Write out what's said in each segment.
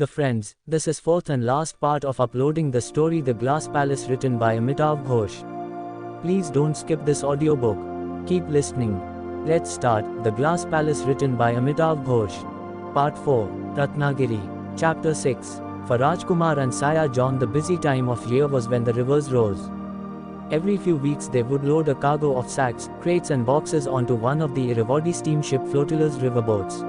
The friends, this is fourth and last part of uploading the story The Glass Palace written by Amitav Ghosh. Please don't skip this audiobook. Keep listening. Let's start. The Glass Palace written by Amitav Ghosh. Part 4, Ratnagiri. Chapter 6. For Rajkumar and Saya John, the busy time of year was when the rivers rose. Every few weeks they would load a cargo of sacks, crates and boxes onto one of the Irrawaddy steamship flotilla's riverboats.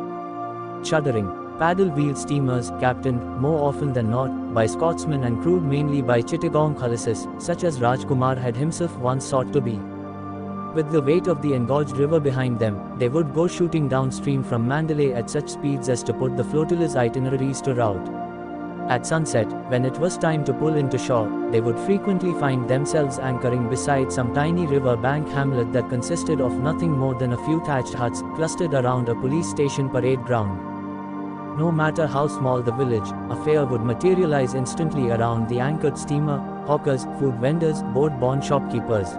Shuddering, paddle-wheel steamers, captained, more often than not, by Scotsmen and crewed mainly by Chittagong Khalasis, such as Rajkumar had himself once sought to be. With the weight of the engorged river behind them, they would go shooting downstream from Mandalay at such speeds as to put the flotilla's itineraries to rout. At sunset, when it was time to pull into shore, they would frequently find themselves anchoring beside some tiny river bank hamlet that consisted of nothing more than a few thatched huts, clustered around a police station parade ground. No matter how small the village, a fair would materialize instantly around the anchored steamer. Hawkers, food vendors, boat-borne shopkeepers,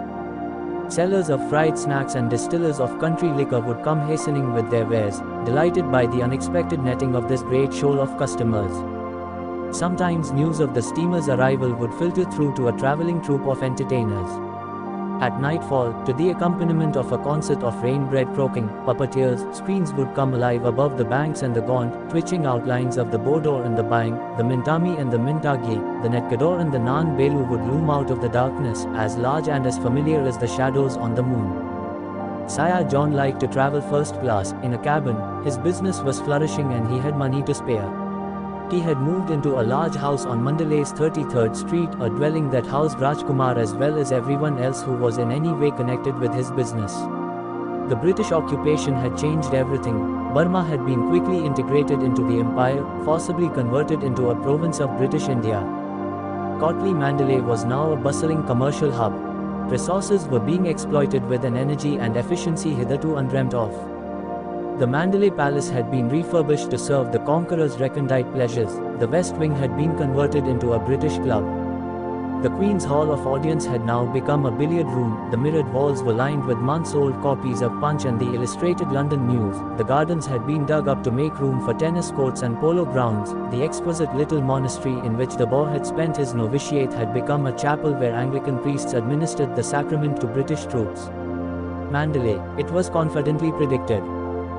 sellers of fried snacks and distillers of country liquor would come hastening with their wares, delighted by the unexpected netting of this great shoal of customers. Sometimes news of the steamer's arrival would filter through to a traveling troupe of entertainers. At nightfall, to the accompaniment of a concert of rain-bred croaking, puppeteers, screens would come alive above the banks and the gaunt, twitching outlines of the Bodor and the Baing, the Mintami and the Mintagi, the Netkador and the Nan Belu would loom out of the darkness, as large and as familiar as the shadows on the moon. Saya John liked to travel first class, in a cabin. His business was flourishing and he had money to spare. He had moved into a large house on Mandalay's 33rd Street, a dwelling that housed Rajkumar as well as everyone else who was in any way connected with his business. The British occupation had changed everything. Burma had been quickly integrated into the empire, forcibly converted into a province of British India. Courtly Mandalay was now a bustling commercial hub. Resources were being exploited with an energy and efficiency hitherto undreamt of. The Mandalay Palace had been refurbished to serve the conqueror's recondite pleasures. The West Wing had been converted into a British club. The Queen's Hall of Audience had now become a billiard room. The mirrored walls were lined with months-old copies of Punch and the Illustrated London News. The gardens had been dug up to make room for tennis courts and polo grounds. The exquisite little monastery in which the Boer had spent his novitiate had become a chapel where Anglican priests administered the sacrament to British troops. Mandalay, it was confidently predicted,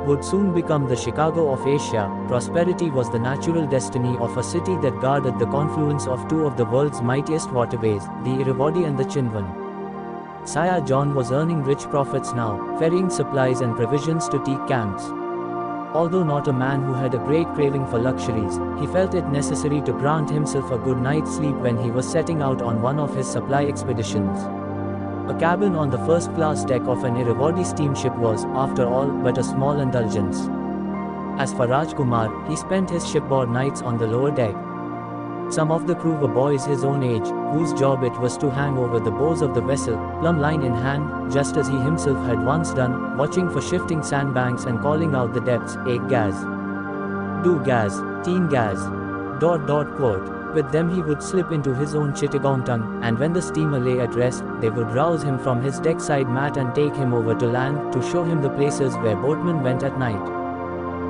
would soon become the Chicago of Asia. Prosperity was the natural destiny of a city that guarded the confluence of two of the world's mightiest waterways, the Irrawaddy and the Chindwan. Saya John was earning rich profits now, ferrying supplies and provisions to teak camps. Although not a man who had a great craving for luxuries, he felt it necessary to grant himself a good night's sleep when he was setting out on one of his supply expeditions. A cabin on the first-class deck of an Irrawaddy steamship was, after all, but a small indulgence. As for Rajkumar, he spent his shipboard nights on the lower deck. Some of the crew were boys his own age, whose job it was to hang over the bows of the vessel, plumb line in hand, just as he himself had once done, watching for shifting sandbanks and calling out the depths, "Ek gas, do gas, teen gas, ... quote. With them he would slip into his own Chittagong tongue, and when the steamer lay at rest, they would rouse him from his deckside mat and take him over to land, to show him the places where boatmen went at night.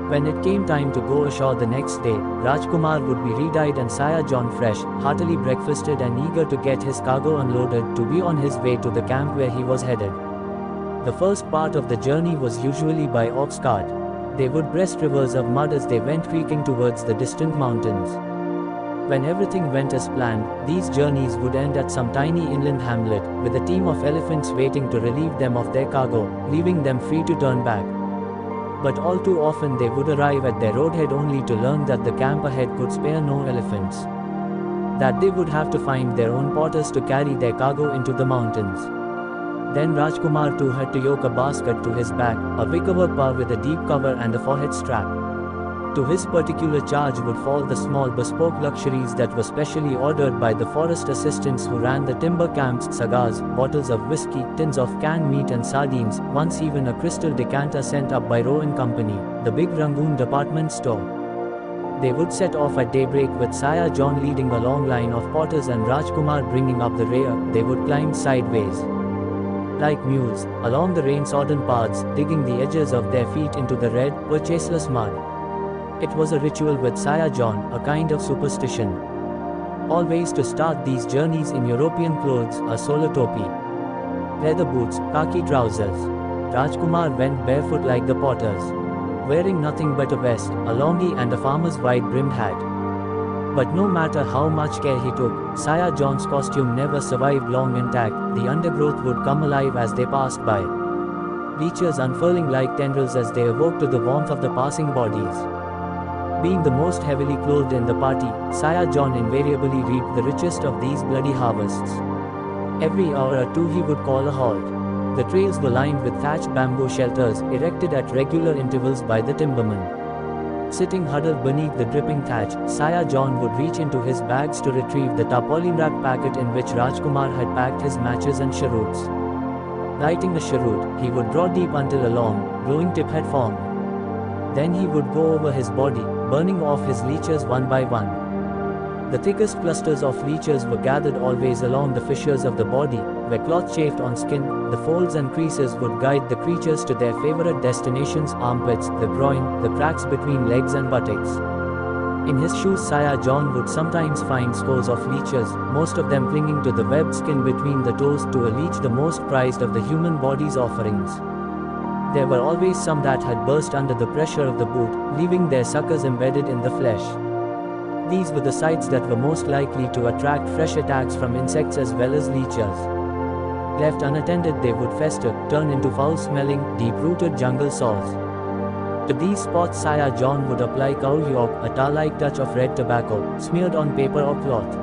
When it came time to go ashore the next day, Rajkumar would be re-dyed and Saya John fresh, heartily breakfasted and eager to get his cargo unloaded, to be on his way to the camp where he was headed. The first part of the journey was usually by ox cart. They would breast rivers of mud as they went creaking towards the distant mountains. When everything went as planned, these journeys would end at some tiny inland hamlet, with a team of elephants waiting to relieve them of their cargo, leaving them free to turn back. But all too often they would arrive at their roadhead only to learn that the camp ahead could spare no elephants. That they would have to find their own porters to carry their cargo into the mountains. Then Rajkumar too had to yoke a basket to his back, a wickerwork bar with a deep cover and a forehead strap. To his particular charge would fall the small bespoke luxuries that were specially ordered by the forest assistants who ran the timber camps: cigars, bottles of whiskey, tins of canned meat and sardines, once even a crystal decanter sent up by Roe and Company, the big Rangoon department store. They would set off at daybreak with Saya John leading a long line of porters and Rajkumar bringing up the rear. They would climb sideways, like mules, along the rain-sodden paths, digging the edges of their feet into the red, purchaseless mud. It was a ritual with Saya John, a kind of superstition. Always to start these journeys in European clothes, a solar topi, leather boots, khaki trousers. Rajkumar went barefoot like the potters, wearing nothing but a vest, a longi and a farmer's wide-brimmed hat. But no matter how much care he took, Saya John's costume never survived long intact. The undergrowth would come alive as they passed by, leeches unfurling like tendrils as they awoke to the warmth of the passing bodies. Being the most heavily clothed in the party, Saya John invariably reaped the richest of these bloody harvests. Every hour or two he would call a halt. The trails were lined with thatched bamboo shelters, erected at regular intervals by the timbermen. Sitting huddled beneath the dripping thatch, Saya John would reach into his bags to retrieve the tarpaulin-wrapped packet in which Rajkumar had packed his matches and cheroots. Lighting a cheroot, he would draw deep until a long, glowing tip had formed. Then he would go over his body, burning off his leeches one by one. The thickest clusters of leeches were gathered always along the fissures of the body, where cloth chafed on skin. The folds and creases would guide the creatures to their favorite destinations: armpits, the groin, the cracks between legs and buttocks. In his shoes Saya John would sometimes find scores of leeches, most of them clinging to the webbed skin between the toes. To a leech, the most prized of the human body's offerings, there were always some that had burst under the pressure of the boot, leaving their suckers embedded in the flesh. These were the sites that were most likely to attract fresh attacks from insects as well as leeches. Left unattended, they would fester, turn into foul-smelling, deep-rooted jungle saws. To these spots Saya John would apply cow york, a tar-like touch of red tobacco, smeared on paper or cloth.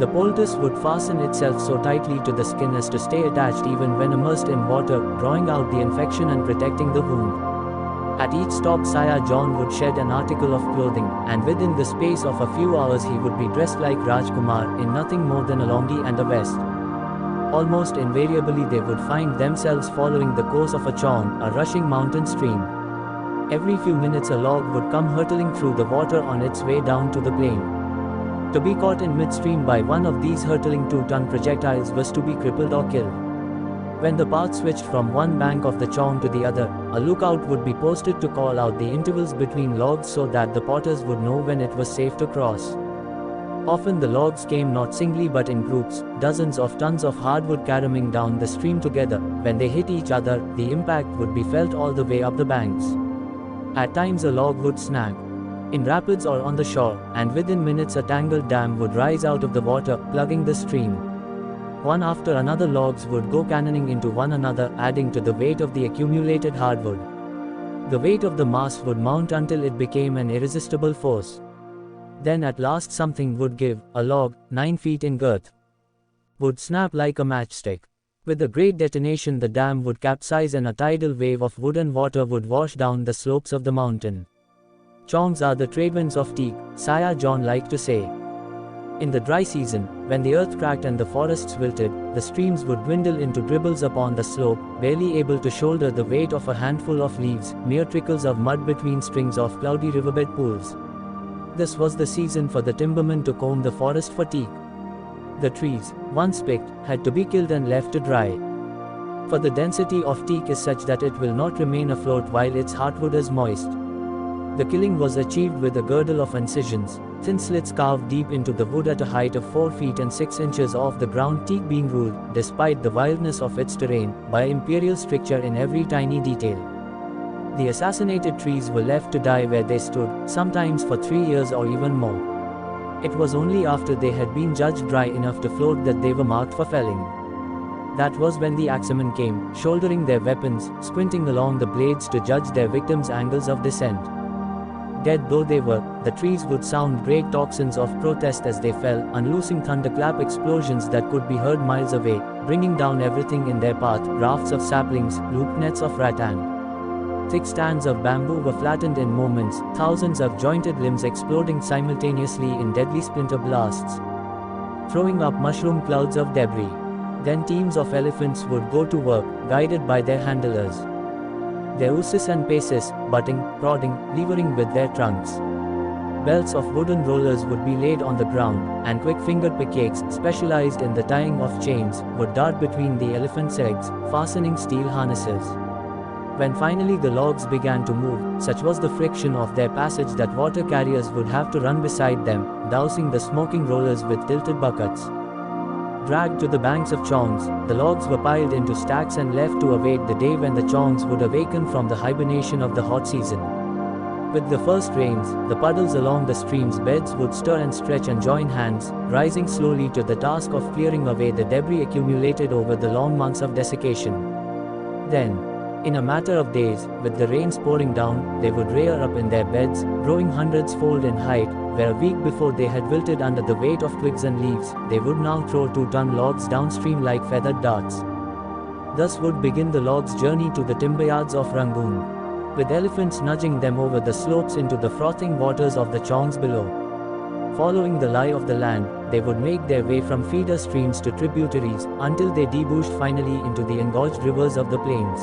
The poultice would fasten itself so tightly to the skin as to stay attached even when immersed in water, drawing out the infection and protecting the wound. At each stop Saya John would shed an article of clothing, and within the space of a few hours he would be dressed like Rajkumar, in nothing more than a longi and a vest. Almost invariably they would find themselves following the course of a chon, a rushing mountain stream. Every few minutes a log would come hurtling through the water on its way down to the plain. To be caught in midstream by one of these hurtling 2-ton projectiles was to be crippled or killed. When the path switched from one bank of the chong to the other, a lookout would be posted to call out the intervals between logs so that the potters would know when it was safe to cross. Often the logs came not singly but in groups, dozens of tons of hardwood caroming down the stream together. When they hit each other, the impact would be felt all the way up the banks. At times a log would snag in rapids or on the shore, and within minutes a tangled dam would rise out of the water, plugging the stream. One after another logs would go cannoning into one another, adding to the weight of the accumulated hardwood. The weight of the mass would mount until it became an irresistible force. Then at last something would give. A log, 9 feet in girth, would snap like a matchstick. With a great detonation the dam would capsize and a tidal wave of wood and water would wash down the slopes of the mountain. Chongs are the trade winds of teak, Saya John liked to say. In the dry season, when the earth cracked and the forests wilted, the streams would dwindle into dribbles upon the slope, barely able to shoulder the weight of a handful of leaves, mere trickles of mud between strings of cloudy riverbed pools. This was the season for the timbermen to comb the forest for teak. The trees, once picked, had to be killed and left to dry. For the density of teak is such that it will not remain afloat while its heartwood is moist. The killing was achieved with a girdle of incisions, thin slits carved deep into the wood at a height of 4 feet and 6 inches off the ground. Teak being ruled, despite the wildness of its terrain, by imperial stricture in every tiny detail. The assassinated trees were left to die where they stood, sometimes for 3 years or even more. It was only after they had been judged dry enough to float that they were marked for felling. That was when the axemen came, shouldering their weapons, squinting along the blades to judge their victims' angles of descent. Dead though they were, the trees would sound great tocsins of protest as they fell, unloosing thunderclap explosions that could be heard miles away, bringing down everything in their path: rafts of saplings, loop nets of rattan. Thick stands of bamboo were flattened in moments, thousands of jointed limbs exploding simultaneously in deadly splinter blasts, throwing up mushroom clouds of debris. Then teams of elephants would go to work, guided by their handlers. Their uses and paces, butting, prodding, levering with their trunks. Belts of wooden rollers would be laid on the ground, and quick-fingered pickaches, specialized in the tying of chains, would dart between the elephants' legs, fastening steel harnesses. When finally the logs began to move, such was the friction of their passage that water carriers would have to run beside them, dousing the smoking rollers with tilted buckets. Dragged to the banks of chongs, the logs were piled into stacks and left to await the day when the chongs would awaken from the hibernation of the hot season. With the first rains, the puddles along the stream's beds would stir and stretch and join hands, rising slowly to the task of clearing away the debris accumulated over the long months of desiccation. Then, in a matter of days, with the rains pouring down, they would rear up in their beds, growing hundreds-fold in height, where a week before they had wilted under the weight of twigs and leaves, they would now throw 2-ton logs downstream like feathered darts. Thus would begin the logs' journey to the timberyards of Rangoon, with elephants nudging them over the slopes into the frothing waters of the chongs below. Following the lie of the land, they would make their way from feeder streams to tributaries, until they debouched finally into the engorged rivers of the plains.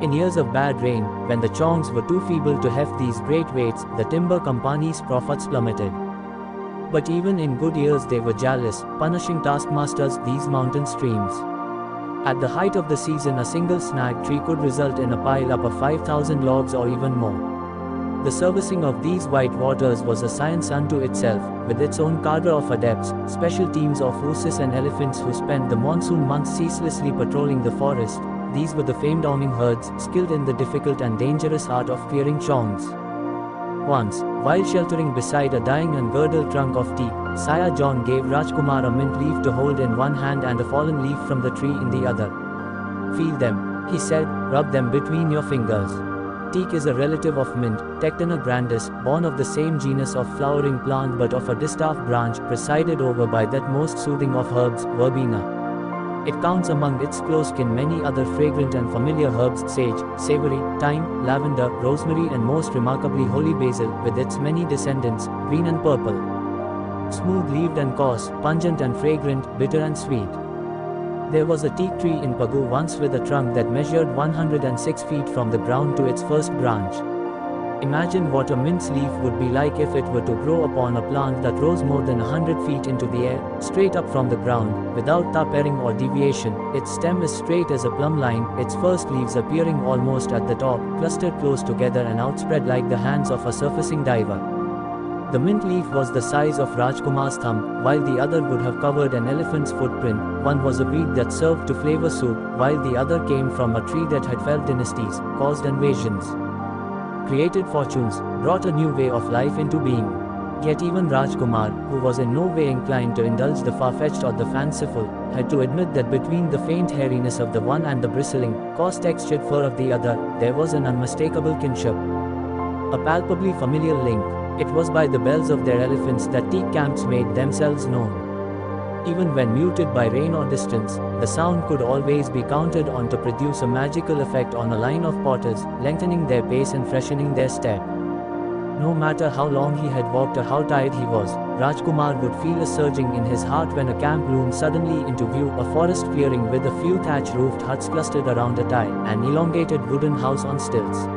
In years of bad rain, when the chongs were too feeble to heft these great weights, the timber company's profits plummeted. But even in good years they were jealous, punishing taskmasters these mountain streams. At the height of the season, a single snag tree could result in a pile-up of 5,000 logs or even more. The servicing of these white waters was a science unto itself, with its own cadre of adepts, special teams of horses and elephants who spent the monsoon months ceaselessly patrolling the forest. These were the famed Onging herds, skilled in the difficult and dangerous art of clearing chongs. Once, while sheltering beside a dying and girdled trunk of teak, Sire John gave Rajkumar a mint leaf to hold in one hand and a fallen leaf from the tree in the other. "Feel them," he said, "rub them between your fingers." Teak is a relative of mint, Tectona grandis, born of the same genus of flowering plant but of a distaff branch, presided over by that most soothing of herbs, verbena. It counts among its close kin many other fragrant and familiar herbs: sage, savory, thyme, lavender, rosemary, and most remarkably holy basil, with its many descendants, green and purple. Smooth-leaved and coarse, pungent and fragrant, bitter and sweet. There was a teak tree in Pagu once with a trunk that measured 106 feet from the ground to its first branch. Imagine what a mint's leaf would be like if it were to grow upon a plant that rose more than 100 feet into the air, straight up from the ground, without tapering or deviation. Its stem is straight as a plumb line, its first leaves appearing almost at the top, clustered close together and outspread like the hands of a surfacing diver. The mint leaf was the size of Rajkumar's thumb, while the other would have covered an elephant's footprint. One was a weed that served to flavor soup, while the other came from a tree that had felled dynasties, caused invasions, created fortunes, brought a new way of life into being. Yet even Rajkumar, who was in no way inclined to indulge the far-fetched or the fanciful, had to admit that between the faint hairiness of the one and the bristling, coarse-textured fur of the other, there was an unmistakable kinship, a palpably familiar link. It was by the bells of their elephants that teak camps made themselves known. Even when muted by rain or distance, the sound could always be counted on to produce a magical effect on a line of porters, lengthening their pace and freshening their step. No matter how long he had walked or how tired he was, Rajkumar would feel a surging in his heart when a camp loomed suddenly into view, a forest clearing with a few thatch-roofed huts clustered around a tie, an elongated wooden house on stilts.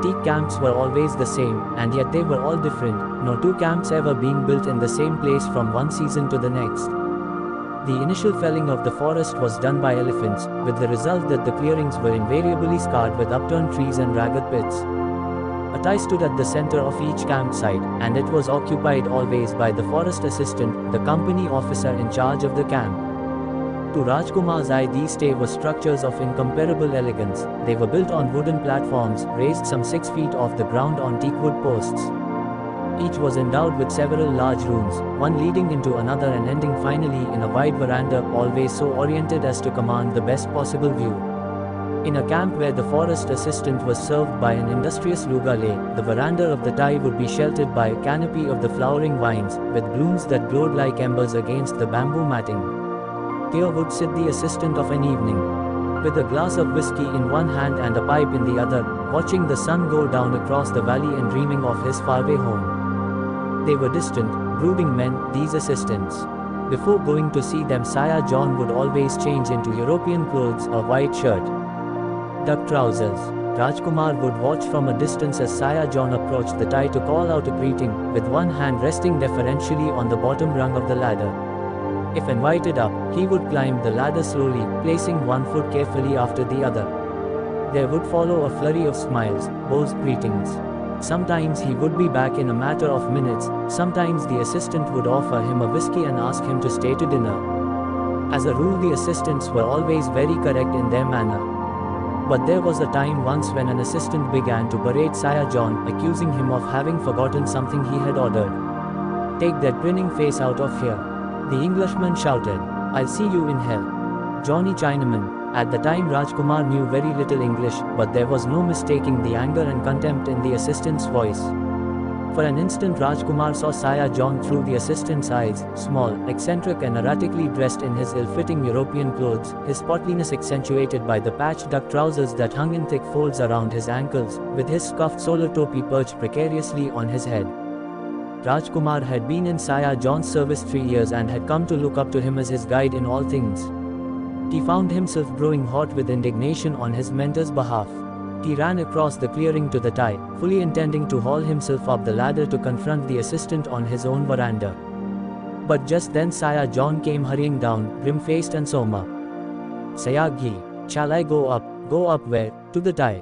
Teak camps were always the same, and yet they were all different, no two camps ever being built in the same place from one season to the next. The initial felling of the forest was done by elephants, with the result that the clearings were invariably scarred with upturned trees and ragged pits. A tie stood at the center of each campsite, and it was occupied always by the forest assistant, the company officer in charge of the camp. To Rajkumar's eye, these stays were structures of incomparable elegance. They were built on wooden platforms, raised some 6 feet off the ground on teak wood posts. Each was endowed with several large rooms, one leading into another and ending finally in a wide veranda, always so oriented as to command the best possible view. In a camp where the forest assistant was served by an industrious lugale, the veranda of the tie would be sheltered by a canopy of the flowering vines, with blooms that glowed like embers against the bamboo matting. Here would sit the assistant of an evening, with a glass of whiskey in one hand and a pipe in the other, watching the sun go down across the valley and dreaming of his faraway home. They were distant, brooding men, these assistants. Before going to see them, Sire John would always change into European clothes, a white shirt, duck trousers. Rajkumar would watch from a distance as Sire John approached the tie to call out a greeting, with one hand resting deferentially on the bottom rung of the ladder. If invited up, he would climb the ladder slowly, placing one foot carefully after the other. There would follow a flurry of smiles, bows, greetings. Sometimes he would be back in a matter of minutes, sometimes the assistant would offer him a whiskey and ask him to stay to dinner. As a rule, the assistants were always very correct in their manner. But there was a time once when an assistant began to berate Sire John, accusing him of having forgotten something he had ordered. "Take that grinning face out of here," the Englishman shouted. "I'll see you in hell." Johnny Chinaman. At the time Rajkumar knew very little English, but there was no mistaking the anger and contempt in the assistant's voice. For an instant Rajkumar saw Sire John through the assistant's eyes, small, eccentric and erratically dressed in his ill-fitting European clothes, his portliness accentuated by the patched duck trousers that hung in thick folds around his ankles, with his scuffed solar topi perched precariously on his head. Rajkumar had been in Sire John's service 3 years and had come to look up to him as his guide in all things. He found himself growing hot with indignation on his mentor's behalf. He ran across the clearing to the tie, fully intending to haul himself up the ladder to confront the assistant on his own veranda. But just then Sire John came hurrying down, grim-faced and somber. "Sayagi, shall I go up?" "Go up where?" "To the tie."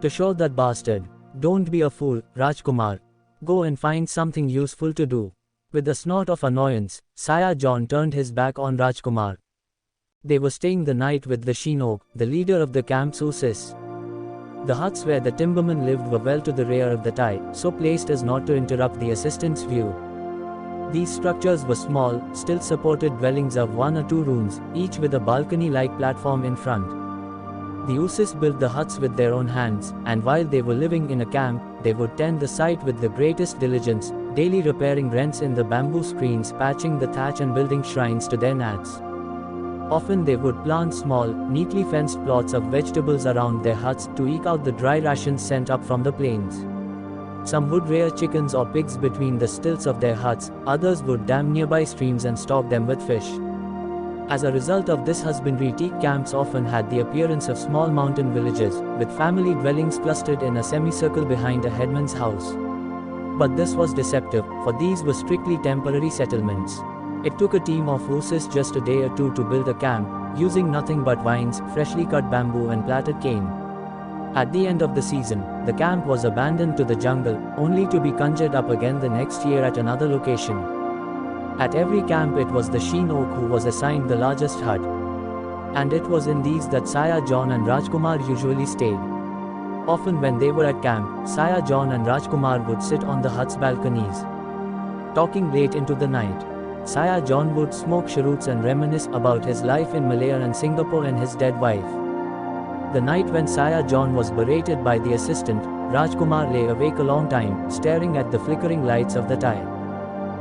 "To show that bastard." "Don't be a fool, Rajkumar. Go and find something useful to do." With a snort of annoyance, Sire John turned his back on Rajkumar. They were staying the night with the Chinook, the leader of the camp's Usis. The huts where the timbermen lived were well to the rear of the tie, so placed as not to interrupt the assistant's view. These structures were small, still supported dwellings of 1 or 2 rooms, each with a balcony-like platform in front. The Usis built the huts with their own hands, and while they were living in a camp, they would tend the site with the greatest diligence, daily repairing rents in the bamboo screens, patching the thatch and building shrines to their nats. Often they would plant small, neatly fenced plots of vegetables around their huts to eke out the dry rations sent up from the plains. Some would rear chickens or pigs between the stilts of their huts, others would dam nearby streams and stock them with fish. As a result of this husbandry, teak camps often had the appearance of small mountain villages, with family dwellings clustered in a semicircle behind a headman's house. But this was deceptive, for these were strictly temporary settlements. It took a team of Usis just a day or two to build a camp, using nothing but vines, freshly cut bamboo and plaited cane. At the end of the season, the camp was abandoned to the jungle, only to be conjured up again the next year at another location. At every camp it was the Chinook who was assigned the largest hut. And it was in these that Sire John and Rajkumar usually stayed. Often when they were at camp, Sire John and Rajkumar would sit on the hut's balconies, talking late into the night. Sire John would smoke cheroots and reminisce about his life in Malaya and Singapore and his dead wife. The night when Sire John was berated by the assistant, Rajkumar lay awake a long time, staring at the flickering lights of the tie.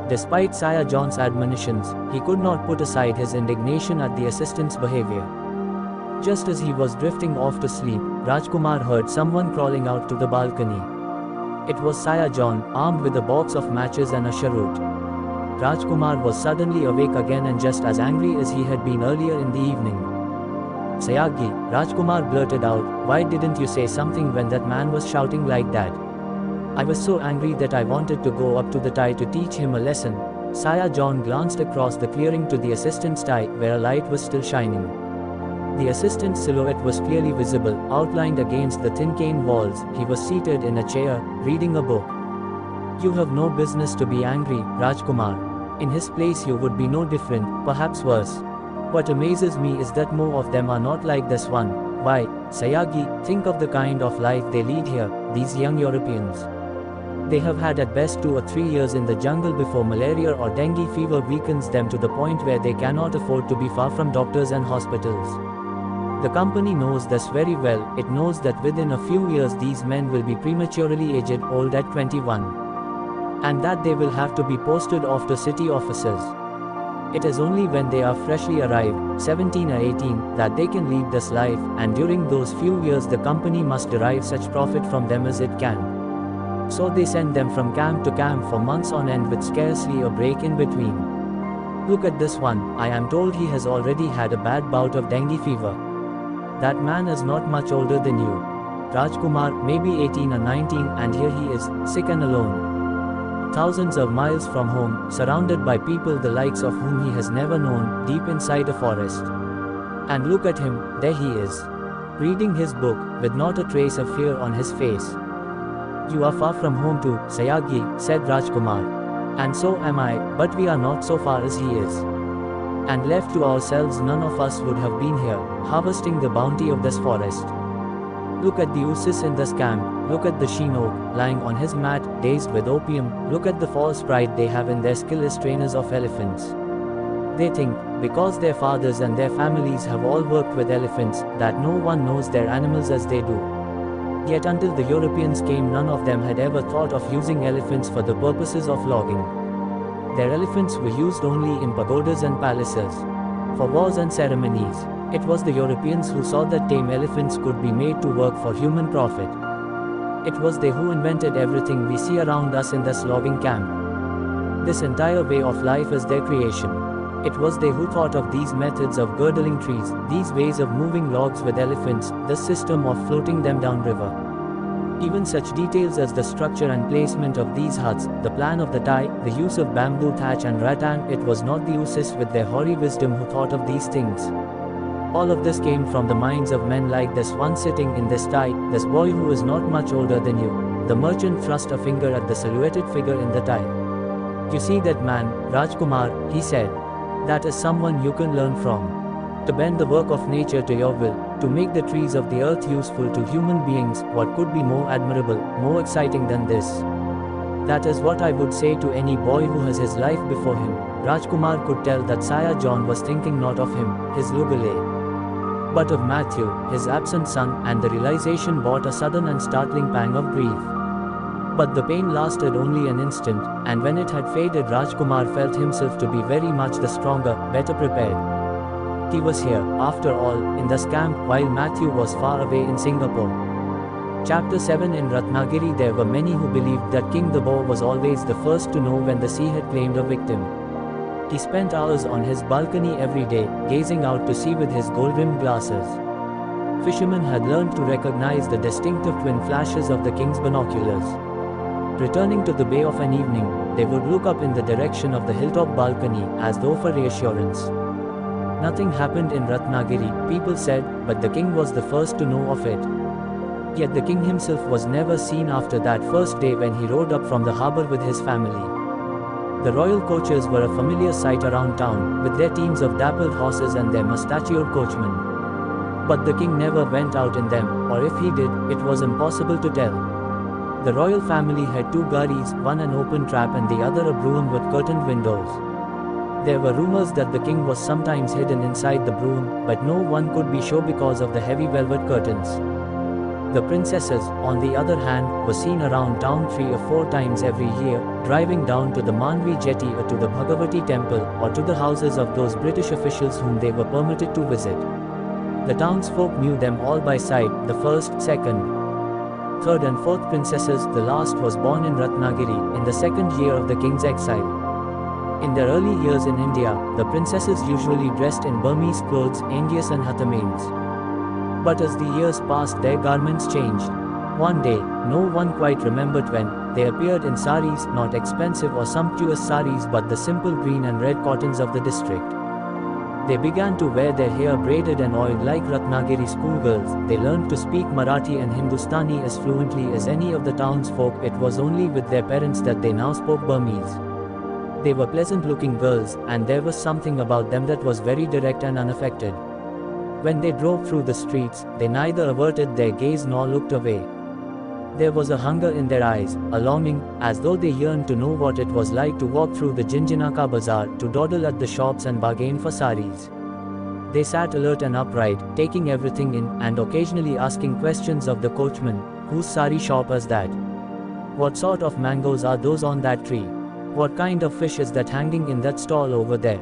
Despite Sire John's admonitions, he could not put aside his indignation at the assistant's behavior. Just as he was drifting off to sleep, Rajkumar heard someone crawling out to the balcony. It was Sire John, armed with a box of matches and a cheroot. Rajkumar was suddenly awake again and just as angry as he had been earlier in the evening. "Sayagi," Rajkumar blurted out, "why didn't you say something when that man was shouting like that?" "I was so angry that I wanted to go up to the tie to teach him a lesson." Sire John glanced across the clearing to the assistant's tie, where a light was still shining. The assistant's silhouette was clearly visible, outlined against the thin cane walls. He was seated in a chair, reading a book. "You have no business to be angry, Rajkumar. In his place you would be no different, perhaps worse. What amazes me is that more of them are not like this one. Why, Sayagi, think of the kind of life they lead here, these young Europeans. They have had at best 2 or 3 years in the jungle before malaria or dengue fever weakens them to the point where they cannot afford to be far from doctors and hospitals. The company knows this very well. It knows that within a few years these men will be prematurely aged old at 21. And that they will have to be posted off to city offices. It is only when they are freshly arrived, 17 or 18, that they can lead this life, and during those few years the company must derive such profit from them as it can. So they send them from camp to camp for months on end with scarcely a break in between. Look at this one. I am told he has already had a bad bout of dengue fever. That man is not much older than you, Rajkumar, maybe 18 or 19, and here he is, sick and alone. Thousands of miles from home, surrounded by people the likes of whom he has never known, deep inside a forest. And look at him, there he is. reading his book, with not a trace of fear on his face. "You are far from home too, Sayagyi," said Rajkumar. "And so am I, but we are not so far as he is. And left to ourselves none of us would have been here, harvesting the bounty of this forest. Look at the Usis in this camp, look at the Chinook, lying on his mat, dazed with opium, look at the false pride they have in their skill as trainers of elephants. They think, because their fathers and their families have all worked with elephants, that no one knows their animals as they do. Yet until the Europeans came, none of them had ever thought of using elephants for the purposes of logging. Their elephants were used only in pagodas and palaces, for wars and ceremonies. It was the Europeans who saw that tame elephants could be made to work for human profit. It was they who invented everything we see around us in this logging camp. This entire way of life is their creation. It was they who thought of these methods of girdling trees, these ways of moving logs with elephants, this system of floating them down river. Even such details as the structure and placement of these huts, the plan of the tie, the use of bamboo thatch and rattan, it was not the Usis with their hoary wisdom who thought of these things. All of this came from the minds of men like this one sitting in this tie, this boy who is not much older than you. The merchant thrust a finger at the silhouetted figure in the tie. "You see that man, Rajkumar," he said. "That is someone you can learn from. To bend the work of nature to your will, to make the trees of the earth useful to human beings, what could be more admirable, more exciting than this? That is what I would say to any boy who has his life before him." Rajkumar could tell that Sire John was thinking not of him, his Lugale, but of Matthew, his absent son, and the realization brought a sudden and startling pang of grief. But the pain lasted only an instant, and when it had faded, Rajkumar felt himself to be very much the stronger, better prepared. He was here, after all, in this camp, while Matthew was far away in Singapore. Chapter 7. In Ratnagiri there were many who believed that King the Boar was always the first to know when the sea had claimed a victim. He spent hours on his balcony every day, gazing out to sea with his gold-rimmed glasses. Fishermen had learned to recognize the distinctive twin flashes of the king's binoculars. Returning to the bay of an evening, they would look up in the direction of the hilltop balcony, as though for reassurance. Nothing happened in Ratnagiri, people said, but the king was the first to know of it. Yet the king himself was never seen after that first day when he rode up from the harbour with his family. The royal coaches were a familiar sight around town, with their teams of dappled horses and their mustachioed coachmen. But the king never went out in them, or if he did, it was impossible to tell. The royal family had two garis, one an open trap and the other a brougham with curtained windows. There were rumors that the king was sometimes hidden inside the brougham, but no one could be sure because of the heavy velvet curtains. The princesses, on the other hand, were seen around town 3 or 4 times every year, driving down to the Mandalay jetty or to the Bhagavati temple, or to the houses of those British officials whom they were permitted to visit. The townsfolk knew them all by sight, the first, second, third and fourth princesses. The last was born in Ratnagiri, in the second year of the king's exile. In their early years in India, the princesses usually dressed in Burmese clothes, Indias and Hathamains. But as the years passed, their garments changed. One day, no one quite remembered when, they appeared in saris, not expensive or sumptuous saris but the simple green and red cottons of the district. They began to wear their hair braided and oiled like Ratnagiri schoolgirls. They learned to speak Marathi and Hindustani as fluently as any of the townsfolk. It was only with their parents that they now spoke Burmese. They were pleasant-looking girls, and there was something about them that was very direct and unaffected. When they drove through the streets, they neither averted their gaze nor looked away. There was a hunger in their eyes, a longing, as though they yearned to know what it was like to walk through the Jinjanaka bazaar, to dawdle at the shops and bargain for saris. They sat alert and upright, taking everything in, and occasionally asking questions of the coachman, "Whose sari shop is that? What sort of mangoes are those on that tree? What kind of fish is that hanging in that stall over there?"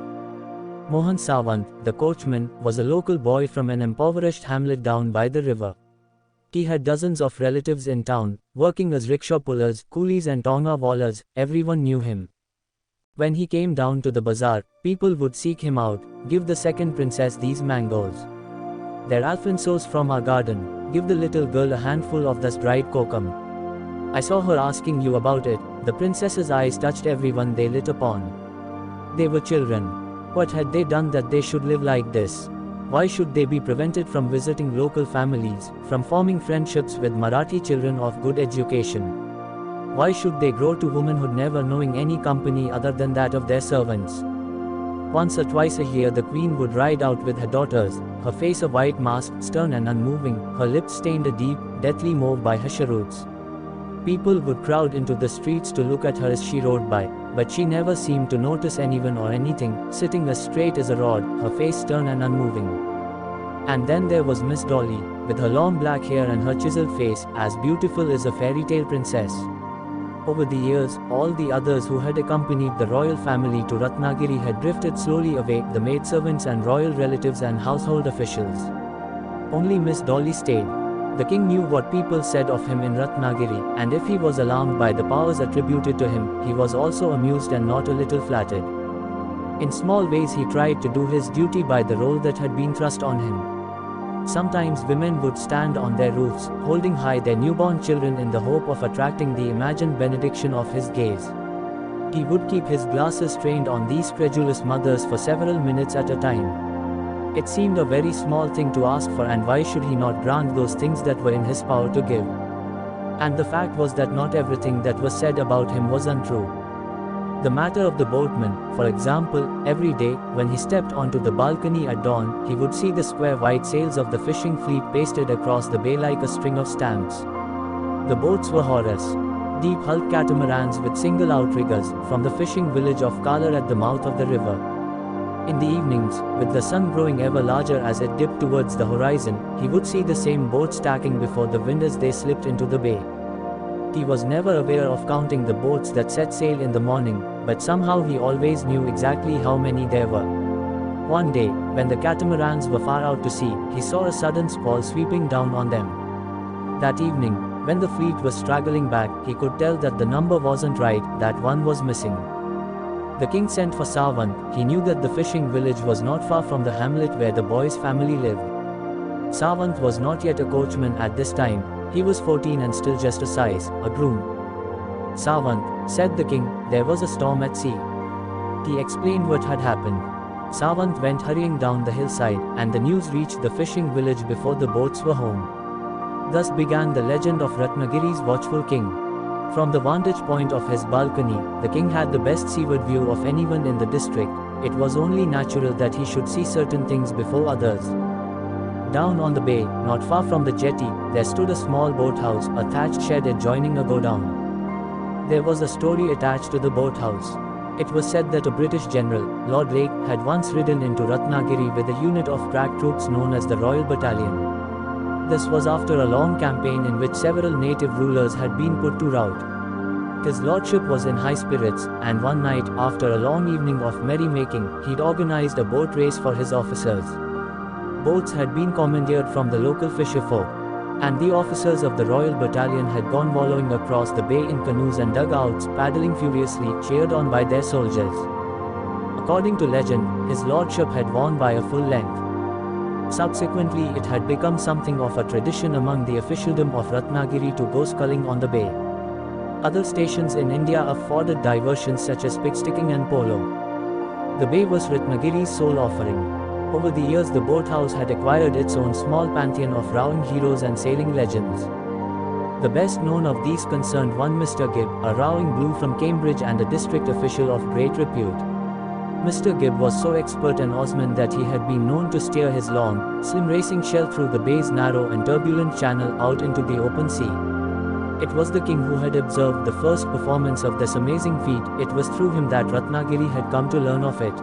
Mohan Sawant, the coachman, was a local boy from an impoverished hamlet down by the river. He had dozens of relatives in town, working as rickshaw pullers, coolies and tonga wallahs. Everyone knew him. When he came down to the bazaar, people would seek him out. "Give the second princess these mangoes. They're alfonsos from our garden. Give the little girl a handful of this dried kokum. I saw her asking you about it." The princess's eyes touched everyone they lit upon. They were children. What had they done that they should live like this? Why should they be prevented from visiting local families, from forming friendships with Marathi children of good education? Why should they grow to womanhood never knowing any company other than that of their servants? Once or twice a year the queen would ride out with her daughters, her face a white mask, stern and unmoving, her lips stained a deep, deathly mauve by her cheroots. People would crowd into the streets to look at her as she rode by, but she never seemed to notice anyone or anything, sitting as straight as a rod, her face stern and unmoving. And then there was Miss Dolly, with her long black hair and her chiseled face, as beautiful as a fairy tale princess. Over the years, all the others who had accompanied the royal family to Ratnagiri had drifted slowly away, the maidservants and royal relatives and household officials. Only Miss Dolly stayed. The king knew what people said of him in Ratnagiri, and if he was alarmed by the powers attributed to him, he was also amused and not a little flattered. In small ways he tried to do his duty by the role that had been thrust on him. Sometimes women would stand on their roofs, holding high their newborn children in the hope of attracting the imagined benediction of his gaze. He would keep his glasses trained on these credulous mothers for several minutes at a time. It seemed a very small thing to ask for, and why should he not grant those things that were in his power to give? And the fact was that not everything that was said about him was untrue. The matter of the boatman, for example, every day, when he stepped onto the balcony at dawn, he would see the square white sails of the fishing fleet pasted across the bay like a string of stamps. The boats were Horus, deep-hulled catamarans with single outriggers, from the fishing village of Kalar at the mouth of the river. In the evenings, with the sun growing ever larger as it dipped towards the horizon, he would see the same boats tacking before the wind as they slipped into the bay. He was never aware of counting the boats that set sail in the morning, but somehow he always knew exactly how many there were. One day, when the catamarans were far out to sea, he saw a sudden squall sweeping down on them. That evening, when the fleet was straggling back, he could tell that the number wasn't right, that one was missing. The king sent for Savant. He knew that the fishing village was not far from the hamlet where the boy's family lived. Savant was not yet a coachman at this time. He was 14 and still just a size, a groom. "Savant," said the king, "there was a storm at sea." He explained what had happened. Savant went hurrying down the hillside, and the news reached the fishing village before the boats were home. Thus began the legend of Ratnagiri's watchful king. From the vantage point of his balcony, the king had the best seaward view of anyone in the district. It was only natural that he should see certain things before others. Down on the bay, not far from the jetty, there stood a small boathouse, a thatched shed adjoining a godown. There was a story attached to the boathouse. It was said that a British general, Lord Lake, had once ridden into Ratnagiri with a unit of crack troops known as the Royal Battalion. This was after a long campaign in which several native rulers had been put to rout. His lordship was in high spirits, and one night, after a long evening of merrymaking, he'd organized a boat race for his officers. Boats had been commandeered from the local fisherfolk, and the officers of the Royal Battalion had gone wallowing across the bay in canoes and dugouts, paddling furiously, cheered on by their soldiers. According to legend, his lordship had won by a full length. Subsequently, it had become something of a tradition among the officialdom of Ratnagiri to go sculling on the bay. Other stations in India afforded diversions such as pigsticking and polo. The bay was Ratnagiri's sole offering. Over the years, the boathouse had acquired its own small pantheon of rowing heroes and sailing legends. The best known of these concerned one Mr. Gibb, a rowing blue from Cambridge and a district official of great repute. Mr. Gibb was so expert an oarsman that he had been known to steer his long, slim racing shell through the bay's narrow and turbulent channel out into the open sea. It was the king who had observed the first performance of this amazing feat. It was through him that Ratnagiri had come to learn of it.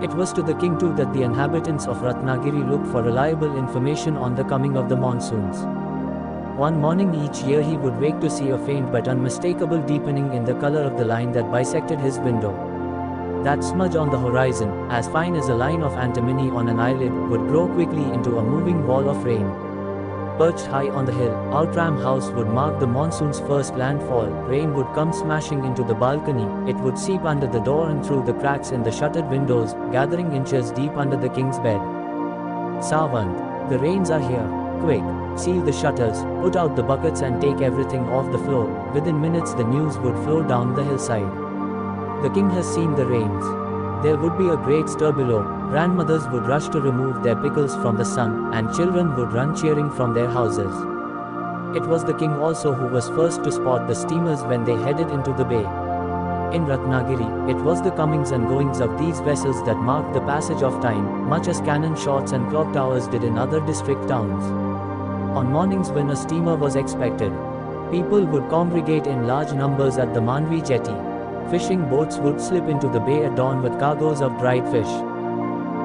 It was to the king too that the inhabitants of Ratnagiri looked for reliable information on the coming of the monsoons. One morning each year he would wake to see a faint but unmistakable deepening in the color of the line that bisected his window. That smudge on the horizon, as fine as a line of antimony on an eyelid, would grow quickly into a moving wall of rain. Perched high on the hill, Outram House would mark the monsoon's first landfall. Rain would come smashing into the balcony, it would seep under the door and through the cracks in the shuttered windows, gathering inches deep under the king's bed. "Savant, the rains are here. Quick, seal the shutters, put out the buckets and take everything off the floor." Within minutes the news would flow down the hillside. "The king has seen the rains. There would be a great stir below, grandmothers would rush to remove their pickles from the sun, and children would run cheering from their houses. It was the king also who was first to spot the steamers when they headed into the bay. In Ratnagiri, it was the comings and goings of these vessels that marked the passage of time, much as cannon shots and clock towers did in other district towns. On mornings when a steamer was expected, people would congregate in large numbers at the Manvi jetty. Fishing boats would slip into the bay at dawn with cargoes of dried fish.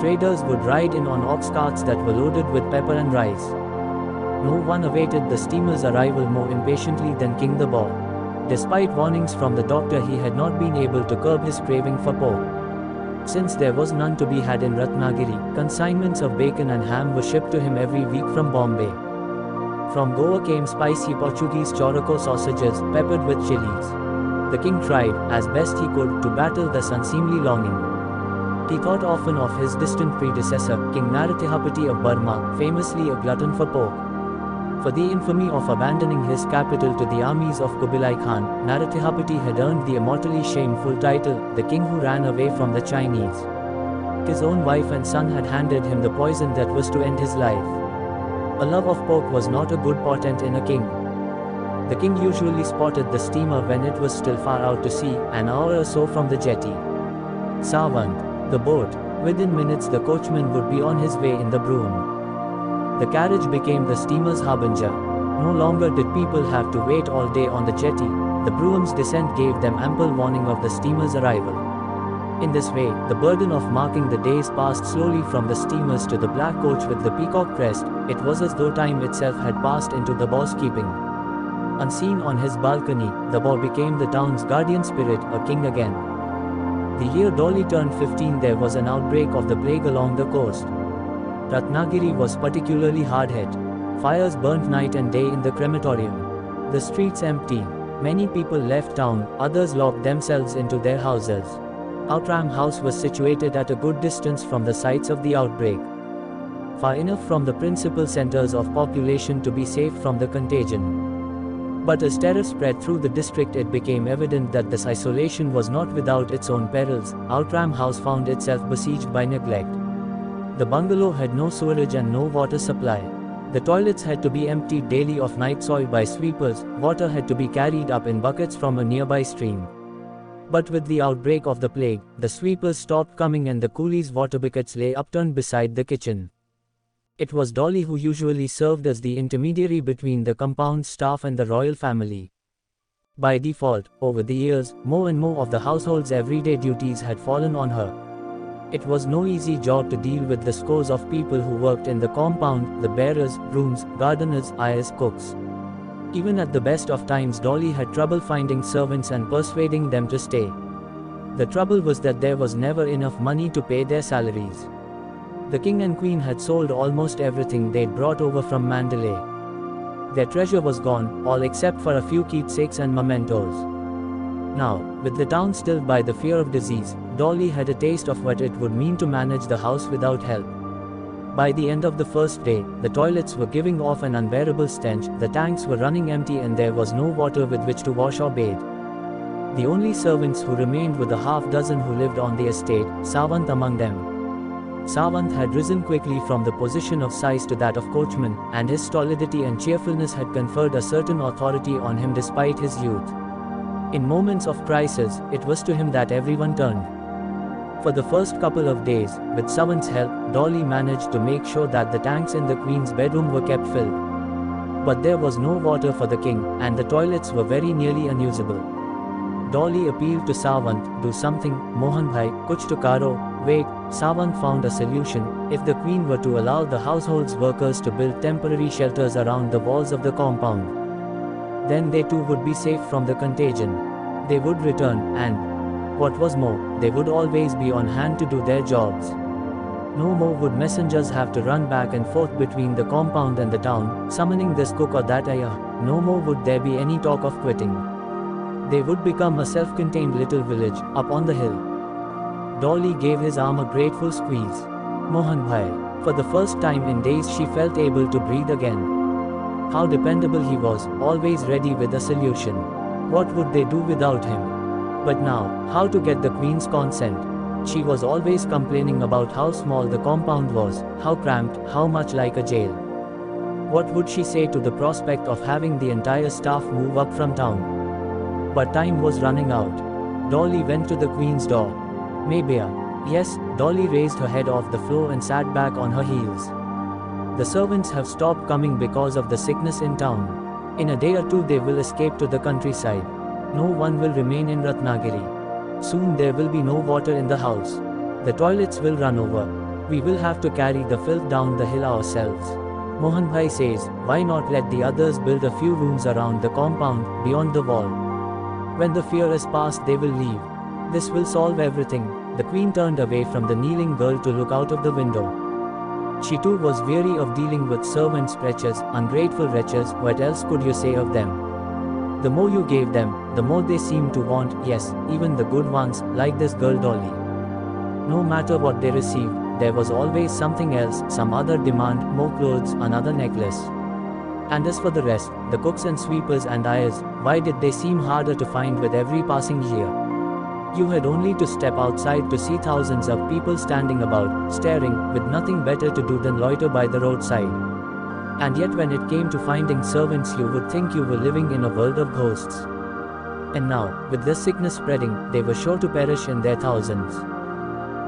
Traders would ride in on ox carts that were loaded with pepper and rice. No one awaited the steamer's arrival more impatiently than King the Boar. Despite warnings from the doctor, he had not been able to curb his craving for pork. Since there was none to be had in Ratnagiri, consignments of bacon and ham were shipped to him every week from Bombay. From Goa came spicy Portuguese chorico sausages, peppered with chilies. The king tried, as best he could, to battle this unseemly longing. He thought often of his distant predecessor, King Naratihapati of Burma, famously a glutton for pork. For the infamy of abandoning his capital to the armies of Kubilai Khan, Naratihapati had earned the immortally shameful title, the king who ran away from the Chinese. His own wife and son had handed him the poison that was to end his life. A love of pork was not a good portent in a king. The king usually spotted the steamer when it was still far out to sea, an hour or so from the jetty. Savant, the boat. Within minutes the coachman would be on his way in the brougham. The carriage became the steamer's harbinger. No longer did people have to wait all day on the jetty. The brougham's descent gave them ample warning of the steamer's arrival. In this way, the burden of marking the days passed slowly from the steamers to the black coach with the peacock crest. It was as though time itself had passed into the boar's keeping. Unseen on his balcony, the boar became the town's guardian spirit, a king again. The year Dolly turned 15, there was an outbreak of the plague along the coast. Ratnagiri was particularly hard hit. Fires burnt night and day in the crematorium. The streets empty. Many people left town, others locked themselves into their houses. Outram House was situated at a good distance from the sites of the outbreak, far enough from the principal centers of population to be safe from the contagion. But as terror spread through the district, it became evident that this isolation was not without its own perils. Outram House found itself besieged by neglect. The bungalow had no sewerage and no water supply. The toilets had to be emptied daily of night soil by sweepers, water had to be carried up in buckets from a nearby stream. But with the outbreak of the plague, the sweepers stopped coming and the coolies' water buckets lay upturned beside the kitchen. It was Dolly who usually served as the intermediary between the compound staff and the royal family. By default, over the years, more and more of the household's everyday duties had fallen on her. It was no easy job to deal with the scores of people who worked in the compound, the bearers, grooms, gardeners, ayahs, cooks. Even at the best of times, Dolly had trouble finding servants and persuading them to stay. The trouble was that there was never enough money to pay their salaries. The king and queen had sold almost everything they'd brought over from Mandalay. Their treasure was gone, all except for a few keepsakes and mementos. Now, with the town still by the fear of disease, Dolly had a taste of what it would mean to manage the house without help. By the end of the first day, the toilets were giving off an unbearable stench, the tanks were running empty and there was no water with which to wash or bathe. The only servants who remained were the half-dozen who lived on the estate, Savant among them. Savant had risen quickly from the position of sais to that of coachman, and his stolidity and cheerfulness had conferred a certain authority on him despite his youth. In moments of crisis, it was to him that everyone turned. For the first couple of days, with Savant's help, Dolly managed to make sure that the tanks in the queen's bedroom were kept filled. But there was no water for the king, and the toilets were very nearly unusable. Dolly appealed to Savant, "Do something, Mohan bhai, kuch to karo." Wait, Savant found a solution. If the queen were to allow the household's workers to build temporary shelters around the walls of the compound, then they too would be safe from the contagion. They would return, and, what was more, they would always be on hand to do their jobs. No more would messengers have to run back and forth between the compound and the town, summoning this cook or that ayah. No more would there be any talk of quitting. They would become a self-contained little village, up on the hill. Dolly gave his arm a grateful squeeze. Mohan bhai. For the first time in days she felt able to breathe again. How dependable he was, always ready with a solution. What would they do without him? But now, how to get the queen's consent? She was always complaining about how small the compound was, how cramped, how much like a jail. What would she say to the prospect of having the entire staff move up from town? But time was running out. Dolly went to the Queen's door. "Maybe." "Yes." Dolly raised her head off the floor and sat back on her heels. "The servants have stopped coming because of the sickness in town. In a day or two they will escape to the countryside. No one will remain in Ratnagiri. Soon there will be no water in the house. The toilets will run over. We will have to carry the filth down the hill ourselves." Mohan Bhai says, "Why not let the others build a few rooms around the compound, beyond the wall? When the fear is past they will leave. This will solve everything." The Queen turned away from the kneeling girl to look out of the window. She too was weary of dealing with servants, wretches, ungrateful wretches. What else could you say of them? The more you gave them, the more they seemed to want, yes, even the good ones, like this girl Dolly. No matter what they received, there was always something else, some other demand, more clothes, another necklace. And as for the rest, the cooks and sweepers and ayers, why did they seem harder to find with every passing year? You had only to step outside to see thousands of people standing about, staring, with nothing better to do than loiter by the roadside. And yet when it came to finding servants you would think you were living in a world of ghosts. And now, with this sickness spreading, they were sure to perish in their thousands.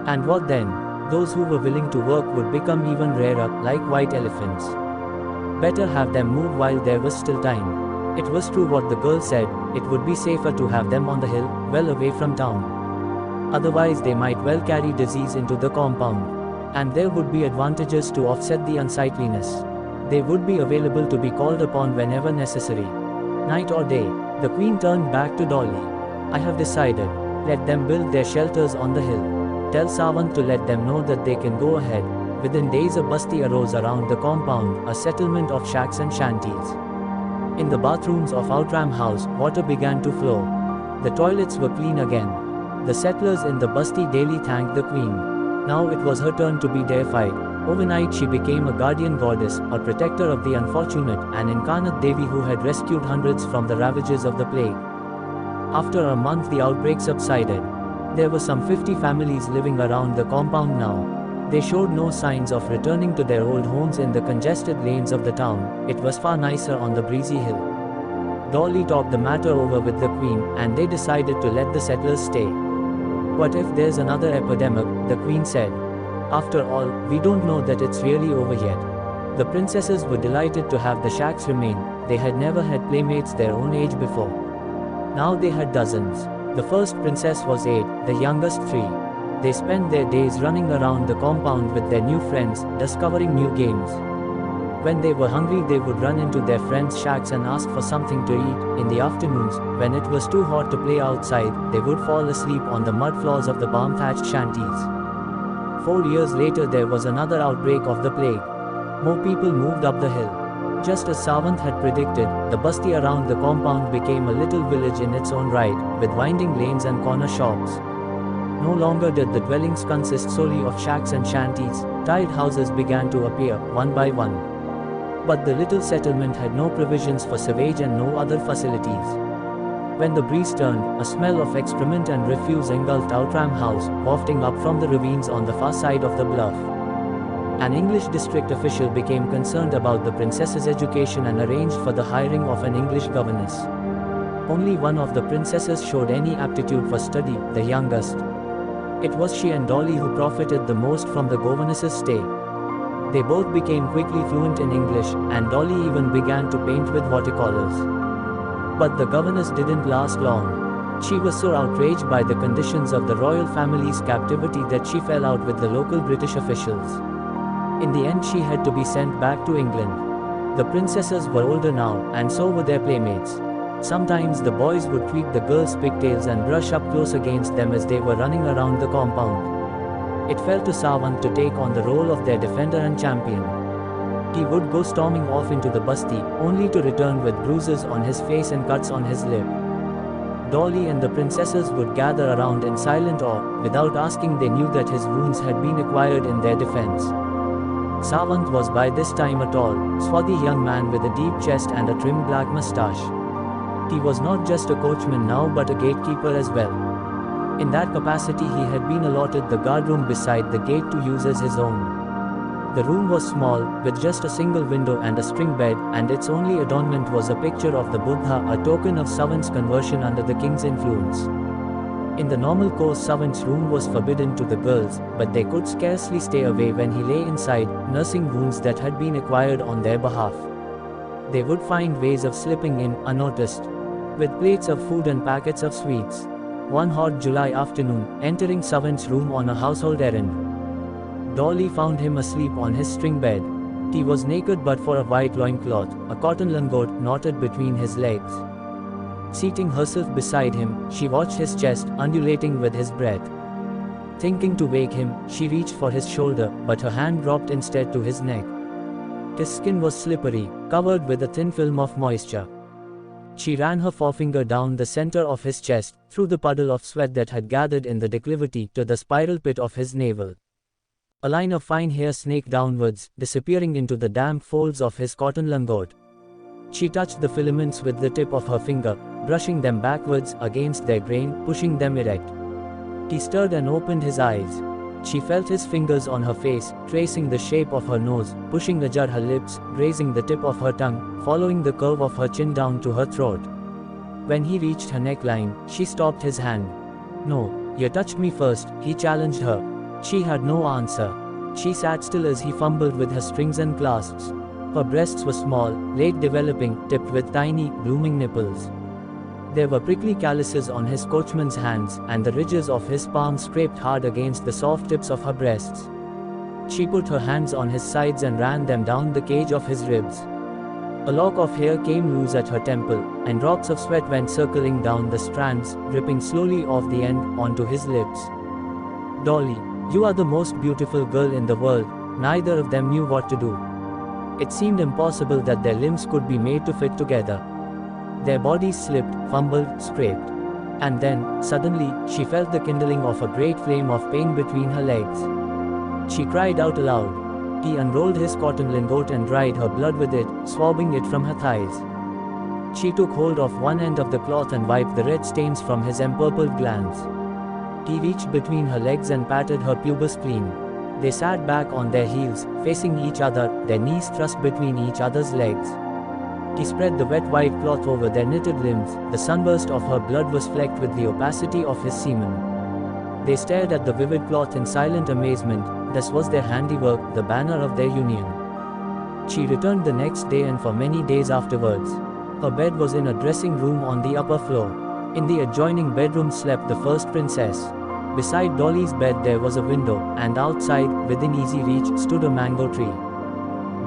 And what then? Those who were willing to work would become even rarer, like white elephants. Better have them move while there was still time. It was true what the girl said, it would be safer to have them on the hill, well away from town. Otherwise they might well carry disease into the compound. And there would be advantages to offset the unsightliness. They would be available to be called upon whenever necessary. Night or day. The Queen turned back to Dolly. "I have decided. Let them build their shelters on the hill. Tell Sawant to let them know that they can go ahead." Within days a basti arose around the compound, a settlement of shacks and shanties. In the bathrooms of Outram House, water began to flow. The toilets were clean again. The settlers in the basti daily thanked the Queen. Now it was her turn to be deified. Overnight she became a guardian goddess, or protector of the unfortunate, an incarnate Devi who had rescued hundreds from the ravages of the plague. After a month the outbreak subsided. There were some 50 families living around the compound now. They showed no signs of returning to their old homes in the congested lanes of the town. It was far nicer on the breezy hill. Dolly talked the matter over with the Queen, and they decided to let the settlers stay. "What if there's another epidemic?" the Queen said. "After all, we don't know that it's really over yet." The princesses were delighted to have the shacks remain. They had never had playmates their own age before. Now they had dozens. The first princess was 8, the youngest 3. They spent their days running around the compound with their new friends, discovering new games. When they were hungry they would run into their friends' shacks and ask for something to eat. In the afternoons, when it was too hot to play outside, they would fall asleep on the mud floors of the palm-thatched shanties. 4 years later there was another outbreak of the plague. More people moved up the hill. Just as Sawant had predicted, the basti around the compound became a little village in its own right, with winding lanes and corner shops. No longer did the dwellings consist solely of shacks and shanties. Tiled houses began to appear, one by one. But the little settlement had no provisions for sewage and no other facilities. When the breeze turned, a smell of excrement and refuse engulfed Outram House, wafting up from the ravines on the far side of the bluff. An English district official became concerned about the princess's education and arranged for the hiring of an English governess. Only one of the princesses showed any aptitude for study, the youngest. It was she and Dolly who profited the most from the governess's stay. They both became quickly fluent in English, and Dolly even began to paint with watercolors. But the governess didn't last long. She was so outraged by the conditions of the royal family's captivity that she fell out with the local British officials. In the end she had to be sent back to England. The princesses were older now, and so were their playmates. Sometimes the boys would tweak the girls' pigtails and brush up close against them as they were running around the compound. It fell to Sawant to take on the role of their defender and champion. He would go storming off into the basti, only to return with bruises on his face and cuts on his lip. Dolly and the princesses would gather around in silent awe. Without asking they knew that his wounds had been acquired in their defense. Sawant was by this time a tall, swarthy young man with a deep chest and a trim black moustache. He was not just a coachman now but a gatekeeper as well. In that capacity he had been allotted the guardroom beside the gate to use as his own. The room was small, with just a single window and a string bed, and its only adornment was a picture of the Buddha, a token of Savan's conversion under the king's influence. In the normal course Savan's room was forbidden to the girls, but they could scarcely stay away when he lay inside, nursing wounds that had been acquired on their behalf. They would find ways of slipping in, unnoticed, with plates of food and packets of sweets. One hot July afternoon, entering Savan's room on a household errand, Dolly found him asleep on his string bed. He was naked but for a white loincloth, a cotton langot knotted between his legs. Seating herself beside him, she watched his chest, undulating with his breath. Thinking to wake him, she reached for his shoulder, but her hand dropped instead to his neck. His skin was slippery, covered with a thin film of moisture. She ran her forefinger down the center of his chest, through the puddle of sweat that had gathered in the declivity, to the spiral pit of his navel. A line of fine hair snaked downwards, disappearing into the damp folds of his cotton langot. She touched the filaments with the tip of her finger, brushing them backwards against their grain, pushing them erect. He stirred and opened his eyes. She felt his fingers on her face, tracing the shape of her nose, pushing ajar her lips, grazing the tip of her tongue, following the curve of her chin down to her throat. When he reached her neckline, she stopped his hand. "No, you touched me first," he challenged her. She had no answer. She sat still as he fumbled with her strings and clasps. Her breasts were small, late developing, tipped with tiny, blooming nipples. There were prickly calluses on his coachman's hands, and the ridges of his palms scraped hard against the soft tips of her breasts. She put her hands on his sides and ran them down the cage of his ribs. A lock of hair came loose at her temple, and drops of sweat went circling down the strands, dripping slowly off the end, onto his lips. "Dolly, you are the most beautiful girl in the world." Neither of them knew what to do. It seemed impossible that their limbs could be made to fit together. Their bodies slipped, fumbled, scraped. And then, suddenly, she felt the kindling of a great flame of pain between her legs. She cried out aloud. He unrolled his cotton lingot and dried her blood with it, swabbing it from her thighs. She took hold of one end of the cloth and wiped the red stains from his empurpled glands. He reached between her legs and patted her pubis clean. They sat back on their heels, facing each other, their knees thrust between each other's legs. He spread the wet white cloth over their knitted limbs. The sunburst of her blood was flecked with the opacity of his semen. They stared at the vivid cloth in silent amazement. This was their handiwork, the banner of their union. She returned the next day and for many days afterwards. Her bed was in a dressing room on the upper floor. In the adjoining bedroom slept the first princess. Beside Dolly's bed there was a window, and outside, within easy reach, stood a mango tree.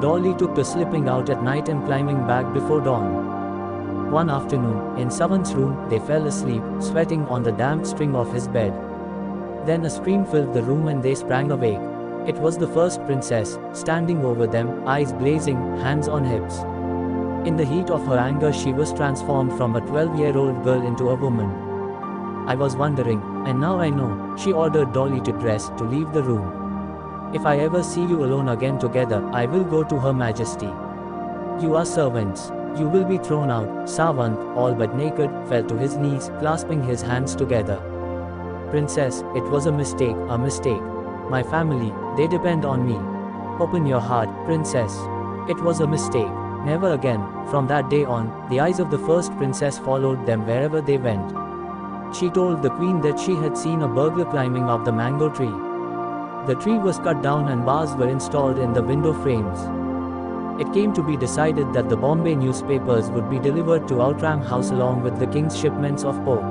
Dolly took to slipping out at night and climbing back before dawn. One afternoon, in Savan's room, they fell asleep, sweating on the damp string of his bed. Then a scream filled the room and they sprang awake. It was the first princess, standing over them, eyes blazing, hands on hips. In the heat of her anger she was transformed from a 12-year-old girl into a woman. "I was wondering, and now I know," she ordered Dolly to dress, to leave the room. "If I ever see you alone again together, I will go to Her Majesty. You are servants. You will be thrown out." Savant, all but naked, fell to his knees, clasping his hands together. "Princess, it was a mistake, a mistake. My family, they depend on me. Open your heart, princess. It was a mistake. Never again." From that day on, the eyes of the first princess followed them wherever they went. She told the queen that she had seen a burglar climbing up the mango tree. The tree was cut down and bars were installed in the window frames. It came to be decided that the Bombay newspapers would be delivered to Outram House along with the king's shipments of pork.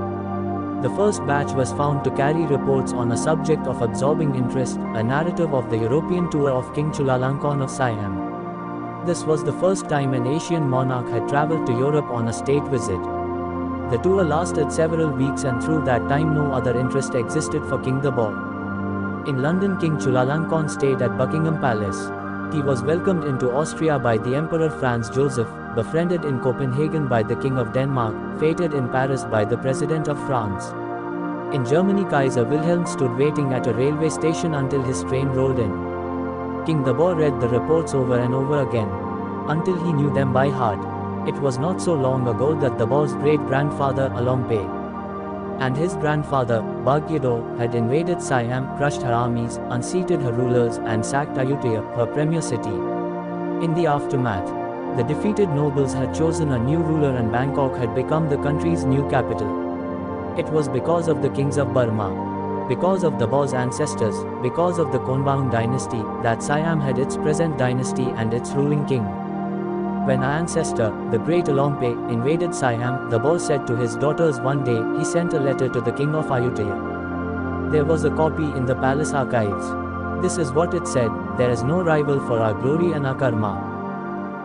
The first batch was found to carry reports on a subject of absorbing interest, a narrative of the European tour of King Chulalongkorn of Siam. This was the first time an Asian monarch had travelled to Europe on a state visit. The tour lasted several weeks and through that time no other interest existed for King Dabor. In London King Chulalongkorn stayed at Buckingham Palace. He was welcomed into Austria by the Emperor Franz Joseph, befriended in Copenhagen by the King of Denmark, feted in Paris by the President of France. In Germany Kaiser Wilhelm stood waiting at a railway station until his train rolled in. King Dabor read the reports over and over again, until he knew them by heart. It was not so long ago that Dabor's great-grandfather Alongpe And his grandfather, Bhagyado, had invaded Siam, crushed her armies, unseated her rulers, and sacked Ayutthaya, her premier city. In the aftermath, the defeated nobles had chosen a new ruler and Bangkok had become the country's new capital. It was because of the kings of Burma, because of the Bo's ancestors, because of the Konbaung Dynasty, that Siam had its present dynasty and its ruling king. When our ancestor, the great Alongpe, invaded Siam, the Bo said to his daughters one day, he sent a letter to the king of Ayutthaya. There was a copy in the palace archives. This is what it said: "There is no rival for our glory and our karma.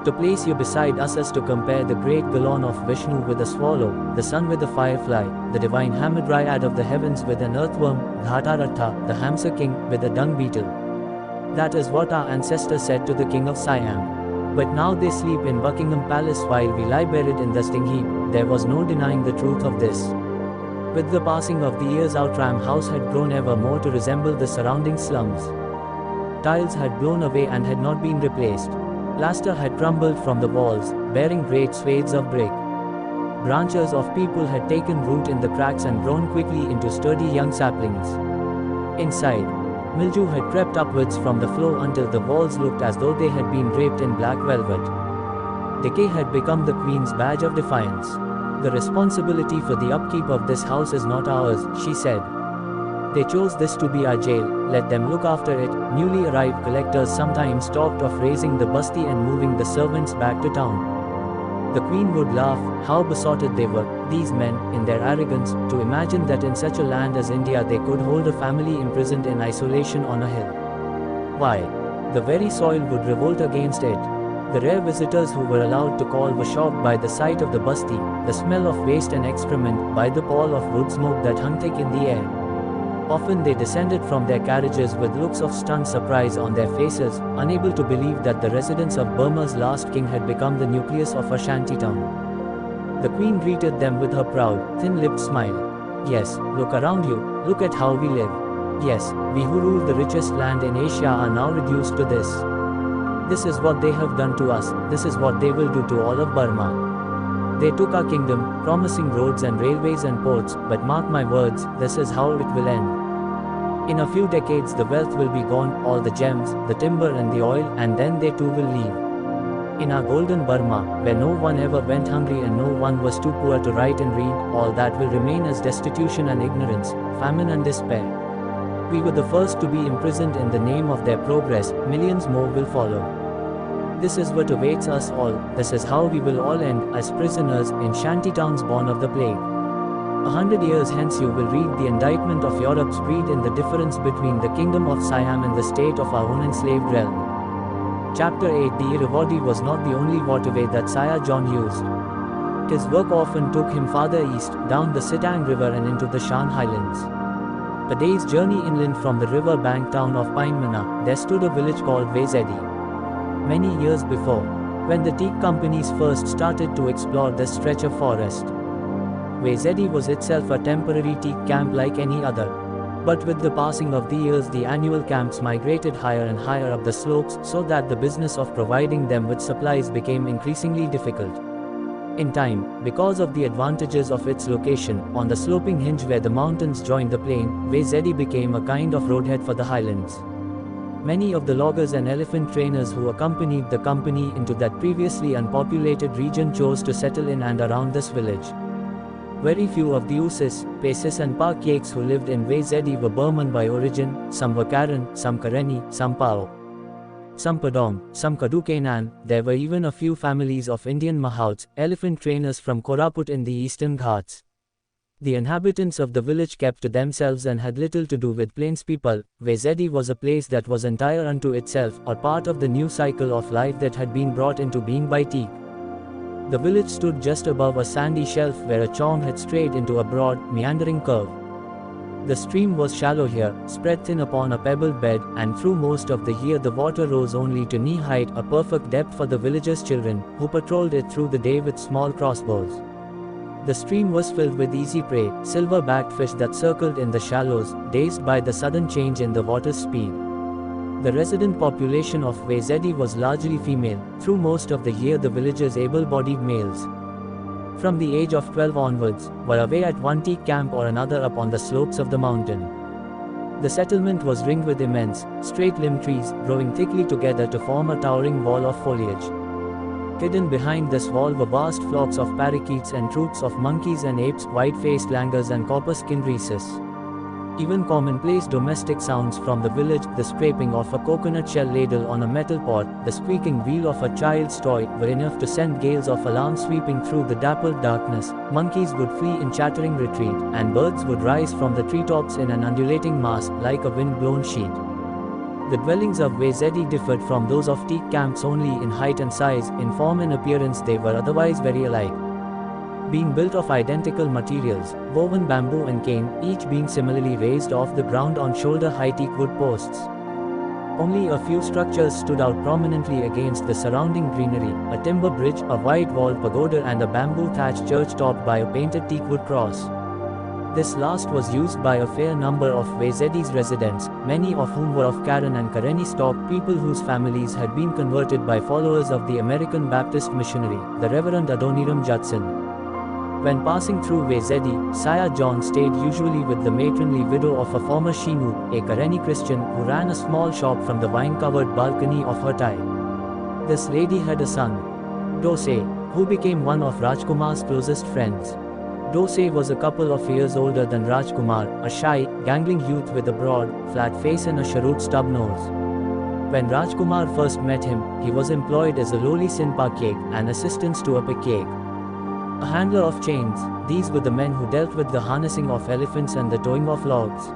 To place you beside us is to compare the great Galon of Vishnu with a swallow, the sun with a firefly, the divine Hamadryad of the heavens with an earthworm, Dhataratha, the Hamsa king, with a dung beetle." That is what our ancestors said to the king of Siam. But now they sleep in Buckingham Palace while we lie buried in the sting heap. There was no denying the truth of this. With the passing of the years, our tram house had grown ever more to resemble the surrounding slums. Tiles had blown away and had not been replaced. Plaster had crumbled from the walls, bearing great swathes of brick. Branches of people had taken root in the cracks and grown quickly into sturdy young saplings. Inside, mildew had crept upwards from the floor until the walls looked as though they had been draped in black velvet. Decay had become the Queen's badge of defiance. "The responsibility for the upkeep of this house is not ours," she said. "They chose this to be our jail, let them look after it." Newly arrived collectors sometimes talked of raising the basti and moving the servants back to town. The Queen would laugh. How besotted they were, these men, in their arrogance, to imagine that in such a land as India they could hold a family imprisoned in isolation on a hill. Why? The very soil would revolt against it. The rare visitors who were allowed to call were shocked by the sight of the basti, the smell of waste and excrement, by the pall of wood smoke that hung thick in the air. Often they descended from their carriages with looks of stunned surprise on their faces, unable to believe that the residence of Burma's last king had become the nucleus of a shanty town. The Queen greeted them with her proud, thin-lipped smile. "Yes, look around you, look at how we live. Yes, we who rule the richest land in Asia are now reduced to this. This is what they have done to us, this is what they will do to all of Burma. They took our kingdom, promising roads and railways and ports, but mark my words, this is how it will end. In a few decades the wealth will be gone, all the gems, the timber and the oil, and then they too will leave. In our golden Burma, where no one ever went hungry and no one was too poor to write and read, all that will remain is destitution and ignorance, famine and despair. We were the first to be imprisoned in the name of their progress, millions more will follow. This is what awaits us all, this is how we will all end, as prisoners, in shantytowns born of the plague. 100 years hence you will read the indictment of Europe's greed in the difference between the kingdom of Siam and the state of our own enslaved realm." Chapter 8. The Irrawaddy was not the only waterway that Sire John used. His work often took him farther east, down the Sitang River and into the Shan Highlands. A day's journey inland from the river bank town of Paimana, there stood a village called Vezedi. Many years before, when the teak companies first started to explore this stretch of forest, Vezedi was itself a temporary teak camp like any other. But with the passing of the years the annual camps migrated higher and higher up the slopes, so that the business of providing them with supplies became increasingly difficult. In time, because of the advantages of its location, on the sloping hinge where the mountains joined the plain, Vezedi became a kind of roadhead for the highlands. Many of the loggers and elephant trainers who accompanied the company into that previously unpopulated region chose to settle in and around this village. Very few of the Usis, Pasis and Pakyaks who lived in Vezedi were Burman by origin, some were Karen, some Kareni, some Pao, some Padong, some Kadukenan. There were even a few families of Indian Mahouts, elephant trainers from Koraput in the eastern Ghats. The inhabitants of the village kept to themselves and had little to do with plains people. Vezedi was a place that was entire unto itself, or part of the new cycle of life that had been brought into being by teak. The village stood just above a sandy shelf where a chong had strayed into a broad, meandering curve. The stream was shallow here, spread thin upon a pebbled bed, and through most of the year the water rose only to knee-height, a perfect depth for the villagers' children, who patrolled it through the day with small crossbows. The stream was filled with easy prey, silver-backed fish that circled in the shallows, dazed by the sudden change in the water's speed. The resident population of Vezedi was largely female, through most of the year the villagers able-bodied males. from the age of 12 onwards, were away at one teak camp or another up on the slopes of the mountain. The settlement was ringed with immense, straight-limbed trees, growing thickly together to form a towering wall of foliage. Hidden behind this wall were vast flocks of parakeets and troops of monkeys and apes, white-faced langurs and copper-skinned rhesus. Even commonplace domestic sounds from the village, the scraping of a coconut shell ladle on a metal pot, the squeaking wheel of a child's toy, were enough to send gales of alarm sweeping through the dappled darkness. Monkeys would flee in chattering retreat, and birds would rise from the treetops in an undulating mass, like a wind-blown sheet. The dwellings of Wezedi differed from those of teak camps only in height and size. In form and appearance they were otherwise very alike, being built of identical materials, woven bamboo and cane, each being similarly raised off the ground on shoulder-high teak wood posts. Only a few structures stood out prominently against the surrounding greenery: a timber bridge, a white-walled pagoda and a bamboo-thatched church topped by a painted teak wood cross. This last was used by a fair number of Wezedi's residents, many of whom were of Karen and Karenni stock, people whose families had been converted by followers of the American Baptist missionary, the Reverend Adoniram Judson. When passing through Wezedi, Sire John stayed usually with the matronly widow of a former Shinu, a Karenni Christian, who ran a small shop from the vine-covered balcony of her tai. This lady had a son, Dose, who became one of Rajkumar's closest friends. Dose was a couple of years older than Rajkumar, a shy, gangling youth with a broad, flat face and a cheroot stub nose. When Rajkumar first met him, he was employed as a lowly sinpa cake, an assistant to a cake. A handler of chains, these were the men who dealt with the harnessing of elephants and the towing of logs.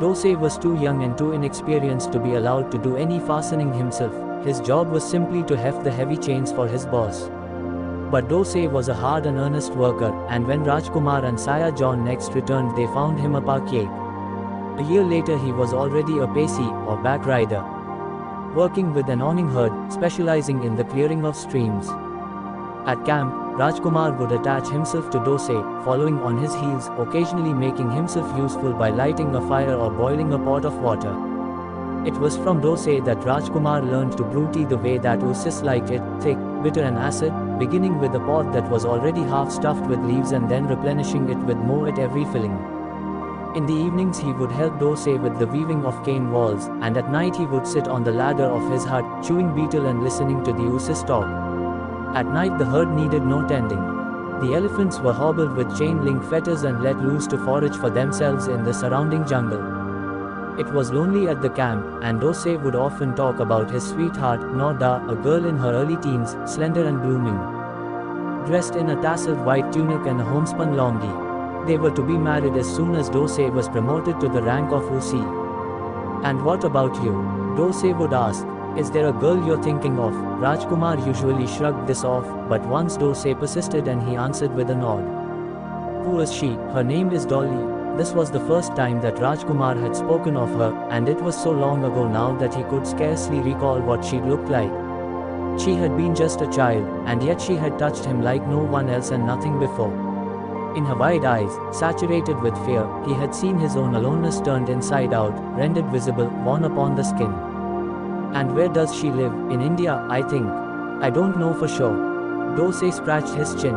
Dose was too young and too inexperienced to be allowed to do any fastening himself. His job was simply to heft the heavy chains for his boss. But Dose was a hard and earnest worker, and when Rajkumar and Sire John next returned they found him a parquet. A year later he was already a pesi, or back rider, working with an awning herd, specializing in the clearing of streams. At camp, Rajkumar would attach himself to Dose, following on his heels, occasionally making himself useful by lighting a fire or boiling a pot of water. It was from Dose that Rajkumar learned to brew tea the way that Usis liked it, thick, bitter and acid, beginning with a pot that was already half stuffed with leaves and then replenishing it with more at every filling. In the evenings he would help Dose with the weaving of cane walls, and at night he would sit on the ladder of his hut, chewing betel and listening to the Usis talk. At night the herd needed no tending. The elephants were hobbled with chain-link fetters and let loose to forage for themselves in the surrounding jungle. It was lonely at the camp, and Dose would often talk about his sweetheart, Norda, a girl in her early teens, slender and blooming, dressed in a tasseled white tunic and a homespun longi. They were to be married as soon as Dose was promoted to the rank of Usi. "And what about you?" Dose would ask. "Is there a girl you're thinking of?" Rajkumar usually shrugged this off, but once Dose persisted and he answered with a nod. "Who is she?" "Her name is Dolly." This was the first time that Rajkumar had spoken of her, and it was so long ago now that he could scarcely recall what she looked like. She had been just a child, and yet she had touched him like no one else and nothing before. In her wide eyes, saturated with fear, he had seen his own aloneness turned inside out, rendered visible, worn upon the skin. "And where does she live?" "In India, I think." "I don't know for sure." Dose scratched his chin.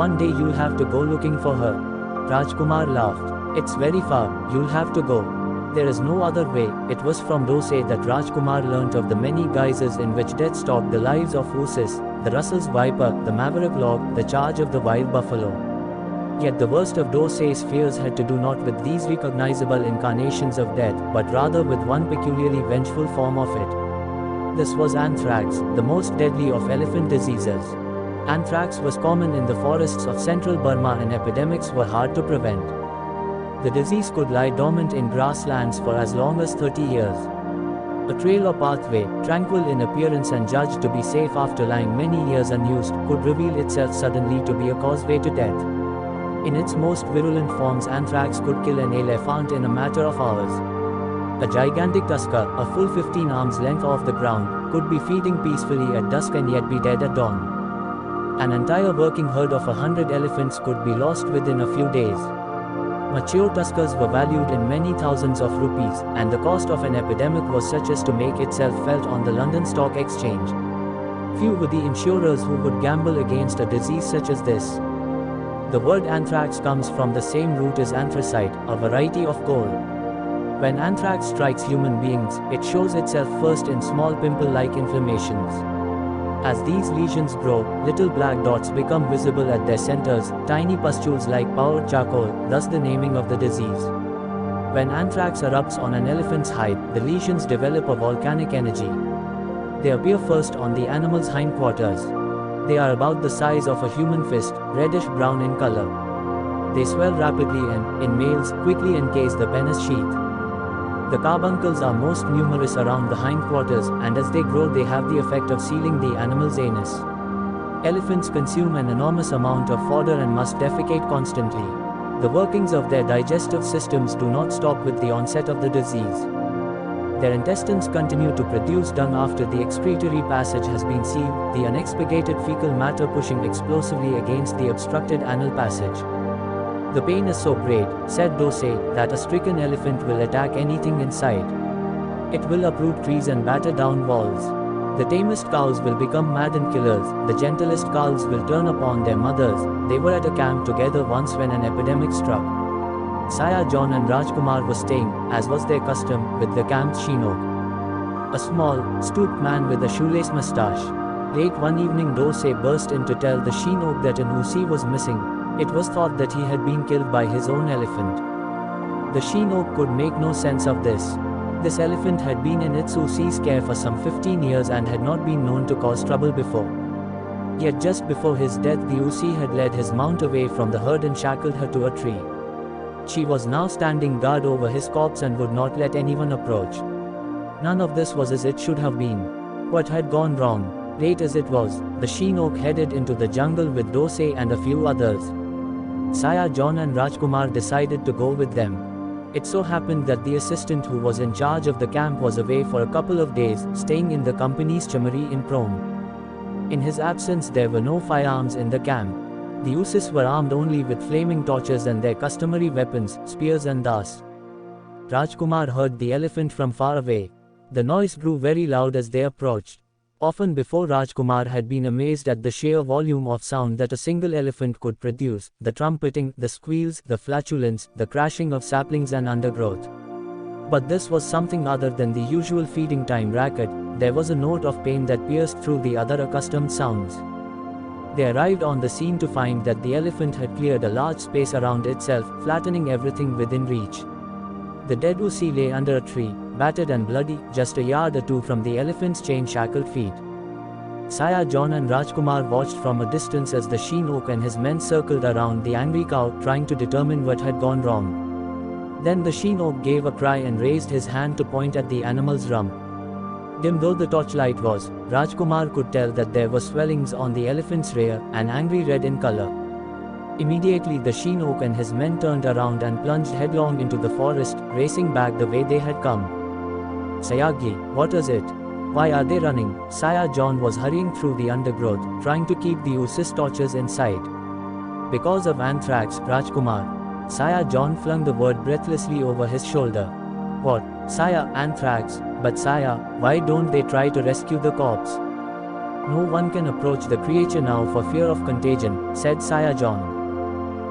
"One day you'll have to go looking for her." Rajkumar laughed. "It's very far, you'll have to go." "There is no other way." It was from Dose that Rajkumar learnt of the many guises in which death stalked the lives of Usis, the Russell's viper, the maverick log, the charge of the wild buffalo. Yet the worst of Dose's fears had to do not with these recognizable incarnations of death, but rather with one peculiarly vengeful form of it. This was anthrax, the most deadly of elephant diseases. Anthrax was common in the forests of central Burma and epidemics were hard to prevent. The disease could lie dormant in grasslands for as long as 30 years. A trail or pathway, tranquil in appearance and judged to be safe after lying many years unused, could reveal itself suddenly to be a causeway to death. In its most virulent forms, anthrax could kill an elephant in a matter of hours. A gigantic tusker, a full 15 arms length off the ground, could be feeding peacefully at dusk and yet be dead at dawn. An entire working herd of 100 elephants could be lost within a few days. Mature tuskers were valued in many thousands of rupees, and the cost of an epidemic was such as to make itself felt on the London Stock Exchange. Few were the insurers who would gamble against a disease such as this. The word anthrax comes from the same root as anthracite, a variety of coal. When anthrax strikes human beings, it shows itself first in small pimple-like inflammations. As these lesions grow, little black dots become visible at their centers, tiny pustules like powdered charcoal, thus the naming of the disease. When anthrax erupts on an elephant's hide, the lesions develop a volcanic energy. They appear first on the animal's hindquarters. They are about the size of a human fist, reddish-brown in color. They swell rapidly and, in males, quickly encase the penis sheath. The carbuncles are most numerous around the hindquarters, and as they grow they have the effect of sealing the animal's anus. Elephants consume an enormous amount of fodder and must defecate constantly. The workings of their digestive systems do not stop with the onset of the disease. Their intestines continue to produce dung after the excretory passage has been sealed, the unexpurgated fecal matter pushing explosively against the obstructed anal passage. The pain is so great, said Dose, that a stricken elephant will attack anything in sight. It will uproot trees and batter down walls. The tamest cows will become maddened killers, the gentlest calves will turn upon their mothers. They were at a camp together once when an epidemic struck. Saya John and Rajkumar were staying, as was their custom, with the camp's Chinook. A small, stooped man with a shoelace moustache. Late one evening Dose burst in to tell the Chinook that an Usi was missing. It was thought that he had been killed by his own elephant. The Chinook could make no sense of this. This elephant had been in its Usi's care for some 15 years and had not been known to cause trouble before. Yet just before his death the Usi had led his mount away from the herd and shackled her to a tree. She was now standing guard over his corpse and would not let anyone approach. None of this was as it should have been. What had gone wrong? Late as it was, the Chinook headed into the jungle with Dose and a few others. Saya John and Rajkumar decided to go with them. It so happened that the assistant who was in charge of the camp was away for a couple of days, staying in the company's chamari in Prom. In his absence there were no firearms in the camp. The Usis were armed only with flaming torches and their customary weapons, spears and das. Rajkumar heard the elephant from far away. The noise grew very loud as they approached. Often before Rajkumar had been amazed at the sheer volume of sound that a single elephant could produce, the trumpeting, the squeals, the flatulence, the crashing of saplings and undergrowth. But this was something other than the usual feeding time racket. There was a note of pain that pierced through the other accustomed sounds. They arrived on the scene to find that the elephant had cleared a large space around itself, flattening everything within reach. The dead Usi lay under a tree, battered and bloody, just a yard or two from the elephant's chain-shackled feet. Saya John and Rajkumar watched from a distance as the Chinook and his men circled around the angry cow, trying to determine what had gone wrong. Then the Chinook gave a cry and raised his hand to point at the animal's rump. Dim though the torchlight was, Rajkumar could tell that there were swellings on the elephant's rear, an angry red in color. Immediately the Chinook and his men turned around and plunged headlong into the forest, racing back the way they had come. Sayagi, what is it? Why are they running? Saya John was hurrying through the undergrowth, trying to keep the Usis torches in sight. Because of anthrax, Rajkumar. Saya John flung the word breathlessly over his shoulder. What? Saya, anthrax? But Saya, why don't they try to rescue the corpse? No one can approach the creature now for fear of contagion, said Saya John.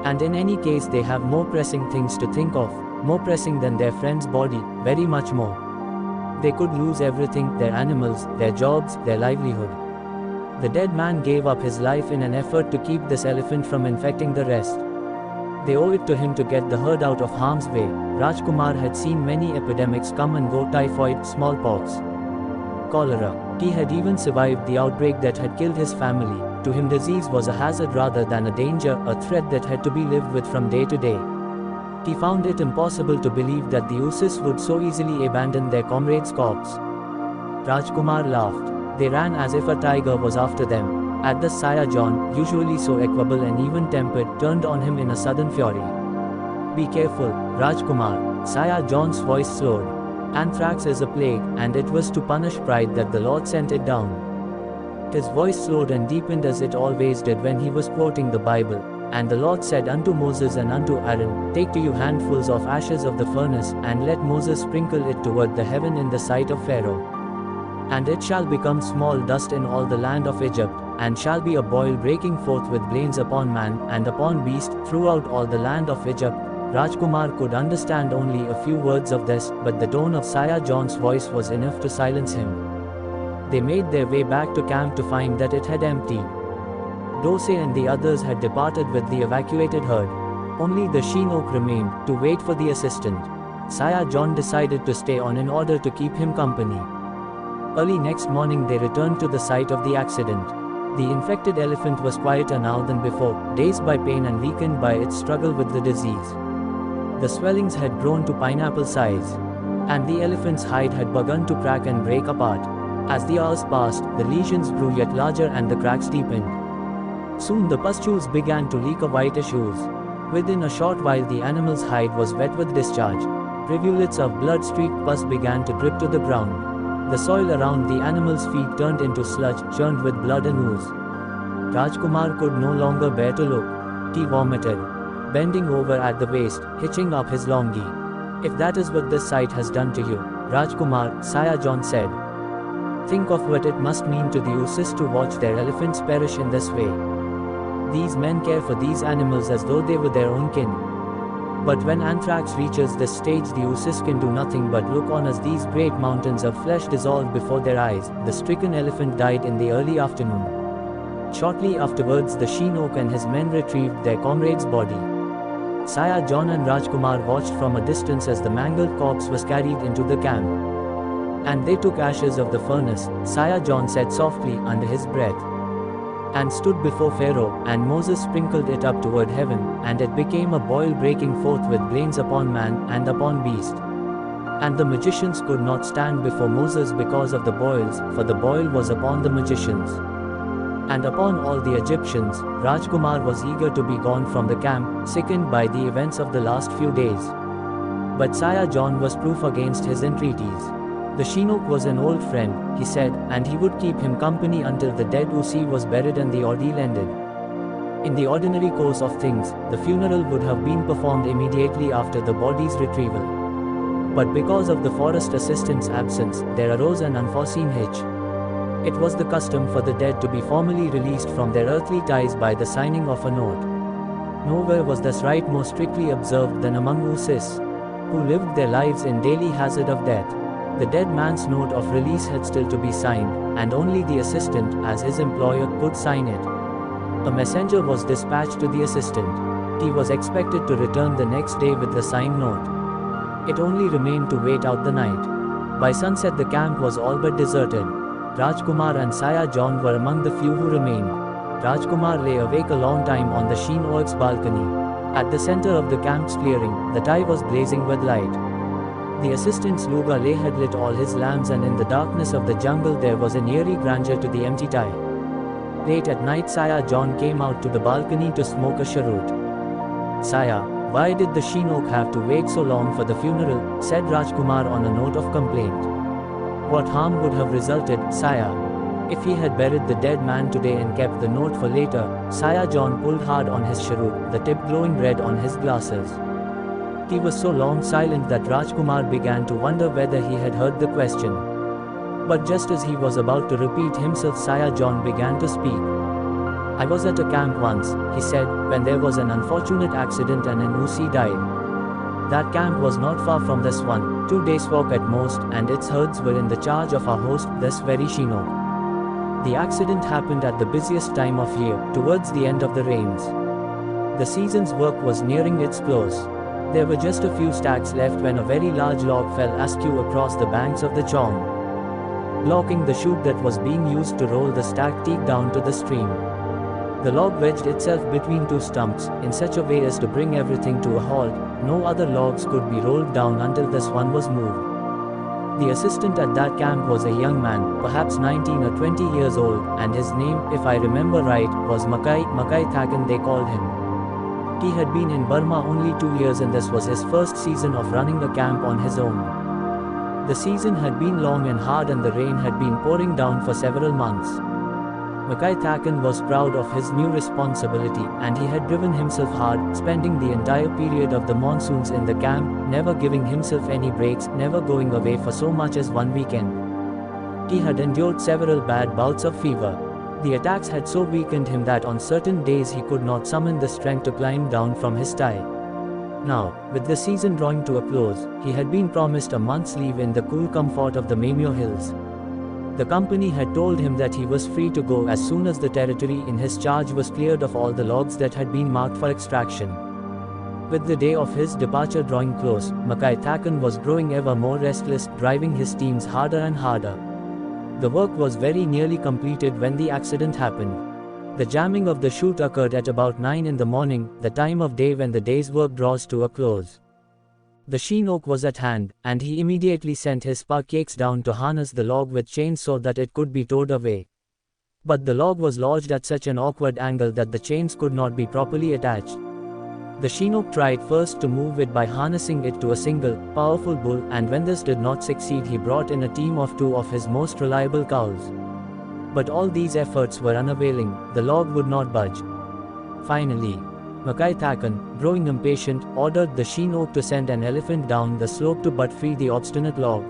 And in any case they have more pressing things to think of, more pressing than their friend's body, very much more. They could lose everything, their animals, their jobs, their livelihood. The dead man gave up his life in an effort to keep this elephant from infecting the rest. They owe it to him to get the herd out of harm's way. Rajkumar had seen many epidemics come and go: typhoid, smallpox, cholera. He had even survived the outbreak that had killed his family. To him disease was a hazard rather than a danger, a threat that had to be lived with from day to day. He found it impossible to believe that the Usis would so easily abandon their comrade's corpse. Rajkumar laughed. They ran as if a tiger was after them. At the Saya John, usually so equable and even-tempered, turned on him in a sudden fury. Be careful, Rajkumar. Saya John's voice slowed. Anthrax is a plague, and it was to punish pride that the Lord sent it down. His voice slowed and deepened as it always did when he was quoting the Bible. And the Lord said unto Moses and unto Aaron, Take to you handfuls of ashes of the furnace, and let Moses sprinkle it toward the heaven in the sight of Pharaoh. And it shall become small dust in all the land of Egypt, and shall be a boil breaking forth with blains upon man, and upon beast, throughout all the land of Egypt. Rajkumar could understand only a few words of this, but the tone of Saya John's voice was enough to silence him. They made their way back to camp to find that it had emptied. Dose and the others had departed with the evacuated herd. Only the Chinook remained, to wait for the assistant. Saya John decided to stay on in order to keep him company. Early next morning they returned to the site of the accident. The infected elephant was quieter now than before, dazed by pain and weakened by its struggle with the disease. The swellings had grown to pineapple size, and the elephant's hide had begun to crack and break apart. As the hours passed, the lesions grew yet larger and the cracks deepened. Soon the pustules began to leak a whitish ooze. Within a short while the animal's hide was wet with discharge. Rivulets of blood-streaked pus began to drip to the ground. The soil around the animal's feet turned into sludge, churned with blood and ooze. Rajkumar could no longer bear to look. He vomited, bending over at the waist, hitching up his longi. If that is what this sight has done to you, Rajkumar, Saya John said. Think of what it must mean to the Usis to watch their elephants perish in this way. These men care for these animals as though they were their own kin. But when anthrax reaches this stage, the Usis can do nothing but look on as these great mountains of flesh dissolve before their eyes. The stricken elephant died in the early afternoon. Shortly afterwards the Chinook and his men retrieved their comrade's body. Saya John and Rajkumar watched from a distance as the mangled corpse was carried into the camp. And they took ashes of the furnace, Saya John said softly under his breath, and stood before Pharaoh, and Moses sprinkled it up toward heaven, and it became a boil breaking forth with blains upon man, and upon beast. And the magicians could not stand before Moses because of the boils, for the boil was upon the magicians. And upon all the Egyptians. Rajkumar was eager to be gone from the camp, sickened by the events of the last few days. But Saya John was proof against his entreaties. The Chinook was an old friend, he said, and he would keep him company until the dead Usi was buried and the ordeal ended. In the ordinary course of things, the funeral would have been performed immediately after the body's retrieval. But because of the forest assistant's absence, there arose an unforeseen hitch. It was the custom for the dead to be formally released from their earthly ties by the signing of a note. Nowhere was this rite more strictly observed than among Usis, who lived their lives in daily hazard of death. The dead man's note of release had still to be signed, and only the assistant, as his employer, could sign it. A messenger was dispatched to the assistant. He was expected to return the next day with the signed note. It only remained to wait out the night. By sunset the camp was all but deserted. Rajkumar and Saya John were among the few who remained. Rajkumar lay awake a long time on the Chinook's balcony. At the center of the camp's clearing, the tie was blazing with light. The assistant's Luga lay had lit all his lamps, and in the darkness of the jungle there was an eerie grandeur to the empty tie. Late at night Saya John came out to the balcony to smoke a cheroot. Saya, why did the Chinook have to wait so long for the funeral? Said Rajkumar on a note of complaint. What harm would have resulted, Saya, if he had buried the dead man today and kept the note for later? Saya John pulled hard on his cheroot, the tip glowing red on his glasses. He was so long silent that Rajkumar began to wonder whether he had heard the question. But just as he was about to repeat himself, Saya John began to speak. I was at a camp once, he said, when there was an unfortunate accident and an Usi died. That camp was not far from this one, 2 days' walk at most, and its herds were in the charge of our host, this very Chinook. The accident happened at the busiest time of year, towards the end of the rains. The season's work was nearing its close. There were just a few stacks left when a very large log fell askew across the banks of the Chong, blocking the chute that was being used to roll the stacked teak down to the stream. The log wedged itself between two stumps, in such a way as to bring everything to a halt. No other logs could be rolled down until this one was moved. The assistant at that camp was a young man, perhaps 19 or 20 years old, and his name, if I remember right, was Makai Thakan they called him. He had been in Burma only 2 years, and this was his first season of running a camp on his own. The season had been long and hard, and the rain had been pouring down for several months. Makai Thakan was proud of his new responsibility, and he had driven himself hard, spending the entire period of the monsoons in the camp, never giving himself any breaks, never going away for so much as one weekend. He had endured several bad bouts of fever. The attacks had so weakened him that on certain days he could not summon the strength to climb down from his sty. Now, with the season drawing to a close, he had been promised a month's leave in the cool comfort of the Mamio Hills. The company had told him that he was free to go as soon as the territory in his charge was cleared of all the logs that had been marked for extraction. With the day of his departure drawing close, Mackay Thakan was growing ever more restless, driving his teams harder and harder. The work was very nearly completed when the accident happened. The jamming of the chute occurred at about 9 in the morning, the time of day when the day's work draws to a close. The sheen oak was at hand, and he immediately sent his parkakes down to harness the log with chains so that it could be towed away. But the log was lodged at such an awkward angle that the chains could not be properly attached. The sheen oak tried first to move it by harnessing it to a single, powerful bull, and when this did not succeed he brought in a team of 2 of his most reliable cows. But all these efforts were unavailing, the log would not budge. Finally, Mackay Thakan, growing impatient, ordered the sheen oak to send an elephant down the slope to but free the obstinate log.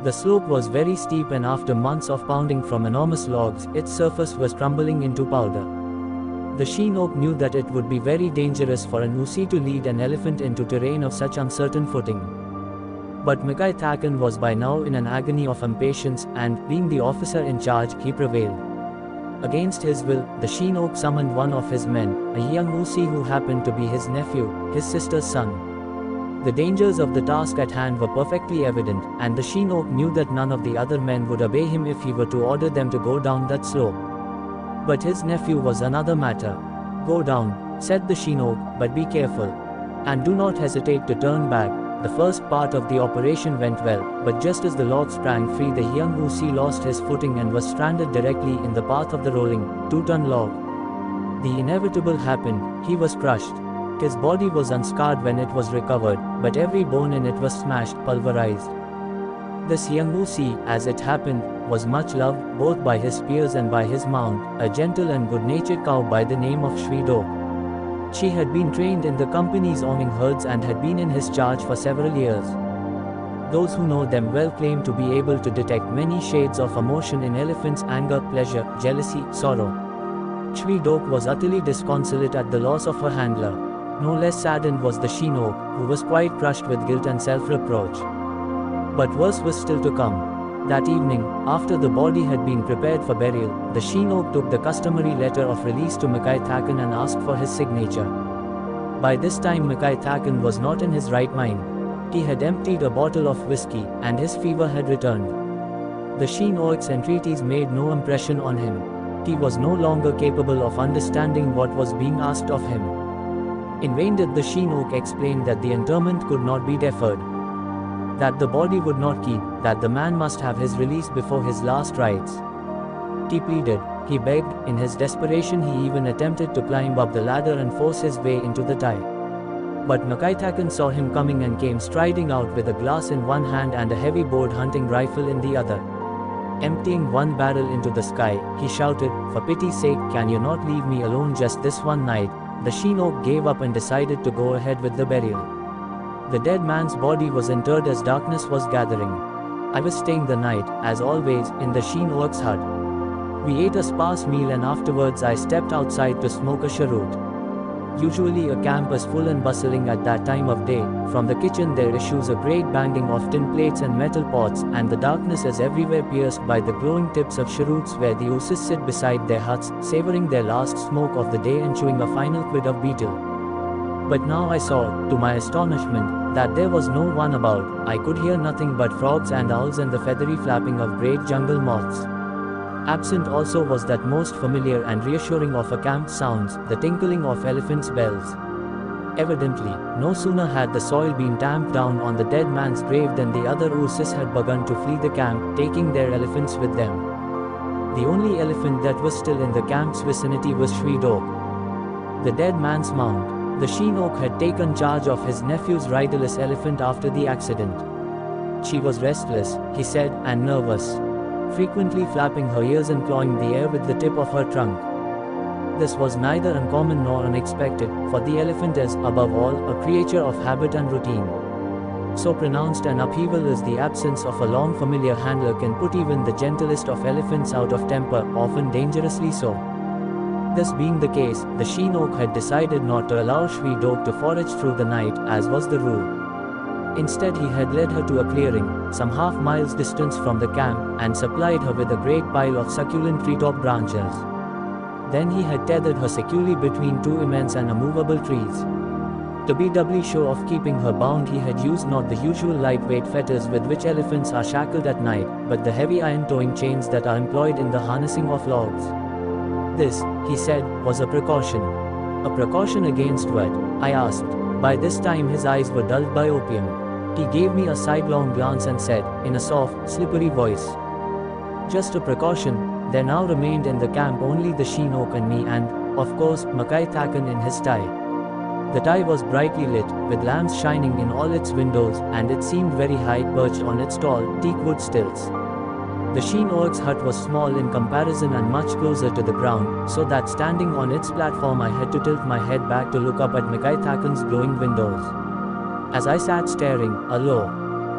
The slope was very steep and after months of pounding from enormous logs, its surface was crumbling into powder. The sheen oak knew that it would be very dangerous for an Usi to lead an elephant into terrain of such uncertain footing. But Mackay Thakan was by now in an agony of impatience, and, being the officer in charge, he prevailed. Against his will, the sheen oak summoned one of his men, a young Usi who happened to be his nephew, his sister's son. The dangers of the task at hand were perfectly evident, and the sheen oak knew that none of the other men would obey him if he were to order them to go down that slope. But his nephew was another matter. "Go down," said the sheen oak, "but be careful. And do not hesitate to turn back." The first part of the operation went well, but just as the log sprang free the young Usi lost his footing and was stranded directly in the path of the rolling, 2-ton log. The inevitable happened, he was crushed. His body was unscarred when it was recovered, but every bone in it was smashed, pulverized. This young Usi, as it happened, was much loved, both by his peers and by his mount, a gentle and good-natured cow by the name of Shwedo. She had been trained in the company's owning herds and had been in his charge for several years. Those who know them well claim to be able to detect many shades of emotion in elephants: anger, pleasure, jealousy, sorrow. Shwedo was utterly disconsolate at the loss of her handler. No less saddened was the sheen oak, who was quite crushed with guilt and self-reproach. But worse was still to come. That evening, after the body had been prepared for burial, the sheen oak took the customary letter of release to Mackay Thakan and asked for his signature. By this time Mackay Thakan was not in his right mind. He had emptied a bottle of whiskey, and his fever had returned. The sheen oak's entreaties made no impression on him. He was no longer capable of understanding what was being asked of him. In vain did the sheen oak explain that the interment could not be deferred, that the body would not keep, that the man must have his release before his last rites. He pleaded, he begged, in his desperation he even attempted to climb up the ladder and force his way into the tie. But Mackay Thakan saw him coming and came striding out with a glass in one hand and a heavy board hunting rifle in the other. Emptying one barrel into the sky, he shouted, "For pity's sake, can you not leave me alone just this one night?" The sheen oak gave up and decided to go ahead with the burial. The dead man's body was interred as darkness was gathering. I was staying the night, as always, in the sheen oak's hut. We ate a sparse meal and afterwards I stepped outside to smoke a cheroot. Usually a camp is full and bustling at that time of day. From the kitchen there issues a great banging of tin plates and metal pots, and the darkness is everywhere pierced by the glowing tips of cheroots where the Usis sit beside their huts, savoring their last smoke of the day and chewing a final quid of betel. But now I saw, to my astonishment, that there was no one about. I could hear nothing but frogs and owls and the feathery flapping of great jungle moths. Absent also was that most familiar and reassuring of a camp's sounds, the tinkling of elephants' bells. Evidently, no sooner had the soil been tamped down on the dead man's grave than the other Usis had begun to flee the camp, taking their elephants with them. The only elephant that was still in the camp's vicinity was Shwedo, the dead man's mount. The sheen oak had taken charge of his nephew's riderless elephant after the accident. She was restless, he said, and nervous, frequently flapping her ears and clawing the air with the tip of her trunk. This was neither uncommon nor unexpected, for the elephant is, above all, a creature of habit and routine. So pronounced an upheaval is the absence of a long familiar handler can put even the gentlest of elephants out of temper, often dangerously so. This being the case, the she-oak had decided not to allow Shwe-dog to forage through the night, as was the rule. Instead he had led her to a clearing, some half miles distance from the camp, and supplied her with a great pile of succulent treetop branches. Then he had tethered her securely between two immense and immovable trees. To be doubly sure of keeping her bound, he had used not the usual lightweight fetters with which elephants are shackled at night, but the heavy iron towing chains that are employed in the harnessing of logs. This, he said, was a precaution. A precaution against what? I asked. By this time his eyes were dulled by opium. He gave me a sidelong glance and said, in a soft, slippery voice, "Just a precaution." There now remained in the camp only the she-oak and me and, of course, Mackay Thacken in his tie. The tie was brightly lit, with lamps shining in all its windows, and it seemed very high, perched on its tall, teakwood stilts. The she-oak's hut was small in comparison and much closer to the ground, so that standing on its platform I had to tilt my head back to look up at Mackay Thacken's glowing windows. As I sat staring, a low,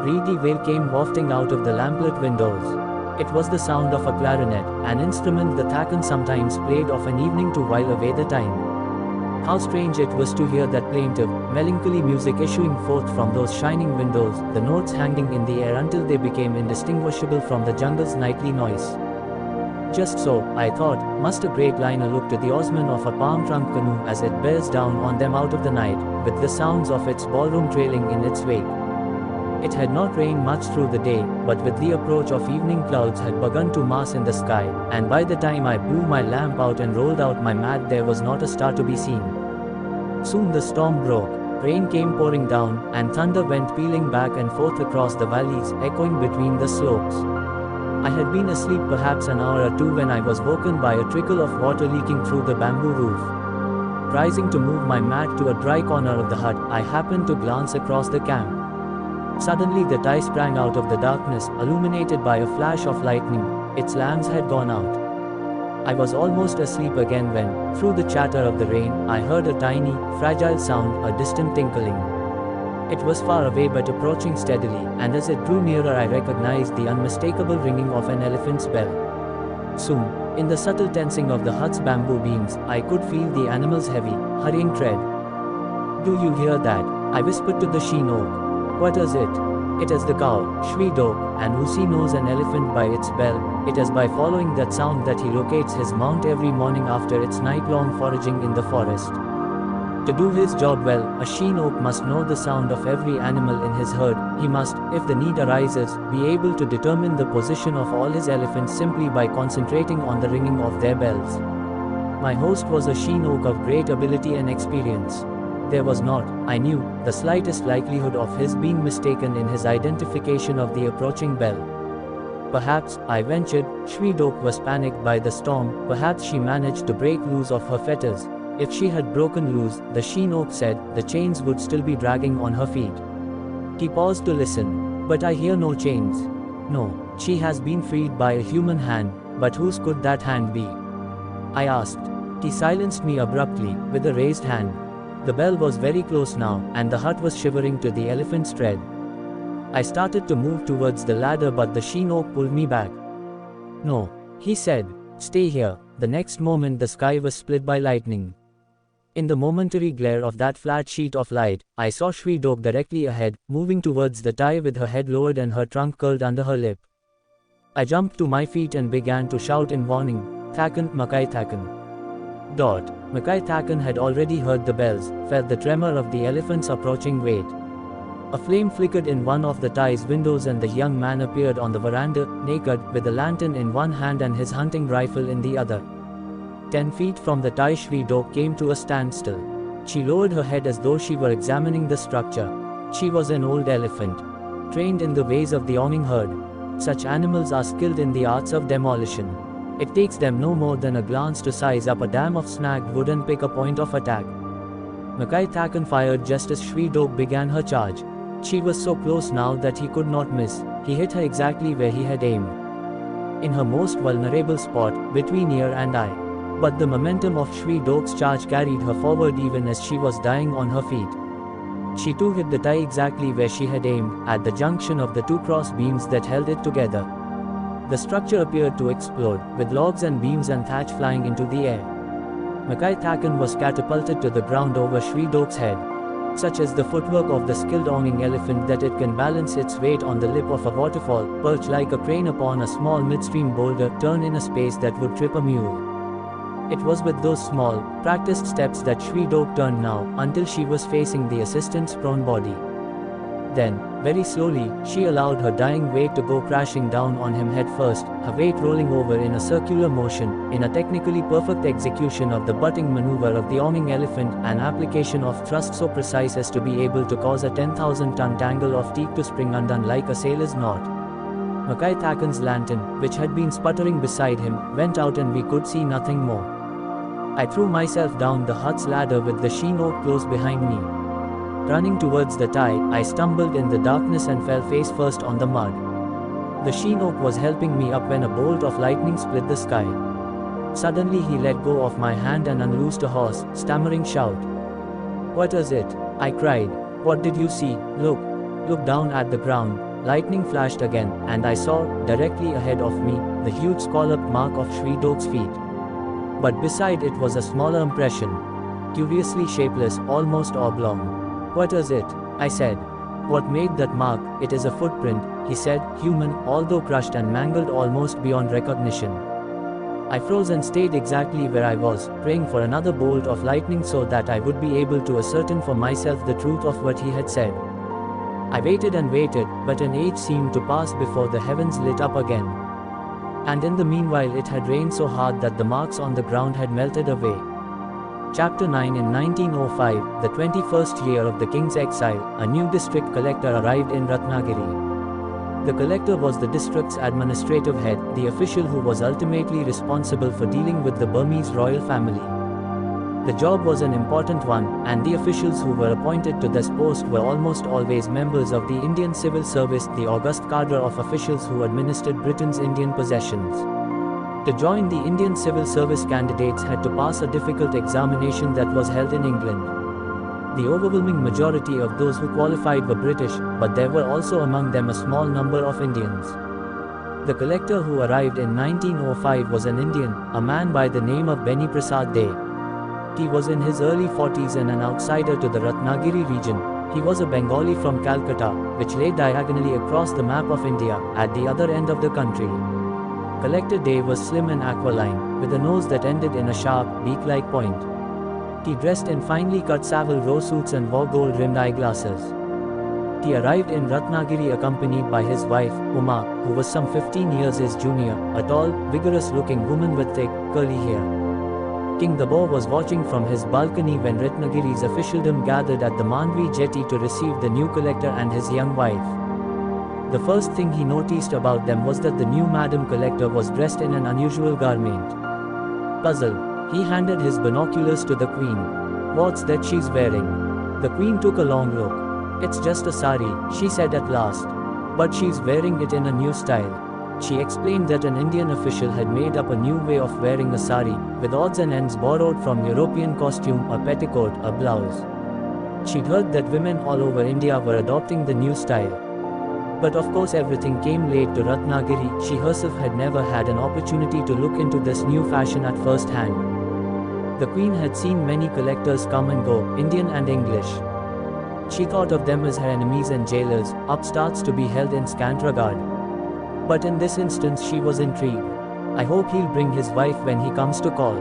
reedy wail came wafting out of the lamplit windows. It was the sound of a clarinet, an instrument the Thacken sometimes played of an evening to while away the time. How strange it was to hear that plaintive, melancholy music issuing forth from those shining windows, the notes hanging in the air until they became indistinguishable from the jungle's nightly noise. Just so, I thought, must a great liner look to the oarsmen of a palm trunk canoe as it bears down on them out of the night, with the sounds of its ballroom trailing in its wake. It had not rained much through the day, but with the approach of evening clouds had begun to mass in the sky, and by the time I blew my lamp out and rolled out my mat there was not a star to be seen. Soon the storm broke, rain came pouring down, and thunder went pealing back and forth across the valleys, echoing between the slopes. I had been asleep perhaps an hour or two when I was woken by a trickle of water leaking through the bamboo roof. Rising to move my mat to a dry corner of the hut, I happened to glance across the camp. Suddenly the tie sprang out of the darkness, illuminated by a flash of lightning. Its lamps had gone out. I was almost asleep again when, through the chatter of the rain, I heard a tiny, fragile sound, a distant tinkling. It was far away but approaching steadily, and as it drew nearer I recognized the unmistakable ringing of an elephant's bell. Soon, in the subtle tensing of the hut's bamboo beams, I could feel the animal's heavy, hurrying tread. "Do you hear that?" I whispered to the she-oak. "What is it?" "It is the cow, Shwe-dog, and who knows an elephant by its bell. It is by following that sound that he locates his mount every morning after its night-long foraging in the forest. To do his job well, a she-oak must know the sound of every animal in his herd. He must, if the need arises, be able to determine the position of all his elephants simply by concentrating on the ringing of their bells." My host was a she-oak of great ability and experience. There was not, I knew, the slightest likelihood of his being mistaken in his identification of the approaching bell. Perhaps, I ventured, Shwe-dog was panicked by the storm, perhaps she managed to break loose of her fetters. If she had broken loose, the she-oak said, the chains would still be dragging on her feet. He paused to listen. "But I hear no chains." "No, she has been freed by a human hand, but whose could that hand be?" I asked. He silenced me abruptly, with a raised hand. The bell was very close now, and the hut was shivering to the elephant's tread. I started to move towards the ladder but the she-oak pulled me back. "No," he said. "Stay here." The next moment the sky was split by lightning. In the momentary glare of that flat sheet of light, I saw Shwe-dog directly ahead, moving towards the tie with her head lowered and her trunk curled under her lip. I jumped to my feet and began to shout in warning, "Thacken, Mackay Thacken." Mackay Thacken had already heard the bells, felt the tremor of the elephant's approaching weight. A flame flickered in one of the tie's windows and the young man appeared on the veranda, naked, with a lantern in one hand and his hunting rifle in the other. 10 feet from the tie Shwe-dog came to a standstill. She lowered her head as though she were examining the structure. She was an old elephant, trained in the ways of the owning herd. Such animals are skilled in the arts of demolition. It takes them no more than a glance to size up a dam of snagged wood and pick a point of attack. Mackay Thacken fired just as Shwe-dog began her charge. She was so close now that he could not miss. He hit her exactly where he had aimed. In her most vulnerable spot, between ear and eye. But the momentum of Shwe-dog's charge carried her forward even as she was dying on her feet. She too hit the tie exactly where she had aimed, at the junction of the two cross beams that held it together. The structure appeared to explode, with logs and beams and thatch flying into the air. Mackay Thakan was catapulted to the ground over Sri Dok's head. Such is the footwork of the skilled onging elephant that it can balance its weight on the lip of a waterfall, perch like a crane upon a small midstream boulder, turn in a space that would trip a mule. It was with those small, practiced steps that Sri Dok turned now, until she was facing the assistant's prone body. Then, very slowly, she allowed her dying weight to go crashing down on him head first, her weight rolling over in a circular motion, in a technically perfect execution of the butting maneuver of the onging elephant, an application of thrust so precise as to be able to cause a 10,000-ton tangle of teeth to spring undone like a sailor's knot. Mackay Thakan's lantern, which had been sputtering beside him, went out and we could see nothing more. I threw myself down the hut's ladder with the sheen oak close behind me. Running towards the tie, I stumbled in the darkness and fell face first on the mud. The sheen oak was helping me up when a bolt of lightning split the sky. Suddenly he let go of my hand and unloosed a hoarse, stammering shout. "What is it?" I cried. "What did you see? Look." Look down at the ground. Lightning flashed again, and I saw, directly ahead of me, the huge scalloped mark of Sri Dok's feet. But beside it was a smaller impression. Curiously shapeless, almost oblong. "What is it?" I said. "What made that mark? It is a footprint," he said, "human, although crushed and mangled almost beyond recognition." I froze and stayed exactly where I was, praying for another bolt of lightning so that I would be able to ascertain for myself the truth of what he had said. I waited and waited, but an age seemed to pass before the heavens lit up again. And in the meanwhile it had rained so hard that the marks on the ground had melted away. Chapter 9. In 1905, the 21st year of the king's exile, a new district collector arrived in Ratnagiri. The collector was the district's administrative head, the official who was ultimately responsible for dealing with the Burmese royal family. The job was an important one, and the officials who were appointed to this post were almost always members of the Indian civil service, the august cadre of officials who administered Britain's Indian possessions. To join the Indian civil service, candidates had to pass a difficult examination that was held in England. The overwhelming majority of those who qualified were British, but there were also among them a small number of Indians. The collector who arrived in 1905 was an Indian, a man by the name of Beni Prasad De. He was in his early 40s and an outsider to the Ratnagiri region. He was a Bengali from Calcutta, which lay diagonally across the map of India, at the other end of the country. Collector Day was slim and aquiline, with a nose that ended in a sharp, beak-like point. He dressed in finely cut Savile Row suits and wore gold-rimmed eyeglasses. He arrived in Ratnagiri accompanied by his wife, Uma, who was some 15 years his junior, a tall, vigorous-looking woman with thick, curly hair. King Dabor was watching from his balcony when Ratnagiri's officialdom gathered at the Mandvi jetty to receive the new collector and his young wife. The first thing he noticed about them was that the new Madam Collector was dressed in an unusual garment. Puzzled, he handed his binoculars to the Queen. "What's that she's wearing?" The Queen took a long look. "It's just a sari," she said at last. "But she's wearing it in a new style." She explained that an Indian official had made up a new way of wearing a sari, with odds and ends borrowed from European costume, a petticoat, a blouse. She'd heard that women all over India were adopting the new style. But of course everything came late to Ratnagiri. She herself had never had an opportunity to look into this new fashion at first hand. The Queen had seen many collectors come and go, Indian and English. She thought of them as her enemies and jailers, upstarts to be held in scant regard. But in this instance she was intrigued. "I hope he'll bring his wife when he comes to call.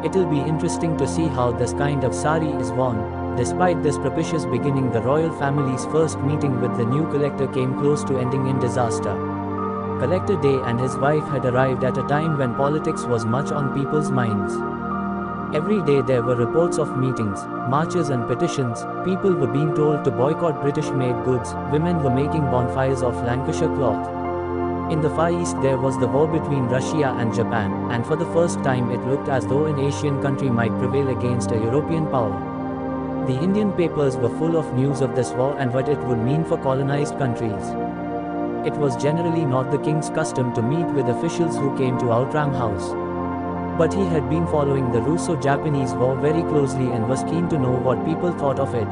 It'll be interesting to see how this kind of sari is worn." Despite this propitious beginning, the royal family's first meeting with the new collector came close to ending in disaster. Collector Day and his wife had arrived at a time when politics was much on people's minds. Every day there were reports of meetings, marches and petitions. People were being told to boycott British-made goods, women were making bonfires of Lancashire cloth. In the Far East there was the war between Russia and Japan, and for the first time it looked as though an Asian country might prevail against a European power. The Indian papers were full of news of this war and what it would mean for colonized countries. It was generally not the king's custom to meet with officials who came to Outram House. But he had been following the Russo-Japanese war very closely and was keen to know what people thought of it.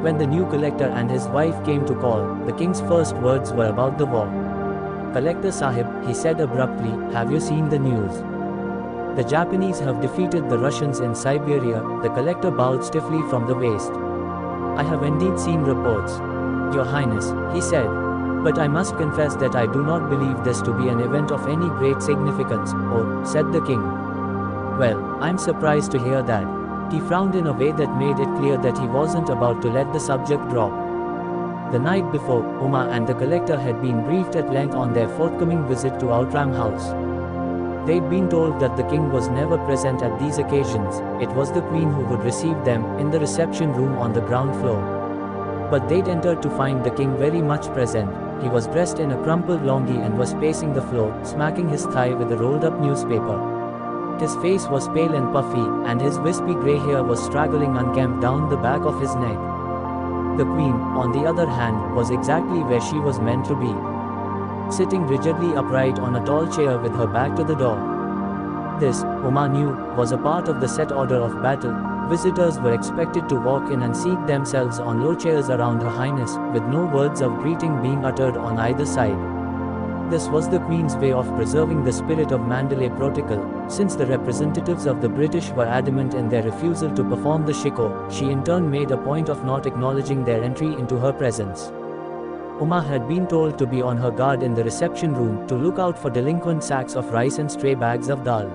When the new collector and his wife came to call, the king's first words were about the war. "Collector Sahib," he said abruptly, "have you seen the news? The Japanese have defeated the Russians in Siberia." The collector bowed stiffly from the waist. "I have indeed seen reports, Your Highness," he said. "But I must confess that I do not believe this to be an event of any great significance." "Oh," said the king. "Well, I'm surprised to hear that." He frowned in a way that made it clear that he wasn't about to let the subject drop. The night before, Uma and the collector had been briefed at length on their forthcoming visit to Outram House. They'd been told that the king was never present at these occasions. It was the queen who would receive them, in the reception room on the ground floor. But they'd entered to find the king very much present. He was dressed in a crumpled longi and was pacing the floor, smacking his thigh with a rolled-up newspaper. His face was pale and puffy, and his wispy grey hair was straggling unkempt down the back of his neck. The queen, on the other hand, was exactly where she was meant to be. Sitting rigidly upright on a tall chair with her back to the door. This, Uma knew, was a part of the set order of battle. Visitors were expected to walk in and seat themselves on low chairs around Her Highness, with no words of greeting being uttered on either side. This was the Queen's way of preserving the spirit of Mandalay protocol. Since the representatives of the British were adamant in their refusal to perform the shiko, she in turn made a point of not acknowledging their entry into her presence. Uma had been told to be on her guard in the reception room, to look out for delinquent sacks of rice and stray bags of dal.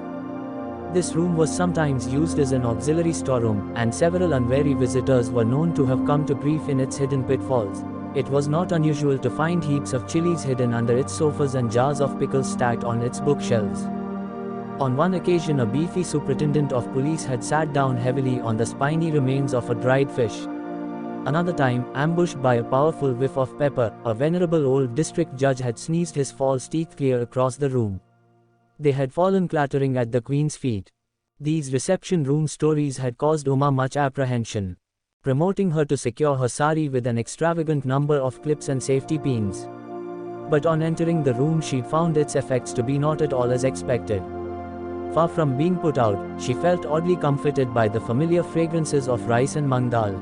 This room was sometimes used as an auxiliary storeroom, and several unwary visitors were known to have come to grief in its hidden pitfalls. It was not unusual to find heaps of chilies hidden under its sofas and jars of pickles stacked on its bookshelves. On one occasion, a beefy superintendent of police had sat down heavily on the spiny remains of a dried fish. Another time, ambushed by a powerful whiff of pepper, a venerable old district judge had sneezed his false teeth clear across the room. They had fallen clattering at the Queen's feet. These reception room stories had caused Uma much apprehension, promoting her to secure her sari with an extravagant number of clips and safety pins. But on entering the room, she found its effects to be not at all as expected. Far from being put out, she felt oddly comforted by the familiar fragrances of rice and mung dal.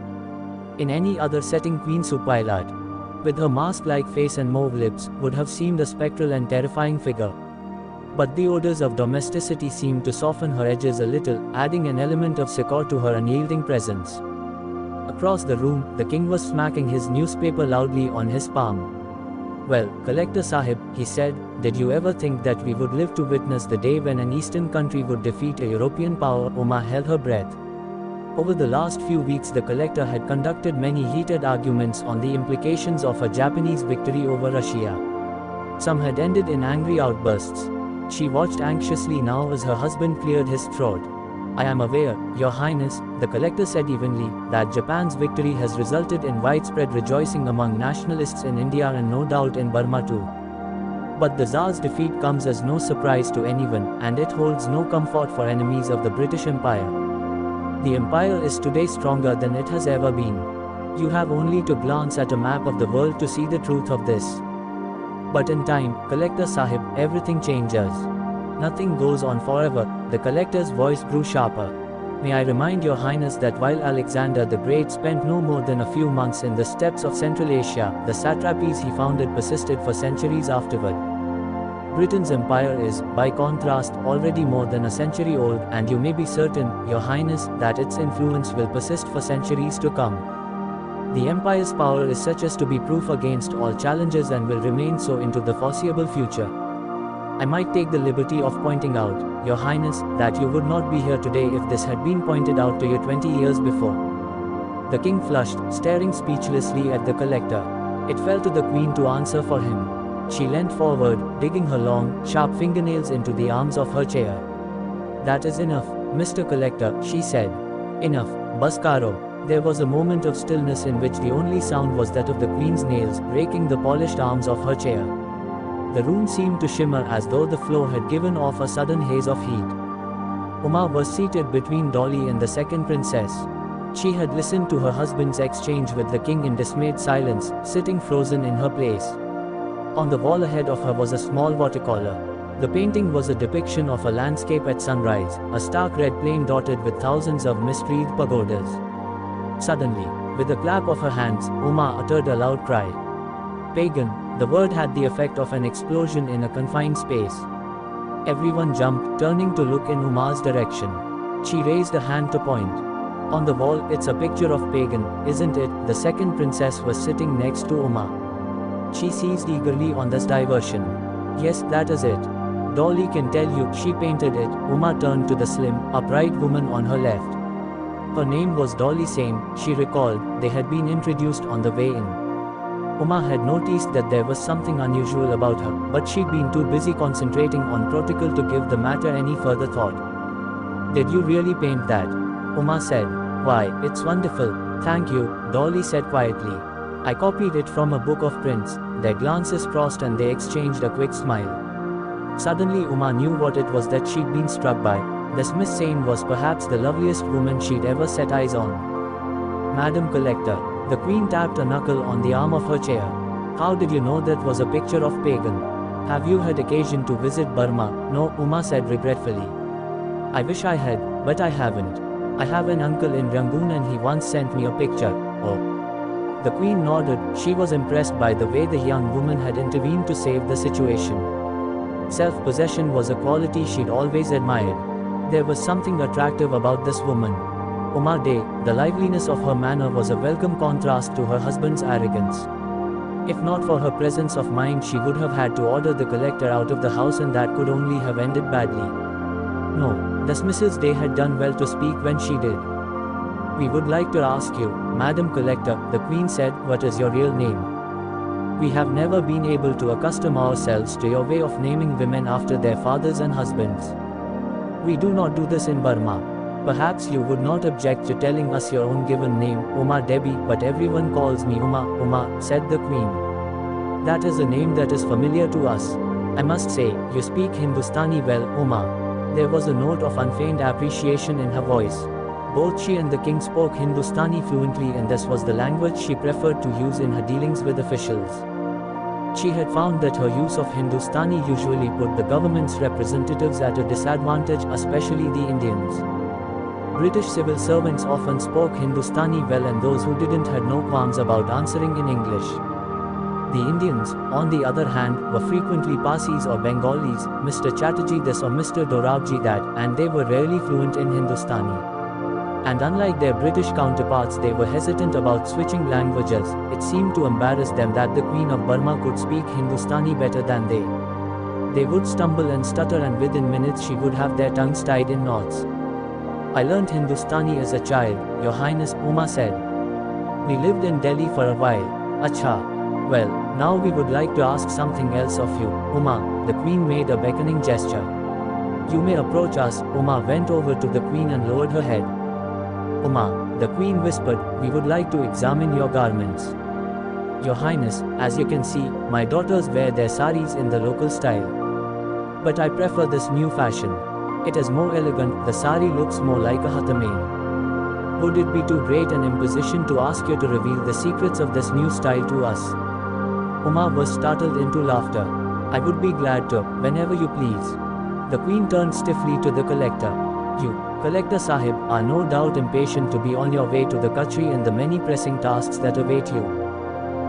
In any other setting, Queen Supailat, with her mask-like face and mauve lips, would have seemed a spectral and terrifying figure. But the odors of domesticity seemed to soften her edges a little, adding an element of succor to her unyielding presence. Across the room, the king was smacking his newspaper loudly on his palm. "Well, Collector Sahib," he said, "did you ever think that we would live to witness the day when an Eastern country would defeat a European power?" Uma held her breath. Over the last few weeks, the collector had conducted many heated arguments on the implications of a Japanese victory over Russia. Some had ended in angry outbursts. She watched anxiously now as her husband cleared his throat. "I am aware, Your Highness," the collector said evenly, "that Japan's victory has resulted in widespread rejoicing among nationalists in India and no doubt in Burma too. But the Tsar's defeat comes as no surprise to anyone, and it holds no comfort for enemies of the British Empire. The empire is today stronger than it has ever been. You have only to glance at a map of the world to see the truth of this. But in time, Collector Sahib, everything changes. Nothing goes on forever." The collector's voice grew sharper. "May I remind Your Highness that while Alexander the Great spent no more than a few months in the steppes of Central Asia, the satrapies he founded persisted for centuries afterward. Britain's empire is, by contrast, already more than a century old, and you may be certain, Your Highness, that its influence will persist for centuries to come. The empire's power is such as to be proof against all challenges and will remain so into the foreseeable future. I might take the liberty of pointing out, Your Highness, that you would not be here today if this had been pointed out to you 20 years before." The king flushed, staring speechlessly at the collector. It fell to the Queen to answer for him. She leant forward, digging her long, sharp fingernails into the arms of her chair. "That is enough, Mr. Collector," she said. "Enough, Baskaro." There was a moment of stillness in which the only sound was that of the Queen's nails raking the polished arms of her chair. The room seemed to shimmer as though the floor had given off a sudden haze of heat. Uma was seated between Dolly and the second princess. She had listened to her husband's exchange with the king in dismayed silence, sitting frozen in her place. On the wall ahead of her was a small watercolor. The painting was a depiction of a landscape at sunrise, a stark red plain dotted with thousands of miscreant pagodas. Suddenly, With a clap of her hands, Uma uttered a loud cry. Pagan, the word had the effect of an explosion in a confined space. Everyone jumped, turning to look in Uma's direction. She raised a hand to point. On the wall, it's a picture of Pagan, isn't it? The second princess was sitting next to Uma. She seized eagerly on this diversion. Yes, that is it. Dolly can tell you, she painted it. Uma turned to the slim, upright woman on her left. Her name was Dolly Sane, she recalled. They had been introduced on the way in. Uma had noticed that there was something unusual about her, but she'd been too busy concentrating on protocol to give the matter any further thought. Did you really paint that? Uma said. Why, it's wonderful. Thank you, Dolly said quietly. I copied it from a book of prints. Their glances crossed and they exchanged a quick smile. Suddenly Uma knew what it was that she'd been struck by. This Miss Sane was perhaps the loveliest woman she'd ever set eyes on. Madam Collector. The Queen tapped a knuckle on the arm of her chair. How did you know that was a picture of Pagan? Have you had occasion to visit Burma? No, Uma said regretfully. I wish I had, but I haven't. I have an uncle in Rangoon and he once sent me a picture. Oh. The Queen nodded. She was impressed by the way the young woman had intervened to save the situation. Self-possession was a quality she'd always admired. There was something attractive about this woman. Uma Day, the liveliness of her manner was a welcome contrast to her husband's arrogance. If not for her presence of mind, she would have had to order the collector out of the house, and that could only have ended badly. No, thus Mrs. Day had done well to speak when she did. We would like to ask you, Madam Collector, the Queen said, what is your real name? We have never been able to accustom ourselves to your way of naming women after their fathers and husbands. We do not do this in Burma. Perhaps you would not object to telling us your own given name, Uma Debi, but everyone calls me Uma, said the Queen. That is a name that is familiar to us. I must say, you speak Hindustani well, Uma. There was a note of unfeigned appreciation in her voice. Both she and the king spoke Hindustani fluently, and this was the language she preferred to use in her dealings with officials. She had found that her use of Hindustani usually put the government's representatives at a disadvantage, especially the Indians. British civil servants often spoke Hindustani well, and those who didn't had no qualms about answering in English. The Indians, on the other hand, were frequently Parsis or Bengalis, Mr. Chatterjee this or Mr. Dorabji that, and they were rarely fluent in Hindustani. And unlike their British counterparts, they were hesitant about switching languages. It seemed to embarrass them that the Queen of Burma could speak Hindustani better than they. They would stumble and stutter, and within minutes she would have their tongues tied in knots. I learnt Hindustani as a child, Your Highness, Uma said. We lived in Delhi for a while. Acha. Well, now we would like to ask something else of you, Uma. The Queen made a beckoning gesture. You may approach us. Uma went over to the Queen and lowered her head. Uma, the Queen whispered, we would like to examine your garments. Your Highness, as you can see, my daughters wear their saris in the local style. But I prefer this new fashion. It is more elegant, the sari looks more like a hatamain. Would it be too great an imposition to ask you to reveal the secrets of this new style to us? Uma was startled into laughter. I would be glad to, whenever you please. The Queen turned stiffly to the collector. You, Collector Sahib, are no doubt impatient to be on your way to the country and the many pressing tasks that await you.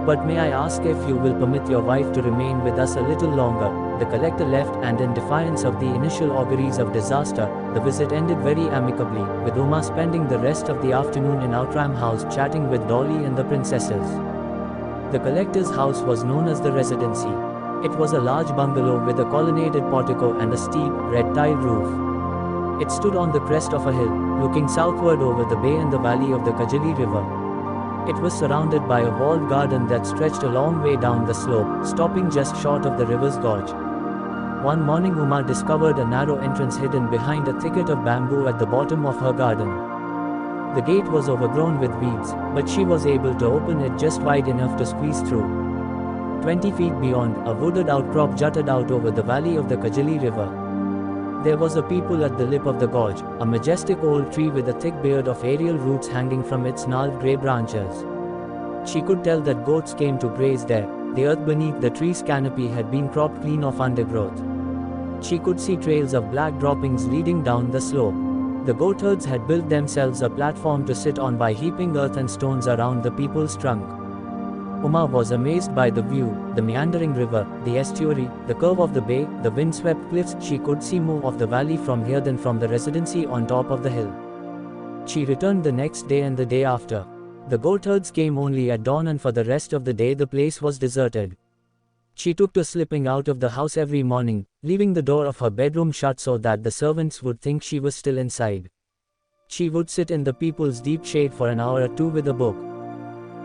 But may I ask if you will permit your wife to remain with us a little longer? The collector left, and in defiance of the initial auguries of disaster, the visit ended very amicably, with Uma spending the rest of the afternoon in Outram House chatting with Dolly and the princesses. The collector's house was known as the Residency. It was a large bungalow with a colonnaded portico and a steep, red-tiled roof. It stood on the crest of a hill, looking southward over the bay and the valley of the Kajali River. It was surrounded by a walled garden that stretched a long way down the slope, stopping just short of the river's gorge. One morning Uma discovered a narrow entrance hidden behind a thicket of bamboo at the bottom of her garden. The gate was overgrown with weeds, but she was able to open it just wide enough to squeeze through. 20 feet beyond, a wooded outcrop jutted out over the valley of the Kajali River. There was a peepul at the lip of the gorge, a majestic old tree with a thick beard of aerial roots hanging from its gnarled grey branches. She could tell that goats came to graze there. The earth beneath the tree's canopy had been cropped clean of undergrowth. She could see trails of black droppings leading down the slope. The goatherds had built themselves a platform to sit on by heaping earth and stones around the people's trunk. Uma was amazed by the view, the meandering river, the estuary, the curve of the bay, the windswept cliffs. She could see more of the valley from here than from the residency on top of the hill. She returned the next day and the day after. The goatherds came only at dawn, and for the rest of the day the place was deserted. She took to slipping out of the house every morning, leaving the door of her bedroom shut so that the servants would think she was still inside. She would sit in the people's deep shade for an hour or two with a book.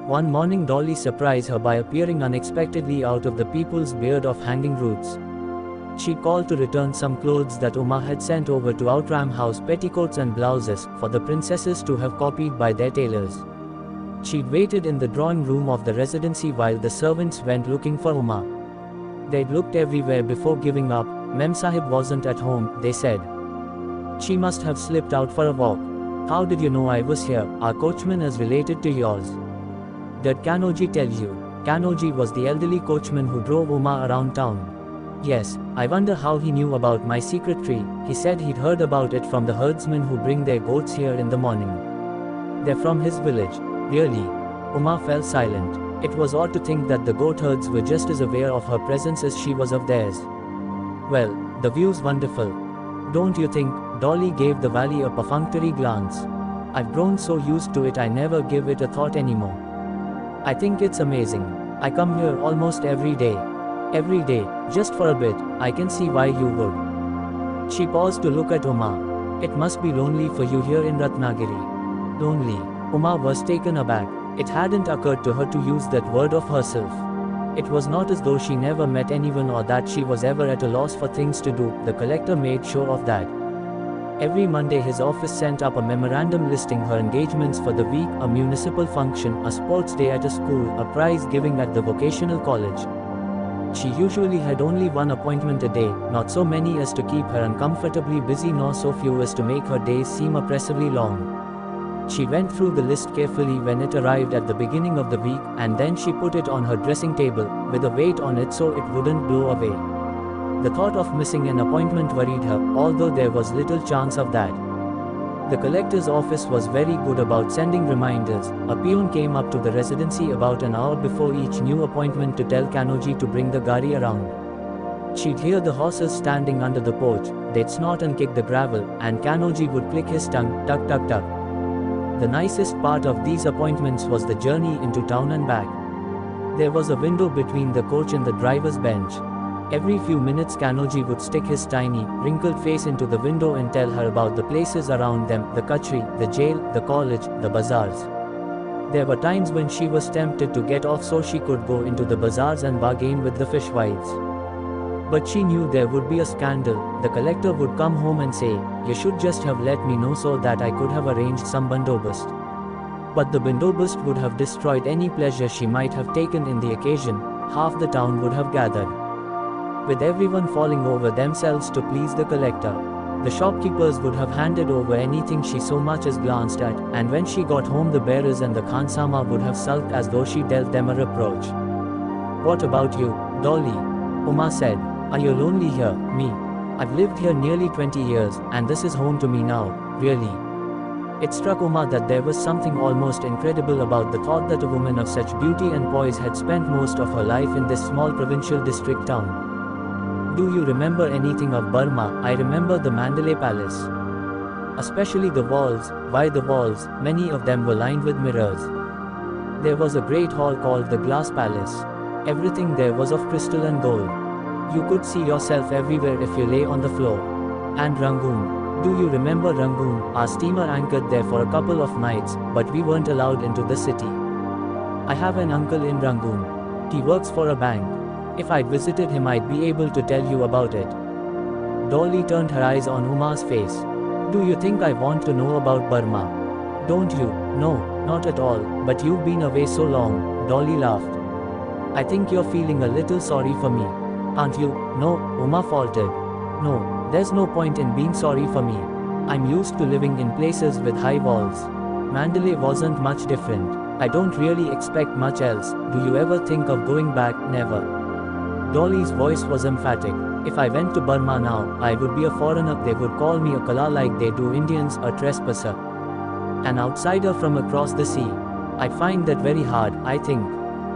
One morning Dolly surprised her by appearing unexpectedly out of the people's beard of hanging roots. She called to return some clothes that Uma had sent over to Outram House, petticoats and blouses, for the princesses to have copied by their tailors. She'd waited in the drawing room of the residency while the servants went looking for Uma. They'd looked everywhere before giving up. Mem Sahib wasn't at home, they said. She must have slipped out for a walk. How did you know I was here? Our coachman is related to yours. Did Kanoji tell you? Kanoji was the elderly coachman who drove Uma around town. Yes, I wonder how he knew about my secret tree. He said he'd heard about it from the herdsmen who bring their goats here in the morning. They're from his village. Really? Uma fell silent. It was odd to think that the goatherds were just as aware of her presence as she was of theirs. Well, the view's wonderful. Don't you think? Dolly gave the valley a perfunctory glance. I've grown so used to it I never give it a thought anymore. I think it's amazing. I come here almost every day. Every day, just for a bit. I can see why you would. She paused to look at Uma. It must be lonely for you here in Ratnagiri. Lonely. Uma was taken aback. It hadn't occurred to her to use that word of herself. It was not as though she never met anyone or that she was ever at a loss for things to do. The collector made sure of that. Every Monday his office sent up a memorandum listing her engagements for the week, a municipal function, a sports day at a school, a prize giving at the vocational college. She usually had only one appointment a day, not so many as to keep her uncomfortably busy nor so few as to make her days seem oppressively long. She went through the list carefully when it arrived at the beginning of the week, and then she put it on her dressing table, with a weight on it so it wouldn't blow away. The thought of missing an appointment worried her, although there was little chance of that. The collector's office was very good about sending reminders. A peon came up to the residency about an hour before each new appointment to tell Kanoji to bring the gari around. She'd hear the horses standing under the porch. They'd snort and kick the gravel, and Kanoji would click his tongue, tuck tuck tuck. The nicest part of these appointments was the journey into town and back. There was a window between the coach and the driver's bench. Every few minutes Kanoji would stick his tiny, wrinkled face into the window and tell her about the places around them, the kachri, the jail, the college, the bazaars. There were times when she was tempted to get off so she could go into the bazaars and bargain with the fishwives. But she knew there would be a scandal. The collector would come home and say, "You should just have let me know so that I could have arranged some bandobast." But the bandobast would have destroyed any pleasure she might have taken in the occasion. Half the town would have gathered, with everyone falling over themselves to please the collector. The shopkeepers would have handed over anything she so much as glanced at, and when she got home the bearers and the khansama would have sulked as though she dealt them a reproach. "What about you, Dolly?" Uma said. "Are you lonely here?" "Me? I've lived here nearly 20 years, and this is home to me now, really." It struck Uma that there was something almost incredible about the thought that a woman of such beauty and poise had spent most of her life in this small provincial district town. "Do you remember anything of Burma?" "I remember the Mandalay Palace. Especially the walls." "Why the walls?" "Many of them were lined with mirrors. There was a great hall called the Glass Palace. Everything there was of crystal and gold. You could see yourself everywhere if you lay on the floor. And Rangoon. Do you remember Rangoon? Our steamer anchored there for a couple of nights, but we weren't allowed into the city. I have an uncle in Rangoon. He works for a bank. If I'd visited him I'd be able to tell you about it." Dolly turned her eyes on Uma's face. "Do you think I want to know about Burma?" "Don't you?" "No, not at all, but you've been away so long." Dolly laughed. "I think you're feeling a little sorry for me. Aren't you?" "No," Uma faltered. "No, there's no point in being sorry for me. I'm used to living in places with high walls. Mandalay wasn't much different. I don't really expect much else. Do you ever think of going back?" "Never." Dolly's voice was emphatic. If I went to Burma now, I would be a foreigner. They would call me a Kala like they do Indians, a trespasser, an outsider from across the sea. I'd find that very hard, I think.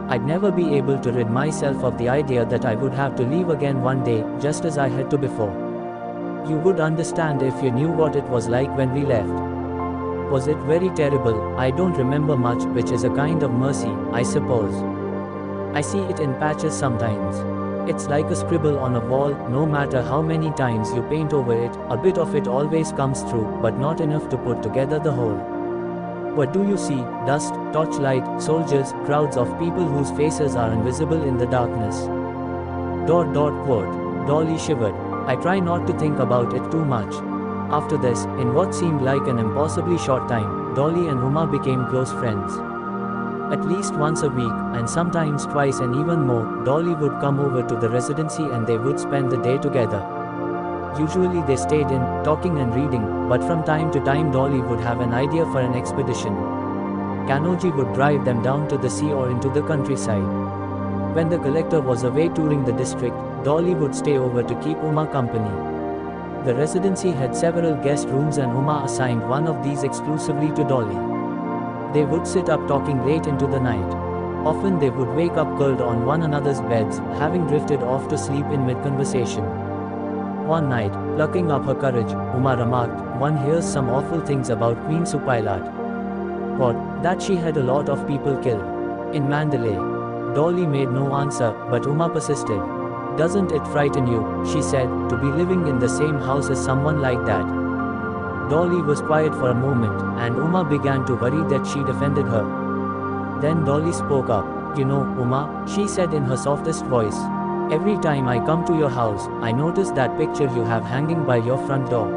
I'd never be able to rid myself of the idea that I would have to leave again one day, just as I had to before. You would understand if you knew what it was like when we left. Was it very terrible? I don't remember much, which is a kind of mercy, I suppose. I see it in patches sometimes. It's like a scribble on a wall. No matter how many times you paint over it, a bit of it always comes through, but not enough to put together the whole. What do you see? Dust, torchlight, soldiers, crowds of people whose faces are invisible in the darkness. ... Quote. Dolly shivered. I try not to think about it too much. After this, in what seemed like an impossibly short time, Dolly and Uma became close friends. At least once a week, and sometimes twice and even more, Dolly would come over to the residency and they would spend the day together. Usually they stayed in, talking and reading, but from time to time Dolly would have an idea for an expedition. Kanoji would drive them down to the sea or into the countryside. When the collector was away touring the district, Dolly would stay over to keep Uma company. The residency had several guest rooms and Uma assigned one of these exclusively to Dolly. They would sit up talking late into the night. Often they would wake up curled on one another's beds, having drifted off to sleep in mid-conversation. One night, plucking up her courage, Uma remarked, "One hears some awful things about Queen Supailat. What? That she had a lot of people killed in Mandalay." Dolly made no answer, but Uma persisted. "Doesn't it frighten you," she said, "to be living in the same house as someone like that?" Dolly was quiet for a moment, and Uma began to worry that she'd offended her. Then Dolly spoke up. "You know, Uma," she said in her softest voice, "every time I come to your house, I notice that picture you have hanging by your front door.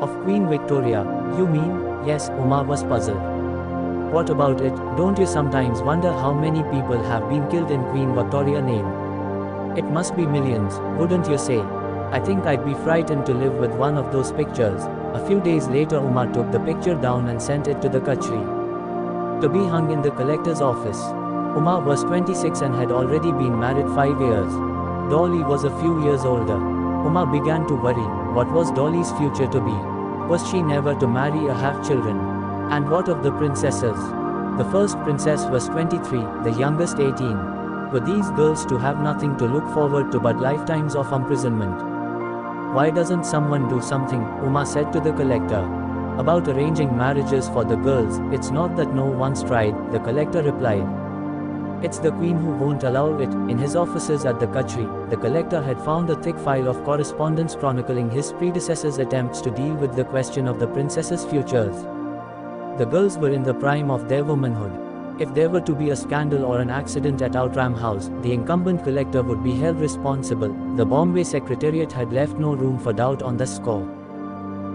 Of Queen Victoria." "You mean?" Yes, Uma was puzzled. "What about it? Don't you sometimes wonder how many people have been killed in Queen Victoria's name? It must be millions, wouldn't you say? I think I'd be frightened to live with one of those pictures." A few days later Uma took the picture down and sent it to the Kachri to be hung in the collector's office. Uma was 26 and had already been married 5 years. Dolly was a few years older. Uma began to worry. What was Dolly's future to be? Was she never to marry or have children? And what of the princesses? The first princess was 23, the youngest 18. Were these girls to have nothing to look forward to but lifetimes of imprisonment? "Why doesn't someone do something?" Uma said to the collector. "About arranging marriages for the girls, it's not that no one's tried," the collector replied. "It's the queen who won't allow it." In his offices at the Kachri, the collector had found a thick file of correspondence chronicling his predecessor's attempts to deal with the question of the princesses' futures. The girls were in the prime of their womanhood. If there were to be a scandal or an accident at Outram House, the incumbent collector would be held responsible. The Bombay Secretariat had left no room for doubt on this score.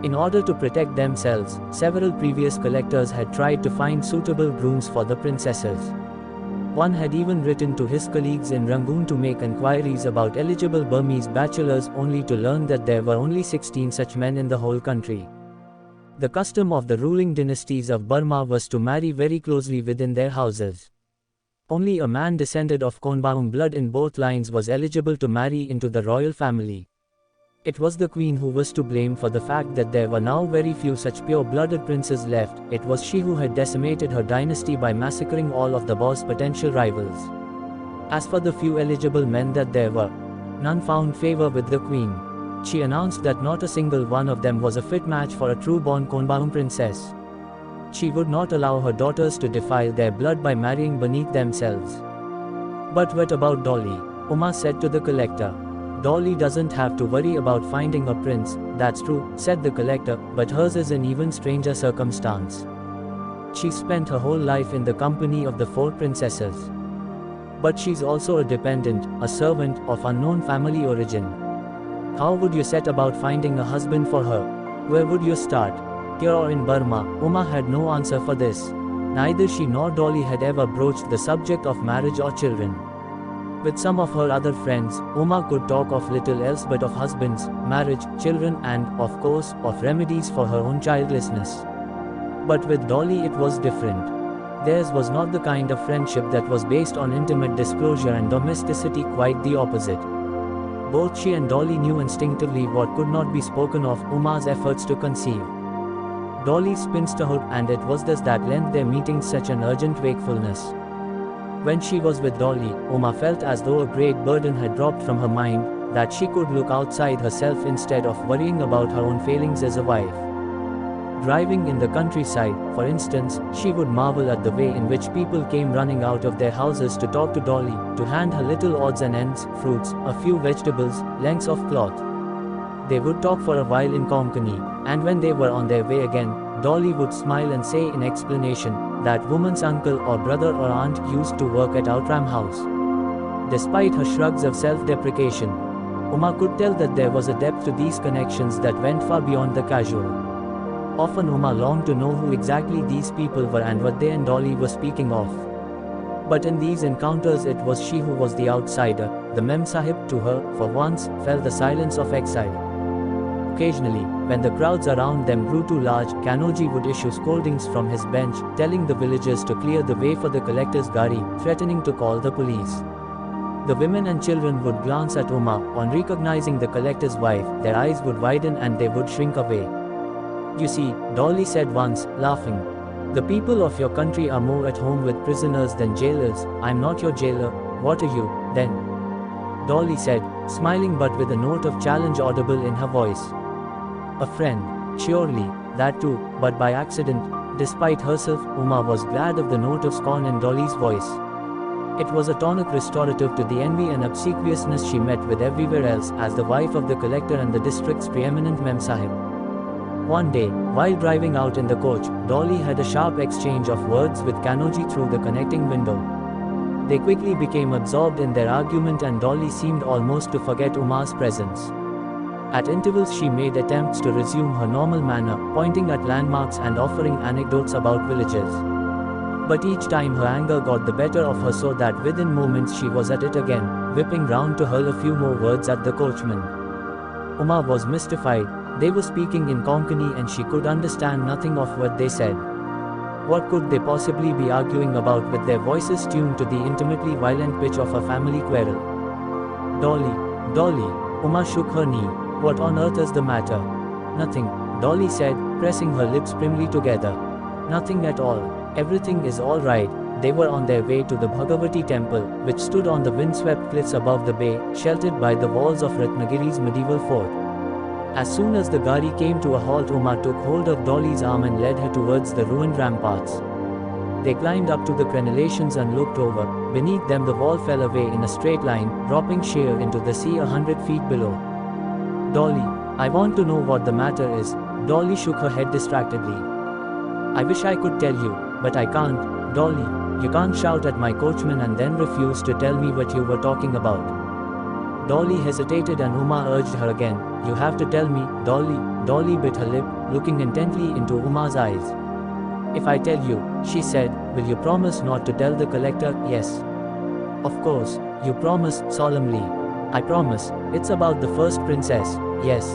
In order to protect themselves, several previous collectors had tried to find suitable grooms for the princesses. One had even written to his colleagues in Rangoon to make enquiries about eligible Burmese bachelors, only to learn that there were only 16 such men in the whole country. The custom of the ruling dynasties of Burma was to marry very closely within their houses. Only a man descended of Konbaung blood in both lines was eligible to marry into the royal family. It was the queen who was to blame for the fact that there were now very few such pure-blooded princes left. It was she who had decimated her dynasty by massacring all of the boss's potential rivals. As for the few eligible men that there were, none found favor with the queen. She announced that not a single one of them was a fit match for a true-born Konbaung princess. She would not allow her daughters to defile their blood by marrying beneath themselves. "But what about Dolly?" Uma said to the collector. "Dolly doesn't have to worry about finding a prince." "That's true," said the collector, "but hers is an even stranger circumstance. She spent her whole life in the company of the 4 princesses. But she's also a dependent, a servant, of unknown family origin. How would you set about finding a husband for her? Where would you start? Here or in Burma?" Uma had no answer for this. Neither she nor Dolly had ever broached the subject of marriage or children. With some of her other friends, Uma could talk of little else but of husbands, marriage, children and, of course, of remedies for her own childlessness. But with Dolly it was different. Theirs was not the kind of friendship that was based on intimate disclosure and domesticity, quite the opposite. Both she and Dolly knew instinctively what could not be spoken of Uma's efforts to conceive. Dolly's spinsterhood, and it was this that lent their meetings such an urgent wakefulness. When she was with Dolly, Uma felt as though a great burden had dropped from her mind, that she could look outside herself instead of worrying about her own failings as a wife. Driving in the countryside, for instance, she would marvel at the way in which people came running out of their houses to talk to Dolly, to hand her little odds and ends, fruits, a few vegetables, lengths of cloth. They would talk for a while in Konkani, and when they were on their way again, Dolly would smile and say in explanation, that woman's uncle or brother or aunt used to work at Outram House. Despite her shrugs of self-deprecation, Uma could tell that there was a depth to these connections that went far beyond the casual. Often Uma longed to know who exactly these people were and what they and Dolly were speaking of. But in these encounters it was she who was the outsider. The Mem Sahib, to her, for once, felt the silence of exile. Occasionally, when the crowds around them grew too large, Kanoji would issue scoldings from his bench, telling the villagers to clear the way for the collector's gari, threatening to call the police. The women and children would glance at Uma. On recognizing the collector's wife, their eyes would widen and they would shrink away. "You see," Dolly said once, laughing, "the people of your country are more at home with prisoners than jailers. I'm not your jailer. What are you, then?" Dolly said, smiling but with a note of challenge audible in her voice. "A friend, surely, that too, but by accident." Despite herself, Uma was glad of the note of scorn in Dolly's voice. It was a tonic restorative to the envy and obsequiousness she met with everywhere else as the wife of the collector and the district's preeminent Mem Sahib. One day, while driving out in the coach, Dolly had a sharp exchange of words with Kanoji through the connecting window. They quickly became absorbed in their argument and Dolly seemed almost to forget Uma's presence. At intervals she made attempts to resume her normal manner, pointing at landmarks and offering anecdotes about villages. But each time her anger got the better of her so that within moments she was at it again, whipping round to hurl a few more words at the coachman. Uma was mystified. They were speaking in Konkani and she could understand nothing of what they said. What could they possibly be arguing about with their voices tuned to the intimately violent pitch of a family quarrel? "Dolly, Dolly," Uma shook her knee. "What on earth is the matter?" "Nothing," Dolly said, pressing her lips primly together. "Nothing at all. Everything is all right." They were on their way to the Bhagavati temple, which stood on the windswept cliffs above the bay, sheltered by the walls of Ratnagiri's medieval fort. As soon as the gari came to a halt, Uma took hold of Dolly's arm and led her towards the ruined ramparts. They climbed up to the crenellations and looked over. Beneath them the wall fell away in a straight line, dropping sheer into the sea 100 feet below. "Dolly, I want to know what the matter is." Dolly shook her head distractedly. "I wish I could tell you, but I can't. Dolly, you can't shout at my coachman and then refuse to tell me what you were talking about." Dolly hesitated and Uma urged her again. "You have to tell me, Dolly." Dolly bit her lip, looking intently into Uma's eyes. "If I tell you," she said, "will you promise not to tell the collector?" "Yes." "Of course, you promise, solemnly." "I promise. It's about the first princess." "Yes."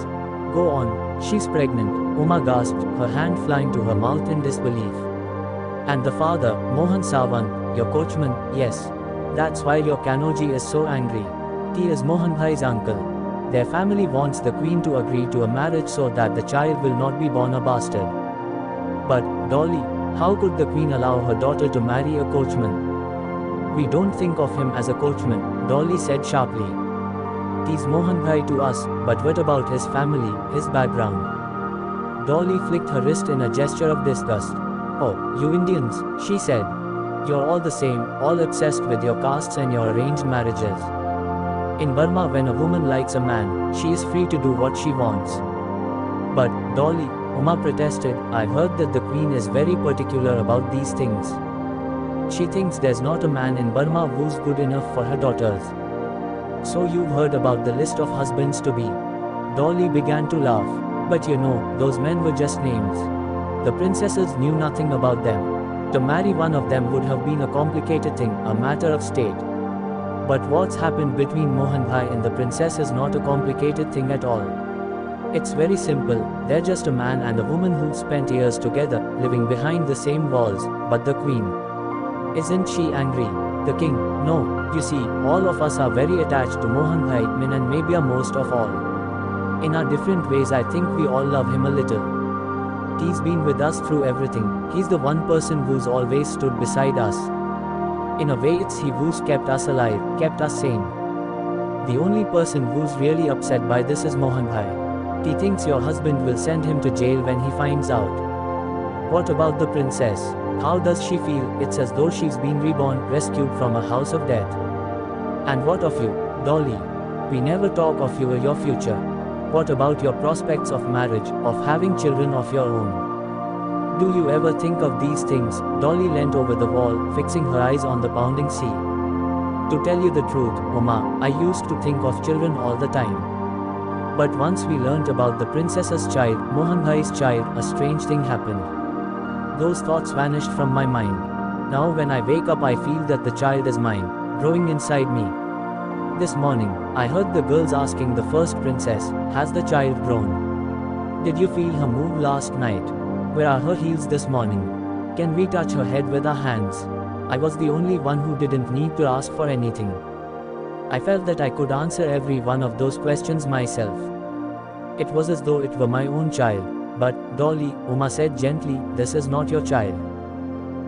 "Go on." "She's pregnant," Uma gasped, her hand flying to her mouth in disbelief. "And the father, Mohan Sawant, your coachman?" "Yes. That's why your Kanoji is so angry. He is Mohan Bhai's uncle. Their family wants the queen to agree to a marriage so that the child will not be born a bastard." "But, Dolly, how could the queen allow her daughter to marry a coachman?" "We don't think of him as a coachman," Dolly said sharply. "He's Mohan Bhai to us, but what about his family, his background?" Dolly flicked her wrist in a gesture of disgust. "Oh, you Indians," she said. "You're all the same, all obsessed with your castes and your arranged marriages. In Burma, when a woman likes a man, she is free to do what she wants." "But, Dolly," Uma protested, "I've heard that the queen is very particular about these things. She thinks there's not a man in Burma who's good enough for her daughters." "So you've heard about the list of husbands to be?" Dolly began to laugh. "But you know, those men were just names. The princesses knew nothing about them. To marry one of them would have been a complicated thing, a matter of state. But what's happened between Mohan Bhai and the princess is not a complicated thing at all. It's very simple. They're just a man and a woman who've spent years together, living behind the same walls. But the queen, isn't she angry?" The king, no, you see, all of us are very attached to Mohan Bhai Min and maybe most of all. In our different ways, I think we all love him a little. He's been with us through everything. He's the one person who's always stood beside us. In a way, it's he who's kept us alive, kept us sane. The only person who's really upset by this is Mohan Bhai. He thinks your husband will send him to jail when he finds out. What about the princess? How does she feel? It's as though she's been reborn, rescued from a house of death. And what of you, Dolly? We never talk of you or your future. What about your prospects of marriage, of having children of your own? Do you ever think of these things? Dolly leant over the wall, fixing her eyes on the pounding sea. To tell you the truth, Uma, I used to think of children all the time. But once we learnt about the princess's child, Mohan Bhai's child, a strange thing happened. Those thoughts vanished from my mind. Now when I wake up I feel that the child is mine, growing inside me. This morning, I heard the girls asking the first princess, has the child grown? Did you feel her move last night? Where are her heels this morning? Can we touch her head with our hands? I was the only one who didn't need to ask for anything. I felt that I could answer every one of those questions myself. It was as though it were my own child. But, Dolly, Uma said gently, this is not your child.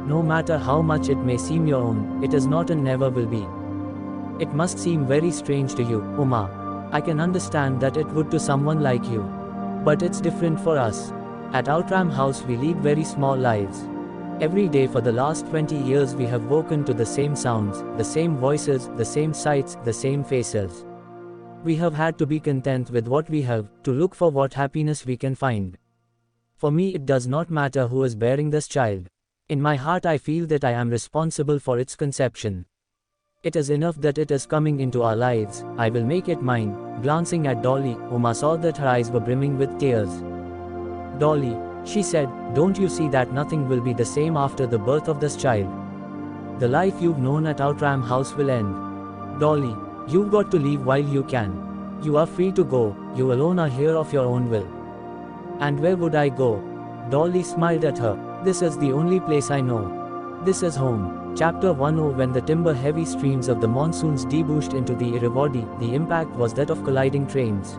No matter how much it may seem your own, it is not and never will be. It must seem very strange to you, Uma. I can understand that it would to someone like you. But it's different for us. At Outram House we lead very small lives. Every day for the last 20 years we have woken to the same sounds, the same voices, the same sights, the same faces. We have had to be content with what we have, to look for what happiness we can find. For me it does not matter who is bearing this child. In my heart I feel that I am responsible for its conception. It is enough that it is coming into our lives, I will make it mine. Glancing at Dolly, Uma saw that her eyes were brimming with tears. Dolly, she said, don't you see that nothing will be the same after the birth of this child? The life you've known at Outram House will end. Dolly, you've got to leave while you can. You are free to go, you alone are here of your own will. And where would I go? Dolly smiled at her. This is the only place I know. This is home. Chapter 10. When the timber-heavy streams of the monsoons debouched into the Irrawaddy, the impact was that of colliding trains.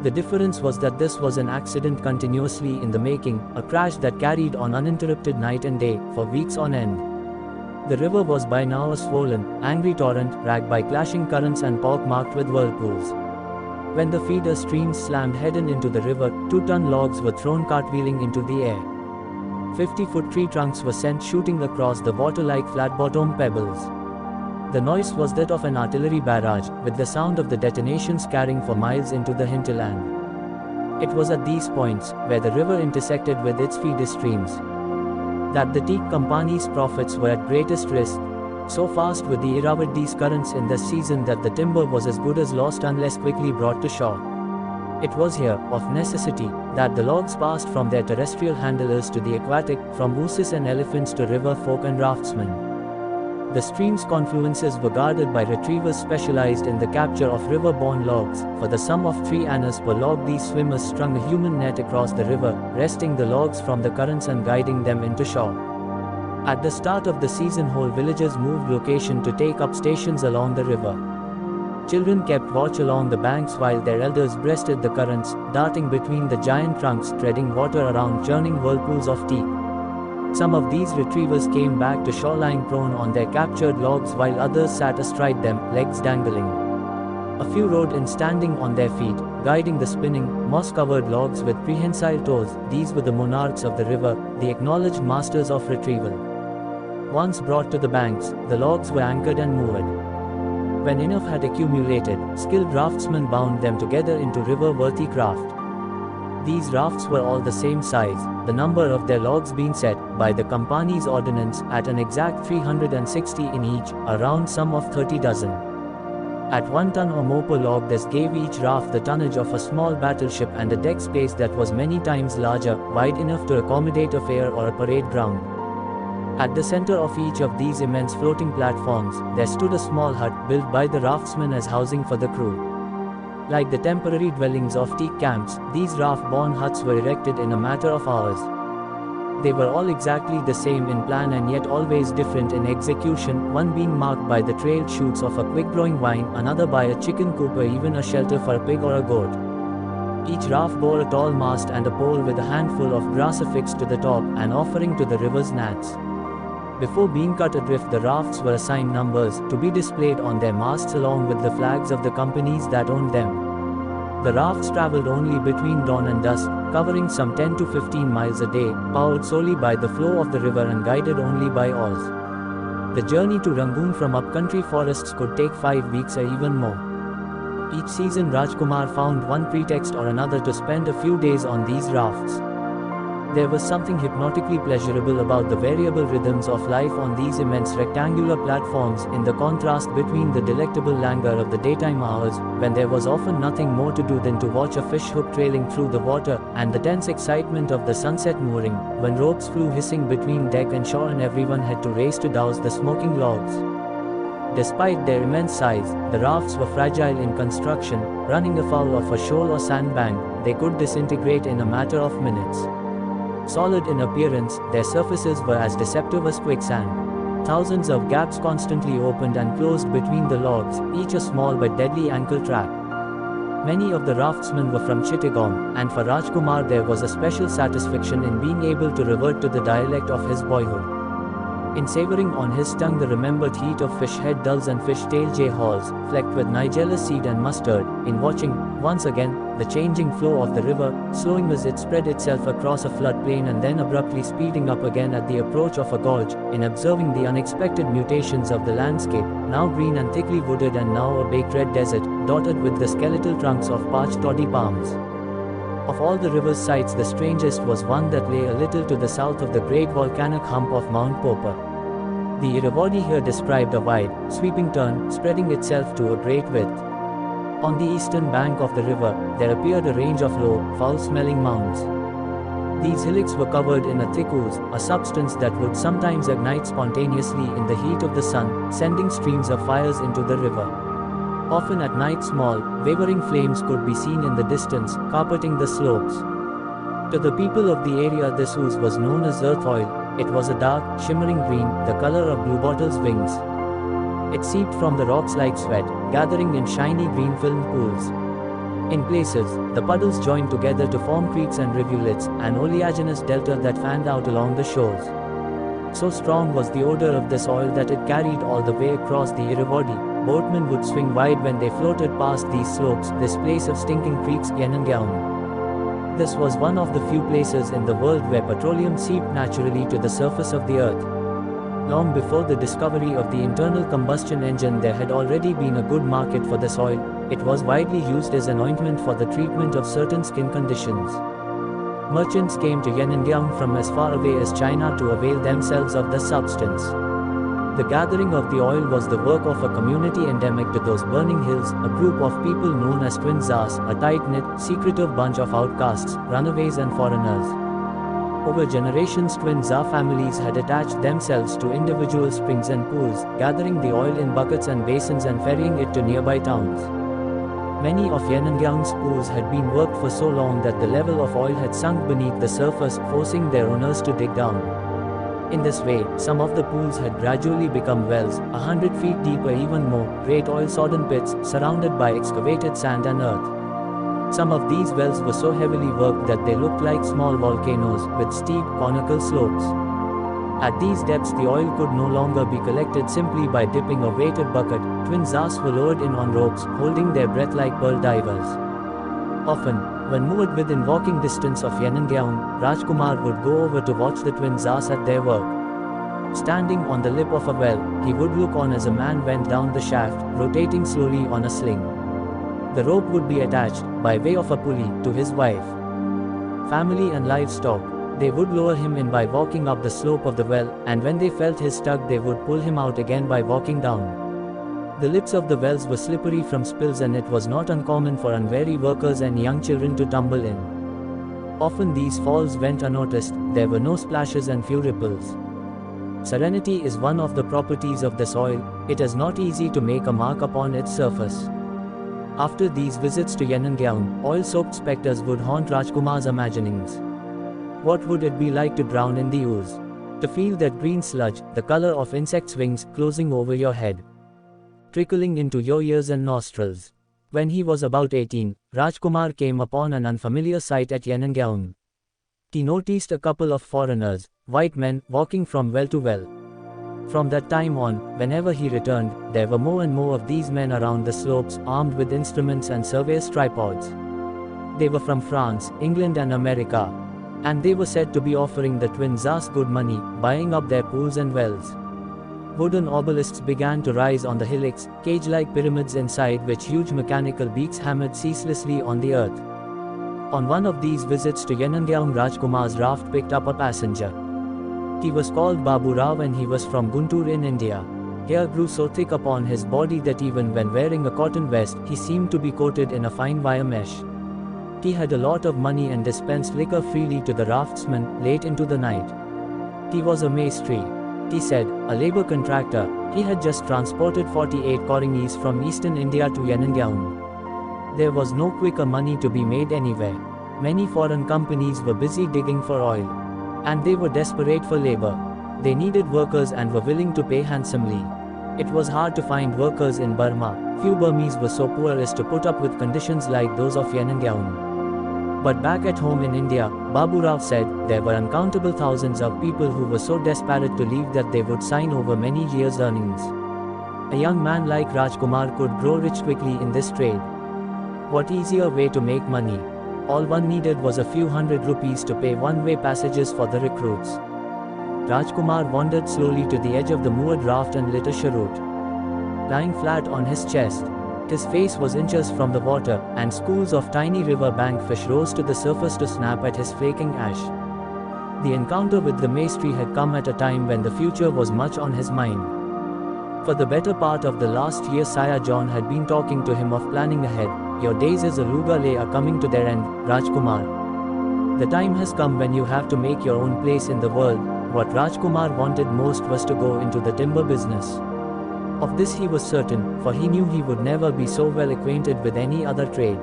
The difference was that this was an accident continuously in the making, a crash that carried on uninterrupted night and day, for weeks on end. The river was by now a swollen, angry torrent, racked by clashing currents and pock-marked with whirlpools. When the feeder streams slammed head-on into the river, 2-ton logs were thrown cartwheeling into the air. 50-foot tree trunks were sent shooting across the water like flat-bottomed pebbles. The noise was that of an artillery barrage, with the sound of the detonations carrying for miles into the hinterland. It was at these points, where the river intersected with its feeder streams, that the teak company's profits were at greatest risk. So fast were the Irrawaddy's currents in this season that the timber was as good as lost unless quickly brought to shore. It was here, of necessity, that the logs passed from their terrestrial handlers to the aquatic, from mooses and elephants to river folk and raftsmen. The stream's confluences were guarded by retrievers specialized in the capture of river-borne logs. For the sum of 3 annas per log, these swimmers strung a human net across the river, wresting the logs from the currents and guiding them into shore. At the start of the season, whole villages moved location to take up stations along the river. Children kept watch along the banks while their elders breasted the currents, darting between the giant trunks, treading water around churning whirlpools of teak. Some of these retrievers came back to shore lying prone on their captured logs while others sat astride them, legs dangling. A few rode in standing on their feet, guiding the spinning, moss-covered logs with prehensile toes. These were the monarchs of the river, the acknowledged masters of retrieval. Once brought to the banks, the logs were anchored and moored. When enough had accumulated, skilled raftsmen bound them together into river-worthy craft. These rafts were all the same size, the number of their logs being set, by the company's ordinance, at an exact 360 in each, a round sum of 30 dozen. At 1 ton or more per log, this gave each raft the tonnage of a small battleship and a deck space that was many times larger, wide enough to accommodate a fair or a parade ground. At the center of each of these immense floating platforms, there stood a small hut built by the raftsmen as housing for the crew. Like the temporary dwellings of teak camps, these raft-borne huts were erected in a matter of hours. They were all exactly the same in plan and yet always different in execution, one being marked by the trailed shoots of a quick-growing vine, another by a chicken coop or even a shelter for a pig or a goat. Each raft bore a tall mast and a pole with a handful of grass affixed to the top, an offering to the river's gnats. Before being cut adrift, the rafts were assigned numbers, to be displayed on their masts along with the flags of the companies that owned them. The rafts traveled only between dawn and dusk, covering some 10 to 15 miles a day, powered solely by the flow of the river and guided only by oars. The journey to Rangoon from upcountry forests could take 5 weeks or even more. Each season Rajkumar found one pretext or another to spend a few days on these rafts. There was something hypnotically pleasurable about the variable rhythms of life on these immense rectangular platforms, in the contrast between the delectable languor of the daytime hours, when there was often nothing more to do than to watch a fish hook trailing through the water, and the tense excitement of the sunset mooring, when ropes flew hissing between deck and shore and everyone had to race to douse the smoking logs. Despite their immense size, the rafts were fragile in construction. Running afoul of a shoal or sandbank, they could disintegrate in a matter of minutes. Solid in appearance, their surfaces were as deceptive as quicksand. Thousands of gaps constantly opened and closed between the logs, each a small but deadly ankle trap. Many of the raftsmen were from Chittagong, and for Rajkumar there was a special satisfaction in being able to revert to the dialect of his boyhood. In savoring on his tongue the remembered heat of fish head dulls and fish tail jay hauls, flecked with nigella seed and mustard, in watching, once again, the changing flow of the river, slowing as it spread itself across a floodplain and then abruptly speeding up again at the approach of a gorge, in observing the unexpected mutations of the landscape, now green and thickly wooded and now a baked red desert, dotted with the skeletal trunks of parched toddy palms. Of all the river's sights the strangest was one that lay a little to the south of the great volcanic hump of Mount Popa. The Irrawaddy here described a wide, sweeping turn, spreading itself to a great width. On the eastern bank of the river, there appeared a range of low, foul-smelling mounds. These hillocks were covered in a thick ooze, a substance that would sometimes ignite spontaneously in the heat of the sun, sending streams of fires into the river. Often at night small, wavering flames could be seen in the distance, carpeting the slopes. To the people of the area this ooze was known as earth oil. It was a dark, shimmering green, the color of bluebottle's wings. It seeped from the rocks like sweat, gathering in shiny green film pools. In places, the puddles joined together to form creeks and rivulets, an oleaginous delta that fanned out along the shores. So strong was the odor of this oil that it carried all the way across the Irrawaddy. Boatmen would swing wide when they floated past these slopes, this place of stinking creeks, Yanangaon. This was one of the few places in the world where petroleum seeped naturally to the surface of the earth. Long before the discovery of the internal combustion engine there had already been a good market for this oil. It was widely used as an ointment for the treatment of certain skin conditions. Merchants came to Yanangaon from as far away as China to avail themselves of the substance. The gathering of the oil was the work of a community endemic to those burning hills, a group of people known as Twin Zas, a tight-knit, secretive bunch of outcasts, runaways and foreigners. Over generations Twin Za families had attached themselves to individual springs and pools, gathering the oil in buckets and basins and ferrying it to nearby towns. Many of Yanangaon's pools had been worked for so long that the level of oil had sunk beneath the surface, forcing their owners to dig down. In this way, some of the pools had gradually become wells, 100 feet deep or even more, great oil-sodden pits, surrounded by excavated sand and earth. Some of these wells were so heavily worked that they looked like small volcanoes, with steep, conical slopes. At these depths the oil could no longer be collected simply by dipping a weighted bucket. Twin Zas were lowered in on ropes, holding their breath like pearl divers. Often, when moored within walking distance of Yanangaon, Rajkumar would go over to watch the Twin Zas at their work. Standing on the lip of a well, he would look on as a man went down the shaft, rotating slowly on a sling. The rope would be attached, by way of a pulley, to his wife. Family and livestock. They would lower him in by walking up the slope of the well, and when they felt his tug they would pull him out again by walking down. The lips of the wells were slippery from spills and it was not uncommon for unwary workers and young children to tumble in. Often these falls went unnoticed, there were no splashes and few ripples. Serenity is one of the properties of this oil. It is not easy to make a mark upon its surface. After these visits to Yanangaon, oil-soaked specters would haunt Rajkumar's imaginings. What would it be like to drown in the ooze? To feel that green sludge, the color of insects' wings, closing over your head, trickling into your ears and nostrils. When he was about 18, Rajkumar came upon an unfamiliar sight at Yanagaon. He noticed a couple of foreigners, white men, walking from well to well. From that time on, whenever he returned, there were more and more of these men around the slopes, armed with instruments and surveyors' tripods. They were from France, England and America, and they were said to be offering the twin Tsars good money, buying up their pools and wells. Wooden obelisks began to rise on the hillocks, cage-like pyramids inside which huge mechanical beaks hammered ceaselessly on the earth. On one of these visits to Yanagaon, Rajkumar's raft picked up a passenger. He was called Babu Rao and he was from Guntur in India. Hair grew so thick upon his body that even when wearing a cotton vest, he seemed to be coated in a fine wire mesh. He had a lot of money and dispensed liquor freely to the raftsmen, late into the night. He was a maestri, he said, a labor contractor. He had just transported 48 Koringis from eastern India to Yanagaon. There was no quicker money to be made anywhere. Many foreign companies were busy digging for oil, and they were desperate for labor. They needed workers and were willing to pay handsomely. It was hard to find workers in Burma. Few Burmese were so poor as to put up with conditions like those of Yanagaon. But back at home in India, Babu Rao said, there were uncountable thousands of people who were so desperate to leave that they would sign over many years' earnings. A young man like Rajkumar could grow rich quickly in this trade. What easier way to make money? All one needed was a few hundred rupees to pay one-way passages for the recruits. Rajkumar wandered slowly to the edge of the moored raft and lit a cheroot. Lying flat on his chest, his face was inches from the water, and schools of tiny river bank fish rose to the surface to snap at his flaking ash. The encounter with the maestri had come at a time when the future was much on his mind. For the better part of the last year, Sire John had been talking to him of planning ahead. Your days as a Lugale are coming to their end, Rajkumar. The time has come when you have to make your own place in the world. What Rajkumar wanted most was to go into the timber business. Of this he was certain, for he knew he would never be so well acquainted with any other trade.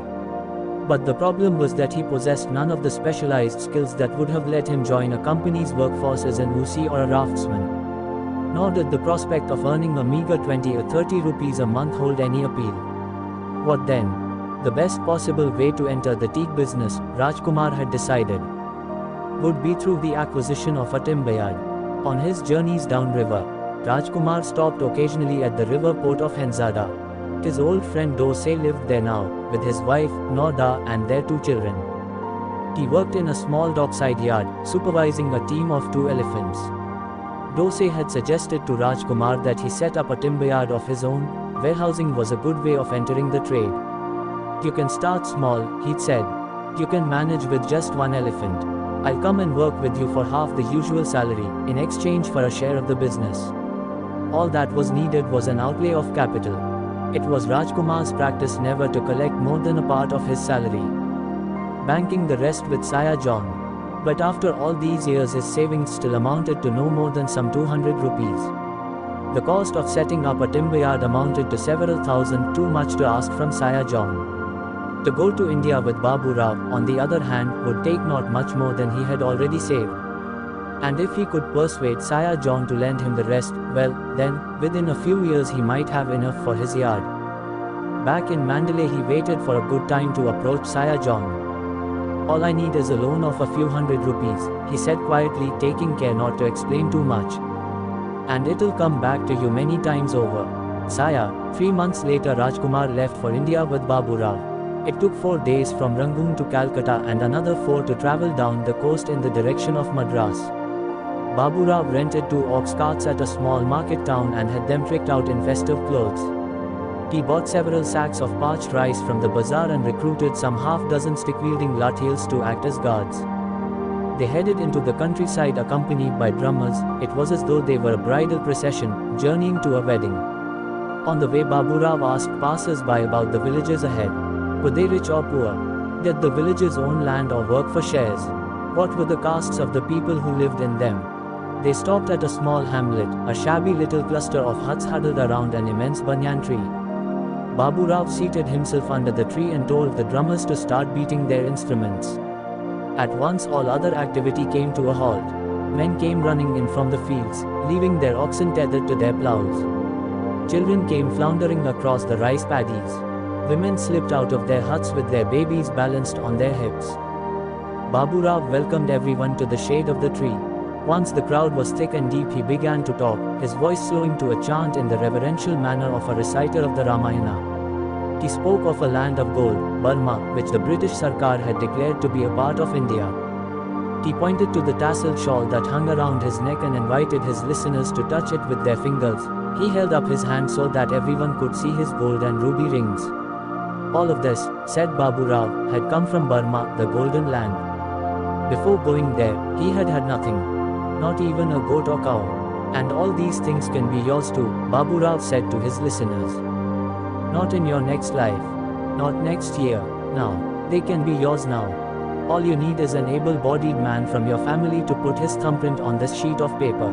But the problem was that he possessed none of the specialized skills that would have let him join a company's workforce as an Usi or a raftsman. Nor did the prospect of earning a meager 20 or 30 rupees a month hold any appeal. What then? The best possible way to enter the teak business, Rajkumar had decided, would be through the acquisition of a timber yard. On his journeys downriver, Rajkumar stopped occasionally at the river port of Henzada. His old friend Dose lived there now, with his wife, Noda, and their 2 children. He worked in a small dockside yard, supervising a team of 2 elephants. Dose had suggested to Rajkumar that he set up a timber yard of his own. Warehousing was a good way of entering the trade. You can start small, he'd said. You can manage with just 1 elephant. I'll come and work with you for half the usual salary, in exchange for a share of the business. All that was needed was an outlay of capital. It was Rajkumar's practice never to collect more than a part of his salary, banking the rest with Sire John. But after all these years his savings still amounted to no more than some 200 rupees. The cost of setting up a timber yard amounted to several thousand, too much to ask from Sire John. To go to India with Babu Rao, on the other hand, would take not much more than he had already saved. And if he could persuade Sire John to lend him the rest, well, then, within a few years he might have enough for his yard. Back in Mandalay he waited for a good time to approach Sire John. All I need is a loan of a few hundred rupees, he said quietly, taking care not to explain too much. And it'll come back to you many times over. Sire. 3 months later Rajkumar left for India with Babu Rao. It took 4 days from Rangoon to Calcutta and another 4 to travel down the coast in the direction of Madras. Babu Rao rented 2 ox carts at a small market town and had them tricked out in festive clothes. He bought several sacks of parched rice from the bazaar and recruited some half-dozen stick-wielding lathis to act as guards. They headed into the countryside accompanied by drummers. It was as though they were a bridal procession, journeying to a wedding. On the way Babu Rao asked passers-by about the villages ahead. Were they rich or poor? Did the villages own land or work for shares? What were the castes of the people who lived in them? They stopped at a small hamlet, a shabby little cluster of huts huddled around an immense banyan tree. Babu Rao seated himself under the tree and told the drummers to start beating their instruments. At once all other activity came to a halt. Men came running in from the fields, leaving their oxen tethered to their plows. Children came floundering across the rice paddies. Women slipped out of their huts with their babies balanced on their hips. Babu Rao welcomed everyone to the shade of the tree. Once the crowd was thick and deep, he began to talk, his voice slowing to a chant in the reverential manner of a reciter of the Ramayana. He spoke of a land of gold, Burma, which the British Sarkar had declared to be a part of India. He pointed to the tasseled shawl that hung around his neck and invited his listeners to touch it with their fingers. He held up his hand so that everyone could see his gold and ruby rings. All of this, said Babu Rao, had come from Burma, the golden land. Before going there, he had had nothing. Not even a goat or cow. And all these things can be yours too, Babu Rao said to his listeners. Not in your next life. Not next year. Now. They can be yours now. All you need is an able-bodied man from your family to put his thumbprint on this sheet of paper.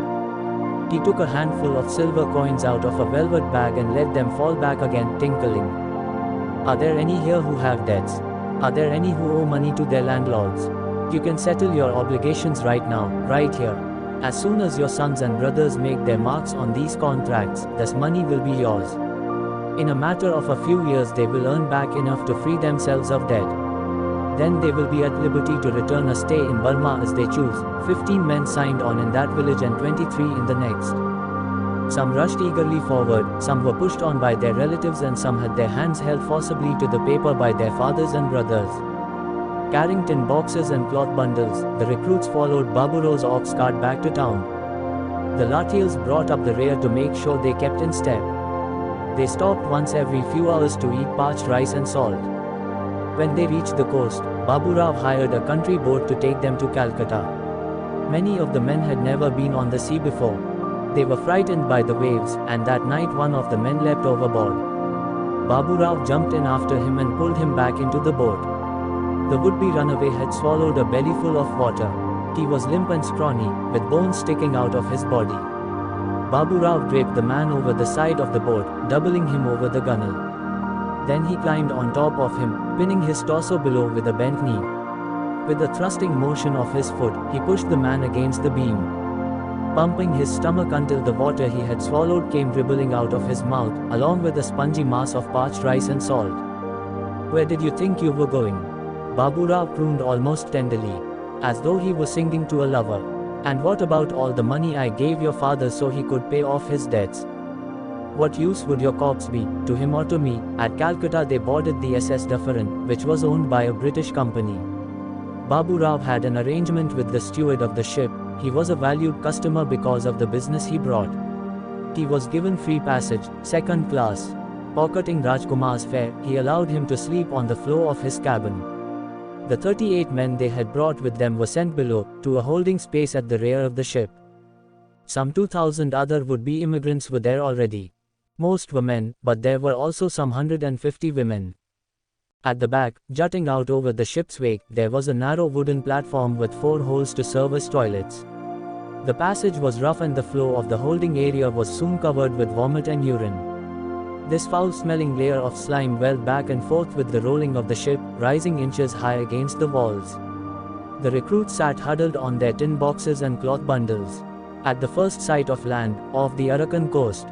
He took a handful of silver coins out of a velvet bag and let them fall back again, tinkling. Are there any here who have debts? Are there any who owe money to their landlords? You can settle your obligations right now, right here. As soon as your sons and brothers make their marks on these contracts, this money will be yours. In a matter of a few years they will earn back enough to free themselves of debt. Then they will be at liberty to return or stay in Burma as they choose. 15 men signed on in that village and 23 in the next. Some rushed eagerly forward, some were pushed on by their relatives and some had their hands held forcibly to the paper by their fathers and brothers. Carrying tin boxes and cloth bundles, the recruits followed Babu Rao's ox cart back to town. The Latils brought up the rear to make sure they kept in step. They stopped once every few hours to eat parched rice and salt. When they reached the coast, Babu Rao hired a country boat to take them to Calcutta. Many of the men had never been on the sea before. They were frightened by the waves, and that night one of the men leapt overboard. Babu Rao jumped in after him and pulled him back into the boat. The would-be runaway had swallowed a bellyful of water. He was limp and scrawny, with bones sticking out of his body. Babu Rao draped the man over the side of the boat, doubling him over the gunwale. Then he climbed on top of him, pinning his torso below with a bent knee. With a thrusting motion of his foot, he pushed the man against the beam, pumping his stomach until the water he had swallowed came dribbling out of his mouth, along with a spongy mass of parched rice and salt. Where did you think you were going? Babu Rao crooned almost tenderly, as though he was singing to a lover. And what about all the money I gave your father so he could pay off his debts? What use would your corpse be, to him or to me? At Calcutta they boarded the SS Dufferin, which was owned by a British company. Babu Rao had an arrangement with the steward of the ship. He was a valued customer because of the business he brought. He was given free passage, second class. Pocketing Rajkumar's fare, he allowed him to sleep on the floor of his cabin. The 38 men they had brought with them were sent below, to a holding space at the rear of the ship. Some 2,000 other would-be immigrants were there already. Most were men, but there were also some 150 women. At the back, jutting out over the ship's wake, there was a narrow wooden platform with 4 holes to serve as toilets. The passage was rough and the floor of the holding area was soon covered with vomit and urine. This foul-smelling layer of slime welled back and forth with the rolling of the ship, rising inches high against the walls. The recruits sat huddled on their tin boxes and cloth bundles. At the first sight of land, off the Arakan coast,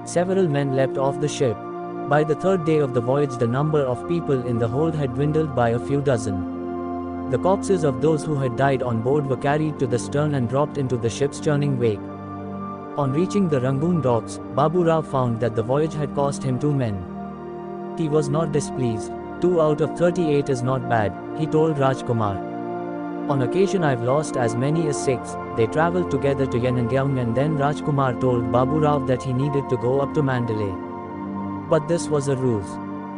several men leapt off the ship. By the third day of the voyage the number of people in the hold had dwindled by a few dozen. The corpses of those who had died on board were carried to the stern and dropped into the ship's churning wake. On reaching the Rangoon docks, Babu Rao found that the voyage had cost him 2 men. He was not displeased. 2 out of 38 is not bad, he told Rajkumar. On occasion I've lost as many as 6. They travelled together to Yanangyaung and then Rajkumar told Babu Rao that he needed to go up to Mandalay. But this was a ruse.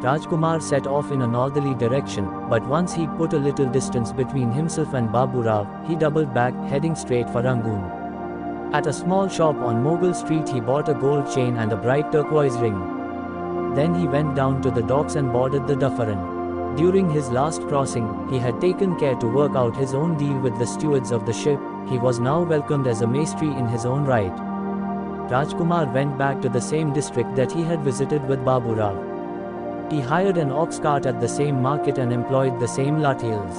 Rajkumar set off in a northerly direction, but once he'd put a little distance between himself and Babu Rao, he doubled back, heading straight for Rangoon. At a small shop on Mughal Street he bought a gold chain and a bright turquoise ring. Then he went down to the docks and boarded the Dufferin. During his last crossing, he had taken care to work out his own deal with the stewards of the ship. He was now welcomed as a maestri in his own right. Rajkumar went back to the same district that he had visited with Babu Rao. He hired an ox cart at the same market and employed the same Latils.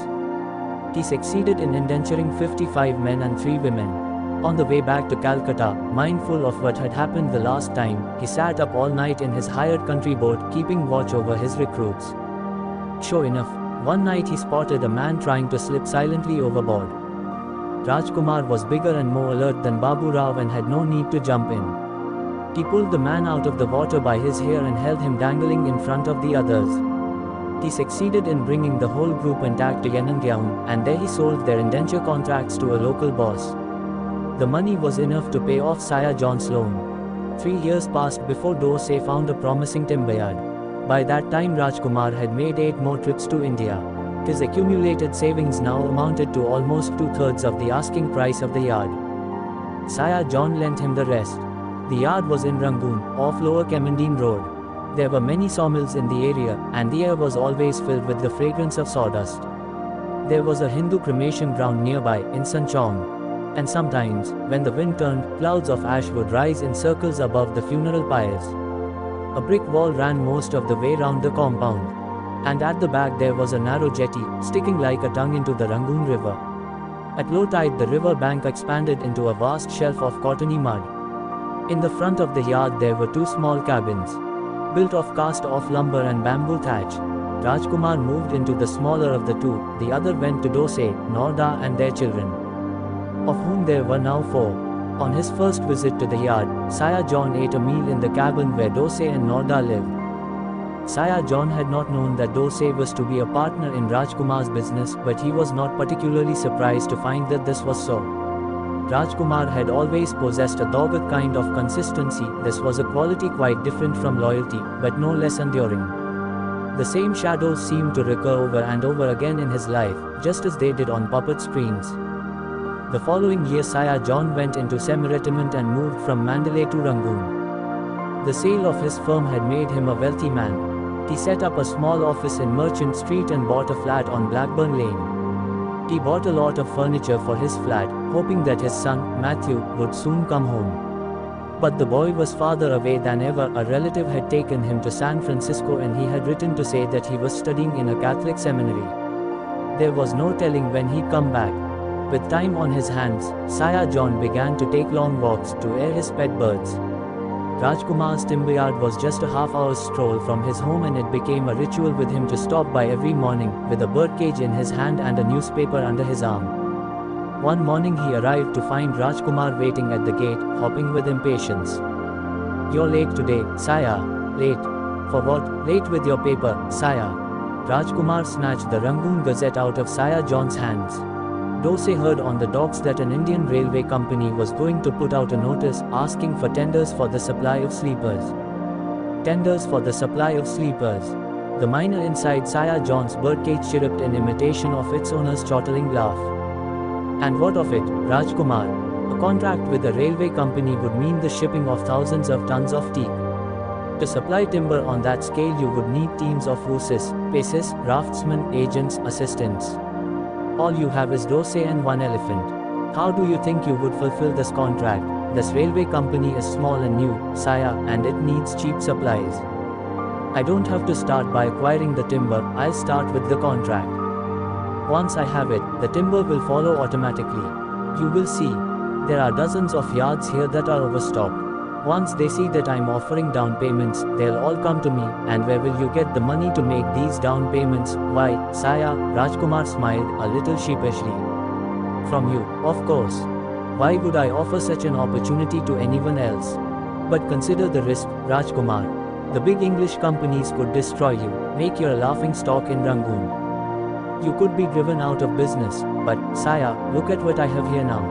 He succeeded in indenturing 55 men and 3 women. On the way back to Calcutta, mindful of what had happened the last time, he sat up all night in his hired country boat, keeping watch over his recruits. Sure enough, one night he spotted a man trying to slip silently overboard. Rajkumar was bigger and more alert than Babu Rao and had no need to jump in. He pulled the man out of the water by his hair and held him dangling in front of the others. He succeeded in bringing the whole group intact to Yanangyaung, and there he sold their indenture contracts to a local boss. The money was enough to pay off Saya John's loan. 3 years passed before Dosai found a promising timber yard. By that time Rajkumar had made 8 more trips to India. His accumulated savings now amounted to almost 2/3 of the asking price of the yard. Saya John lent him the rest. The yard was in Rangoon, off Lower Kemendine Road. There were many sawmills in the area, and the air was always filled with the fragrance of sawdust. There was a Hindu cremation ground nearby, in Sanchong. And sometimes, when the wind turned, clouds of ash would rise in circles above the funeral pyres. A brick wall ran most of the way round the compound. And at the back there was a narrow jetty, sticking like a tongue into the Rangoon River. At low tide the river bank expanded into a vast shelf of cottony mud. In the front of the yard there were 2 small cabins, built of cast-off lumber and bamboo thatch. Rajkumar moved into the smaller of the 2, the other went to Dosai, Norda and their children, of whom there were now 4. On his first visit to the yard, Saya John ate a meal in the cabin where Dosai and Norda lived. Saya John had not known that Dosai was to be a partner in Rajkumar's business, but he was not particularly surprised to find that this was so. Rajkumar had always possessed a dogged kind of consistency. This was a quality quite different from loyalty, but no less enduring. The same shadows seemed to recur over and over again in his life, just as they did on puppet screens. The following year Saya John went into semi-retirement and moved from Mandalay to Rangoon. The sale of his firm had made him a wealthy man. He set up a small office in Merchant Street and bought a flat on Blackburn Lane. He bought a lot of furniture for his flat, hoping that his son, Matthew, would soon come home. But the boy was farther away than ever. A relative had taken him to San Francisco and he had written to say that he was studying in a Catholic seminary. There was no telling when he'd come back. With time on his hands, Saya John began to take long walks to air his pet birds. Rajkumar's timber yard was just a half-hour's stroll from his home, and it became a ritual with him to stop by every morning, with a birdcage in his hand and a newspaper under his arm. One morning he arrived to find Rajkumar waiting at the gate, hopping with impatience. "You're late today, Saya." "Late? For what?" "Late with your paper, Saya." Rajkumar snatched the Rangoon Gazette out of Saya John's hands. Dosai heard on the docks that an Indian railway company was going to put out a notice, asking for tenders for the supply of sleepers. Tenders for the supply of sleepers. The miner inside Saya John's birdcage chirruped in imitation of its owner's chortling laugh. And what of it, Rajkumar? A contract with a railway company would mean the shipping of thousands of tons of teak. To supply timber on that scale you would need teams of Rooses, paces, raftsmen, agents, assistants. All you have is Dosai and 1 elephant. How do you think you would fulfill this contract? This railway company is small and new, Saya, and it needs cheap supplies. I don't have to start by acquiring the timber, I'll start with the contract. Once I have it, the timber will follow automatically. You will see. There are dozens of yards here that are overstocked. Once they see that I'm offering down payments, they'll all come to me. And where will you get the money to make these down payments? Why, Saya, Rajkumar smiled a little sheepishly. From you, of course. Why would I offer such an opportunity to anyone else? But consider the risk, Rajkumar. The big English companies could destroy you, make you a laughing stock in Rangoon. You could be driven out of business. But, Saya, look at what I have here now.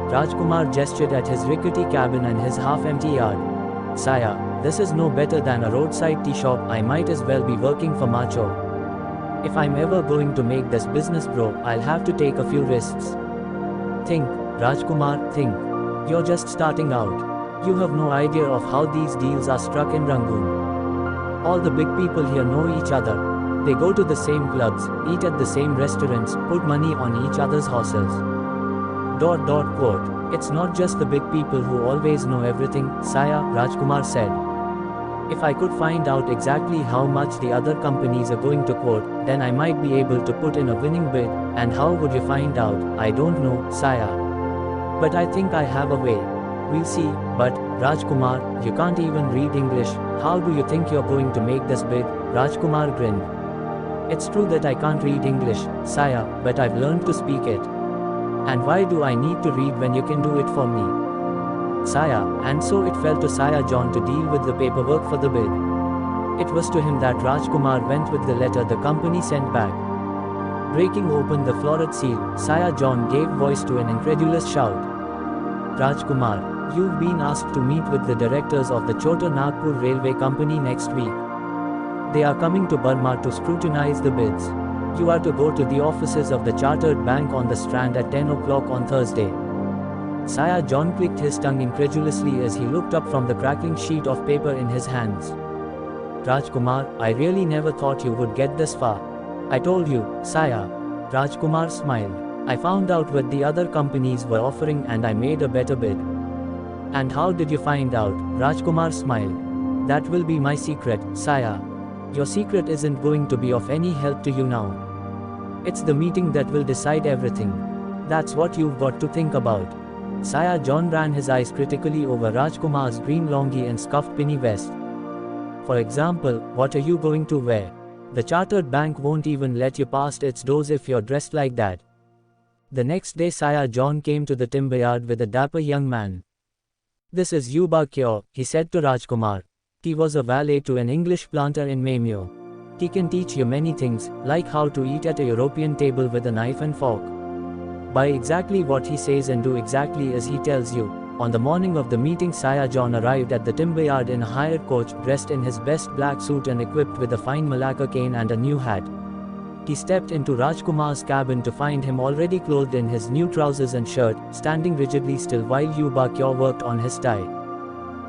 Rajkumar gestured at his rickety cabin and his half-empty yard. Saya, this is no better than a roadside tea shop. I might as well be working for Macho. If I'm ever going to make this business grow, I'll have to take a few risks. Think, Rajkumar, think. You're just starting out. You have no idea of how these deals are struck in Rangoon. All the big people here know each other. They go to the same clubs, eat at the same restaurants, put money on each other's horses. ... It's not just the big people who always know everything, Saya, Rajkumar said. If I could find out exactly how much the other companies are going to quote, then I might be able to put in a winning bid. And how would you find out? I don't know, sire. But I think I have a way. We'll see. But, Rajkumar, you can't even read English. How do you think you're going to make this bid? Rajkumar grinned. It's true that I can't read English, sire, but I've learned to speak it. And why do I need to read when you can do it for me? Sire, and so it fell to Sire John to deal with the paperwork for the bid. It was to him that Rajkumar went with the letter the company sent back. Breaking open the florid seal, Sire John gave voice to an incredulous shout. Rajkumar, you've been asked to meet with the directors of the Chota Nagpur Railway Company next week. They are coming to Burma to scrutinize the bids. You are to go to the offices of the Chartered Bank on the Strand at 10 o'clock on Thursday. Sire John clicked his tongue incredulously as he looked up from the crackling sheet of paper in his hands. Rajkumar, I really never thought you would get this far. I told you, sire. Rajkumar smiled. I found out what the other companies were offering and I made a better bid. And how did you find out? Rajkumar smiled. That will be my secret, sire. Your secret isn't going to be of any help to you now. It's the meeting that will decide everything. That's what you've got to think about. Sire John ran his eyes critically over Rajkumar's green longi and scuffed pinny vest. For example, what are you going to wear? The Chartered Bank won't even let you past its doors if you're dressed like that. The next day Sire John came to the timber yard with a dapper young man. This is Yuba Kyo, he said to Rajkumar. He was a valet to an English planter in Maymyo. He can teach you many things, like how to eat at a European table with a knife and fork. Buy exactly what he says and do exactly as he tells you. On the morning of the meeting, Sire John arrived at the timber yard in a hired coach, dressed in his best black suit and equipped with a fine Malacca cane and a new hat. He stepped into Rajkumar's cabin to find him already clothed in his new trousers and shirt, standing rigidly still while Yuba Kyo worked on his tie.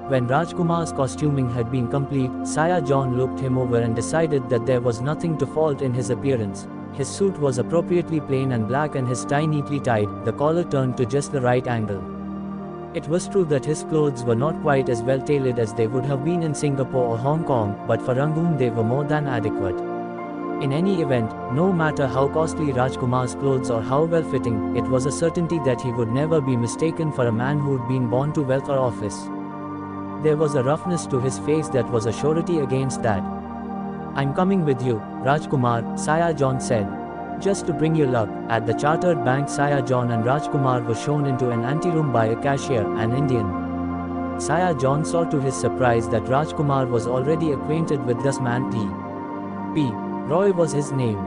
When Rajkumar's costuming had been complete, Sire John looked him over and decided that there was nothing to fault in his appearance. His suit was appropriately plain and black and his tie neatly tied, the collar turned to just the right angle. It was true that his clothes were not quite as well tailored as they would have been in Singapore or Hong Kong, but for Rangoon they were more than adequate. In any event, no matter how costly Rajkumar's clothes or how well-fitting, it was a certainty that he would never be mistaken for a man who'd been born to wealth or office. There was a roughness to his face that was a surety against that. I'm coming with you, Rajkumar, Sire John said. Just to bring you luck. At the Chartered Bank, Sire John and Rajkumar were shown into an anteroom by a cashier, an Indian. Sire John saw to his surprise that Rajkumar was already acquainted with this man. P. Roy was his name.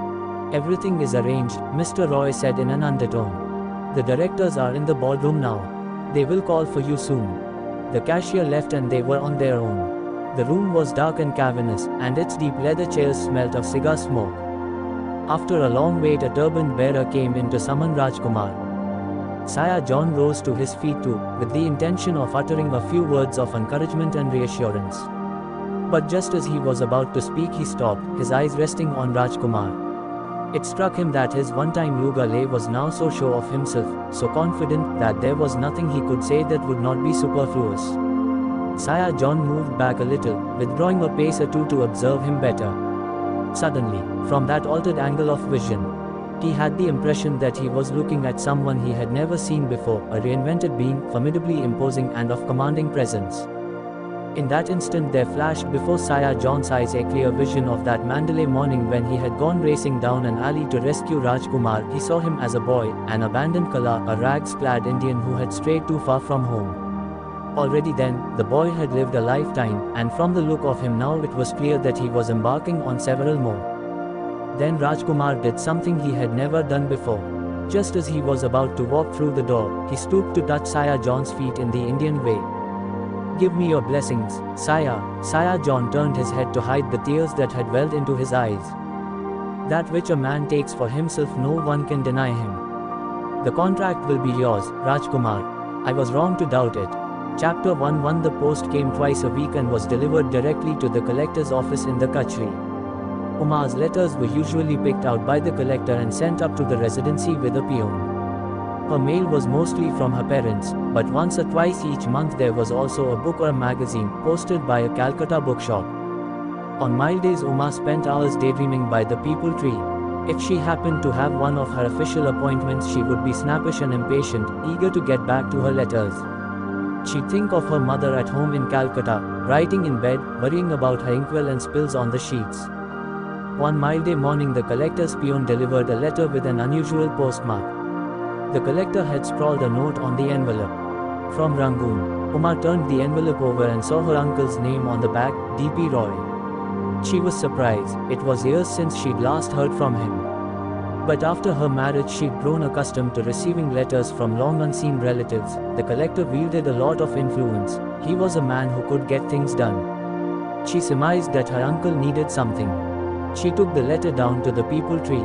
Everything is arranged, Mr. Roy said in an undertone. The directors are in the boardroom now. They will call for you soon. The cashier left and they were on their own. The room was dark and cavernous, and its deep leather chairs smelt of cigar smoke. After a long wait, a turbaned bearer came in to summon Rajkumar. Sire John rose to his feet too, with the intention of uttering a few words of encouragement and reassurance. But just as he was about to speak, he stopped, his eyes resting on Rajkumar. It struck him that his one-time Lugale was now so sure of himself, so confident, that there was nothing he could say that would not be superfluous. Sire John moved back a little, withdrawing a pace or two to observe him better. Suddenly, from that altered angle of vision, he had the impression that he was looking at someone he had never seen before, a reinvented being, formidably imposing and of commanding presence. In that instant there flashed before Sire John's eyes a clear vision of that Mandalay morning when he had gone racing down an alley to rescue Rajkumar. He saw him as a boy, an abandoned Kala, a rags-clad Indian who had strayed too far from home. Already then, the boy had lived a lifetime, and from the look of him now it was clear that he was embarking on several more. Then Rajkumar did something he had never done before. Just as he was about to walk through the door, he stooped to touch Sire John's feet in the Indian way. Give me your blessings, sire. Sire John turned his head to hide the tears that had welled into his eyes. That which a man takes for himself no one can deny him. The contract will be yours, Rajkumar. I was wrong to doubt it. Chapter 1:1 The post came twice a week and was delivered directly to the collector's office in the Kachri. Umar's letters were usually picked out by the collector and sent up to the residency with a peon. Her mail was mostly from her parents, but once or twice each month there was also a book or a magazine posted by a Calcutta bookshop. On mild days Uma spent hours daydreaming by the peepal tree. If she happened to have one of her official appointments she would be snappish and impatient, eager to get back to her letters. She'd think of her mother at home in Calcutta, writing in bed, worrying about her inkwell and spills on the sheets. One mild day morning the collector's peon delivered a letter with an unusual postmark. The collector had scrawled a note on the envelope. From Rangoon. Uma turned the envelope over and saw her uncle's name on the back, D.P. Roy. She was surprised. It was years since she'd last heard from him. But after her marriage she'd grown accustomed to receiving letters from long unseen relatives. The collector wielded a lot of influence. He was a man who could get things done. She surmised that her uncle needed something. She took the letter down to the peepal tree.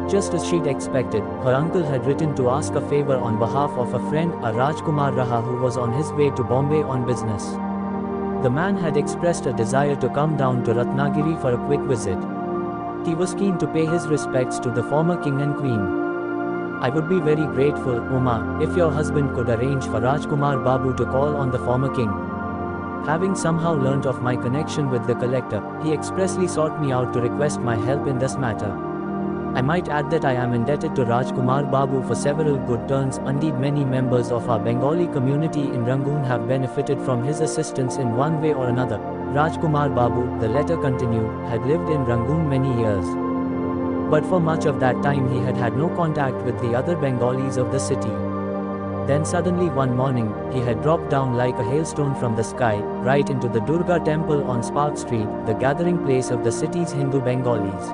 Just as she'd expected, her uncle had written to ask a favor on behalf of a friend, a Rajkumar Raha who was on his way to Bombay on business. The man had expressed a desire to come down to Ratnagiri for a quick visit. He was keen to pay his respects to the former king and queen. I would be very grateful, Uma, if your husband could arrange for Rajkumar Babu to call on the former king. Having somehow learnt of my connection with the collector, he expressly sought me out to request my help in this matter. I might add that I am indebted to Rajkumar Babu for several good turns. Indeed, many members of our Bengali community in Rangoon have benefited from his assistance in one way or another. Rajkumar Babu, the letter continued, had lived in Rangoon many years. But for much of that time he had had no contact with the other Bengalis of the city. Then suddenly one morning, he had dropped down like a hailstone from the sky, right into the Durga temple on Spark Street, the gathering place of the city's Hindu Bengalis.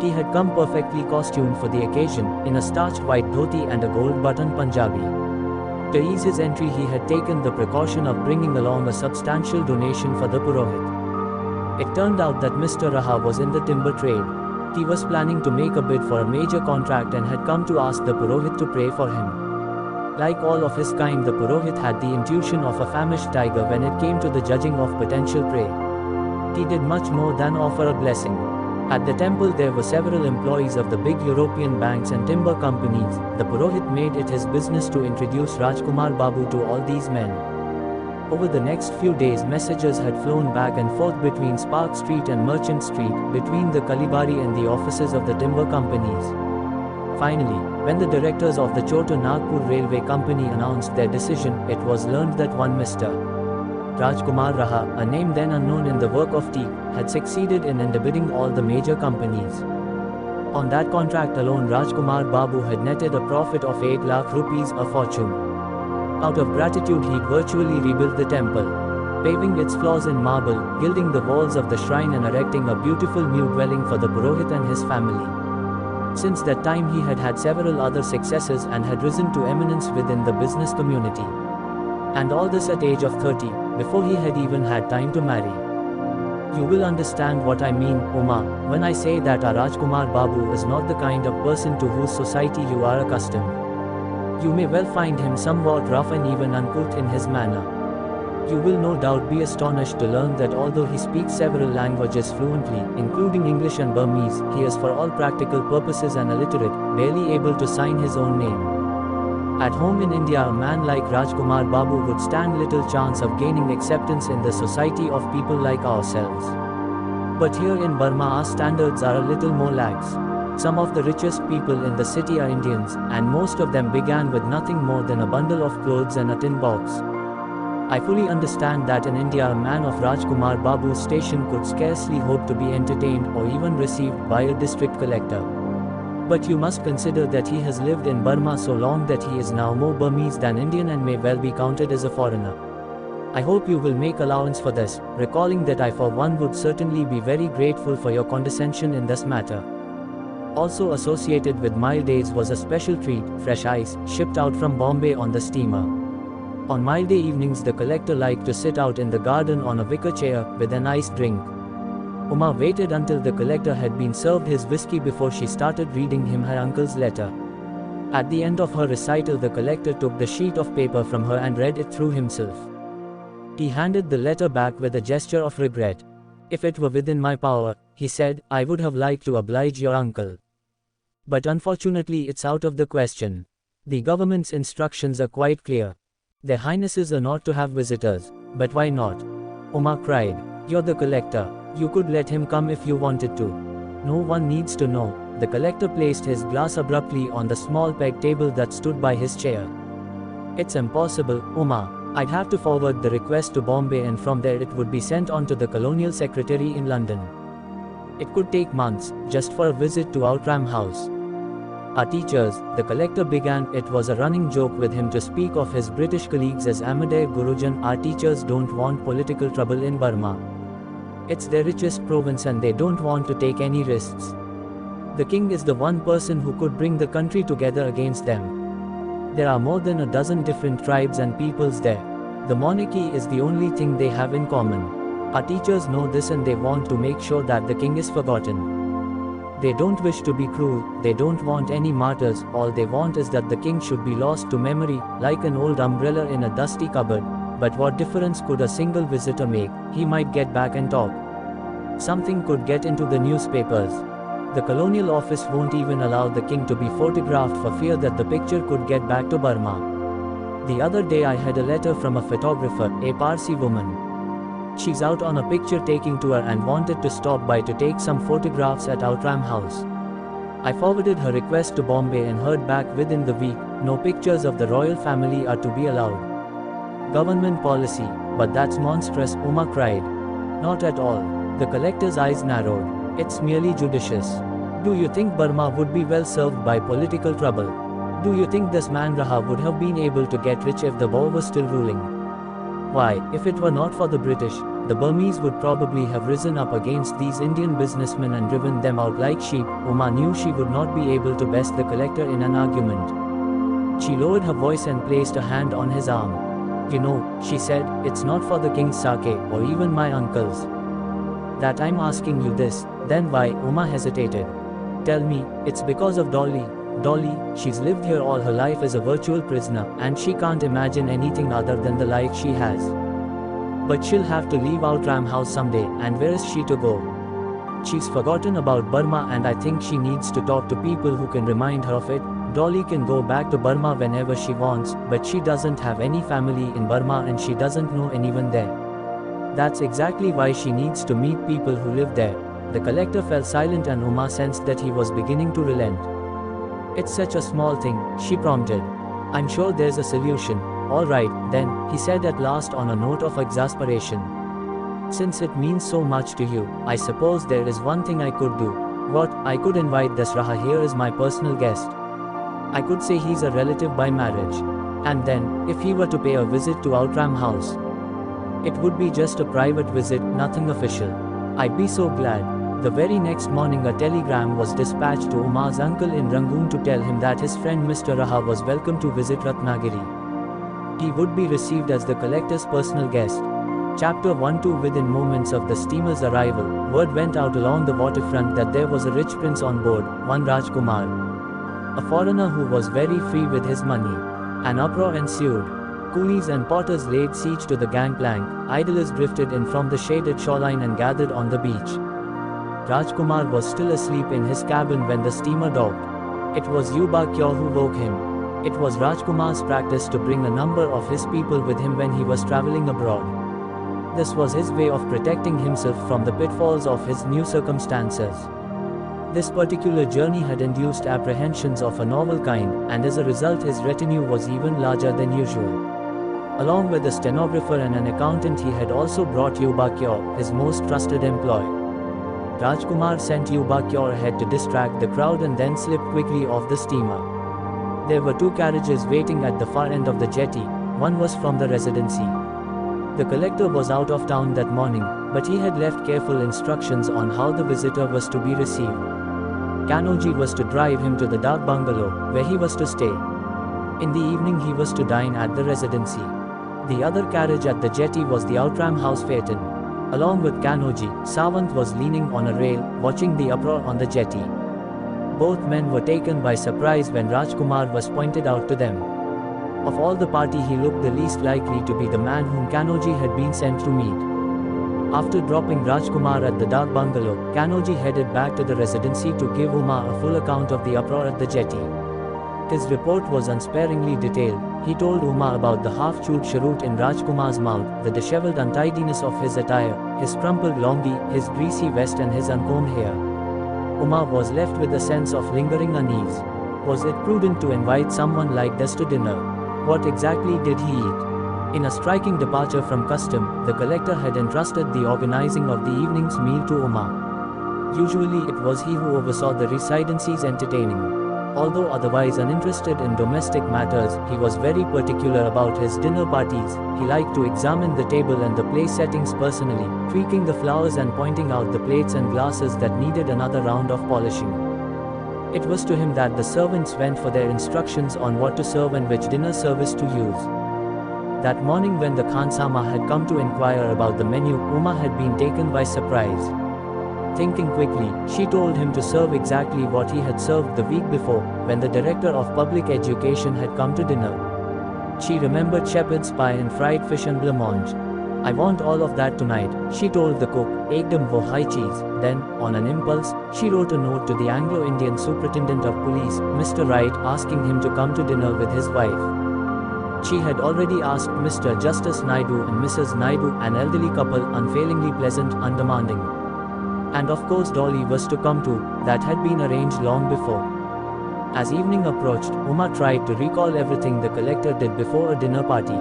He had come perfectly costumed for the occasion, in a starched white dhoti and a gold-buttoned Punjabi. To ease his entry he had taken the precaution of bringing along a substantial donation for the Purohit. It turned out that Mr. Raha was in the timber trade. He was planning to make a bid for a major contract and had come to ask the Purohit to pray for him. Like all of his kind, the Purohit had the intuition of a famished tiger when it came to the judging of potential prey. He did much more than offer a blessing. At the temple there were several employees of the big European banks and timber companies. The Purohit made it his business to introduce Rajkumar Babu to all these men. Over the next few days messages had flown back and forth between Spark Street and Merchant Street, between the Kalibari and the offices of the timber companies. Finally, when the directors of the Chota Nagpur Railway Company announced their decision, it was learned that one Mr. Rajkumar Raha, a name then unknown in the work of teak, had succeeded in underbidding all the major companies. On that contract alone Rajkumar Babu had netted a profit of 8 lakh rupees, a fortune. Out of gratitude he'd virtually rebuilt the temple, paving its floors in marble, gilding the walls of the shrine and erecting a beautiful new dwelling for the Purohit and his family. Since that time he had had several other successes and had risen to eminence within the business community. And all this at age of 30, before he had even had time to marry. You will understand what I mean, Uma, when I say that our Rajkumar Babu is not the kind of person to whose society you are accustomed. You may well find him somewhat rough and even uncouth in his manner. You will no doubt be astonished to learn that although he speaks several languages fluently, including English and Burmese, he is for all practical purposes an illiterate, barely able to sign his own name. At home in India a man like Rajkumar Babu would stand little chance of gaining acceptance in the society of people like ourselves. But here in Burma our standards are a little more lax. Some of the richest people in the city are Indians, and most of them began with nothing more than a bundle of clothes and a tin box. I fully understand that in India a man of Rajkumar Babu's station could scarcely hope to be entertained or even received by a district collector. But you must consider that he has lived in Burma so long that he is now more Burmese than Indian and may well be counted as a foreigner. I hope you will make allowance for this, recalling that I for one would certainly be very grateful for your condescension in this matter. Also associated with mild days was a special treat, fresh ice, shipped out from Bombay on the steamer. On mild day evenings the collector liked to sit out in the garden on a wicker chair, with an iced drink. Uma waited until the collector had been served his whiskey before she started reading him her uncle's letter. At the end of her recital the collector took the sheet of paper from her and read it through himself. He handed the letter back with a gesture of regret. If it were within my power, he said, I would have liked to oblige your uncle. But unfortunately it's out of the question. The government's instructions are quite clear. Their Highnesses are not to have visitors. But why not? Uma cried. You're the collector. You could let him come if you wanted to. No one needs to know. The collector placed his glass abruptly on the small peg table that stood by his chair. It's impossible, Uma. I'd have to forward the request to Bombay and from there it would be sent on to the Colonial Secretary in London. It could take months, just for a visit to Outram House. Our teachers, the collector began, it was a running joke with him to speak of his British colleagues as Amitav Gurujan. Our teachers don't want political trouble in Burma. It's their richest province and they don't want to take any risks. The king is the one person who could bring the country together against them. There are more than a dozen different tribes and peoples there. The monarchy is the only thing they have in common. Our teachers know this and they want to make sure that the king is forgotten. They don't wish to be cruel, they don't want any martyrs, all they want is that the king should be lost to memory, like an old umbrella in a dusty cupboard. But what difference could a single visitor make? He might get back and talk. Something could get into the newspapers. The colonial office won't even allow the king to be photographed for fear that the picture could get back to Burma. The other day I had a letter from a photographer, a Parsi woman. She's out on a picture taking tour and wanted to stop by to take some photographs at Outram House. I forwarded her request to Bombay and heard back within the week, no pictures of the royal family are to be allowed. Government policy, but that's monstrous, Uma cried. Not at all. The collector's eyes narrowed. It's merely judicious. Do you think Burma would be well served by political trouble? Do you think this man Raha would have been able to get rich if the Boer was still ruling? Why, if it were not for the British, the Burmese would probably have risen up against these Indian businessmen and driven them out like sheep. Uma knew she would not be able to best the collector in an argument. She lowered her voice and placed a hand on his arm. You know, she said, it's not for the king's sake, or even my uncle's. That I'm asking you this. Then why? Uma hesitated. Tell me, it's because of Dolly. Dolly, she's lived here all her life as a virtual prisoner, and she can't imagine anything other than the life she has. But she'll have to leave Outram House someday, and where is she to go? She's forgotten about Burma and I think she needs to talk to people who can remind her of it. Dolly can go back to Burma whenever she wants, but she doesn't have any family in Burma and she doesn't know anyone there. That's exactly why she needs to meet people who live there. The collector fell silent and Uma sensed that he was beginning to relent. It's such a small thing, she prompted. I'm sure there's a solution. All right, then, he said at last on a note of exasperation. Since it means so much to you, I suppose there is one thing I could do. What? I could invite this Raha here as my personal guest. I could say he's a relative by marriage. And then, if he were to pay a visit to Outram House, it would be just a private visit, nothing official. I'd be so glad. The very next morning a telegram was dispatched to Uma's uncle in Rangoon to tell him that his friend Mr. Raha was welcome to visit Ratnagiri. He would be received as the collector's personal guest. Chapter 1-2 Within moments of the steamer's arrival, word went out along the waterfront that there was a rich prince on board, one Rajkumar. A foreigner who was very free with his money. An uproar ensued. Coolies and porters laid siege to the gangplank, idlers drifted in from the shaded shoreline and gathered on the beach. Rajkumar was still asleep in his cabin when the steamer docked. It was Yuba Kyo who woke him. It was Rajkumar's practice to bring a number of his people with him when he was traveling abroad. This was his way of protecting himself from the pitfalls of his new circumstances. This particular journey had induced apprehensions of a novel kind, and as a result his retinue was even larger than usual. Along with a stenographer and an accountant he had also brought Yuba Kyo, his most trusted employee. Rajkumar sent Yuba Kyo ahead to distract the crowd and then slipped quickly off the steamer. There were two carriages waiting at the far end of the jetty, one was from the residency. The collector was out of town that morning, but he had left careful instructions on how the visitor was to be received. Kanoji was to drive him to the dark bungalow, where he was to stay. In the evening he was to dine at the residency. The other carriage at the jetty was the Outram House phaeton. Along with Kanoji, Sawant was leaning on a rail, watching the uproar on the jetty. Both men were taken by surprise when Rajkumar was pointed out to them. Of all the party he looked the least likely to be the man whom Kanoji had been sent to meet. After dropping Rajkumar at the dark bungalow, Kanoji headed back to the residency to give Uma a full account of the uproar at the jetty. His report was unsparingly detailed. He told Uma about the half-chewed cheroot in Rajkumar's mouth, the disheveled untidiness of his attire, his crumpled longi, his greasy vest and his uncombed hair. Uma was left with a sense of lingering unease. Was it prudent to invite someone like this to dinner? What exactly did he eat? In a striking departure from custom, the collector had entrusted the organizing of the evening's meal to Uma. Usually it was he who oversaw the residency's entertaining. Although otherwise uninterested in domestic matters, he was very particular about his dinner parties. He liked to examine the table and the place settings personally, tweaking the flowers and pointing out the plates and glasses that needed another round of polishing. It was to him that the servants went for their instructions on what to serve and which dinner service to use. That morning when the Khansama had come to inquire about the menu, Uma had been taken by surprise. Thinking quickly, she told him to serve exactly what he had served the week before, when the director of public education had come to dinner. She remembered shepherd's pie and fried fish and blancmange. "I want all of that tonight," she told the cook, "ekdam wo high cheese." Then, on an impulse, she wrote a note to the Anglo-Indian Superintendent of Police, Mr. Wright, asking him to come to dinner with his wife. She had already asked Mr. Justice Naidu and Mrs. Naidu, an elderly couple, unfailingly pleasant, undemanding. And of course Dolly was to come too. That had been arranged long before. As evening approached, Uma tried to recall everything the collector did before a dinner party.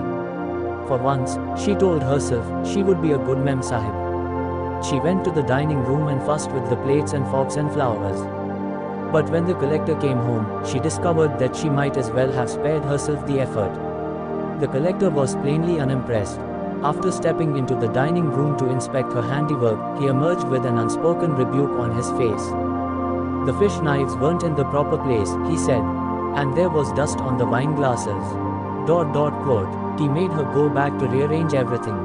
For once, she told herself, she would be a good Mem Sahib. She went to the dining room and fussed with the plates and forks and flowers. But when the collector came home, she discovered that she might as well have spared herself the effort. The collector was plainly unimpressed. After stepping into the dining room to inspect her handiwork, he emerged with an unspoken rebuke on his face. "The fish knives weren't in the proper place," he said. "And there was dust on the wine glasses." Quote. He made her go back to rearrange everything.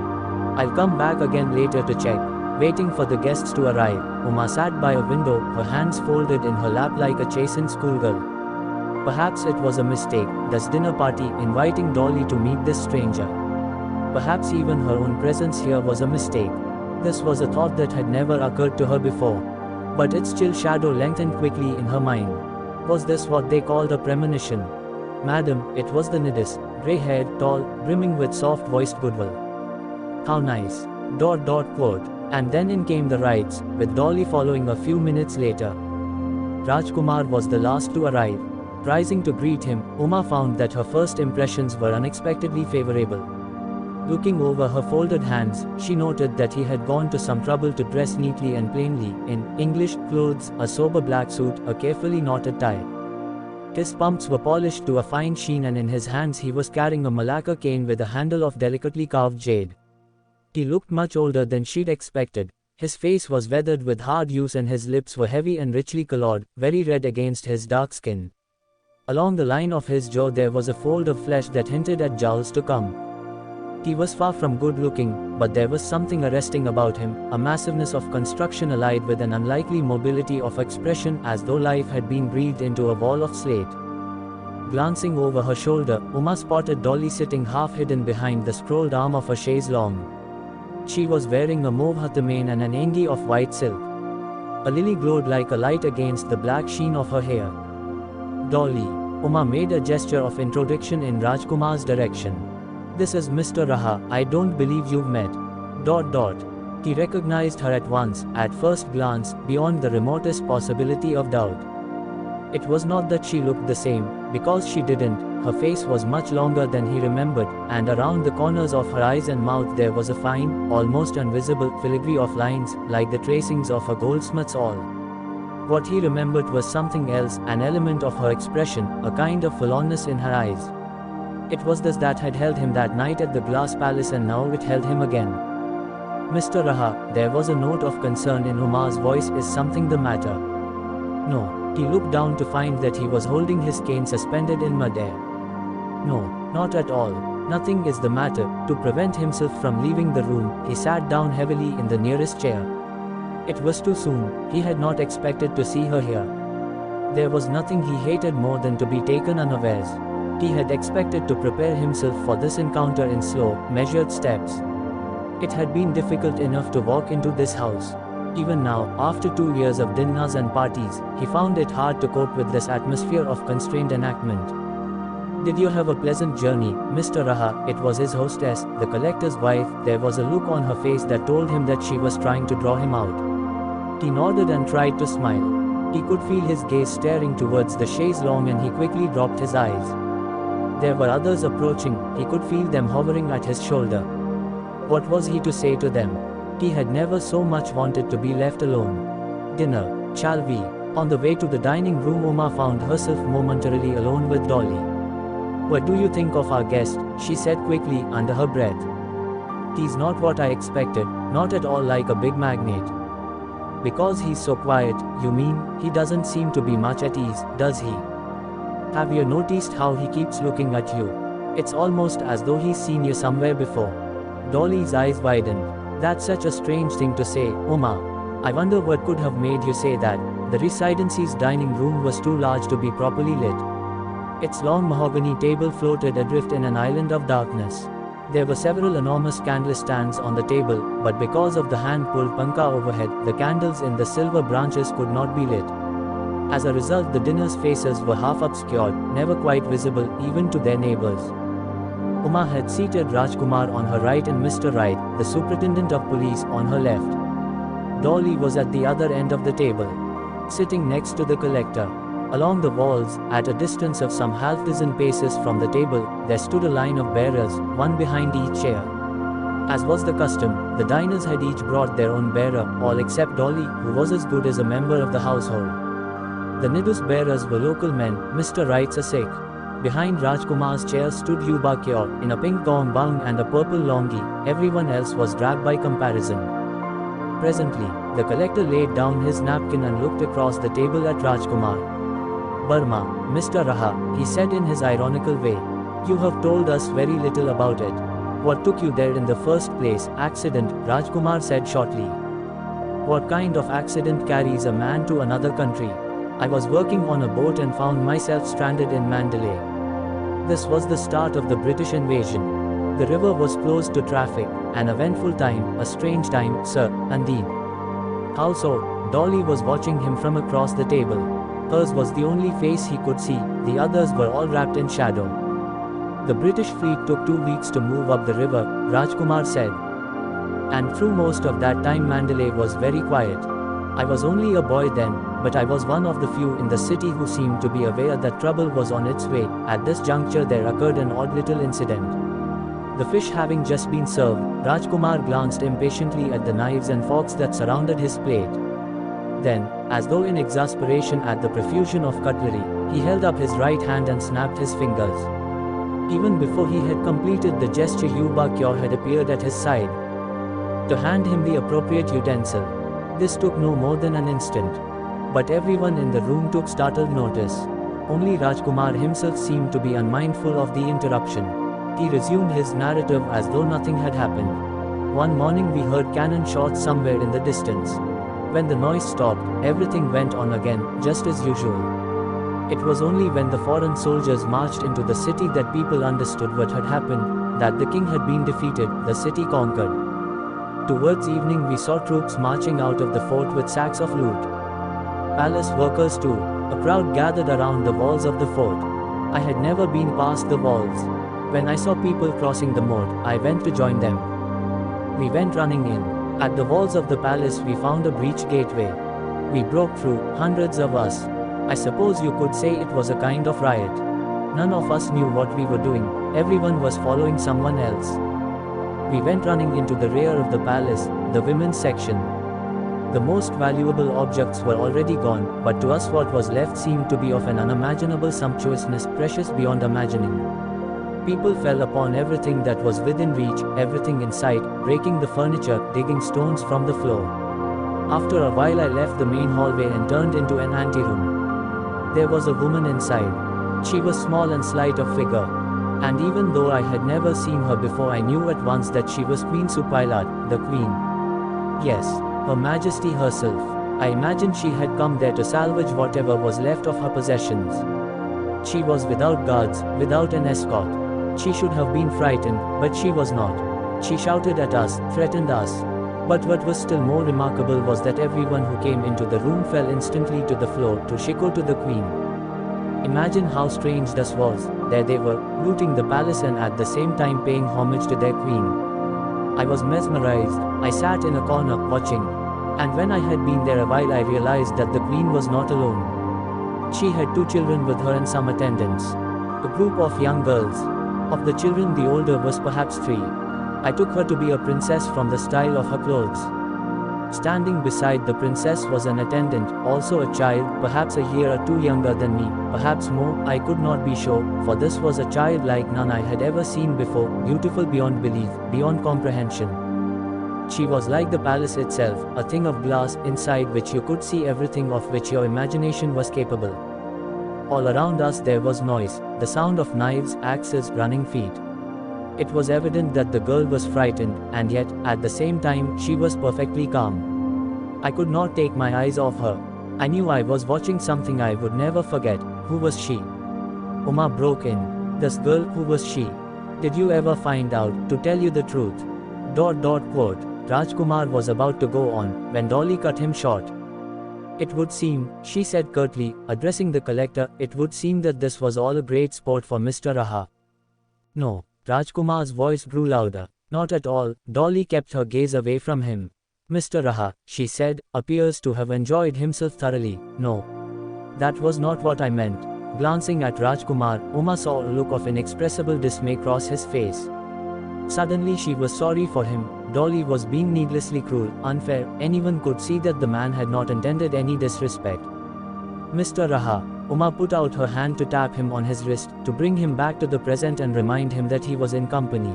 "I'll come back again later to check." Waiting for the guests to arrive, Uma sat by a window, her hands folded in her lap like a chastened schoolgirl. Perhaps it was a mistake, this dinner party, inviting Dolly to meet this stranger. Perhaps even her own presence here was a mistake. This was a thought that had never occurred to her before. But its chill shadow lengthened quickly in her mind. Was this what they called a premonition? "Madam," it was the nidus, grey-haired, tall, brimming with soft-voiced goodwill. "How nice." Quote. And then in came the Wrights, with Dolly following a few minutes later. Rajkumar was the last to arrive. Rising to greet him, Uma found that her first impressions were unexpectedly favorable. Looking over her folded hands, she noted that he had gone to some trouble to dress neatly and plainly, in English clothes, a sober black suit, a carefully knotted tie. His pumps were polished to a fine sheen and in his hands he was carrying a Malacca cane with a handle of delicately carved jade. He looked much older than she'd expected. His face was weathered with hard use and his lips were heavy and richly colored, very red against his dark skin. Along the line of his jaw there was a fold of flesh that hinted at jowls to come. He was far from good-looking, but there was something arresting about him, a massiveness of construction allied with an unlikely mobility of expression as though life had been breathed into a wall of slate. Glancing over her shoulder, Uma spotted Dolly sitting half-hidden behind the scrolled arm of a chaise longue. She was wearing a mauve hatamain and an engi of white silk. A lily glowed like a light against the black sheen of her hair. "Dolly." Uma made a gesture of introduction in Rajkumar's direction. "This is Mr. Raha, I don't believe you've met." He recognized her at once, at first glance, beyond the remotest possibility of doubt. It was not that she looked the same, because she didn't. Her face was much longer than he remembered, and around the corners of her eyes and mouth there was a fine, almost invisible, filigree of lines, like the tracings of a goldsmith's awl. What he remembered was something else, an element of her expression, a kind of forlornness in her eyes. It was this that had held him that night at the Glass Palace and now it held him again. "Mr. Raha," there was a note of concern in Uma's voice, "is something the matter?" "No." He looked down to find that he was holding his cane suspended in mid-air. "No, not at all. Nothing is the matter." To prevent himself from leaving the room, he sat down heavily in the nearest chair. It was too soon. He had not expected to see her here. There was nothing he hated more than to be taken unawares. He had expected to prepare himself for this encounter in slow, measured steps. It had been difficult enough to walk into this house. Even now, after 2 years of dinners and parties, he found it hard to cope with this atmosphere of constrained enactment. "Did you have a pleasant journey, Mr. Raha?" It was his hostess, the collector's wife. There was a look on her face that told him that she was trying to draw him out. He nodded and tried to smile. He could feel his gaze staring towards the chaise longue and he quickly dropped his eyes. There were others approaching, he could feel them hovering at his shoulder. What was he to say to them? He had never so much wanted to be left alone. "Dinner, shall we?" On the way to the dining room, Uma found herself momentarily alone with Dolly. "What do you think of our guest?" she said quickly, under her breath. "He's not what I expected, not at all like a big magnate." "Because he's so quiet, you mean? He doesn't seem to be much at ease, does he? Have you noticed how he keeps looking at you? It's almost as though he's seen you somewhere before." Dolly's eyes widened. "That's such a strange thing to say, Uma. I wonder what could have made you say that." The residency's dining room was too large to be properly lit. Its long mahogany table floated adrift in an island of darkness. There were several enormous candle stands on the table, but because of the hand-pulled panka overhead, the candles in the silver branches could not be lit. As a result, the dinner's faces were half obscured, never quite visible, even to their neighbors. Uma had seated Rajkumar on her right and Mr. Wright, the superintendent of police, on her left. Dolly was at the other end of the table, sitting next to the collector. Along the walls, at a distance of some half-dozen paces from the table, there stood a line of bearers, one behind each chair. As was the custom, the diners had each brought their own bearer, all except Dolly, who was as good as a member of the household. The Nidus bearers were local men, Mr. Wright's a Sikh. Behind Rajkumar's chair stood Yuba Kyor, in a pink Konbaung and a purple longi. Everyone else was drab by comparison. Presently, the collector laid down his napkin and looked across the table at Rajkumar. "Burma, Mr. Raha," he said in his ironical way. "You have told us very little about it. What took you there in the first place?" "Accident," Rajkumar said shortly. "What kind of accident carries a man to another country?" "I was working on a boat and found myself stranded in Mandalay. This was the start of the British invasion. The river was closed to traffic. An eventful time, a strange time, sir, indeed." "How so?" Dolly was watching him from across the table. Hers was the only face he could see, the others were all wrapped in shadow. "The British fleet took 2 weeks to move up the river," Rajkumar said. "And through most of that time Mandalay was very quiet. I was only a boy then, but I was one of the few in the city who seemed to be aware that trouble was on its way." At this juncture there occurred an odd little incident. The fish having just been served, Rajkumar glanced impatiently at the knives and forks that surrounded his plate. Then, as though in exasperation at the profusion of cutlery, he held up his right hand and snapped his fingers. Even before he had completed the gesture, Yuba Kyor had appeared at his side to hand him the appropriate utensil. This took no more than an instant. But everyone in the room took startled notice. Only Rajkumar himself seemed to be unmindful of the interruption. He resumed his narrative as though nothing had happened. "One morning we heard cannon shots somewhere in the distance. When the noise stopped, everything went on again, just as usual. It was only when the foreign soldiers marched into the city that people understood what had happened, that the king had been defeated, the city conquered. Towards evening we saw troops marching out of the fort with sacks of loot. Palace workers too. A crowd gathered around the walls of the fort. I had never been past the walls. When I saw people crossing the moat, I went to join them. We went running in. At the walls of the palace we found a breach gateway. We broke through, hundreds of us. I suppose you could say it was a kind of riot. None of us knew what we were doing, everyone was following someone else. We went running into the rear of the palace, the women's section. The most valuable objects were already gone, but to us what was left seemed to be of an unimaginable sumptuousness, precious beyond imagining. People fell upon everything that was within reach, everything in sight, breaking the furniture, digging stones from the floor. After a while I left the main hallway and turned into an anteroom. There was a woman inside. She was small and slight of figure. And even though I had never seen her before, I knew at once that she was Queen Supailat, the queen. Yes, Her Majesty herself. I imagined she had come there to salvage whatever was left of her possessions. She was without guards, without an escort. She should have been frightened, but she was not. She shouted at us, threatened us. But what was still more remarkable was that everyone who came into the room fell instantly to the floor to shiko to the queen. Imagine how strange this was. There they were, looting the palace and at the same time paying homage to their queen. I was mesmerized. I sat in a corner, watching. And when I had been there a while, I realized that the queen was not alone. She had 2 children with her and some attendants. A group of young girls. Of the children, the older was perhaps 3. I took her to be a princess from the style of her clothes. Standing beside the princess was an attendant, also a child, perhaps a year or 2 younger than me, perhaps more, I could not be sure, for this was a child like none I had ever seen before, beautiful beyond belief, beyond comprehension. She was like the palace itself, a thing of glass, inside which you could see everything of which your imagination was capable. All around us there was noise, the sound of knives, axes, running feet. It was evident that the girl was frightened, and yet, at the same time, she was perfectly calm. I could not take my eyes off her. I knew I was watching something I would never forget. Who was she? Uma broke in. This girl, who was she? Did you ever find out, to tell you the truth? Quote. Rajkumar was about to go on, when Dolly cut him short. It would seem, she said curtly, addressing the collector, it would seem that this was all a great sport for Mr. Raha. No. Rajkumar's voice grew louder. Not at all. Dolly kept her gaze away from him. Mr. Raha, she said, appears to have enjoyed himself thoroughly. No. That was not what I meant. Glancing at Rajkumar, Uma saw a look of inexpressible dismay cross his face. Suddenly she was sorry for him. Dolly was being needlessly cruel, unfair. Anyone could see that the man had not intended any disrespect. Mr. Raha. Uma put out her hand to tap him on his wrist, to bring him back to the present and remind him that he was in company.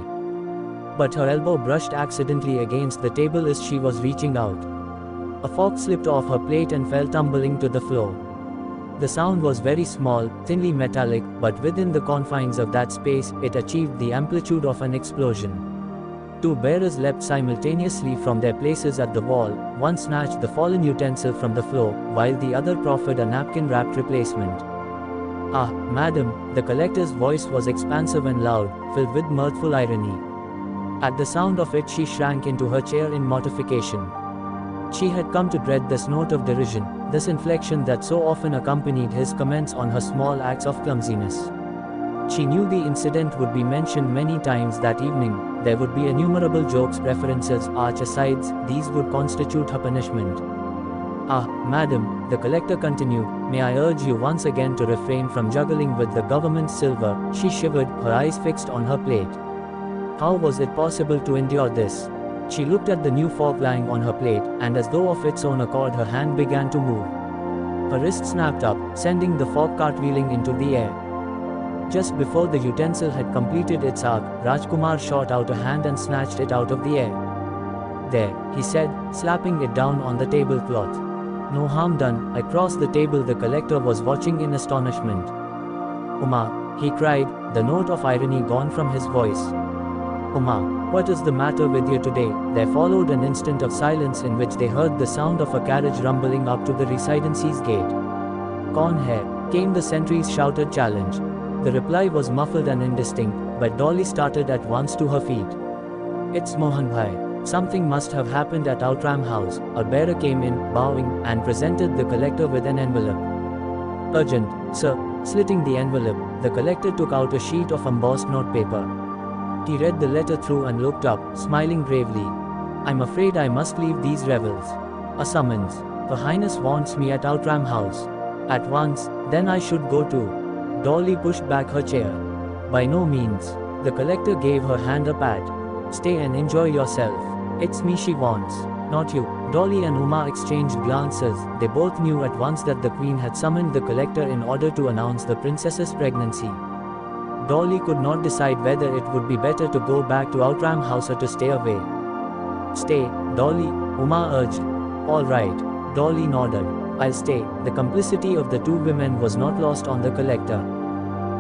But her elbow brushed accidentally against the table as she was reaching out. A fork slipped off her plate and fell tumbling to the floor. The sound was very small, thinly metallic, but within the confines of that space, it achieved the amplitude of an explosion. 2 bearers leapt simultaneously from their places at the wall, one snatched the fallen utensil from the floor, while the other proffered a napkin-wrapped replacement. Ah, madam, the collector's voice was expansive and loud, filled with mirthful irony. At the sound of it she shrank into her chair in mortification. She had come to dread this note of derision, this inflection that so often accompanied his comments on her small acts of clumsiness. She knew the incident would be mentioned many times that evening. There would be innumerable jokes, references, arch asides. These would constitute her punishment. Ah, madam, the collector continued, may I urge you once again to refrain from juggling with the government's silver. She shivered, her eyes fixed on her plate. How was it possible to endure this? She looked at the new fork lying on her plate, and as though of its own accord her hand began to move. Her wrist snapped up, sending the fork cartwheeling into the air. Just before the utensil had completed its arc, Rajkumar shot out a hand and snatched it out of the air. There, he said, slapping it down on the tablecloth. No harm done. Across the table the collector was watching in astonishment. Uma, he cried, the note of irony gone from his voice. Uma, what is the matter with you today? There followed an instant of silence in which they heard the sound of a carriage rumbling up to the residency's gate. Kaun hai? Came the sentry's shouted challenge. The reply was muffled and indistinct, but Dolly started at once to her feet. It's Mohan Bhai. Something must have happened at Outram House. A bearer came in, bowing, and presented the collector with an envelope. Urgent, sir. Slitting the envelope, the collector took out a sheet of embossed notepaper. He read the letter through and looked up, smiling gravely. I'm afraid I must leave these revels. A summons. Her Highness wants me at Outram House. At once, then I should go too. Dolly pushed back her chair. By no means. The collector gave her hand a pat. Stay and enjoy yourself. It's me she wants, not you. Dolly and Uma exchanged glances. They both knew at once that the queen had summoned the collector in order to announce the princess's pregnancy. Dolly could not decide whether it would be better to go back to Outram House or to stay away. Stay, Dolly, Uma urged. All right. Dolly nodded. I'll stay. The complicity of the 2 women was not lost on the collector.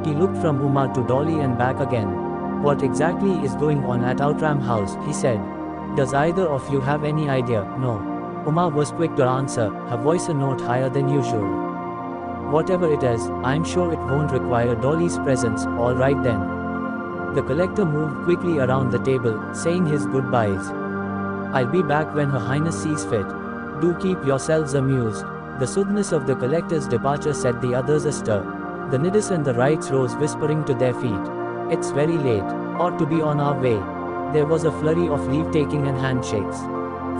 He looked from Uma to Dolly and back again. What exactly is going on at Outram House? He said. Does either of you have any idea? No. Uma was quick to answer, her voice a note higher than usual. Whatever it is, I'm sure it won't require Dolly's presence. All right then. The collector moved quickly around the table, saying his goodbyes. I'll be back when Her Highness sees fit. Do keep yourselves amused. The soothness of the collector's departure set the others astir. The Nidis and the Wrights rose whispering to their feet. It's very late. Ought to be on our way. There was a flurry of leave-taking and handshakes.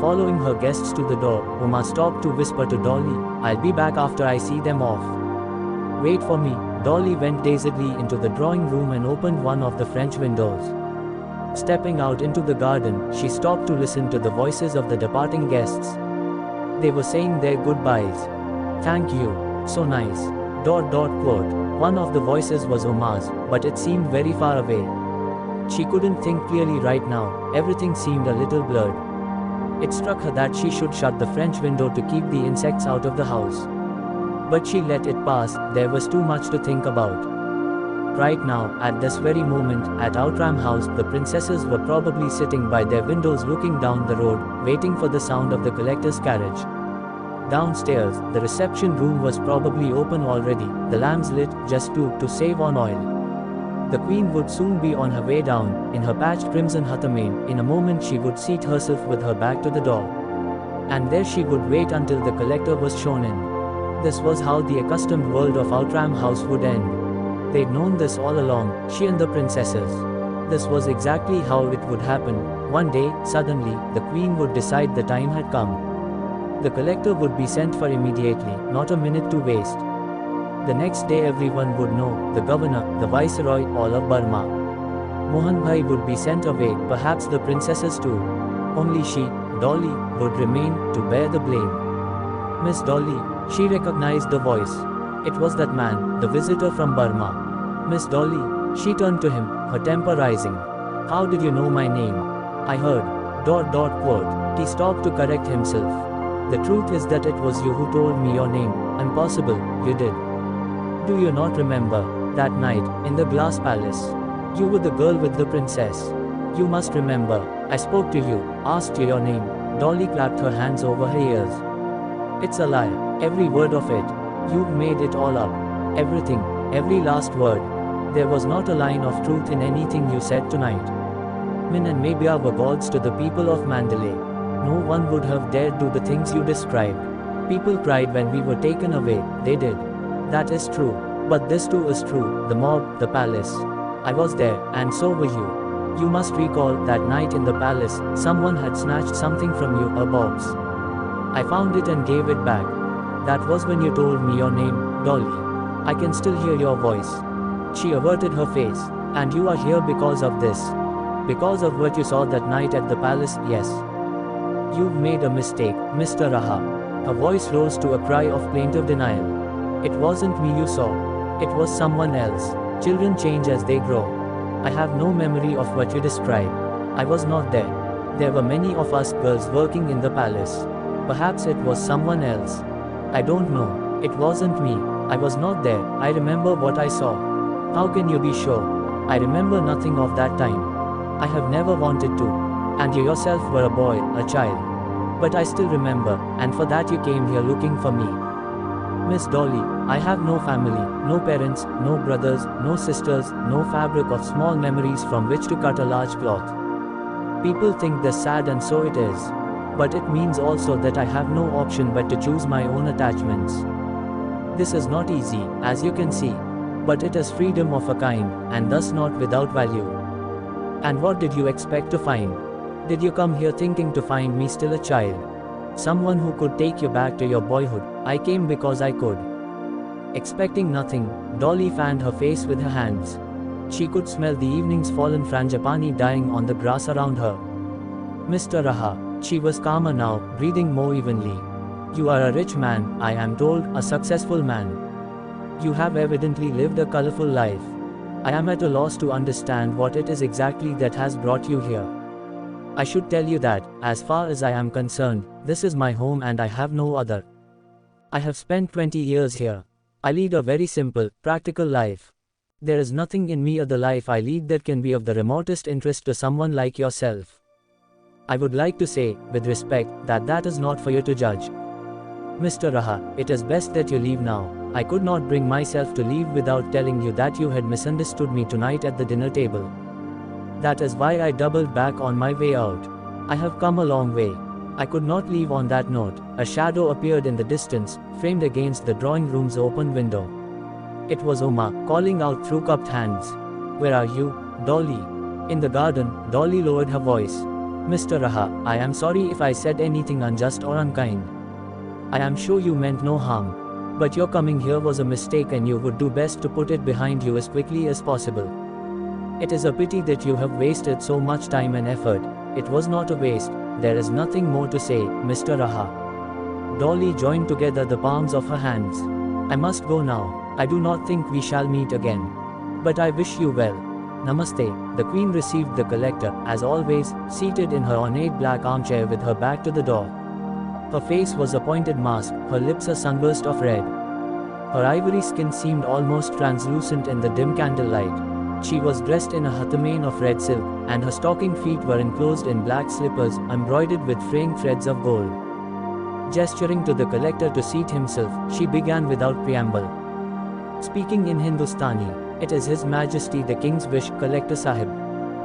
Following her guests to the door, Uma stopped to whisper to Dolly, I'll be back after I see them off. Wait for me. Dolly went dazedly into the drawing room and opened one of the French windows. Stepping out into the garden, she stopped to listen to the voices of the departing guests. They were saying their goodbyes. Thank you. So nice. ... One of the voices was Uma's, but it seemed very far away. She couldn't think clearly right now, everything seemed a little blurred. It struck her that she should shut the French window to keep the insects out of the house. But she let it pass, there was too much to think about. Right now, at this very moment, at Outram House, the princesses were probably sitting by their windows looking down the road, waiting for the sound of the collector's carriage. Downstairs, the reception room was probably open already, the lamps lit, just to save on oil. The queen would soon be on her way down, in her patched crimson hatamain. In a moment she would seat herself with her back to the door. And there she would wait until the collector was shown in. This was how the accustomed world of Outram House would end. They'd known this all along, she and the princesses. This was exactly how it would happen. One day, suddenly, the queen would decide the time had come. The collector would be sent for immediately, not a minute to waste. The next day everyone would know, the governor, the viceroy, all of Burma. Mohan Bhai would be sent away, perhaps the princesses too. Only she, Dolly, would remain, to bear the blame. Miss Dolly, she recognized the voice. It was that man, the visitor from Burma. Miss Dolly, she turned to him, her temper rising. How did you know my name? I heard. ... He stopped to correct himself. The truth is that it was you who told me your name. Impossible, you did. Do you not remember, that night, in the glass palace? You were the girl with the princess. You must remember, I spoke to you, asked you your name. Dolly clapped her hands over her ears. It's a lie, every word of it. You've made it all up. Everything, every last word. There was not a line of truth in anything you said tonight. Min and Mabia were gods to the people of Mandalay. No one would have dared do the things you described. People cried when we were taken away, they did. That is true. But this too is true, the mob, the palace. I was there, and so were you. You must recall that night in the palace, someone had snatched something from you, a box. I found it and gave it back. That was when you told me your name, Dolly. I can still hear your voice. She averted her face. And you are here because of this. Because of what you saw that night at the palace, yes. You've made a mistake, Mr. Raha. Her voice rose to a cry of plaintive denial. It wasn't me you saw. It was someone else. Children change as they grow. I have no memory of what you describe. I was not there. There were many of us girls working in the palace. Perhaps it was someone else. I don't know. It wasn't me. I was not there. I remember what I saw. How can you be sure? I remember nothing of that time. I have never wanted to. And you yourself were a boy, a child. But I still remember, and for that you came here looking for me. Miss Dolly, I have no family, no parents, no brothers, no sisters, no fabric of small memories from which to cut a large cloth. People think this sad and so it is. But it means also that I have no option but to choose my own attachments. This is not easy, as you can see. But it is freedom of a kind, and thus not without value. And what did you expect to find? Did you come here thinking to find me still a child? Someone who could take you back to your boyhood? I came because I could. Expecting nothing, Dolly fanned her face with her hands. She could smell the evening's fallen frangipani dying on the grass around her. Mr. Raha, she was calmer now, breathing more evenly. You are a rich man, I am told, a successful man. You have evidently lived a colorful life. I am at a loss to understand what it is exactly that has brought you here. I should tell you that, as far as I am concerned, this is my home and I have no other. I have spent 20 years here. I lead a very simple, practical life. There is nothing in me or the life I lead that can be of the remotest interest to someone like yourself. I would like to say, with respect, that is not for you to judge. Mr. Raha, it is best that you leave now. I could not bring myself to leave without telling you that you had misunderstood me tonight at the dinner table. That is why I doubled back on my way out. I have come a long way. I could not leave on that note. A shadow appeared in the distance, framed against the drawing room's open window. It was Uma, calling out through cupped hands. Where are you, Dolly? In the garden, Dolly lowered her voice. Mr. Raha, I am sorry if I said anything unjust or unkind. I am sure you meant no harm. But your coming here was a mistake and you would do best to put it behind you as quickly as possible. It is a pity that you have wasted so much time and effort. It was not a waste. There is nothing more to say, Mr. Raha. Dolly joined together the palms of her hands. I must go now. I do not think we shall meet again. But I wish you well. Namaste. The Queen received the collector, as always, seated in her ornate black armchair with her back to the door. Her face was a pointed mask, her lips a sunburst of red. Her ivory skin seemed almost translucent in the dim candlelight. She was dressed in a hatamain of red silk, and her stocking feet were enclosed in black slippers, embroidered with fraying threads of gold. Gesturing to the collector to seat himself, she began without preamble. Speaking in Hindustani, it is His Majesty the King's wish, Collector Sahib,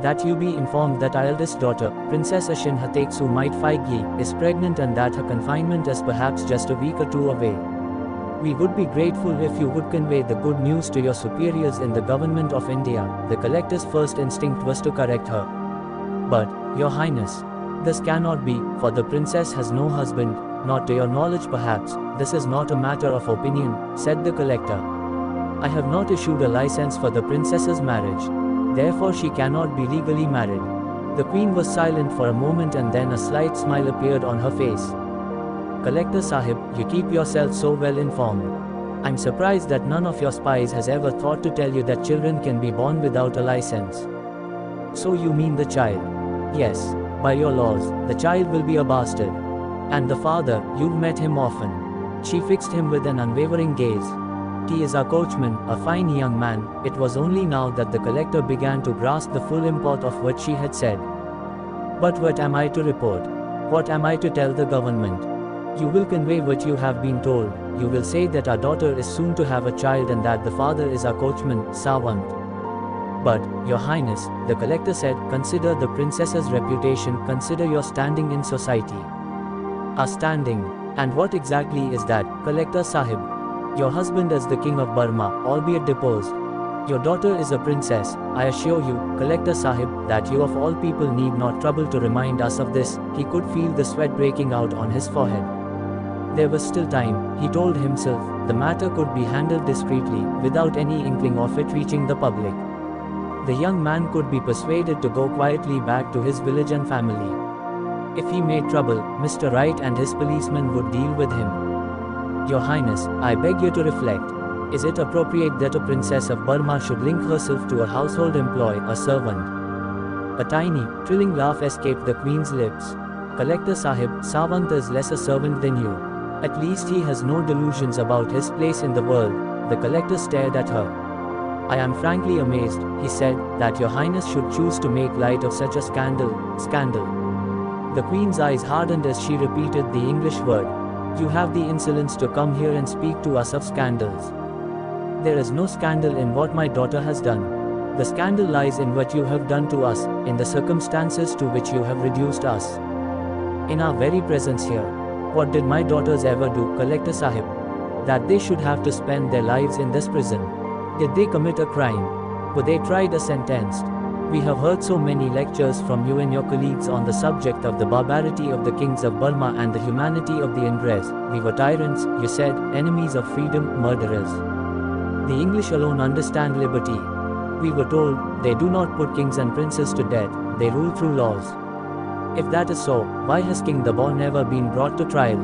that you be informed that our eldest daughter, Princess Ashin Hateksu Might Faigyi, is pregnant and that her confinement is perhaps just a week or two away. We would be grateful if you would convey the good news to your superiors in the government of India. The collector's first instinct was to correct her. But, Your Highness, this cannot be, for the princess has no husband, not to your knowledge perhaps. This is not a matter of opinion, said the collector. I have not issued a license for the princess's marriage. Therefore she cannot be legally married. The Queen was silent for a moment and then a slight smile appeared on her face. Collector Sahib, you keep yourself so well informed. I'm surprised that none of your spies has ever thought to tell you that children can be born without a license. So you mean the child? Yes, by your laws, the child will be a bastard. And the father, you've met him often. She fixed him with an unwavering gaze. He is our coachman, a fine young man. It was only now that the collector began to grasp the full import of what she had said. But what am I to report? What am I to tell the government? You will convey what you have been told. You will say that our daughter is soon to have a child and that the father is our coachman, Savant. But, Your Highness, the collector said, consider the princess's reputation, consider your standing in society. Our standing. And what exactly is that, Collector Sahib? Your husband is the king of Burma, albeit deposed. Your daughter is a princess. I assure you, Collector Sahib, that you of all people need not trouble to remind us of this. He could feel the sweat breaking out on his forehead. There was still time, he told himself. The matter could be handled discreetly, without any inkling of it reaching the public. The young man could be persuaded to go quietly back to his village and family. If he made trouble, Mr. Wright and his policemen would deal with him. Your Highness, I beg you to reflect. Is it appropriate that a princess of Burma should link herself to a household employee, a servant? A tiny, trilling laugh escaped the Queen's lips. Collector Sahib, Savant is less a servant than you. At least he has no delusions about his place in the world. The collector stared at her. I am frankly amazed, he said, that Your Highness should choose to make light of such a scandal. The Queen's eyes hardened as she repeated the English word. You have the insolence to come here and speak to us of scandals. There is no scandal in what my daughter has done. The scandal lies in what you have done to us, in the circumstances to which you have reduced us. In our very presence here. What did my daughters ever do, Collector Sahib? That they should have to spend their lives in this prison. Did they commit a crime? Were they tried or sentenced? We have heard so many lectures from you and your colleagues on the subject of the barbarity of the kings of Burma and the humanity of the Ingress. We were tyrants, you said, enemies of freedom, murderers. The English alone understand liberty. We were told, they do not put kings and princes to death, they rule through laws. If that is so, why has King Dabor never been brought to trial?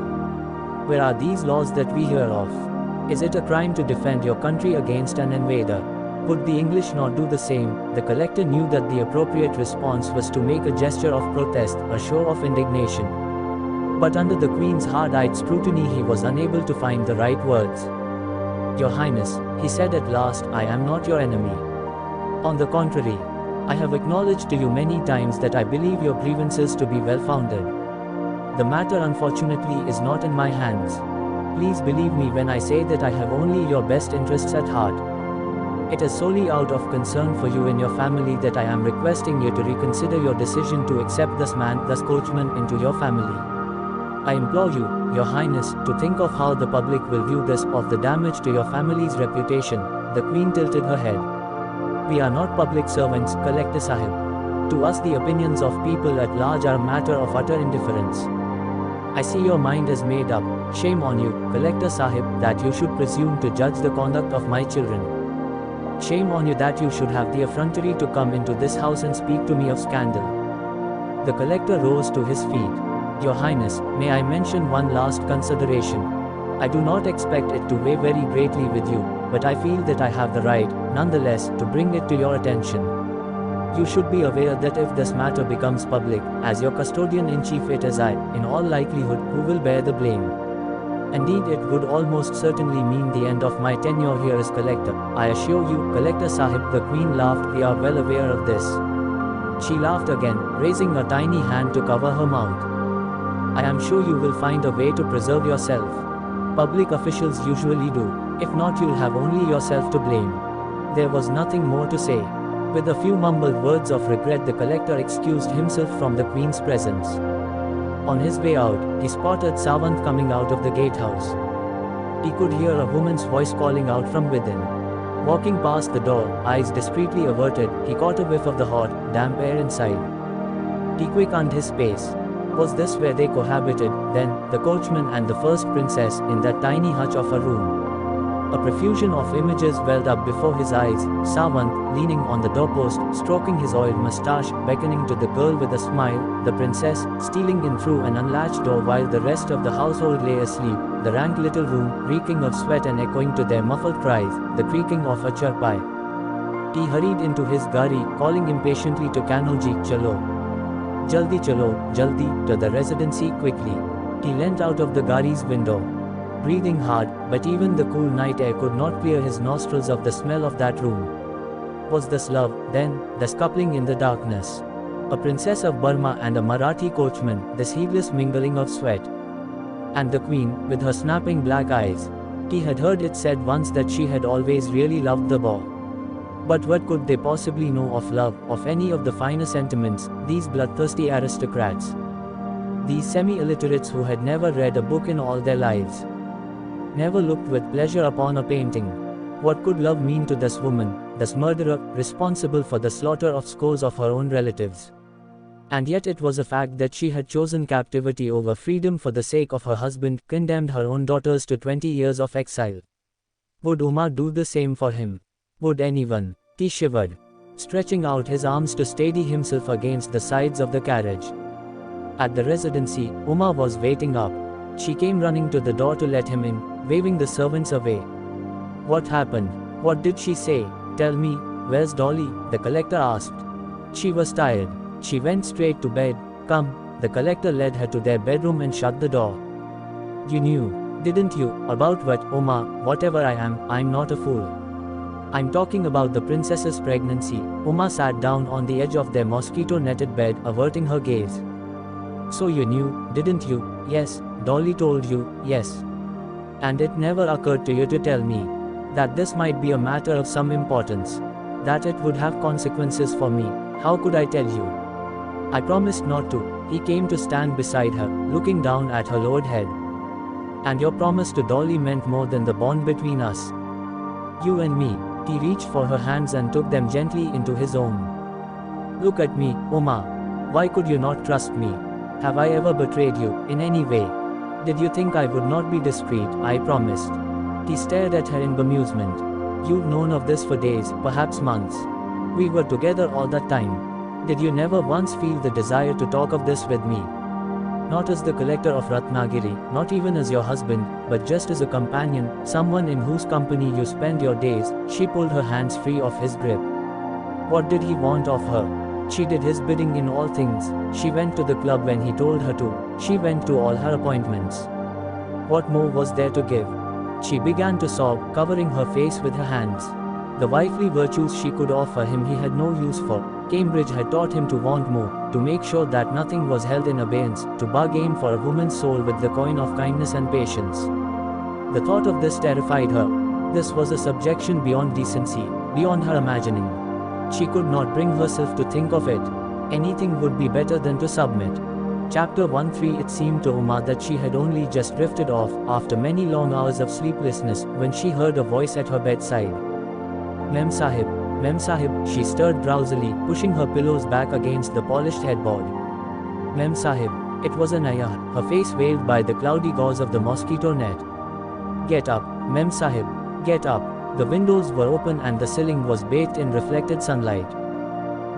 Where are these laws that we hear of? Is it a crime to defend your country against an invader? Would the English not do the same? The collector knew that the appropriate response was to make a gesture of protest, a show of indignation. But under the Queen's hard-eyed scrutiny he was unable to find the right words. Your Highness, he said at last, I am not your enemy. On the contrary, I have acknowledged to you many times that I believe your grievances to be well-founded. The matter unfortunately is not in my hands. Please believe me when I say that I have only your best interests at heart. It is solely out of concern for you and your family that I am requesting you to reconsider your decision to accept this man, this coachman, into your family. I implore you, Your Highness, to think of how the public will view this, of the damage to your family's reputation. The Queen tilted her head. We are not public servants, Collector Sahib. To us the opinions of people at large are a matter of utter indifference. I see your mind is made up. Shame on you, Collector Sahib, that you should presume to judge the conduct of my children. Shame on you that you should have the effrontery to come into this house and speak to me of scandal. The collector rose to his feet. Your Highness, may I mention one last consideration? I do not expect it to weigh very greatly with you, but I feel that I have the right, nonetheless, to bring it to your attention. You should be aware that if this matter becomes public, as your custodian-in-chief it is I, in all likelihood, who will bear the blame. Indeed, it would almost certainly mean the end of my tenure here as collector. I assure you, Collector Sahib, the Queen laughed. We are well aware of this. She laughed again, raising a tiny hand to cover her mouth. I am sure you will find a way to preserve yourself. Public officials usually do. If not, you'll have only yourself to blame. There was nothing more to say. With a few mumbled words of regret, the collector excused himself from the Queen's presence. On his way out, he spotted Sawant coming out of the gatehouse. He could hear a woman's voice calling out from within. Walking past the door, eyes discreetly averted, he caught a whiff of the hot, damp air inside. He quickened his pace. Was this where they cohabited, then, the coachman and the first princess, in that tiny hutch of a room? A profusion of images welled up before his eyes. Sawant, leaning on the doorpost, stroking his oiled moustache, beckoning to the girl with a smile, the princess, stealing in through an unlatched door while the rest of the household lay asleep, the rank little room, reeking of sweat and echoing to their muffled cries, the creaking of a charpai. He hurried into his gari, calling impatiently to Kanoji, Chalo. Jaldi chalo, jaldi, to the residency, quickly. He leant out of the gari's window, breathing hard, but even the cool night air could not clear his nostrils of the smell of that room. Was this love, then, this coupling in the darkness? A princess of Burma and a Marathi coachman, this heedless mingling of sweat. And the Queen, with her snapping black eyes. He had heard it said once that she had always really loved the boy. But what could they possibly know of love, of any of the finer sentiments, these bloodthirsty aristocrats? These semi-illiterates who had never read a book in all their lives. Never looked with pleasure upon a painting. What could love mean to this woman, this murderer, responsible for the slaughter of scores of her own relatives? And yet it was a fact that she had chosen captivity over freedom for the sake of her husband, condemned her own daughters to 20 years of exile. Would Umar do the same for him? Would anyone? He shivered, stretching out his arms to steady himself against the sides of the carriage. At the residency, Umar was waiting up. She came running to the door to let him in, waving the servants away. What happened? What did she say? Tell me, where's Dolly? The collector asked. She was tired. She went straight to bed. Come. The collector led her to their bedroom and shut the door. You knew, didn't you, about what, Umar? Whatever I am, I'm not a fool. I'm talking about the princess's pregnancy. Umar sat down on the edge of their mosquito-netted bed, averting her gaze. So you knew, didn't you? Yes, Dolly told you, yes. And it never occurred to you to tell me that this might be a matter of some importance, that it would have consequences for me. How could I tell you? I promised not to. He came to stand beside her, looking down at her lowered head. And your promise to Dolly meant more than the bond between us. You and me. He reached for her hands and took them gently into his own. Look at me, Umar. Why could you not trust me? Have I ever betrayed you, in any way? Did you think I would not be discreet? I promised. He stared at her in bemusement. You've known of this for days, perhaps months. We were together all that time. Did you never once feel the desire to talk of this with me? Not as the collector of Ratnagiri, not even as your husband, but just as a companion, someone in whose company you spend your days. She pulled her hands free of his grip. What did he want of her? She did his bidding in all things. She went to the club when he told her to. She went to all her appointments. What more was there to give? She began to sob, covering her face with her hands. The wifely virtues she could offer him he had no use for. Cambridge had taught him to want more, to make sure that nothing was held in abeyance, to bargain for a woman's soul with the coin of kindness and patience. The thought of this terrified her. This was a subjection beyond decency. beyond her imagining. She could not bring herself to think of it. Anything would be better than to submit. Chapter 1-3. It seemed to Uma that she had only just drifted off, after many long hours of sleeplessness, when she heard a voice at her bedside. Mem Sahib, Mem Sahib, she stirred drowsily, pushing her pillows back against the polished headboard. Mem Sahib. It was an ayah, her face veiled by the cloudy gauze of the mosquito net. Get up, Mem Sahib, get up. The windows were open and the ceiling was bathed in reflected sunlight.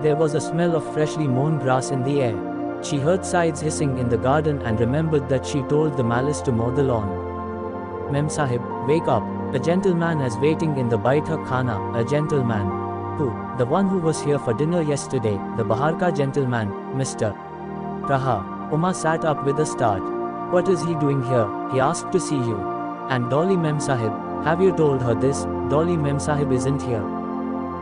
There was a smell of freshly mown grass in the air. She heard scythes hissing in the garden and remembered that she told the malice to mow the lawn. Mem Sahib, wake up. A gentleman is waiting in the Baithak Khana. A gentleman. Who? The one who was here for dinner yesterday, the Baharka gentleman, Mr. Raha. Uma sat up with a start. What is he doing here? He asked to see you. And Dolly Mem Sahib, have you told her this? Dolly Mem Sahib isn't here.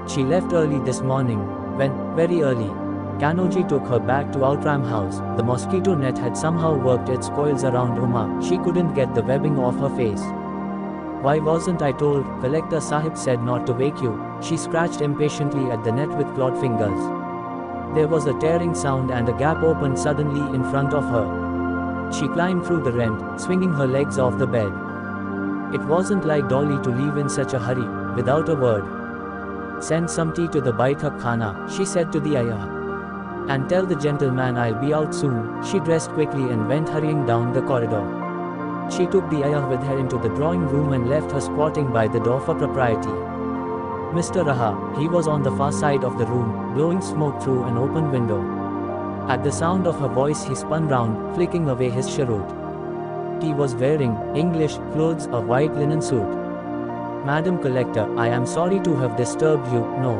She left early this morning. When? Very early. Kanoji took her back to Outram house. The mosquito net had somehow worked its coils around Uma. She couldn't get the webbing off her face. Why wasn't I told? Collector Sahib said not to wake you. She scratched impatiently at the net with clawed fingers. There was a tearing sound and a gap opened suddenly in front of her. She climbed through the rent, swinging her legs off the bed. It wasn't like Dolly to leave in such a hurry, without a word. Send some tea to the Baithak Khana, she said to the ayah. And tell the gentleman I'll be out soon. She dressed quickly and went hurrying down the corridor. She took the ayah with her into the drawing room and left her squatting by the door for propriety. Mr. Raha, he was on the far side of the room, blowing smoke through an open window. At the sound of her voice he spun round, flicking away his cheroot. He was wearing English clothes, a white linen suit. Madam Collector, I am sorry to have disturbed you. No.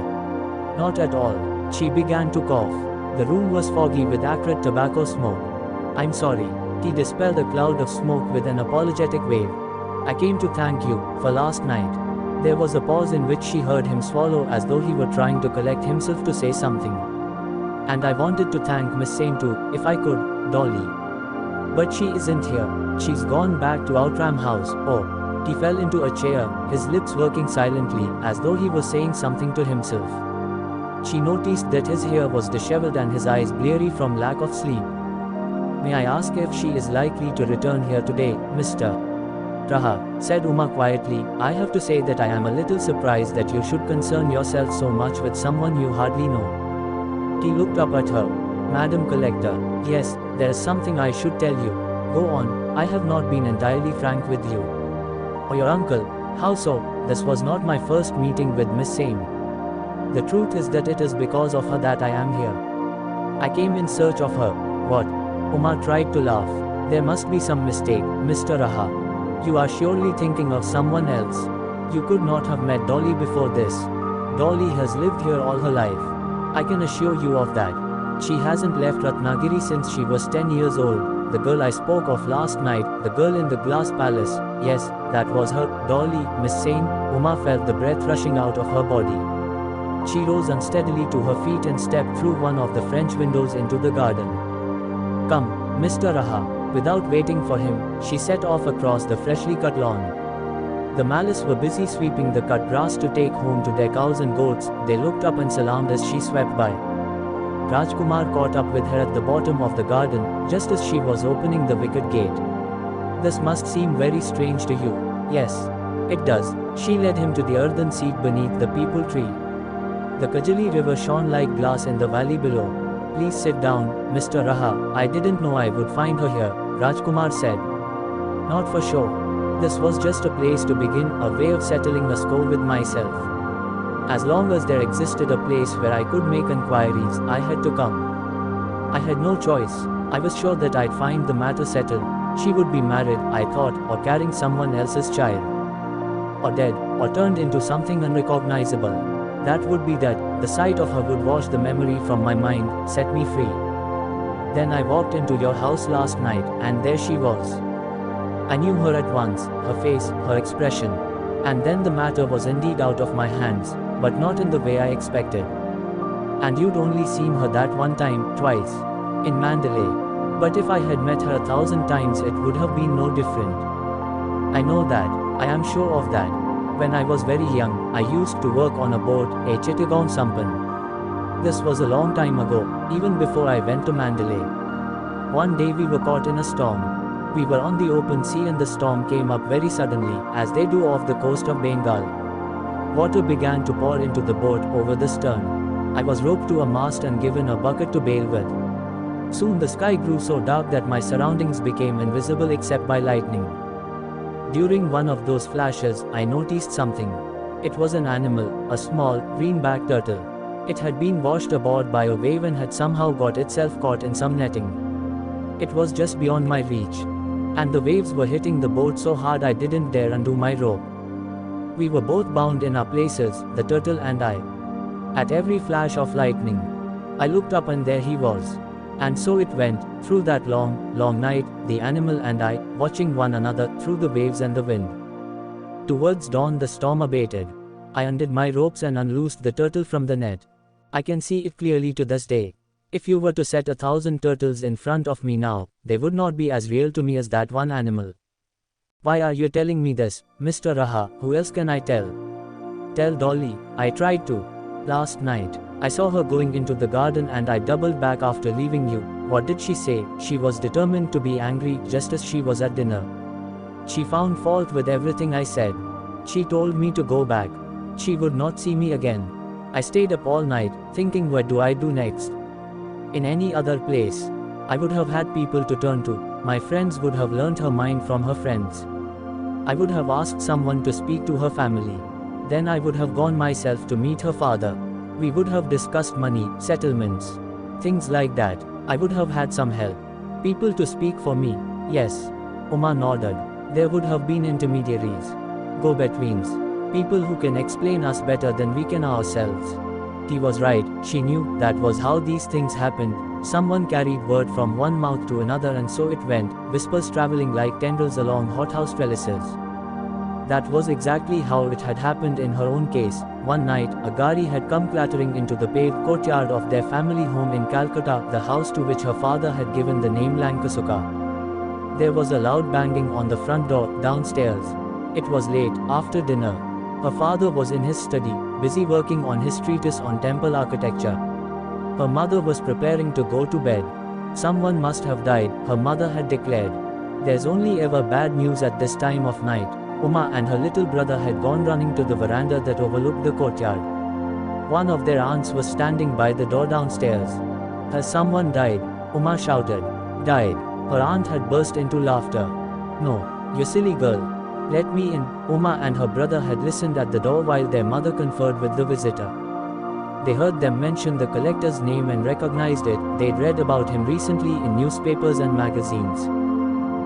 Not at all. She began to cough. The room was foggy with acrid tobacco smoke. I'm sorry. He dispelled a cloud of smoke with an apologetic wave. I came to thank you for last night. There was a pause in which she heard him swallow as though he were trying to collect himself to say something. And I wanted to thank Miss Sain too, if I could, Dolly. But she isn't here. She's gone back to Outram house. Oh. He fell into a chair, his lips working silently, as though he was saying something to himself. She noticed that his hair was disheveled and his eyes bleary from lack of sleep. May I ask if she is likely to return here today, Mr. Raha, said Uma quietly. I have to say that I am a little surprised that you should concern yourself so much with someone you hardly know. He looked up at her. Madam Collector, yes, there is something I should tell you. Go on, I have not been entirely frank with you. Or your uncle. How so? This was not my first meeting with Miss Sain. The truth is that it is because of her that I am here. I came in search of her. What? Uma tried to laugh. There must be some mistake, Mr. Raha. You are surely thinking of someone else. You could not have met Dolly before this. Dolly has lived here all her life. I can assure you of that. She hasn't left Ratnagiri since she was 10 years old. The girl I spoke of last night, the girl in the glass palace, yes, that was her, Dolly, Miss Sain. Uma felt the breath rushing out of her body. She rose unsteadily to her feet and stepped through one of the French windows into the garden. Come, Mr. Raha. Without waiting for him, she set off across the freshly cut lawn. The malice were busy sweeping the cut grass to take home to their cows and goats. They looked up and salaamed as she swept by. Rajkumar caught up with her at the bottom of the garden, just as she was opening the wicket gate. This must seem very strange to you. Yes, it does. She led him to the earthen seat beneath the peepul tree. The Kajali river shone like glass in the valley below. Please sit down, Mr. Raha. I didn't know I would find her here, Rajkumar said. Not for sure. This was just a place to begin, a way of settling a score with myself. As long as there existed a place where I could make inquiries, I had to come. I had no choice. I was sure that I'd find the matter settled. She would be married, I thought, or carrying someone else's child. Or dead, or turned into something unrecognizable. That would be that. The sight of her would wash the memory from my mind, set me free. Then I walked into your house last night, and there she was. I knew her at once, her face, her expression. And then the matter was indeed out of my hands, but not in the way I expected. And you'd only seen her that one time, twice. In Mandalay. But if I had met her 1,000 times it would have been no different. I know that. I am sure of that. When I was very young, I used to work on a boat, a Chittagong sampan. This was a long time ago, even before I went to Mandalay. One day we were caught in a storm. We were on the open sea and the storm came up very suddenly, as they do off the coast of Bengal. Water began to pour into the boat over the stern. I was roped to a mast and given a bucket to bail with. Soon the sky grew so dark that my surroundings became invisible except by lightning. During one of those flashes, I noticed something. It was an animal, a small, green-backed turtle. It had been washed aboard by a wave and had somehow got itself caught in some netting. It was just beyond my reach. And the waves were hitting the boat so hard I didn't dare undo my rope. We were both bound in our places, the turtle and I. At every flash of lightning, I looked up and there he was. And so it went, through that long, long night, the animal and I, watching one another through the waves and the wind. Towards dawn the storm abated. I undid my ropes and unloosed the turtle from the net. I can see it clearly to this day. If you were to set 1,000 turtles in front of me now, they would not be as real to me as that one animal. Why are you telling me this, Mr. Raha? Who else can I tell? Tell Dolly. I tried to. Last night, I saw her going into the garden and I doubled back after leaving you. What did she say? She was determined to be angry, just as she was at dinner. She found fault with everything I said. She told me to go back. She would not see me again. I stayed up all night, thinking what do I do next? In any other place, I would have had people to turn to. My friends would have learnt her mind from her friends. I would have asked someone to speak to her family. Then I would have gone myself to meet her father. We would have discussed money, settlements, things like that. I would have had some help. People to speak for me. Yes. Uma nodded. There would have been intermediaries. Go-betweens. People who can explain us better than we can ourselves. He was right, she knew that was how these things happened. Someone carried word from one mouth to another and so it went, whispers traveling like tendrils along hothouse trellises. That was exactly how it had happened in her own case. One night, a gari had come clattering into the paved courtyard of their family home in Calcutta, the house to which her father had given the name Lankasuka. There was a loud banging on the front door, downstairs. It was late, after dinner. Her father was in his study, busy working on his treatise on temple architecture. Her mother was preparing to go to bed. Someone must have died, her mother had declared. There's only ever bad news at this time of night. Uma and her little brother had gone running to the veranda that overlooked the courtyard. One of their aunts was standing by the door downstairs. Has someone died? Uma shouted. Died. Her aunt had burst into laughter. No, you silly girl. Let me in. Uma and her brother had listened at the door while their mother conferred with the visitor. They heard them mention the collector's name and recognized it. They'd read about him recently in newspapers and magazines.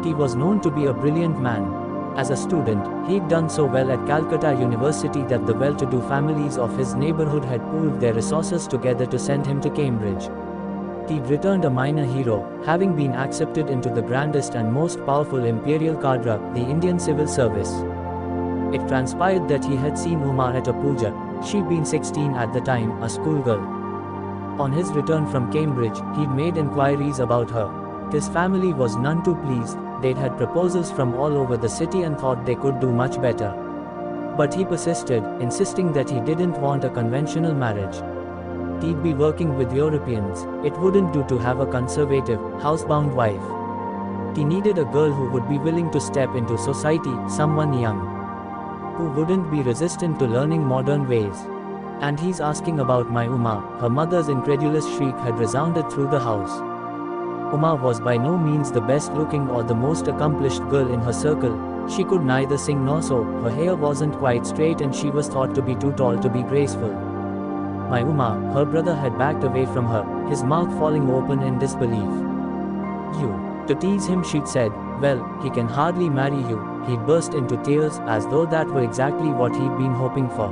He was known to be a brilliant man. As a student, he'd done so well at Calcutta University that the well-to-do families of his neighborhood had pooled their resources together to send him to Cambridge. He'd returned a minor hero, having been accepted into the grandest and most powerful imperial cadre, the Indian Civil Service. It transpired that he had seen Uma at a puja. She'd been 16 at the time, a schoolgirl. On his return from Cambridge, he'd made inquiries about her. His family was none too pleased. They'd had proposals from all over the city and thought they could do much better. But he persisted, insisting that he didn't want a conventional marriage. He'd be working with Europeans. It wouldn't do to have a conservative, housebound wife. He needed a girl who would be willing to step into society, someone young, who wouldn't be resistant to learning modern ways. And he's asking about my Uma. Her mother's incredulous shriek had resounded through the house. Uma was by no means the best looking or the most accomplished girl in her circle. She could neither sing nor sew, her hair wasn't quite straight and she was thought to be too tall to be graceful. My Uma, her brother had backed away from her, his mouth falling open in disbelief. You. To tease him she'd said, well, he can hardly marry you. He'd burst into tears, as though that were exactly what he'd been hoping for.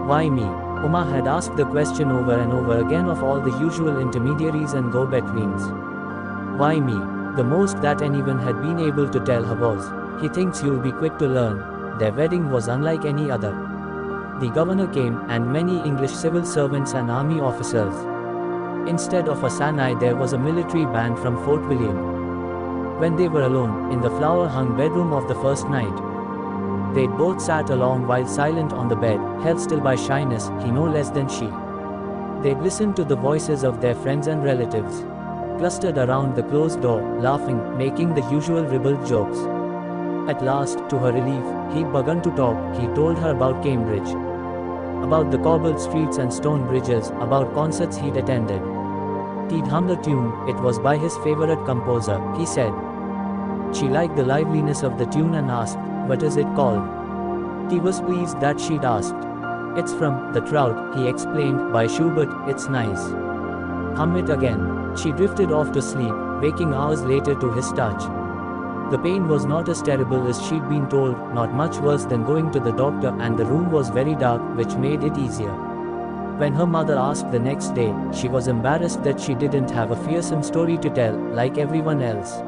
Why me? Uma had asked the question over and over again of all the usual intermediaries and go-betweens. Why me? The most that anyone had been able to tell her was, he thinks you'll be quick to learn. Their wedding was unlike any other. The governor came, and many English civil servants and army officers. Instead of a Sanai there was a military band from Fort William. When they were alone, in the flower-hung bedroom of the first night, They'd both sat a long while silent on the bed, held still by shyness, he no less than she. They'd listened to the voices of their friends and relatives, clustered around the closed door, laughing, making the usual ribald jokes. At last, to her relief, he'd begun to talk. He told her about Cambridge, about the cobbled streets and stone bridges, about concerts he'd attended. He'd hummed a tune. It was by his favorite composer, he said. She liked the liveliness of the tune and asked, "What is it called?" He was pleased that she'd asked. "It's from The Trout," he explained, "by Schubert. It's nice. Hum it again." She drifted off to sleep, waking hours later to his touch. The pain was not as terrible as she'd been told, not much worse than going to the doctor, and the room was very dark, which made it easier. When her mother asked the next day, she was embarrassed that she didn't have a fearsome story to tell, like everyone else.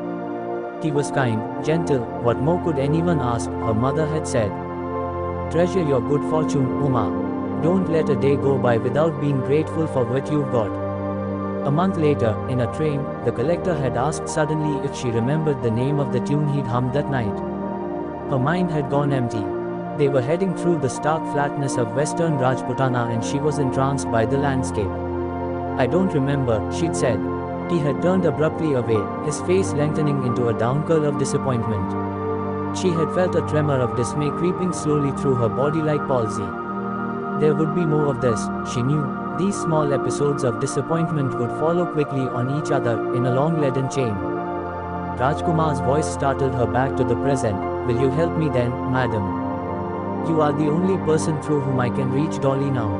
He was kind, gentle, what more could anyone ask, her mother had said. Treasure your good fortune, Uma. Don't let a day go by without being grateful for what you've got. A month later, in a train, the collector had asked suddenly if she remembered the name of the tune he'd hummed that night. Her mind had gone empty. They were heading through the stark flatness of western Rajputana and she was entranced by the landscape. "I don't remember," she'd said. He had turned abruptly away, his face lengthening into a downcurl of disappointment. She had felt a tremor of dismay creeping slowly through her body like palsy. There would be more of this, she knew. These small episodes of disappointment would follow quickly on each other, in a long leaden chain. Rajkumar's voice startled her back to the present. "Will you help me then, madam? You are the only person through whom I can reach Dolly now.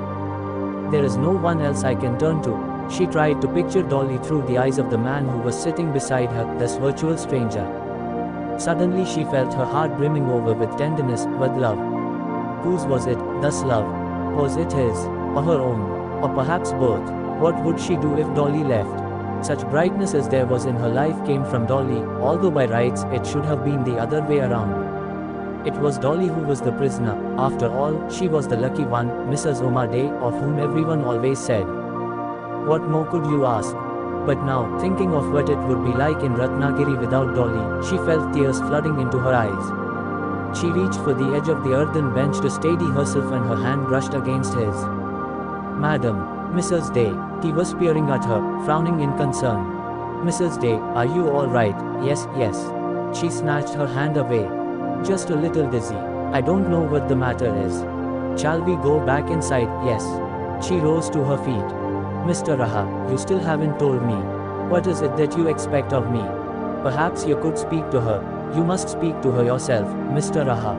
There is no one else I can turn to." She tried to picture Dolly through the eyes of the man who was sitting beside her, this virtual stranger. Suddenly she felt her heart brimming over with tenderness, with love. Whose was it, thus love? Was it his, or her own? Or perhaps both? What would she do if Dolly left? Such brightness as there was in her life came from Dolly, although by rights it should have been the other way around. It was Dolly who was the prisoner. After all, she was the lucky one, Mrs. Omar Day, of whom everyone always said. What more could you ask? But now, thinking of what it would be like in Ratnagiri without Dolly, she felt tears flooding into her eyes. She reached for the edge of the earthen bench to steady herself and her hand brushed against his. "Madam, Mrs. Day." He was peering at her, frowning in concern. "Mrs. Day, are you all right?" "Yes, yes." She snatched her hand away. "Just a little dizzy. I don't know what the matter is. Shall we go back inside?" "Yes." She rose to her feet. "Mr. Raha, you still haven't told me. What is it that you expect of me? Perhaps you could speak to her. You must speak to her yourself, Mr. Raha.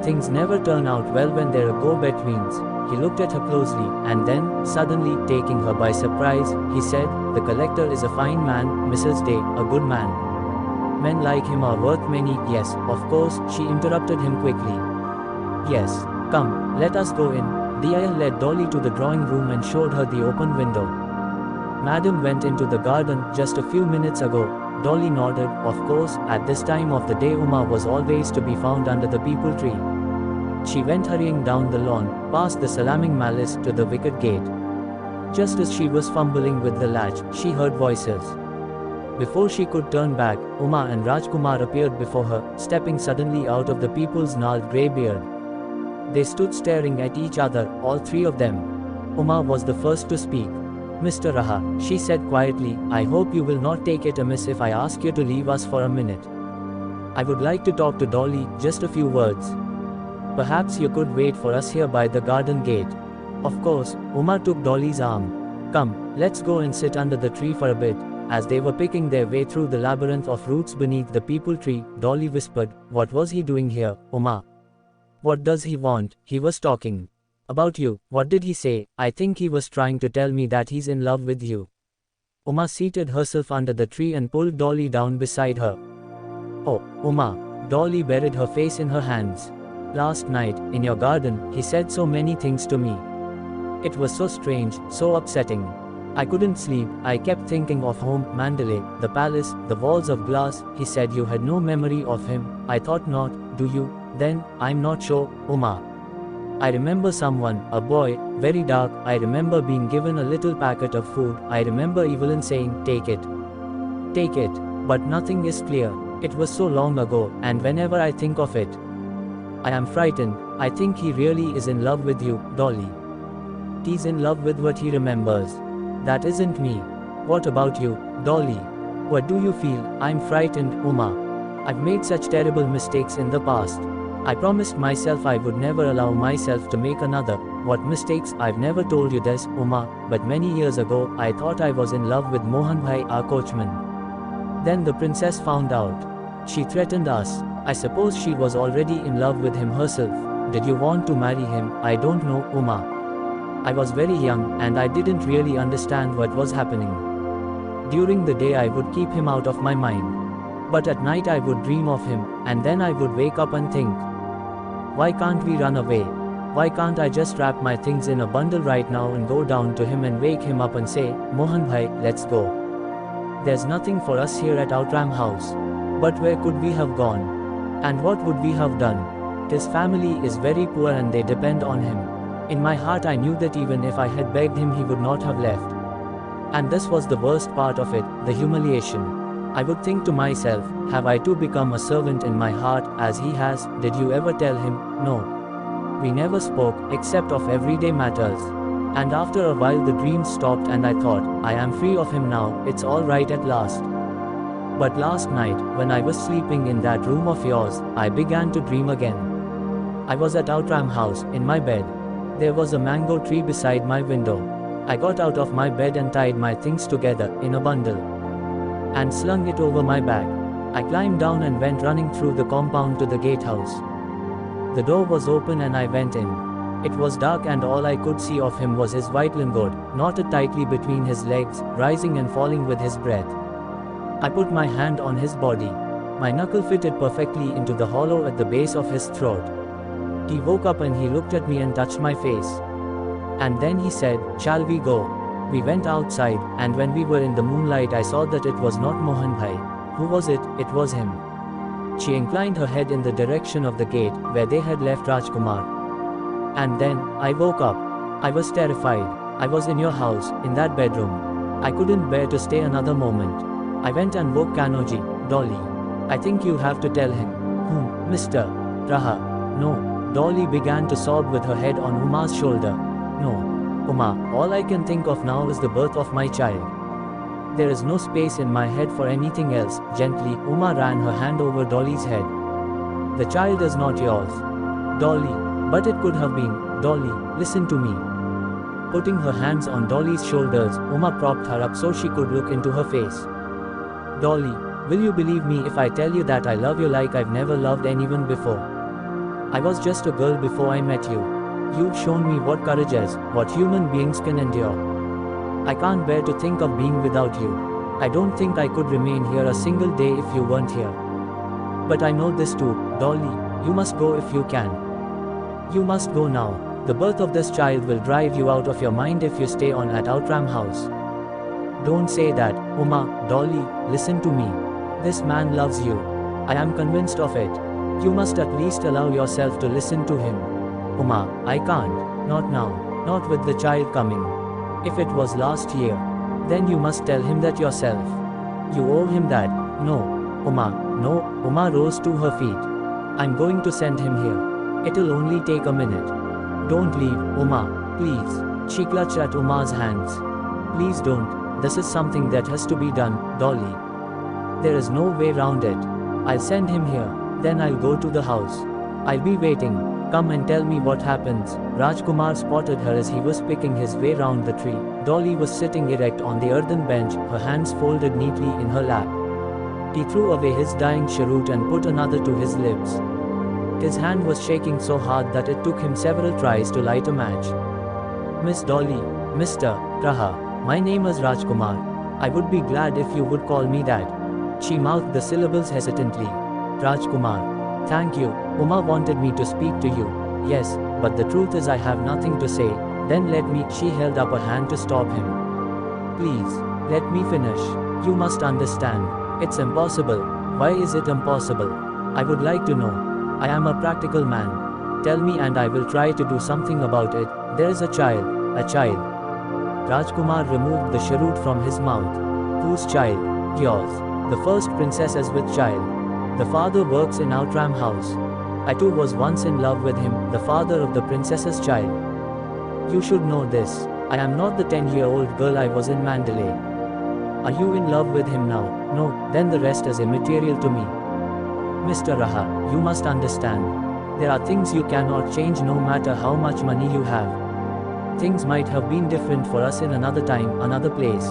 Things never turn out well when there are go-betweens." He looked at her closely, and then, suddenly, taking her by surprise, he said, "The collector is a fine man, Mrs. Day, a good man. Men like him are worth many." "Yes, of course," she interrupted him quickly. "Yes. Come, let us go in." Dia led Dolly to the drawing room and showed her the open window. "Madam went into the garden just a few minutes ago." Dolly nodded. Of course, at this time of the day Uma was always to be found under the peepul tree. She went hurrying down the lawn, past the salaaming malice, to the wicket gate. Just as she was fumbling with the latch, she heard voices. Before she could turn back, Uma and Rajkumar appeared before her, stepping suddenly out of the people's gnarled grey beard. They stood staring at each other, all three of them. Uma was the first to speak. "Mr. Raha," she said quietly, "I hope you will not take it amiss if I ask you to leave us for a minute. I would like to talk to Dolly, just a few words. Perhaps you could wait for us here by the garden gate." Of course, Uma took Dolly's arm. "Come, let's go and sit under the tree for a bit." As they were picking their way through the labyrinth of roots beneath the peepul tree, Dolly whispered, "What was he doing here, Uma? What does he want?" "He was talking about you." "What did he say?" "I think he was trying to tell me that he's in love with you." Uma seated herself under the tree and pulled Dolly down beside her. "Oh, Uma." Dolly buried her face in her hands. "Last night, in your garden, he said so many things to me. It was so strange, so upsetting. I couldn't sleep. I kept thinking of home, Mandalay, the palace, the walls of glass." "He said you had no memory of him." "I thought not. Do you?" "Then, I'm not sure, Uma. I remember someone, a boy, very dark. I remember being given a little packet of food. I remember Evelyn saying, 'Take it. Take it.' But nothing is clear. It was so long ago, and whenever I think of it, I am frightened. I think he really is in love with you, Dolly. He's in love with what he remembers. That isn't me. What about you, Dolly? What do you feel? I'm frightened, Uma. I've made such terrible mistakes in the past. I promised myself I would never allow myself to make another. What mistakes? I've never told you this, Uma, but many years ago, I thought I was in love with Mohan Bhai, our coachman. Then the princess found out. She threatened us. I suppose she was already in love with him herself. Did you want to marry him? I don't know, Uma. I was very young, and I didn't really understand what was happening. During the day I would keep him out of my mind. But at night I would dream of him, and then I would wake up and think, why can't we run away? Why can't I just wrap my things in a bundle right now and go down to him and wake him up and say, Mohan Bhai, let's go. There's nothing for us here at Outram house. But where could we have gone? And what would we have done? His family is very poor and they depend on him. In my heart I knew that even if I had begged him he would not have left. And this was the worst part of it, the humiliation. I would think to myself, have I too become a servant in my heart, as he has? Did you ever tell him? No. We never spoke, except of everyday matters. And after a while the dreams stopped and I thought, I am free of him now, it's all right at last. But last night, when I was sleeping in that room of yours, I began to dream again. I was at Outram house, in my bed. There was a mango tree beside my window. I got out of my bed and tied my things together, in a bundle, and slung it over my back. I climbed down and went running through the compound to the gatehouse. The door was open and I went in. It was dark and all I could see of him was his white lingot, knotted tightly between his legs, rising and falling with his breath. I put my hand on his body. My knuckle fitted perfectly into the hollow at the base of his throat. He woke up and he looked at me and touched my face. And then he said, shall we go? We went outside, and when we were in the moonlight I saw that it was not Mohan Bhai. Who was it? It was him. She inclined her head in the direction of the gate, where they had left Rajkumar. And then, I woke up. I was terrified. I was in your house, in that bedroom. I couldn't bear to stay another moment. I went and woke Kanoji, Dolly. I think you have to tell him. Mr. Raha. No. Dolly began to sob with her head on Uma's shoulder. No. Uma, all I can think of now is the birth of my child. There is no space in my head for anything else. Gently, Uma ran her hand over Dolly's head. The child is not yours, Dolly. But it could have been. Dolly, listen to me. Putting her hands on Dolly's shoulders, Uma propped her up so she could look into her face. Dolly, will you believe me if I tell you that I love you like I've never loved anyone before? I was just a girl before I met you. You've shown me what courage is, what human beings can endure. I can't bear to think of being without you. I don't think I could remain here a single day if you weren't here. But I know this too, Dolly, you must go if you can. You must go now. The birth of this child will drive you out of your mind if you stay on at Outram house. Don't say that, Uma. Dolly, listen to me. This man loves you. I am convinced of it. You must at least allow yourself to listen to him. Uma, I can't. Not now. Not with the child coming. If it was last year, then you must tell him that yourself. You owe him that. No. Uma, no. Uma rose to her feet. I'm going to send him here. It'll only take a minute. Don't leave, Uma, please. She clutched at Uma's hands. Please don't. This is something that has to be done, Dolly. There is no way round it. I'll send him here. Then I'll go to the house. I'll be waiting. Come and tell me what happens. Rajkumar spotted her as he was picking his way round the tree. Dolly was sitting erect on the earthen bench, her hands folded neatly in her lap. He threw away his dying cheroot and put another to his lips. His hand was shaking so hard that it took him several tries to light a match. Miss Dolly, Mr. Raha, my name is Rajkumar. I would be glad if you would call me that. She mouthed the syllables hesitantly. Rajkumar. Thank you. Uma wanted me to speak to you. Yes, but the truth is I have nothing to say. Then let me. She held up a hand to stop him. Please, let me finish. You must understand. It's impossible. Why is it impossible? I would like to know. I am a practical man. Tell me and I will try to do something about it. There is a child. A child. Rajkumar removed the cheroot from his mouth. Whose child? Yours. The first princess is with child. The father works in Outram house. I too was once in love with him, the father of the princess's child. You should know this. I am not the 10-year-old girl I was in Mandalay. Are you in love with him now? No, then the rest is immaterial to me. Mr. Raha, you must understand. There are things you cannot change no matter how much money you have. Things might have been different for us in another time, another place.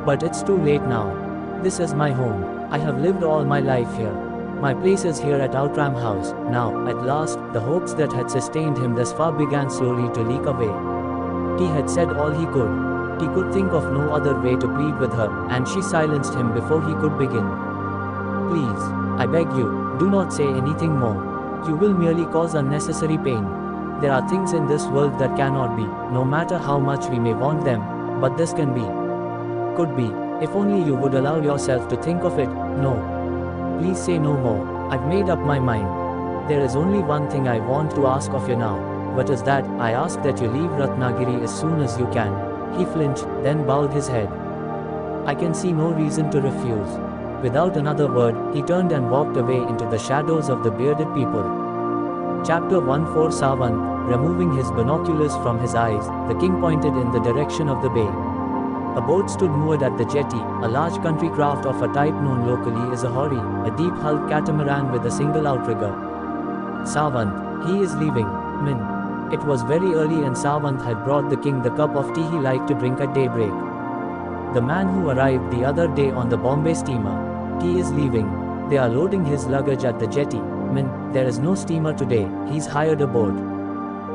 But it's too late now. This is my home. I have lived all my life here. My place is here at Outram House. Now, at last, the hopes that had sustained him thus far began slowly to leak away. He had said all he could. He could think of no other way to plead with her, and she silenced him before he could begin. Please, I beg you, do not say anything more. You will merely cause unnecessary pain. There are things in this world that cannot be, no matter how much we may want them, but this can be. Could be, if only you would allow yourself to think of it. No. Please say no more. I've made up my mind. There is only one thing I want to ask of you now. What is that? I ask that you leave Ratnagiri as soon as you can. He flinched, then bowed his head. I can see no reason to refuse. Without another word, he turned and walked away into the shadows of the bearded people. Chapter 1-4 Savant, removing his binoculars from his eyes, the king pointed in the direction of the bay. A boat stood moored at the jetty, a large country craft of a type known locally as a houri, a deep-hulled catamaran with a single outrigger. Savant, he is leaving, Min. It was very early and Savant had brought the king the cup of tea he liked to drink at daybreak. The man who arrived the other day on the Bombay steamer. He is leaving. They are loading his luggage at the jetty. Min, there is no steamer today, he's hired a boat.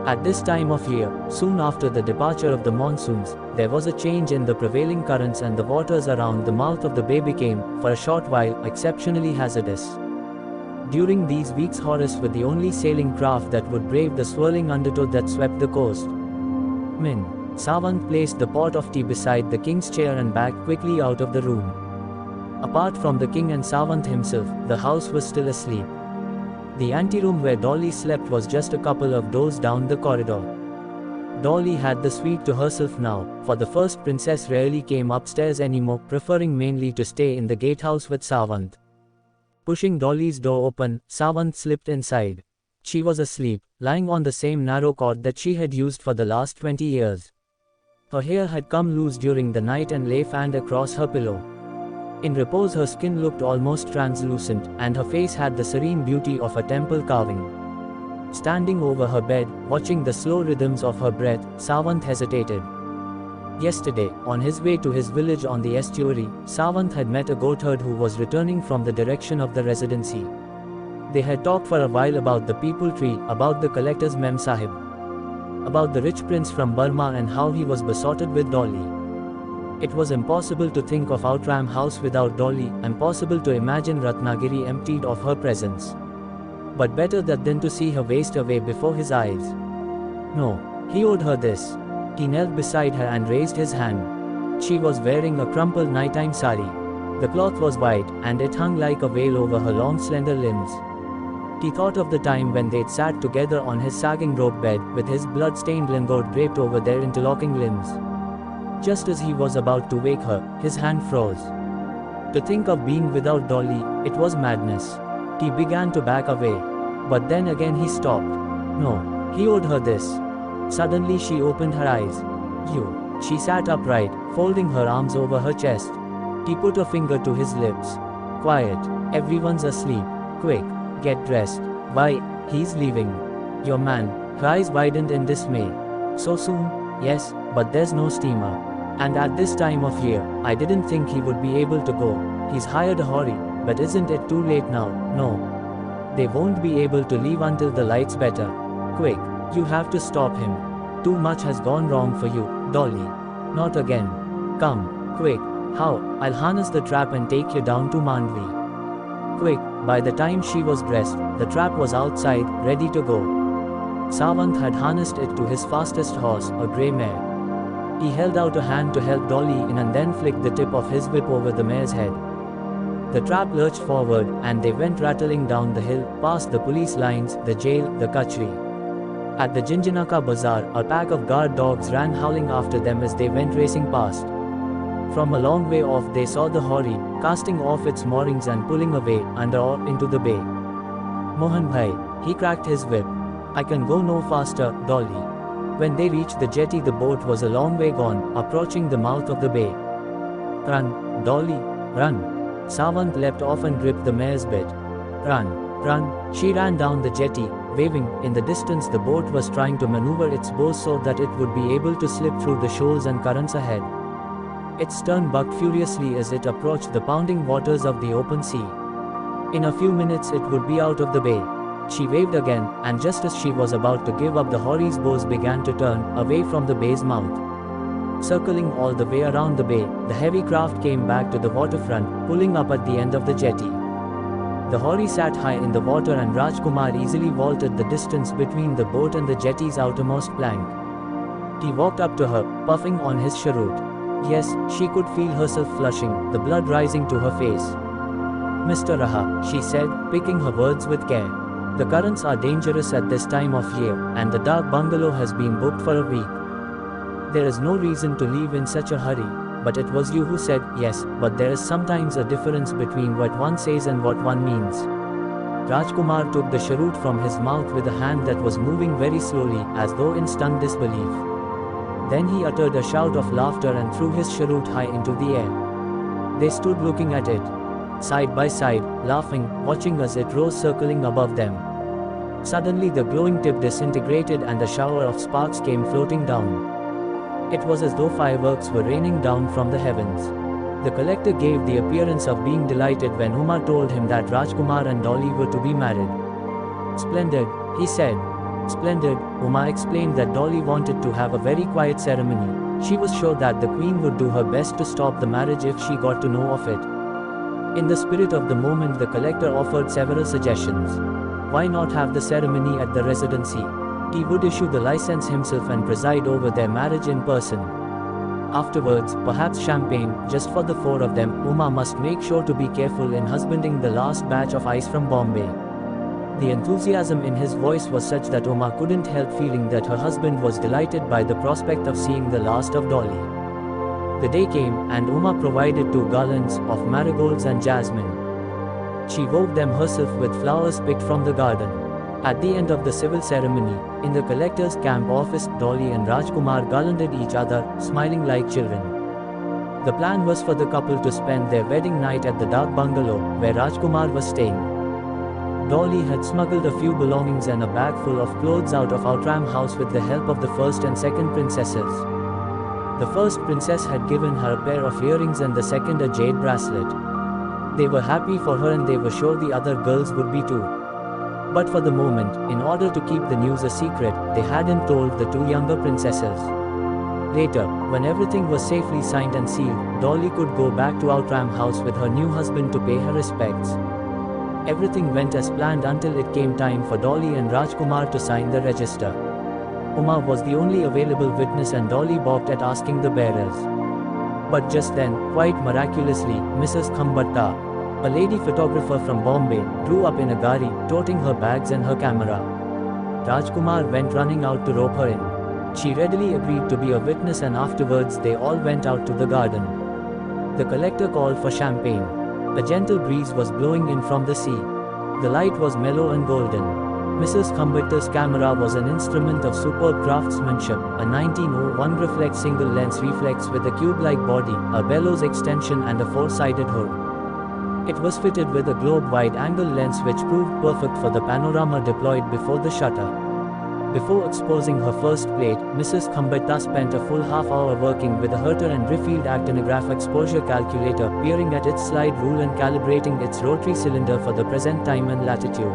At this time of year, soon after the departure of the monsoons, there was a change in the prevailing currents and the waters around the mouth of the bay became, for a short while, exceptionally hazardous. During these weeks Horace was the only sailing craft that would brave the swirling undertow that swept the coast. Min. Savant placed the pot of tea beside the king's chair and backed quickly out of the room. Apart from the king and Savant himself, the house was still asleep. The anteroom where Dolly slept was just a couple of doors down the corridor. Dolly had the suite to herself now, for the first princess rarely came upstairs anymore, preferring mainly to stay in the gatehouse with Savant. Pushing Dolly's door open, Savant slipped inside. She was asleep, lying on the same narrow cot that she had used for the last 20 years. Her hair had come loose during the night and lay fanned across her pillow. In repose her skin looked almost translucent, and her face had the serene beauty of a temple carving. Standing over her bed, watching the slow rhythms of her breath, Savant hesitated. Yesterday, on his way to his village on the estuary, Savant had met a goatherd who was returning from the direction of the residency. They had talked for a while about the peepul tree, about the collector's Mem Sahib, about the rich prince from Burma and how he was besotted with Dolly. It was impossible to think of Outram House without Dolly, impossible to imagine Ratnagiri emptied of her presence. But better that than to see her waste away before his eyes. No, he owed her this. He knelt beside her and raised his hand. She was wearing a crumpled nighttime sari. The cloth was white, and it hung like a veil over her long slender limbs. He thought of the time when they'd sat together on his sagging rope bed, with his blood-stained lingot draped over their interlocking limbs. Just as he was about to wake her, his hand froze. To think of being without Dolly, it was madness. He began to back away. But then again he stopped. No, he owed her this. Suddenly she opened her eyes. You. She sat upright, folding her arms over her chest. He put a finger to his lips. Quiet. Everyone's asleep. Quick. Get dressed. Why, he's leaving. Your man. Her eyes widened in dismay. So soon? Yes, but there's no steamer. And at this time of year, I didn't think he would be able to go. He's hired a houri, but isn't it too late now? No. They won't be able to leave until the light's better. Quick, you have to stop him. Too much has gone wrong for you, Dolly. Not again. Come, quick. How? I'll harness the trap and take you down to Mandvi. Quick. By the time she was dressed, the trap was outside, ready to go. Savant had harnessed it to his fastest horse, a grey mare. He held out a hand to help Dolly in and then flicked the tip of his whip over the mare's head. The trap lurched forward, and they went rattling down the hill, past the police lines, the jail, the kachri. At the Jinjanaka Bazaar, a pack of guard dogs ran howling after them as they went racing past. From a long way off they saw the houri, casting off its moorings and pulling away, under or into the bay. Mohan Bhai, He cracked his whip. "I can go no faster, Dolly." When they reached the jetty, the boat was a long way gone, approaching the mouth of the bay. "Run, Dolly, run." Savant leapt off and gripped the mare's bit. "Run, run." She ran down the jetty, waving. In the distance, the boat was trying to maneuver its bow so that it would be able to slip through the shoals and currents ahead. Its stern bucked furiously as it approached the pounding waters of the open sea. In a few minutes it would be out of the bay. She waved again, and just as she was about to give up, the hory's bows began to turn, away from the bay's mouth. Circling all the way around the bay, the heavy craft came back to the waterfront, pulling up at the end of the jetty. The hory sat high in the water, and Rajkumar easily vaulted the distance between the boat and the jetty's outermost plank. He walked up to her, puffing on his cheroot. Yes, she could feel herself flushing, the blood rising to her face. "Mr. Raha," she said, picking her words with care. "The currents are dangerous at this time of year, and the dark bungalow has been booked for a week. There is no reason to leave in such a hurry, but it was you who said yes, but there is sometimes a difference between what one says and what one means." Rajkumar took the cheroot from his mouth with a hand that was moving very slowly, as though in stunned disbelief. Then he uttered a shout of laughter and threw his cheroot high into the air. They stood looking at it, side by side, laughing, watching as it rose circling above them. Suddenly the glowing tip disintegrated and a shower of sparks came floating down. It was as though fireworks were raining down from the heavens. The collector gave the appearance of being delighted when Uma told him that Rajkumar and Dolly were to be married. "Splendid," he said. "Splendid." Uma explained that Dolly wanted to have a very quiet ceremony. She was sure that the queen would do her best to stop the marriage if she got to know of it. In the spirit of the moment, the collector offered several suggestions. Why not have the ceremony at the residency? He would issue the license himself and preside over their marriage in person. Afterwards, perhaps champagne, just for the four of them. Uma must make sure to be careful in husbanding the last batch of ice from Bombay. The enthusiasm in his voice was such that Uma couldn't help feeling that her husband was delighted by the prospect of seeing the last of Dolly. The day came, and Uma provided 2 garlands of marigolds and jasmine. She wove them herself with flowers picked from the garden. At the end of the civil ceremony, in the collector's camp office, Dolly and Rajkumar garlanded each other, smiling like children. The plan was for the couple to spend their wedding night at the dark bungalow, where Rajkumar was staying. Dolly had smuggled a few belongings and a bag full of clothes out of Outram house with the help of the first and second princesses. The first princess had given her a pair of earrings and the second a jade bracelet. They were happy for her, and they were sure the other girls would be too. But for the moment, in order to keep the news a secret, they hadn't told the 2 younger princesses. Later, when everything was safely signed and sealed, Dolly could go back to Outram house with her new husband to pay her respects. Everything went as planned until it came time for Dolly and Rajkumar to sign the register. Uma was the only available witness, and Dolly balked at asking the bearers. But just then, quite miraculously, Mrs. Khambatta, a lady photographer from Bombay, drew up in a gari, toting her bags and her camera. Rajkumar went running out to rope her in. She readily agreed to be a witness, and afterwards they all went out to the garden. The collector called for champagne. A gentle breeze was blowing in from the sea. The light was mellow and golden. Mrs. Khambatta's camera was an instrument of superb craftsmanship, a 1901 reflex single-lens reflex with a cube-like body, a bellows extension and a 4-sided hood. It was fitted with a globe wide-angle lens which proved perfect for the panorama deployed before the shutter. Before exposing her first plate, Mrs. Khambatta spent a full half-hour working with a Herter and Riffield actinograph exposure calculator, peering at its slide rule and calibrating its rotary cylinder for the present time and latitude.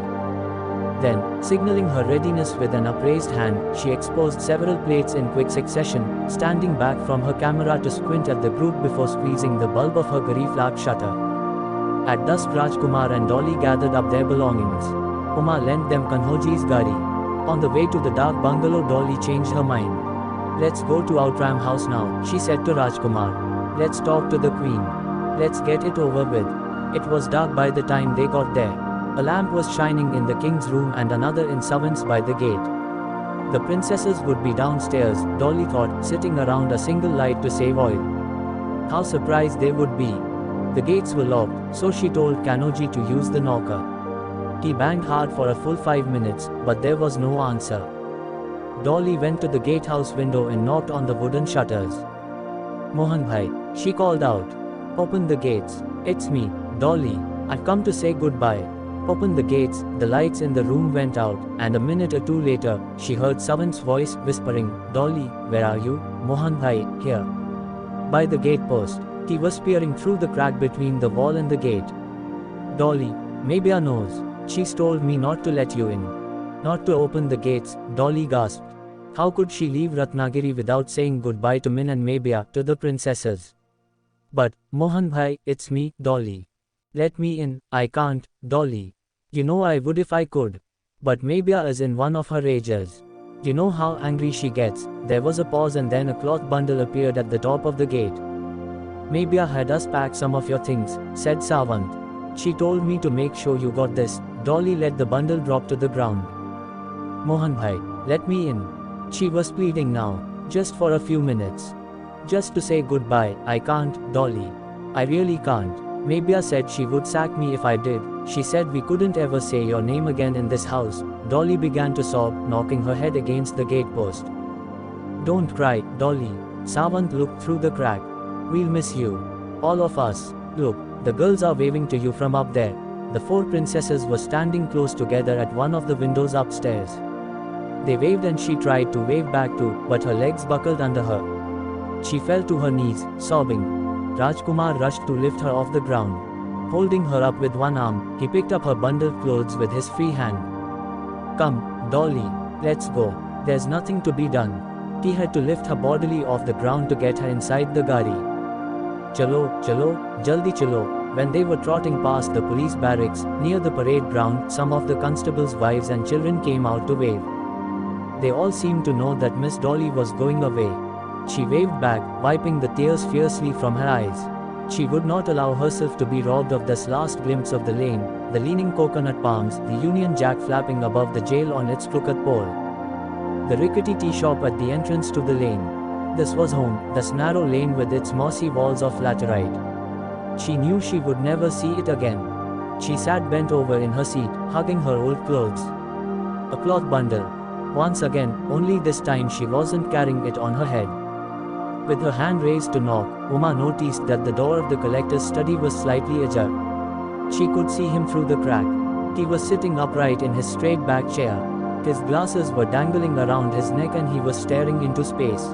Then, signaling her readiness with an upraised hand, she exposed several plates in quick succession, standing back from her camera to squint at the group before squeezing the bulb of her gari flak shutter. At dusk, Rajkumar and Dolly gathered up their belongings. Uma lent them Kanhoji's gari. On the way to the dark bungalow, Dolly changed her mind. "Let's go to Outram house now," she said to Rajkumar. "Let's talk to the queen. Let's get it over with." It was dark by the time they got there. A lamp was shining in the king's room and another in servants by the gate. The princesses would be downstairs, Dolly thought, sitting around a single light to save oil. How surprised they would be. The gates were locked, so she told Kanhoji to use the knocker. He banged hard for a full 5 minutes, but there was no answer. Dolly went to the gatehouse window and knocked on the wooden shutters. Mohan bhai, she called out. Open the gates. It's me, Dolly. I've come to say goodbye. Open the gates. The lights in the room went out, and a minute or two later, she heard someone's voice whispering, Dolly, where are you? Mohan bhai, here. By the gate post. He was peering through the crack between the wall and the gate. Dolly, Mabia knows. She's told me not to let you in. Not to open the gates, Dolly gasped. How could she leave Ratnagiri without saying goodbye to Min and Mabia, to the princesses? But, Mohan bhai, it's me, Dolly. Let me in. I can't, Dolly. You know I would if I could. But Mabia is in one of her rages. You know how angry she gets. There was a pause and then a cloth bundle appeared at the top of the gate. Mabia had us pack some of your things, said Savant. She told me to make sure you got this. Dolly let the bundle drop to the ground. Mohan bhai, let me in. She was pleading now. Just for a few minutes. Just to say goodbye. I can't, Dolly. I really can't. Mabia said she would sack me if I did. She said we couldn't ever say your name again in this house. Dolly began to sob, knocking her head against the gatepost. Don't cry, Dolly. Savant looked through the crack. We'll miss you. All of us. Look, the girls are waving to you from up there. The 4 princesses were standing close together at one of the windows upstairs. They waved and she tried to wave back too, but her legs buckled under her. She fell to her knees, sobbing. Rajkumar rushed to lift her off the ground. Holding her up with one arm, he picked up her bundled clothes with his free hand. Come, Dolly, let's go. There's nothing to be done. He had to lift her bodily off the ground to get her inside the gari. Chalo, chalo, jaldi chalo. When they were trotting past the police barracks, near the parade ground, some of the constables' wives and children came out to wave. They all seemed to know that Miss Dolly was going away. She waved back, wiping the tears fiercely from her eyes. She would not allow herself to be robbed of this last glimpse of the lane, the leaning coconut palms, the Union Jack flapping above the jail on its crooked pole. The rickety tea shop at the entrance to the lane. This was home, this narrow lane with its mossy walls of laterite. She knew she would never see it again. She sat bent over in her seat, hugging her old clothes. A cloth bundle. Once again, only this time she wasn't carrying it on her head. With her hand raised to knock, Uma noticed that the door of the collector's study was slightly ajar. She could see him through the crack. He was sitting upright in his straight-back chair. His glasses were dangling around his neck and he was staring into space.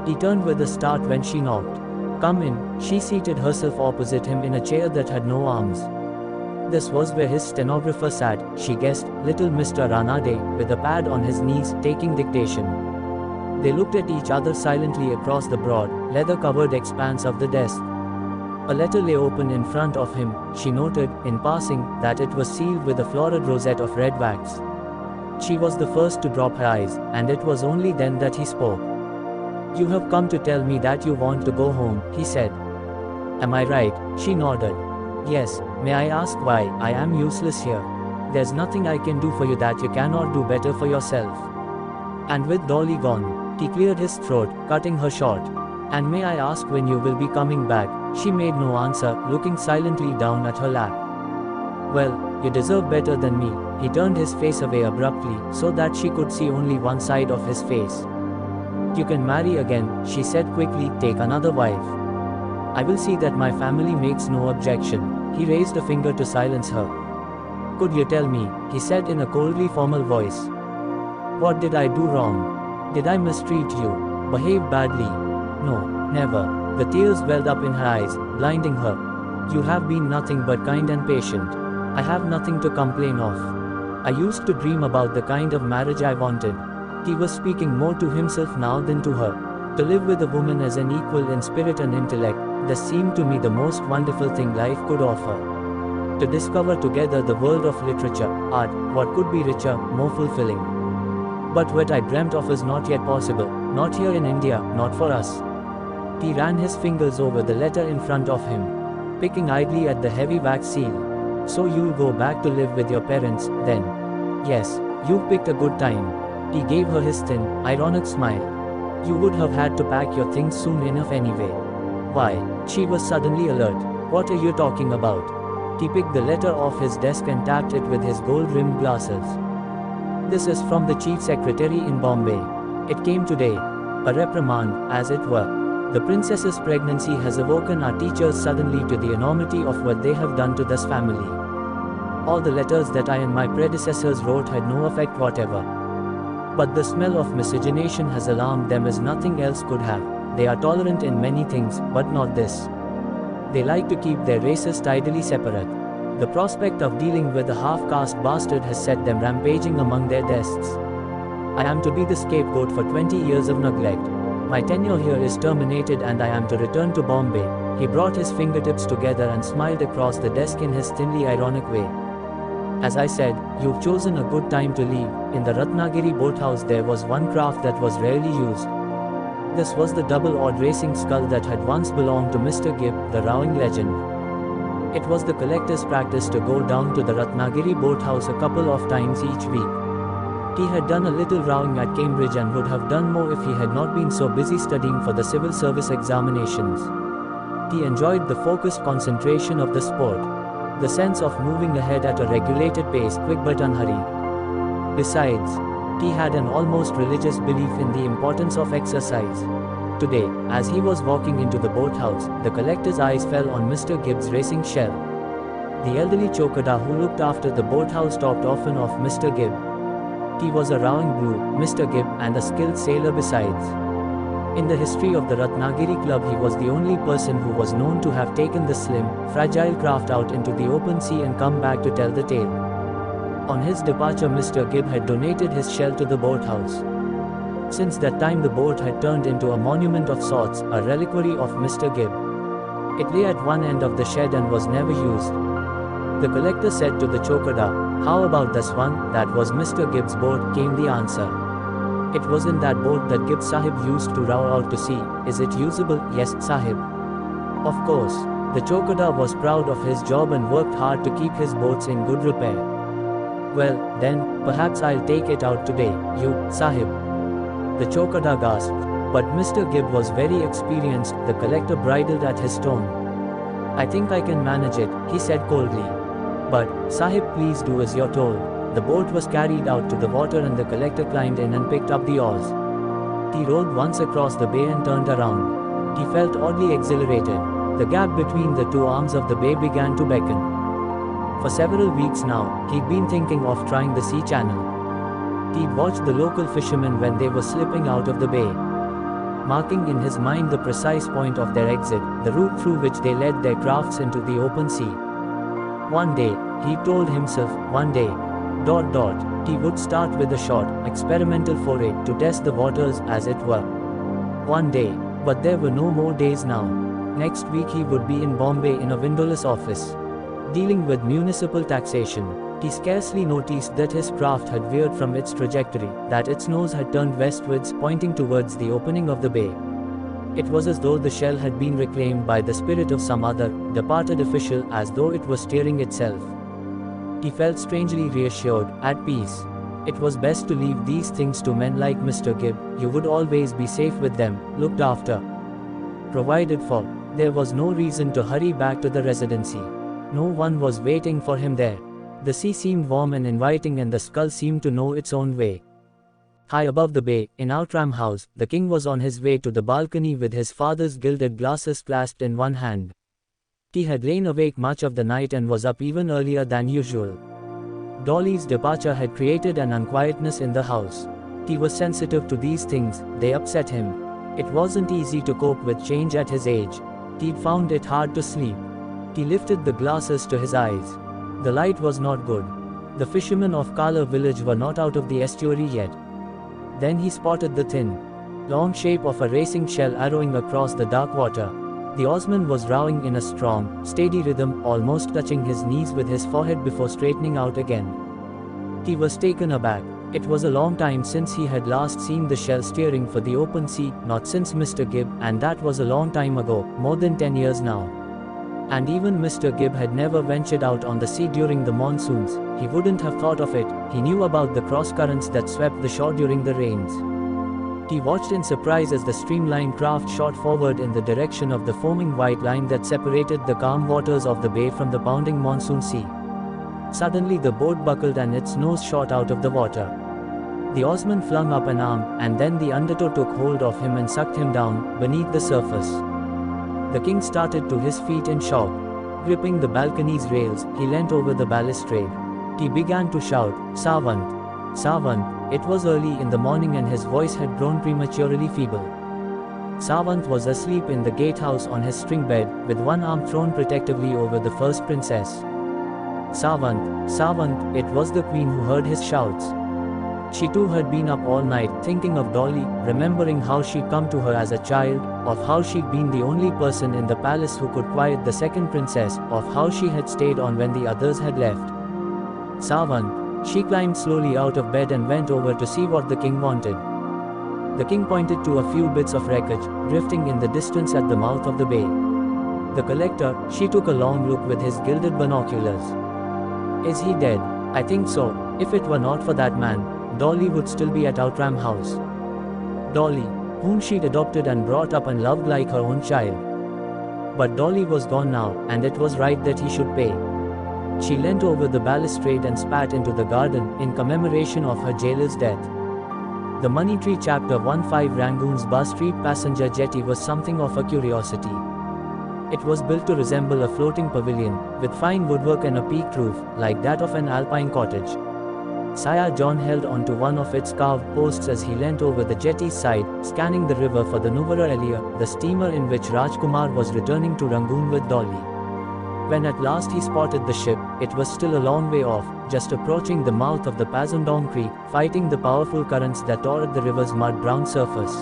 He turned with a start when she knocked. Come in. She seated herself opposite him in a chair that had no arms. This was where his stenographer sat, she guessed, little Mr. Ranade, with a pad on his knees, taking dictation. They looked at each other silently across the broad, leather-covered expanse of the desk. A letter lay open in front of him. She noted, in passing, that it was sealed with a florid rosette of red wax. She was the first to drop her eyes, and it was only then that he spoke. You have come to tell me that you want to go home, he said. Am I right? She nodded. Yes. May I ask why? I am useless here. There's nothing I can do for you that you cannot do better for yourself. And with Dolly gone, he cleared his throat, cutting her short. And may I ask when you will be coming back? She made no answer, looking silently down at her lap. Well, you deserve better than me. He turned his face away abruptly, so that she could see only one side of his face. You can marry again, she said quickly, take another wife. I will see that my family makes no objection. He raised a finger to silence her. Could you tell me, he said in a coldly formal voice. What did I do wrong? Did I mistreat you? Behave badly? No, never. The tears welled up in her eyes, blinding her. You have been nothing but kind and patient. I have nothing to complain of. I used to dream about the kind of marriage I wanted. He was speaking more to himself now than to her. To live with a woman as an equal in spirit and intellect, this seemed to me the most wonderful thing life could offer. To discover together the world of literature, art, what could be richer, more fulfilling. But what I dreamt of is not yet possible, not here in India, not for us. He ran his fingers over the letter in front of him, picking idly at the heavy wax seal. So you'll go back to live with your parents, then? Yes, you've picked a good time. He gave her his thin, ironic smile. You would have had to pack your things soon enough anyway. Why? She was suddenly alert. What are you talking about? He picked the letter off his desk and tapped it with his gold-rimmed glasses. "This is from the Chief Secretary in Bombay. It came today. A reprimand, as it were. The princess's pregnancy has awoken our teachers suddenly to the enormity of what they have done to this family. All the letters that I and my predecessors wrote had no effect whatever. But the smell of miscegenation has alarmed them as nothing else could have. They are tolerant in many things, but not this. They like to keep their races tidily separate. The prospect of dealing with a half-caste bastard has set them rampaging among their desks. I am to be the scapegoat for 20 years of neglect. My tenure here is terminated and I am to return to Bombay." He brought his fingertips together and smiled across the desk in his thinly ironic way. "As I said, you've chosen a good time to leave. In the Ratnagiri boathouse there was one craft that was rarely used. This was the double-oared racing scull that had once belonged to Mr. Gibb, the rowing legend. It was the collector's practice to go down to the Ratnagiri boathouse a couple of times each week. He had done a little rowing at Cambridge and would have done more if he had not been so busy studying for the civil service examinations. He enjoyed the focused concentration of the sport, the sense of moving ahead at a regulated pace, quick but unhurried. Besides, he had an almost religious belief in the importance of exercise. Today, as he was walking into the boathouse, the collector's eyes fell on Mr. Gibb's racing shell. The elderly chokada who looked after the boathouse talked often of Mr. Gibb. He was a rowing guru, Mr. Gibb, and a skilled sailor besides. In the history of the Ratnagiri Club he was the only person who was known to have taken the slim, fragile craft out into the open sea and come back to tell the tale. On his departure Mr. Gibb had donated his shell to the boathouse. Since that time the boat had turned into a monument of sorts, a reliquary of Mr. Gibb. It lay at one end of the shed and was never used. The collector said to the chokada, "How about this one?" "That was Mr. Gibb's boat," came the answer. "It was in that boat that Gibb Sahib used to row out to sea." "Is it usable?" "Yes, Sahib." Of course. The chokada was proud of his job and worked hard to keep his boats in good repair. "Well, then, perhaps I'll take it out today, you, Sahib." The chokada gasped. But Mr. Gibb was very experienced. The collector bridled at his tone. "I think I can manage it," he said coldly. "But, Sahib, please do as you're told." The boat was carried out to the water and the collector climbed in and picked up the oars. He rowed once across the bay and turned around. He felt oddly exhilarated. The gap between the two arms of the bay began to beckon. For several weeks now, he'd been thinking of trying the sea channel. He'd watched the local fishermen when they were slipping out of the bay, marking in his mind the precise point of their exit, the route through which they led their crafts into the open sea. One day, he told himself, one day, he would start with a short, experimental foray to test the waters, as it were. One day, but there were no more days now. Next week he would be in Bombay in a windowless office, dealing with municipal taxation. He scarcely noticed that his craft had veered from its trajectory, that its nose had turned westwards, pointing towards the opening of the bay. It was as though the shell had been reclaimed by the spirit of some other, departed official, as though it was steering itself. He felt strangely reassured, at peace. It was best to leave these things to men like Mr. Gibb. You would always be safe with them, looked after, provided for. There was no reason to hurry back to the residency. No one was waiting for him there. The sea seemed warm and inviting and the scull seemed to know its own way. High above the bay, in Outram House, the king was on his way to the balcony with his father's gilded glasses clasped in one hand. He had lain awake much of the night and was up even earlier than usual. Dolly's departure had created an unquietness in the house. He was sensitive to these things, they upset him. It wasn't easy to cope with change at his age. He'd found it hard to sleep. He lifted the glasses to his eyes. The light was not good. The fishermen of Kala village were not out of the estuary yet. Then he spotted the thin, long shape of a racing shell arrowing across the dark water. The oarsman was rowing in a strong, steady rhythm, almost touching his knees with his forehead before straightening out again. He was taken aback. It was a long time since he had last seen the shell steering for the open sea, not since Mr. Gibb, and that was a long time ago, more than 10 years now. And even Mr. Gibb had never ventured out on the sea during the monsoons. He wouldn't have thought of it. He knew about the cross currents that swept the shore during the rains. He watched in surprise as the streamlined craft shot forward in the direction of the foaming white line that separated the calm waters of the bay from the pounding monsoon sea. Suddenly the boat buckled and its nose shot out of the water. The oarsman flung up an arm, and then the undertow took hold of him and sucked him down, beneath the surface. The king started to his feet in shock. Gripping the balcony's rails, he leant over the balustrade. He began to shout, "Savant! Savant!" It was early in the morning and his voice had grown prematurely feeble. Savant was asleep in the gatehouse on his string bed, with one arm thrown protectively over the first princess. "Savant! Savant!" It was the queen who heard his shouts. She too had been up all night, thinking of Dolly, remembering how she'd come to her as a child, of how she'd been the only person in the palace who could quiet the second princess, of how she had stayed on when the others had left. "Savant!" She climbed slowly out of bed and went over to see what the king wanted. The king pointed to a few bits of wreckage, drifting in the distance at the mouth of the bay. The collector, she took a long look with his gilded binoculars. "Is he dead?" "I think so. If it were not for that man, Dolly would still be at Outram House." Dolly, whom she'd adopted and brought up and loved like her own child. But Dolly was gone now, and it was right that he should pay. She leant over the balustrade and spat into the garden, in commemoration of her jailer's death. The Money Tree Chapter 15 Rangoon's Bus Street passenger jetty was something of a curiosity. It was built to resemble a floating pavilion, with fine woodwork and a peaked roof, like that of an alpine cottage. Sire John held onto one of its carved posts as he leant over the jetty's side, scanning the river for the Nuvara Elia, the steamer in which Rajkumar was returning to Rangoon with Dolly. When at last he spotted the ship, it was still a long way off, just approaching the mouth of the Pazundong Creek, fighting the powerful currents that tore at the river's mud-brown surface.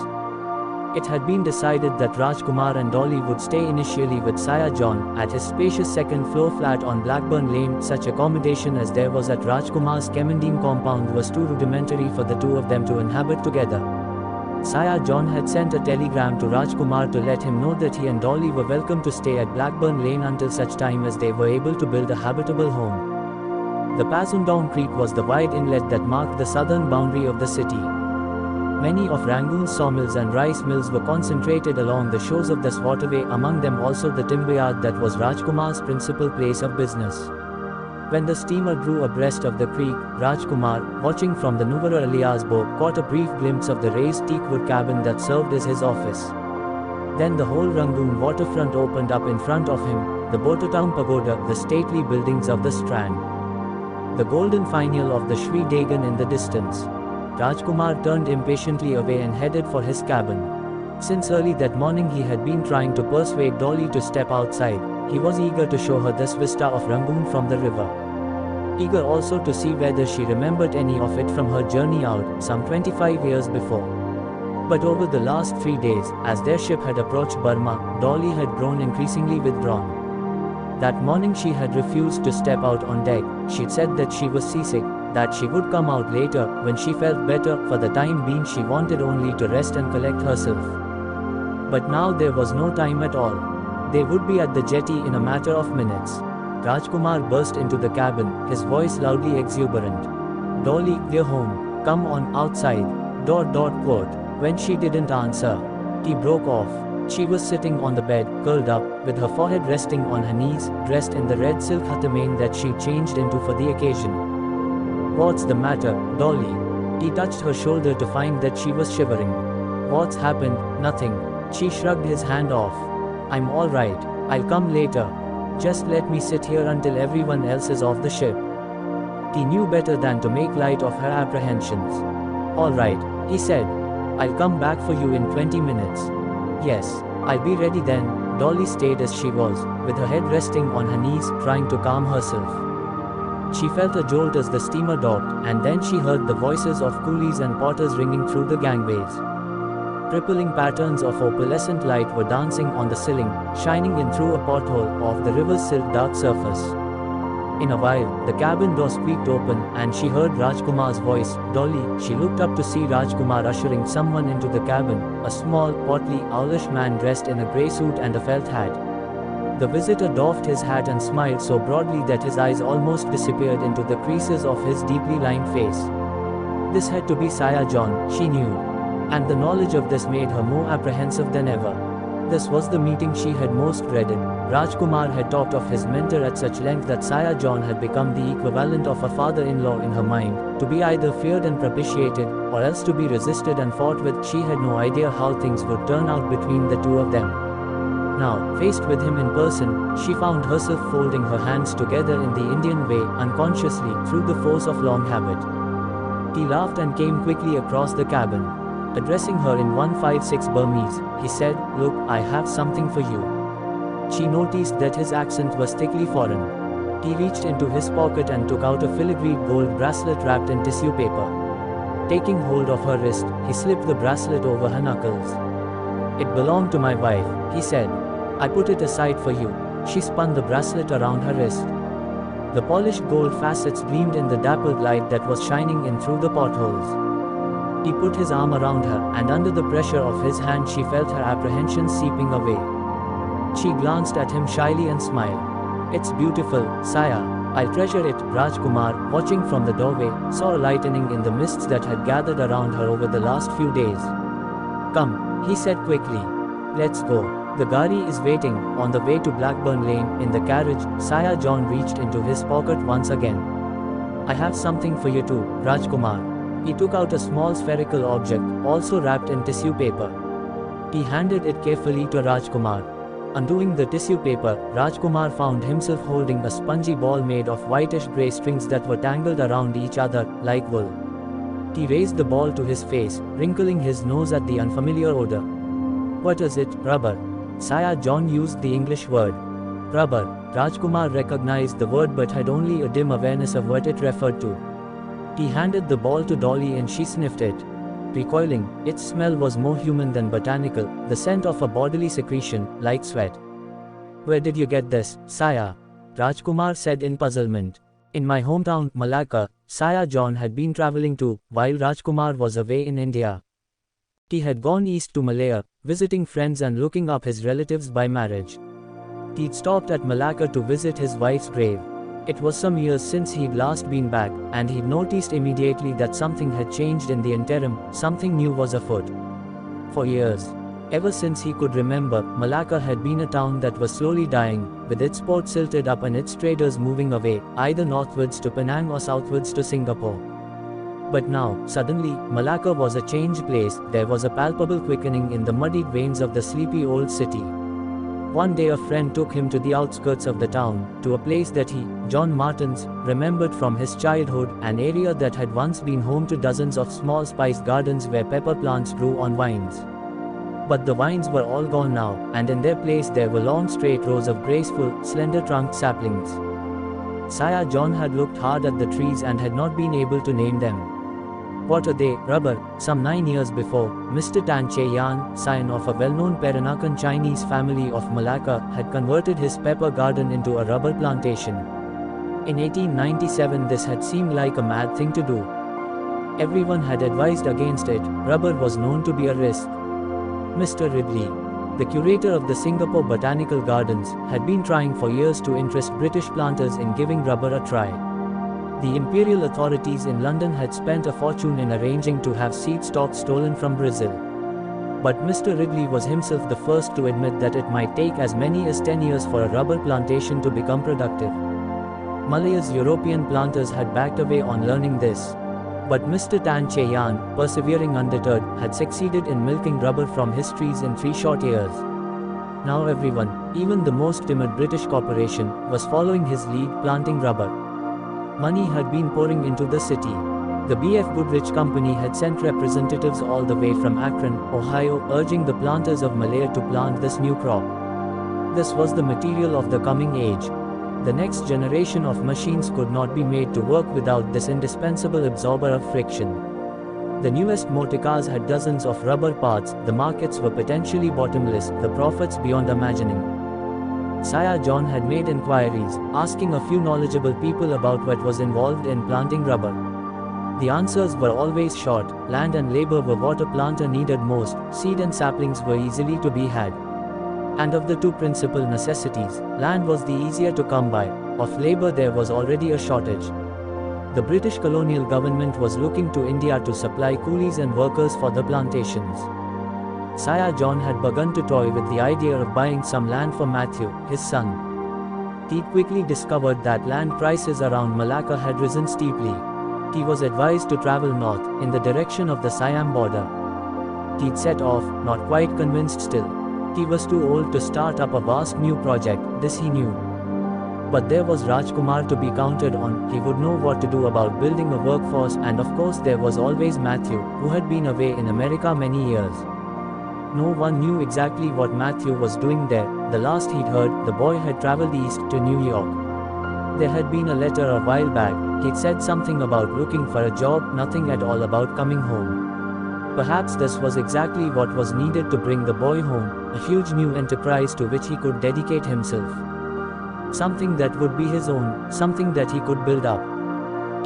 It had been decided that Rajkumar and Dolly would stay initially with Sire John, at his spacious second-floor flat on Blackburn Lane. Such accommodation as there was at Rajkumar's Kemendim compound was too rudimentary for the two of them to inhabit together. Sire John had sent a telegram to Rajkumar to let him know that he and Dolly were welcome to stay at Blackburn Lane until such time as they were able to build a habitable home. The Pazundong Creek was the wide inlet that marked the southern boundary of the city. Many of Rangoon's sawmills and rice mills were concentrated along the shores of this waterway, among them also the timberyard that was Rajkumar's principal place of business. When the steamer drew abreast of the creek, Rajkumar, watching from the Nuvara Elia's bow, caught a brief glimpse of the raised teakwood cabin that served as his office. Then the whole Rangoon waterfront opened up in front of him, the Bototown Pagoda, the stately buildings of the Strand, the golden finial of the Shri Dagon in the distance. Rajkumar turned impatiently away and headed for his cabin. Since early that morning he had been trying to persuade Dolly to step outside. He was eager to show her this vista of Rangoon from the river. Eager also to see whether she remembered any of it from her journey out, some 25 years before. But over the last 3 days, as their ship had approached Burma, Dolly had grown increasingly withdrawn. That morning she had refused to step out on deck. She'd said that she was seasick, that she would come out later, when she felt better. For the time being she wanted only to rest and collect herself. But now there was no time at all. They would be at the jetty in a matter of minutes. Rajkumar burst into the cabin, his voice loudly exuberant. "Dolly, we're home. Come on, outside. .. When she didn't answer, he broke off. She was sitting on the bed, curled up, with her forehead resting on her knees, dressed in the red silk hatamain that she'd changed into for the occasion. "What's the matter, Dolly?" He touched her shoulder to find that she was shivering. "What's happened?" "Nothing." She shrugged his hand off. "I'm all right. I'll come later. Just let me sit here until everyone else is off the ship." He knew better than to make light of her apprehensions. "All right," he said. "I'll come back for you in 20 minutes. "Yes, I'll be ready then." Dolly stayed as she was, with her head resting on her knees, trying to calm herself. She felt a jolt as the steamer docked, and then she heard the voices of coolies and porters ringing through the gangways. Rippling patterns of opalescent light were dancing on the ceiling, shining in through a porthole of the river's silk dark surface. In a while, the cabin door squeaked open, and she heard Rajkumar's voice. "Dolly." She looked up to see Rajkumar ushering someone into the cabin, a small, portly, owlish man dressed in a grey suit and a felt hat. The visitor doffed his hat and smiled so broadly that his eyes almost disappeared into the creases of his deeply lined face. This had to be Sire John, she knew. and the knowledge of this made her more apprehensive than ever. This was the meeting she had most dreaded. Rajkumar had talked of his mentor at such length that Sire John had become the equivalent of a father-in-law in her mind, to be either feared and propitiated, or else to be resisted and fought with. She had no idea how things would turn out between the two of them. Now, faced with him in person, she found herself folding her hands together in the Indian way, unconsciously, through the force of long habit. He laughed and came quickly across the cabin. Addressing her in 156 Burmese, he said, "Look, I have something for you." She noticed that his accent was thickly foreign. He reached into his pocket and took out a filigreed gold bracelet wrapped in tissue paper. Taking hold of her wrist, he slipped the bracelet over her knuckles. "It belonged to my wife," he said. "I put it aside for you." She spun the bracelet around her wrist. The polished gold facets gleamed in the dappled light that was shining in through the potholes. He put his arm around her, and under the pressure of his hand she felt her apprehension seeping away. She glanced at him shyly and smiled. "It's beautiful, sire. I'll treasure it." Rajkumar, watching from the doorway, saw a lightening in the mists that had gathered around her over the last few days. "Come," he said quickly. "Let's go. The gari is waiting." On the way to Blackburn Lane, in the carriage, Sire John reached into his pocket once again. "I have something for you too, Rajkumar." He took out a small spherical object, also wrapped in tissue paper. He handed it carefully to Rajkumar. Undoing the tissue paper, Rajkumar found himself holding a spongy ball made of whitish grey strings that were tangled around each other, like wool. He raised the ball to his face, wrinkling his nose at the unfamiliar odor. "What is it?" "Rubber." Sire John used the English word. "Rubber." Rajkumar recognized the word but had only a dim awareness of what it referred to. He handed the ball to Dolly and she sniffed it. Recoiling, its smell was more human than botanical, the scent of a bodily secretion, like sweat. "Where did you get this, sire?" Rajkumar said in puzzlement. "In my hometown, Malaya." Sire John had been traveling too, while Rajkumar was away in India. He had gone east to Malaya, visiting friends and looking up his relatives by marriage. He'd stopped at Malacca to visit his wife's grave. It was some years since he'd last been back, and he'd noticed immediately that something had changed in the interim, something new was afoot. For years, ever since he could remember, Malacca had been a town that was slowly dying, with its port silted up and its traders moving away, either northwards to Penang or southwards to Singapore. But now, suddenly, Malacca was a changed place. There was a palpable quickening in the muddied veins of the sleepy old city. One day a friend took him to the outskirts of the town, to a place that he, John Martins, remembered from his childhood, an area that had once been home to dozens of small spice gardens where pepper plants grew on vines. But the vines were all gone now, and in their place there were long straight rows of graceful, slender-trunked saplings. Sire John had looked hard at the trees and had not been able to name them. What are they? Rubber. Some 9 years before, Mr. Tan Che Yan, scion of a well-known Peranakan Chinese family of Malacca, had converted his pepper garden into a rubber plantation. In 1897 this had seemed like a mad thing to do. Everyone had advised against it. Rubber was known to be a risk. Mr. Ridley, the curator of the Singapore Botanical Gardens, had been trying for years to interest British planters in giving rubber a try. The imperial authorities in London had spent a fortune in arranging to have seed stock stolen from Brazil. But Mr. Ridley was himself the first to admit that it might take as many as 10 years for a rubber plantation to become productive. Malaya's European planters had backed away on learning this. But Mr. Tan Che Yan, persevering undeterred, had succeeded in milking rubber from his trees in 3 short years. Now everyone, even the most timid British corporation, was following his lead, planting rubber. Money had been pouring into the city. The B.F. Goodrich Company had sent representatives all the way from Akron, Ohio, urging the planters of Malaya to plant this new crop. This was the material of the coming age. The next generation of machines could not be made to work without this indispensable absorber of friction. The newest motorcars had dozens of rubber parts, the markets were potentially bottomless, the profits beyond imagining. Sire John had made inquiries, asking a few knowledgeable people about what was involved in planting rubber. The answers were always short. Land and labor were what a planter needed most, seed and saplings were easily to be had. And of the two principal necessities, land was the easier to come by, of labor there was already a shortage. The British colonial government was looking to India to supply coolies and workers for the plantations. Sire John had begun to toy with the idea of buying some land for Matthew, his son. He quickly discovered that land prices around Malacca had risen steeply. He was advised to travel north, in the direction of the Siam border. He'd set off, not quite convinced still. He was too old to start up a vast new project, this he knew. But there was Rajkumar to be counted on. He would know what to do about building a workforce, and of course there was always Matthew, who had been away in America many years. No one knew exactly what Matthew was doing there. The last he'd heard, the boy had traveled east to New York. There had been a letter a while back. He'd said something about looking for a job, nothing at all about coming home. Perhaps this was exactly what was needed to bring the boy home, a huge new enterprise to which he could dedicate himself. Something that would be his own, something that he could build up.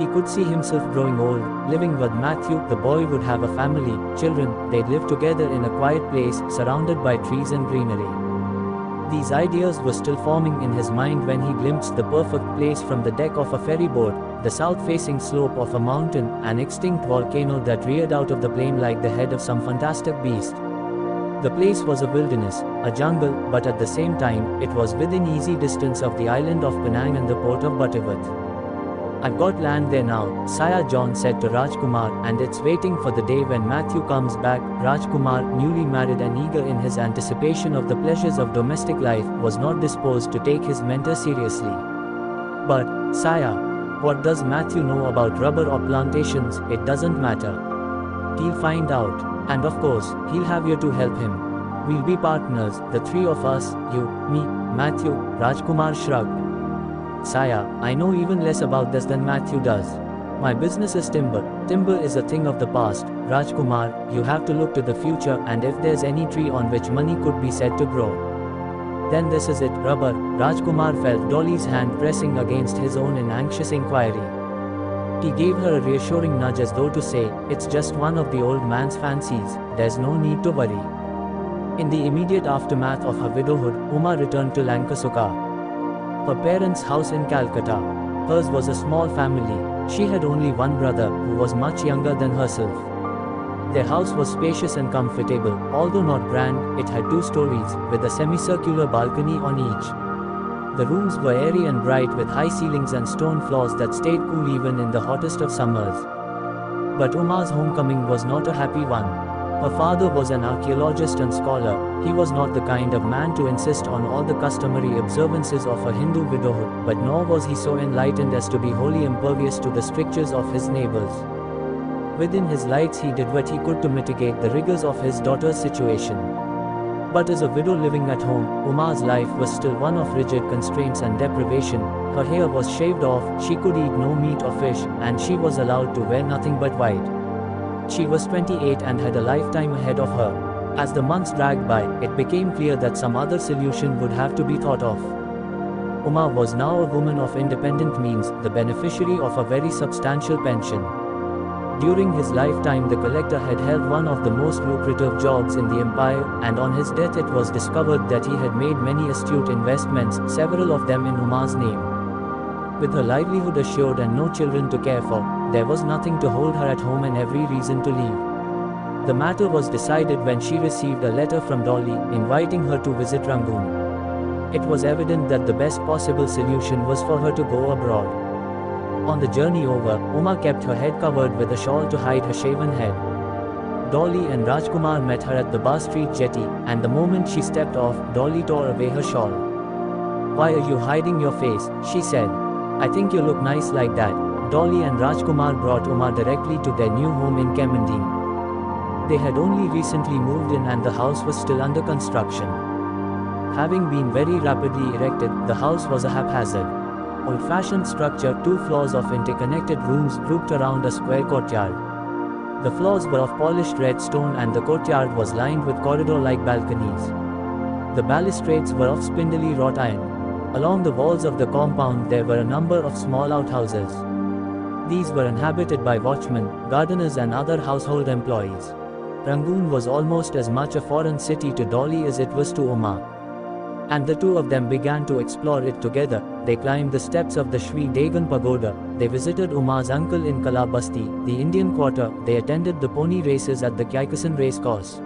He could see himself growing old, living with Matthew. The boy would have a family, children. They'd live together in a quiet place, surrounded by trees and greenery. These ideas were still forming in his mind when he glimpsed the perfect place from the deck of a ferry boat, the south-facing slope of a mountain, an extinct volcano that reared out of the plain like the head of some fantastic beast. The place was a wilderness, a jungle, but at the same time, it was within easy distance of the island of Penang and the port of Butterworth. "I've got land there now," Sire John said to Rajkumar, "and it's waiting for the day when Matthew comes back." Rajkumar, newly married and eager in his anticipation of the pleasures of domestic life, was not disposed to take his mentor seriously. "But, sire, what does Matthew know about rubber or plantations?" "It doesn't matter. He'll find out. And of course, he'll have you to help him. We'll be partners, the three of us, you, me, Matthew." Rajkumar shrugged. "Sire, I know even less about this than Matthew does. My business is timber. Timber is a thing of the past. Rajkumar, you have to look to the future, and if there's any tree on which money could be said to grow, then this is it, rubber." Rajkumar felt Dolly's hand pressing against his own in anxious inquiry. He gave her a reassuring nudge as though to say, "It's just one of the old man's fancies, there's no need to worry." In the immediate aftermath of her widowhood, Uma returned to Lankasuka, her parents' house in Calcutta. Hers was a small family. She had only one brother, who was much younger than herself. Their house was spacious and comfortable. Although not grand, it had 2 stories, with a semicircular balcony on each. The rooms were airy and bright with high ceilings and stone floors that stayed cool even in the hottest of summers. But Uma's homecoming was not a happy one. Her father was an archaeologist and scholar. He was not the kind of man to insist on all the customary observances of a Hindu widowhood, but nor was he so enlightened as to be wholly impervious to the strictures of his neighbors. Within his lights he did what he could to mitigate the rigors of his daughter's situation. But as a widow living at home, Uma's life was still one of rigid constraints and deprivation. Her hair was shaved off, she could eat no meat or fish, and she was allowed to wear nothing but white. She was 28 and had a lifetime ahead of her. As the months dragged by, it became clear that some other solution would have to be thought of. Uma was now a woman of independent means, the beneficiary of a very substantial pension. During his lifetime the collector had held one of the most lucrative jobs in the empire, and on his death it was discovered that he had made many astute investments, several of them in Uma's name. With her livelihood assured and no children to care for, there was nothing to hold her at home and every reason to leave. The matter was decided when she received a letter from Dolly, inviting her to visit Rangoon. It was evident that the best possible solution was for her to go abroad. On the journey over, Uma kept her head covered with a shawl to hide her shaven head. Dolly and Rajkumar met her at the Bar Street jetty, and the moment she stepped off, Dolly tore away her shawl. "Why are you hiding your face?" she said. "I think you look nice like that." Dolly and Rajkumar brought Uma directly to their new home in Kemendine. They had only recently moved in and the house was still under construction. Having been very rapidly erected, the house was a haphazard, old-fashioned structure, 2 floors of interconnected rooms grouped around a square courtyard. The floors were of polished red stone and the courtyard was lined with corridor-like balconies. The balustrades were of spindly wrought iron. Along the walls of the compound there were a number of small outhouses. These were inhabited by watchmen, gardeners and other household employees. Rangoon was almost as much a foreign city to Dolly as it was to Uma. And the two of them began to explore it together, they climbed the steps of the Shri Dagon Pagoda, they visited Uma's uncle in Kalabasti, the Indian quarter, they attended the pony races at the Kyaikasan racecourse.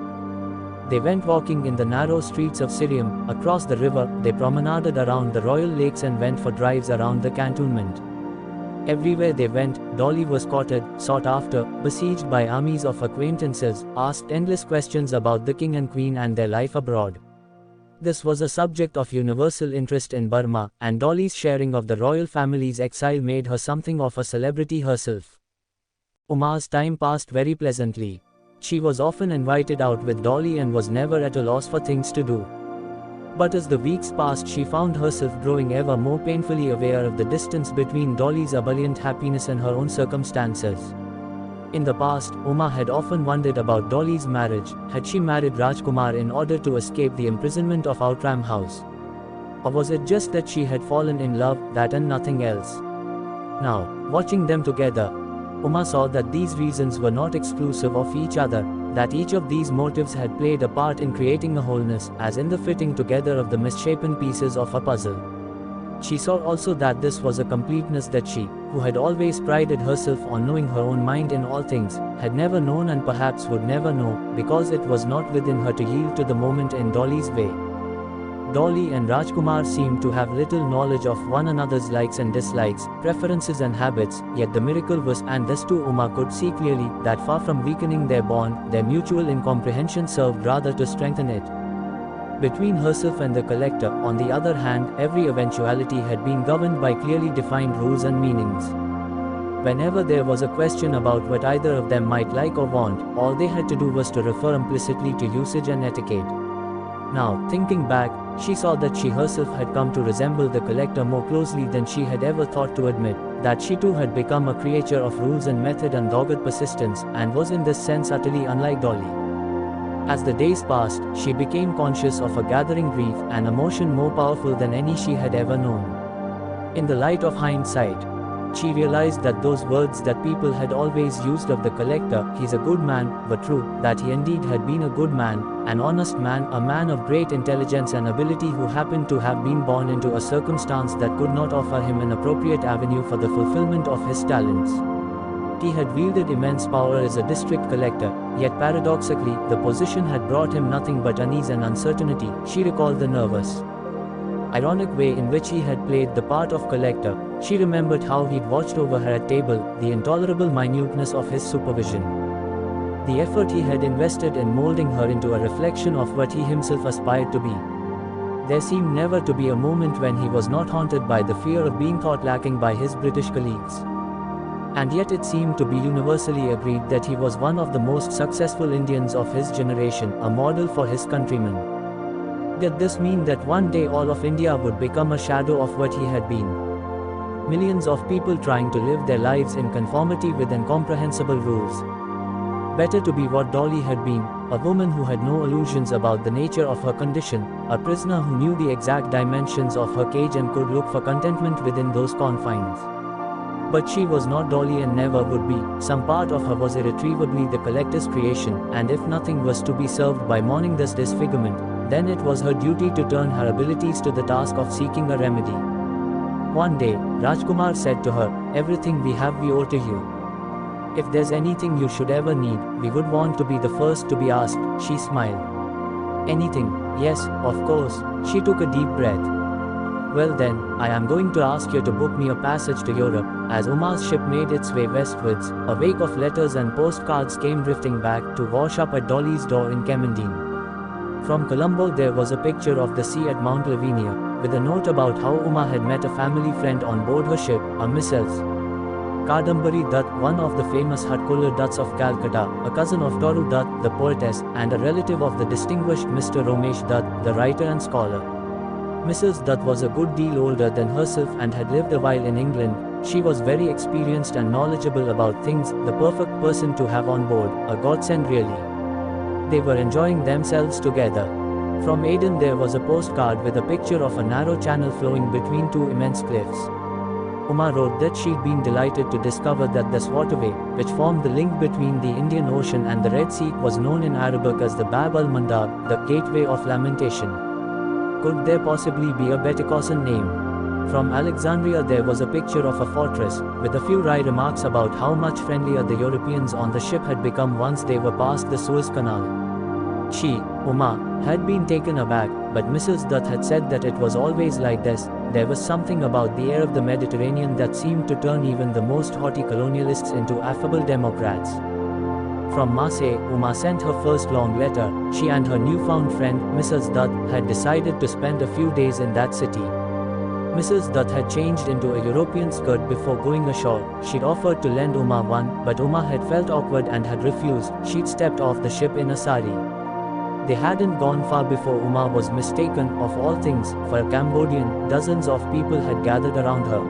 They went walking in the narrow streets of Sirium, across the river, they promenaded around the royal lakes and went for drives around the cantonment. Everywhere they went, Dolly was courted, sought after, besieged by armies of acquaintances, asked endless questions about the king and queen and their life abroad. This was a subject of universal interest in Burma, and Dolly's sharing of the royal family's exile made her something of a celebrity herself. Uma's time passed very pleasantly. She was often invited out with Dolly and was never at a loss for things to do. But as the weeks passed, she found herself growing ever more painfully aware of the distance between Dolly's ebullient happiness and her own circumstances. In the past, Uma had often wondered about Dolly's marriage. Had she married Rajkumar in order to escape the imprisonment of Outram House? Or was it just that she had fallen in love, that and nothing else? Now, watching them together, Uma saw that these reasons were not exclusive of each other, that each of these motives had played a part in creating a wholeness, as in the fitting together of the misshapen pieces of a puzzle. She saw also that this was a completeness that she, who had always prided herself on knowing her own mind in all things, had never known and perhaps would never know, because it was not within her to yield to the moment in Dolly's way. Dolly and Rajkumar seemed to have little knowledge of one another's likes and dislikes, preferences and habits, yet the miracle was, and this too Uma could see clearly, that far from weakening their bond, their mutual incomprehension served rather to strengthen it. Between herself and the collector, on the other hand, every eventuality had been governed by clearly defined rules and meanings. Whenever there was a question about what either of them might like or want, all they had to do was to refer implicitly to usage and etiquette. Now, thinking back, she saw that she herself had come to resemble the collector more closely than she had ever thought to admit, that she too had become a creature of rules and method and dogged persistence, and was in this sense utterly unlike Dolly. As the days passed, she became conscious of a gathering grief, an emotion more powerful than any she had ever known. In the light of hindsight, she realized that those words that people had always used of the collector, "He's a good man," were true, that he indeed had been a good man, an honest man, a man of great intelligence and ability who happened to have been born into a circumstance that could not offer him an appropriate avenue for the fulfillment of his talents. He had wielded immense power as a district collector, yet paradoxically, the position had brought him nothing but unease and uncertainty. She recalled the nervous, ironic way in which he had played the part of collector. She remembered how he'd watched over her at table, the intolerable minuteness of his supervision, the effort he had invested in molding her into a reflection of what he himself aspired to be. There seemed never to be a moment when he was not haunted by the fear of being thought lacking by his British colleagues. And yet it seemed to be universally agreed that he was one of the most successful Indians of his generation, a model for his countrymen. Did this mean that one day all of India would become a shadow of what he had been? Millions of people trying to live their lives in conformity with incomprehensible rules. Better to be what Dolly had been, a woman who had no illusions about the nature of her condition, a prisoner who knew the exact dimensions of her cage and could look for contentment within those confines. But she was not Dolly and never would be. Some part of her was irretrievably the collector's creation, and if nothing was to be served by mourning this disfigurement, then it was her duty to turn her abilities to the task of seeking a remedy. One day, Rajkumar said to her, "Everything we have we owe to you. If there's anything you should ever need, we would want to be the first to be asked." She smiled. "Anything? Yes, of course." She took a deep breath. "Well then, I am going to ask you to book me a passage to Europe." As Uma's ship made its way westwards, a wake of letters and postcards came drifting back to wash up at Dolly's door in Kemendine. From Colombo there was a picture of the sea at Mount Lavinia, with a note about how Uma had met a family friend on board her ship, a Mrs. Kadambari Dutt, one of the famous Hatkolar Dutts of Calcutta, a cousin of Toru Dutt, the poetess, and a relative of the distinguished Mr. Romesh Dutt, the writer and scholar. Mrs. Dutt was a good deal older than herself and had lived a while in England. She was very experienced and knowledgeable about things, the perfect person to have on board, a godsend really. They were enjoying themselves together. From Aden there was a postcard with a picture of a narrow channel flowing between two immense cliffs. Uma wrote that she'd been delighted to discover that this waterway, which formed the link between the Indian Ocean and the Red Sea, was known in Arabic as the Bab al-Mandab, the Gateway of Lamentation. Could there possibly be a better Kosan name? From Alexandria there was a picture of a fortress, with a few wry remarks about how much friendlier the Europeans on the ship had become once they were past the Suez Canal. She, Uma, had been taken aback, but Mrs. Dutt had said that it was always like this. There was something about the air of the Mediterranean that seemed to turn even the most haughty colonialists into affable democrats. From Marseille, Uma sent her first long letter. She and her newfound friend, Mrs. Dutt, had decided to spend a few days in that city. Mrs. Dutt had changed into a European skirt before going ashore. She'd offered to lend Uma one, but Uma had felt awkward and had refused. She'd stepped off the ship in a sari. They hadn't gone far before Uma was mistaken, of all things, for a Cambodian. Dozens of people had gathered around her,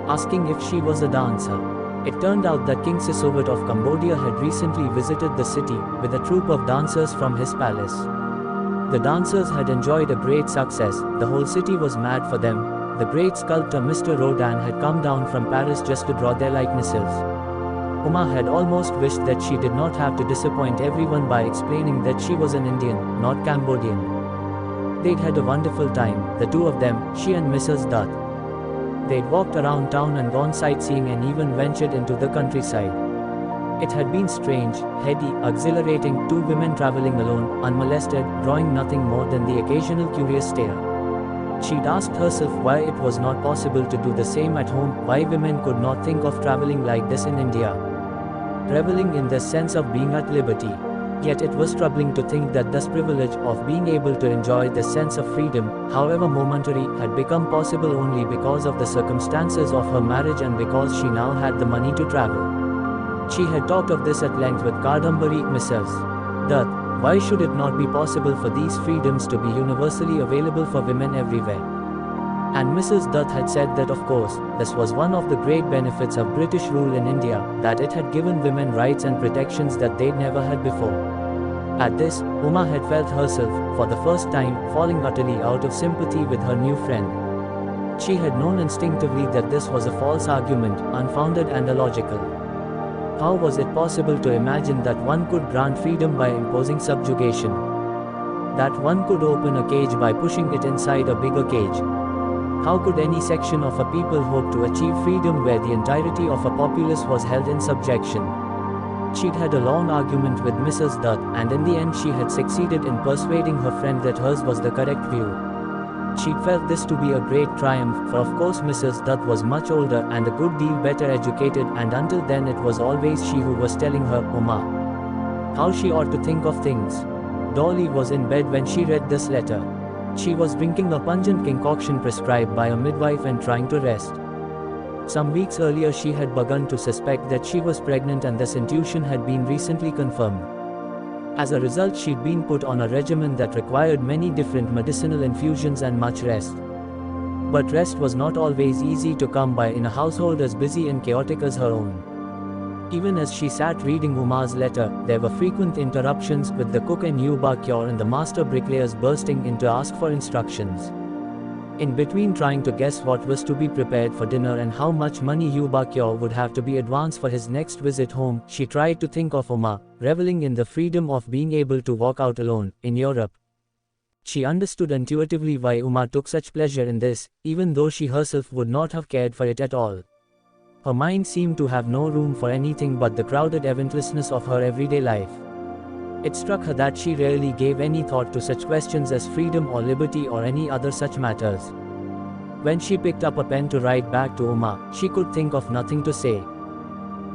asking if she was a dancer. It turned out that King Sissovet of Cambodia had recently visited the city, with a troupe of dancers from his palace. The dancers had enjoyed a great success. The whole city was mad for them. The great sculptor Mr. Rodin had come down from Paris just to draw their likenesses. Uma had almost wished that she did not have to disappoint everyone by explaining that she was an Indian, not Cambodian. They'd had a wonderful time, the two of them, she and Mrs. Dutt. They'd walked around town and gone sightseeing and even ventured into the countryside. It had been strange, heady, exhilarating, two women traveling alone, unmolested, drawing nothing more than the occasional curious stare. She'd asked herself why it was not possible to do the same at home, why women could not think of traveling like this in India, reveling in the sense of being at liberty. Yet it was troubling to think that this privilege of being able to enjoy the sense of freedom, however momentary, had become possible only because of the circumstances of her marriage and because she now had the money to travel. She had talked of this at length with Kadambari, Mrs. Dutt. Why should it not be possible for these freedoms to be universally available for women everywhere? And Mrs. Dutt had said that of course, this was one of the great benefits of British rule in India, that it had given women rights and protections that they'd never had before. At this, Uma had felt herself, for the first time, falling utterly out of sympathy with her new friend. She had known instinctively that this was a false argument, unfounded and illogical. How was it possible to imagine that one could grant freedom by imposing subjugation? That one could open a cage by pushing it inside a bigger cage? How could any section of a people hope to achieve freedom where the entirety of a populace was held in subjection? She'd had a long argument with Mrs. Dutt, and in the end she had succeeded in persuading her friend that hers was the correct view. She'd felt this to be a great triumph, for of course Mrs. Dutt was much older and a good deal better educated, and until then it was always she who was telling her, Uma, how she ought to think of things. Dolly was in bed when she read this letter. She was drinking a pungent concoction prescribed by a midwife and trying to rest. Some weeks earlier she had begun to suspect that she was pregnant, and this intuition had been recently confirmed. As a result, she'd been put on a regimen that required many different medicinal infusions and much rest. But rest was not always easy to come by in a household as busy and chaotic as her own. Even as she sat reading Uma's letter, there were frequent interruptions, with the cook and Yuba Kyor and the master bricklayers bursting in to ask for instructions. In between trying to guess what was to be prepared for dinner and how much money Yuba Kyor would have to be advanced for his next visit home, she tried to think of Uma, reveling in the freedom of being able to walk out alone, in Europe. She understood intuitively why Uma took such pleasure in this, even though she herself would not have cared for it at all. Her mind seemed to have no room for anything but the crowded eventlessness of her everyday life. It struck her that she rarely gave any thought to such questions as freedom or liberty or any other such matters. When she picked up a pen to write back to Uma, she could think of nothing to say.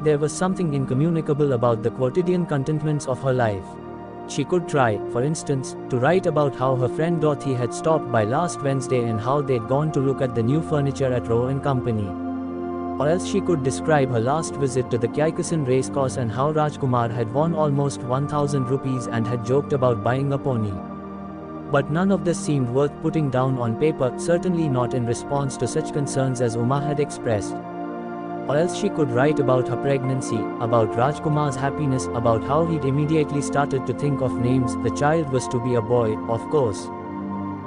There was something incommunicable about the quotidian contentments of her life. She could try, for instance, to write about how her friend Dorothy had stopped by last Wednesday and how they'd gone to look at the new furniture at Rowe & Company. Or else she could describe her last visit to the Kyaikhasan racecourse and how Rajkumar had won almost 1,000 rupees and had joked about buying a pony. But none of this seemed worth putting down on paper, certainly not in response to such concerns as Uma had expressed. Or else she could write about her pregnancy, about Rajkumar's happiness, about how he'd immediately started to think of names. The child was to be a boy, of course.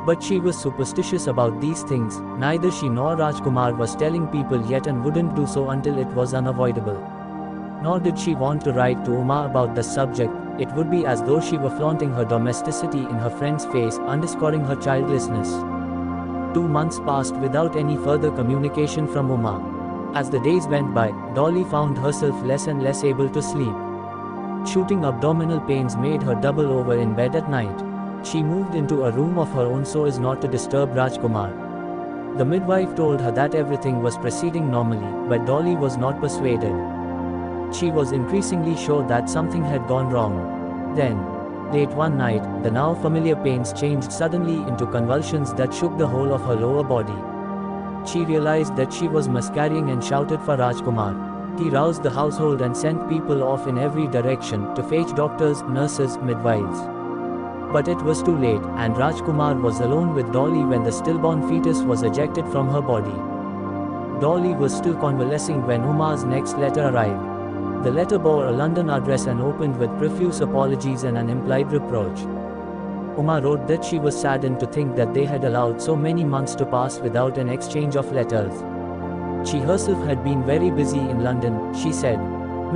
But she was superstitious about these things. Neither she nor Rajkumar was telling people yet, and wouldn't do so until it was unavoidable. Nor did she want to write to Uma about the subject. It would be as though she were flaunting her domesticity in her friend's face, underscoring her childlessness. 2 months passed without any further communication from Uma. As the days went by, Dolly found herself less and less able to sleep. Shooting abdominal pains made her double over in bed at night. She moved into a room of her own so as not to disturb Rajkumar. The midwife told her that everything was proceeding normally, but Dolly was not persuaded. She was increasingly sure that something had gone wrong. Then, late one night, the now familiar pains changed suddenly into convulsions that shook the whole of her lower body. She realized that she was miscarrying and shouted for Rajkumar. He roused the household and sent people off in every direction to fetch doctors, nurses, midwives. But it was too late, and Rajkumar was alone with Dolly when the stillborn fetus was ejected from her body. Dolly was still convalescing when Uma's next letter arrived. The letter bore a London address and opened with profuse apologies and an implied reproach. Uma wrote that she was saddened to think that they had allowed so many months to pass without an exchange of letters. She herself had been very busy in London, she said.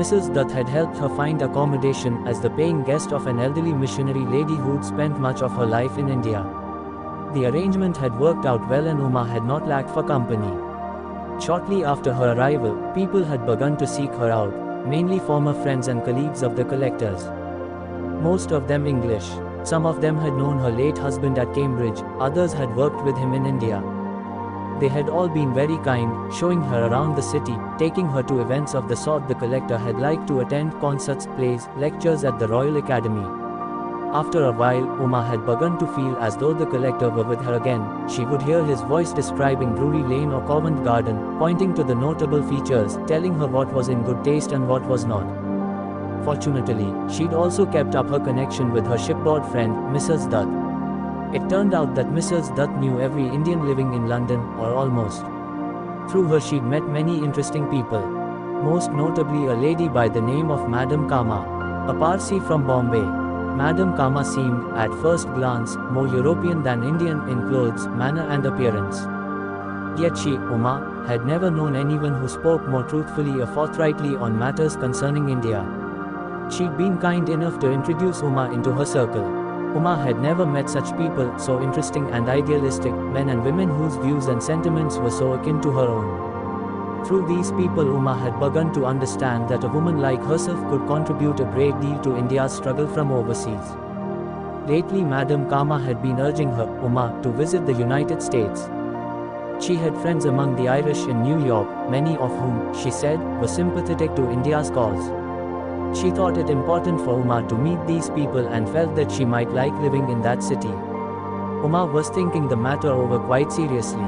Mrs. Dutt had helped her find accommodation as the paying guest of an elderly missionary lady who'd spent much of her life in India. The arrangement had worked out well and Uma had not lacked for company. Shortly after her arrival, people had begun to seek her out, mainly former friends and colleagues of the collectors. Most of them English. Some of them had known her late husband at Cambridge, others had worked with him in India. They had all been very kind, showing her around the city, taking her to events of the sort the collector had liked to attend: concerts, plays, lectures at the Royal Academy. After a while, Uma had begun to feel as though the collector were with her again. She would hear his voice describing Drury Lane or Covent Garden, pointing to the notable features, telling her what was in good taste and what was not. Fortunately, she'd also kept up her connection with her shipboard friend, Mrs. Dutt. It turned out that Mrs. Dutt knew every Indian living in London, or almost. Through her she'd met many interesting people. Most notably a lady by the name of Madam Kama, a Parsi from Bombay. Madam Kama seemed, at first glance, more European than Indian in clothes, manner and appearance. Yet she, Uma, had never known anyone who spoke more truthfully or forthrightly on matters concerning India. She'd been kind enough to introduce Uma into her circle. Uma had never met such people, so interesting and idealistic, men and women whose views and sentiments were so akin to her own. Through these people Uma had begun to understand that a woman like herself could contribute a great deal to India's struggle from overseas. Lately Madam Kama had been urging her, Uma, to visit the United States. She had friends among the Irish in New York, many of whom, she said, were sympathetic to India's cause. She thought it important for Uma to meet these people and felt that she might like living in that city. Uma was thinking the matter over quite seriously.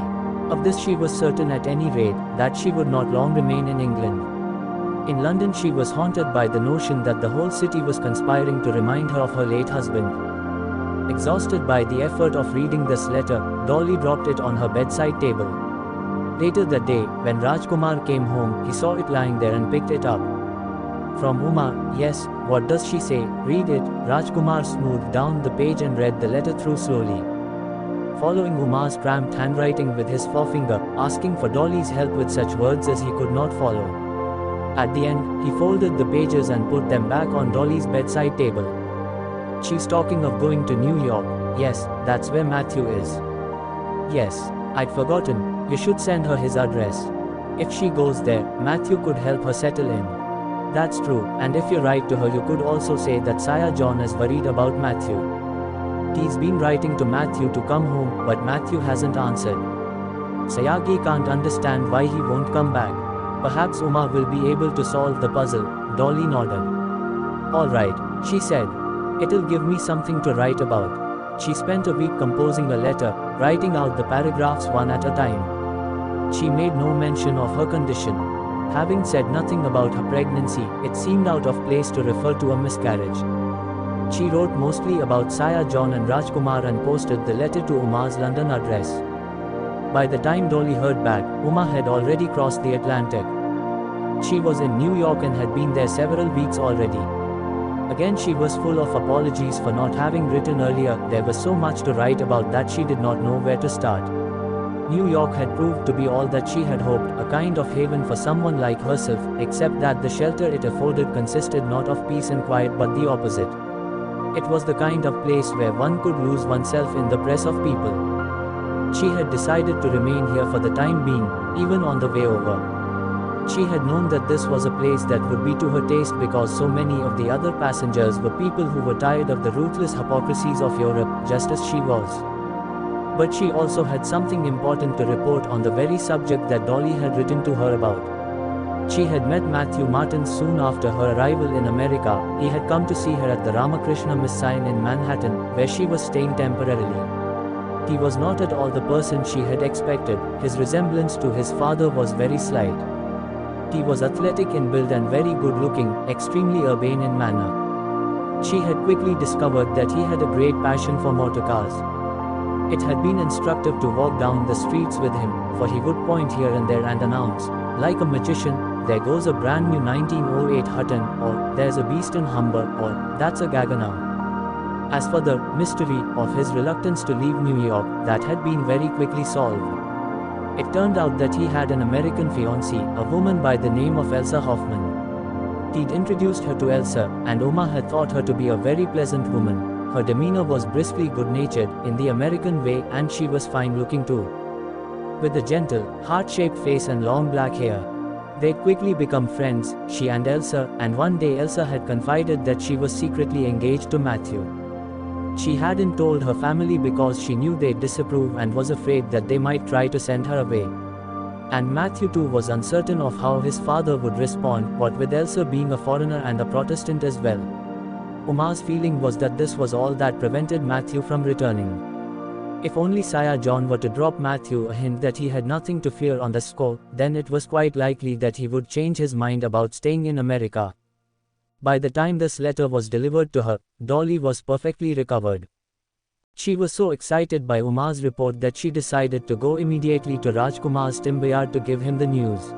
Of this she was certain at any rate, that she would not long remain in England. In London she was haunted by the notion that the whole city was conspiring to remind her of her late husband. Exhausted by the effort of reading this letter, Dolly dropped it on her bedside table. Later that day, when Rajkumar came home, he saw it lying there and picked it up. From Uma, yes, what does she say? Read it. Rajkumar smoothed down the page and read the letter through slowly, following Uma's cramped handwriting with his forefinger, asking for Dolly's help with such words as he could not follow. At the end, he folded the pages and put them back on Dolly's bedside table. She's talking of going to New York. Yes, that's where Matthew is. Yes, I'd forgotten. You should send her his address. If she goes there, Matthew could help her settle in. That's true, and if you write to her you could also say that Sire John is worried about Matthew. He's been writing to Matthew to come home, but Matthew hasn't answered. Sayagi can't understand why he won't come back. Perhaps Uma will be able to solve the puzzle. Dolly nodded. All right, she said. It'll give me something to write about. She spent a week composing a letter, writing out the paragraphs one at a time. She made no mention of her condition. Having said nothing about her pregnancy, it seemed out of place to refer to a miscarriage. She wrote mostly about Sire John and Rajkumar and posted the letter to Uma's London address. By the time Dolly heard back, Uma had already crossed the Atlantic. She was in New York and had been there several weeks already. Again she was full of apologies for not having written earlier. There was so much to write about that she did not know where to start. New York had proved to be all that she had hoped, a kind of haven for someone like herself, except that the shelter it afforded consisted not of peace and quiet but the opposite. It was the kind of place where one could lose oneself in the press of people. She had decided to remain here for the time being, even on the way over. She had known that this was a place that would be to her taste because so many of the other passengers were people who were tired of the ruthless hypocrisies of Europe, just as she was. But she also had something important to report on the very subject that Dolly had written to her about. She had met Matthew Martin soon after her arrival in America. He had come to see her at the Ramakrishna Mission in Manhattan, where she was staying temporarily. He was not at all the person she had expected. His resemblance to his father was very slight. He was athletic in build and very good-looking, extremely urbane in manner. She had quickly discovered that he had a great passion for motor cars. It had been instructive to walk down the streets with him, for he would point here and there and announce, like a magician, "There goes a brand new 1908 Hutton," or "There's a beast in Humber," or "That's a Gaga now." As for the mystery of his reluctance to leave New York, that had been very quickly solved. It turned out that he had an American fiancée, a woman by the name of Elsa Hoffman. He'd introduced her to Elsa, and Oma had thought her to be a very pleasant woman. Her demeanor was briskly good-natured, in the American way, and she was fine-looking too. With a gentle, heart-shaped face and long black hair. They'd quickly become friends, she and Elsa, and one day Elsa had confided that she was secretly engaged to Matthew. She hadn't told her family because she knew they'd disapprove and was afraid that they might try to send her away. And Matthew too was uncertain of how his father would respond, what with Elsa being a foreigner and a Protestant as well. Uma's feeling was that this was all that prevented Matthew from returning. If only Sire John were to drop Matthew a hint that he had nothing to fear on the score, then it was quite likely that he would change his mind about staying in America. By the time this letter was delivered to her, Dolly was perfectly recovered. She was so excited by Uma's report that she decided to go immediately to Rajkumar's timberyard to give him the news.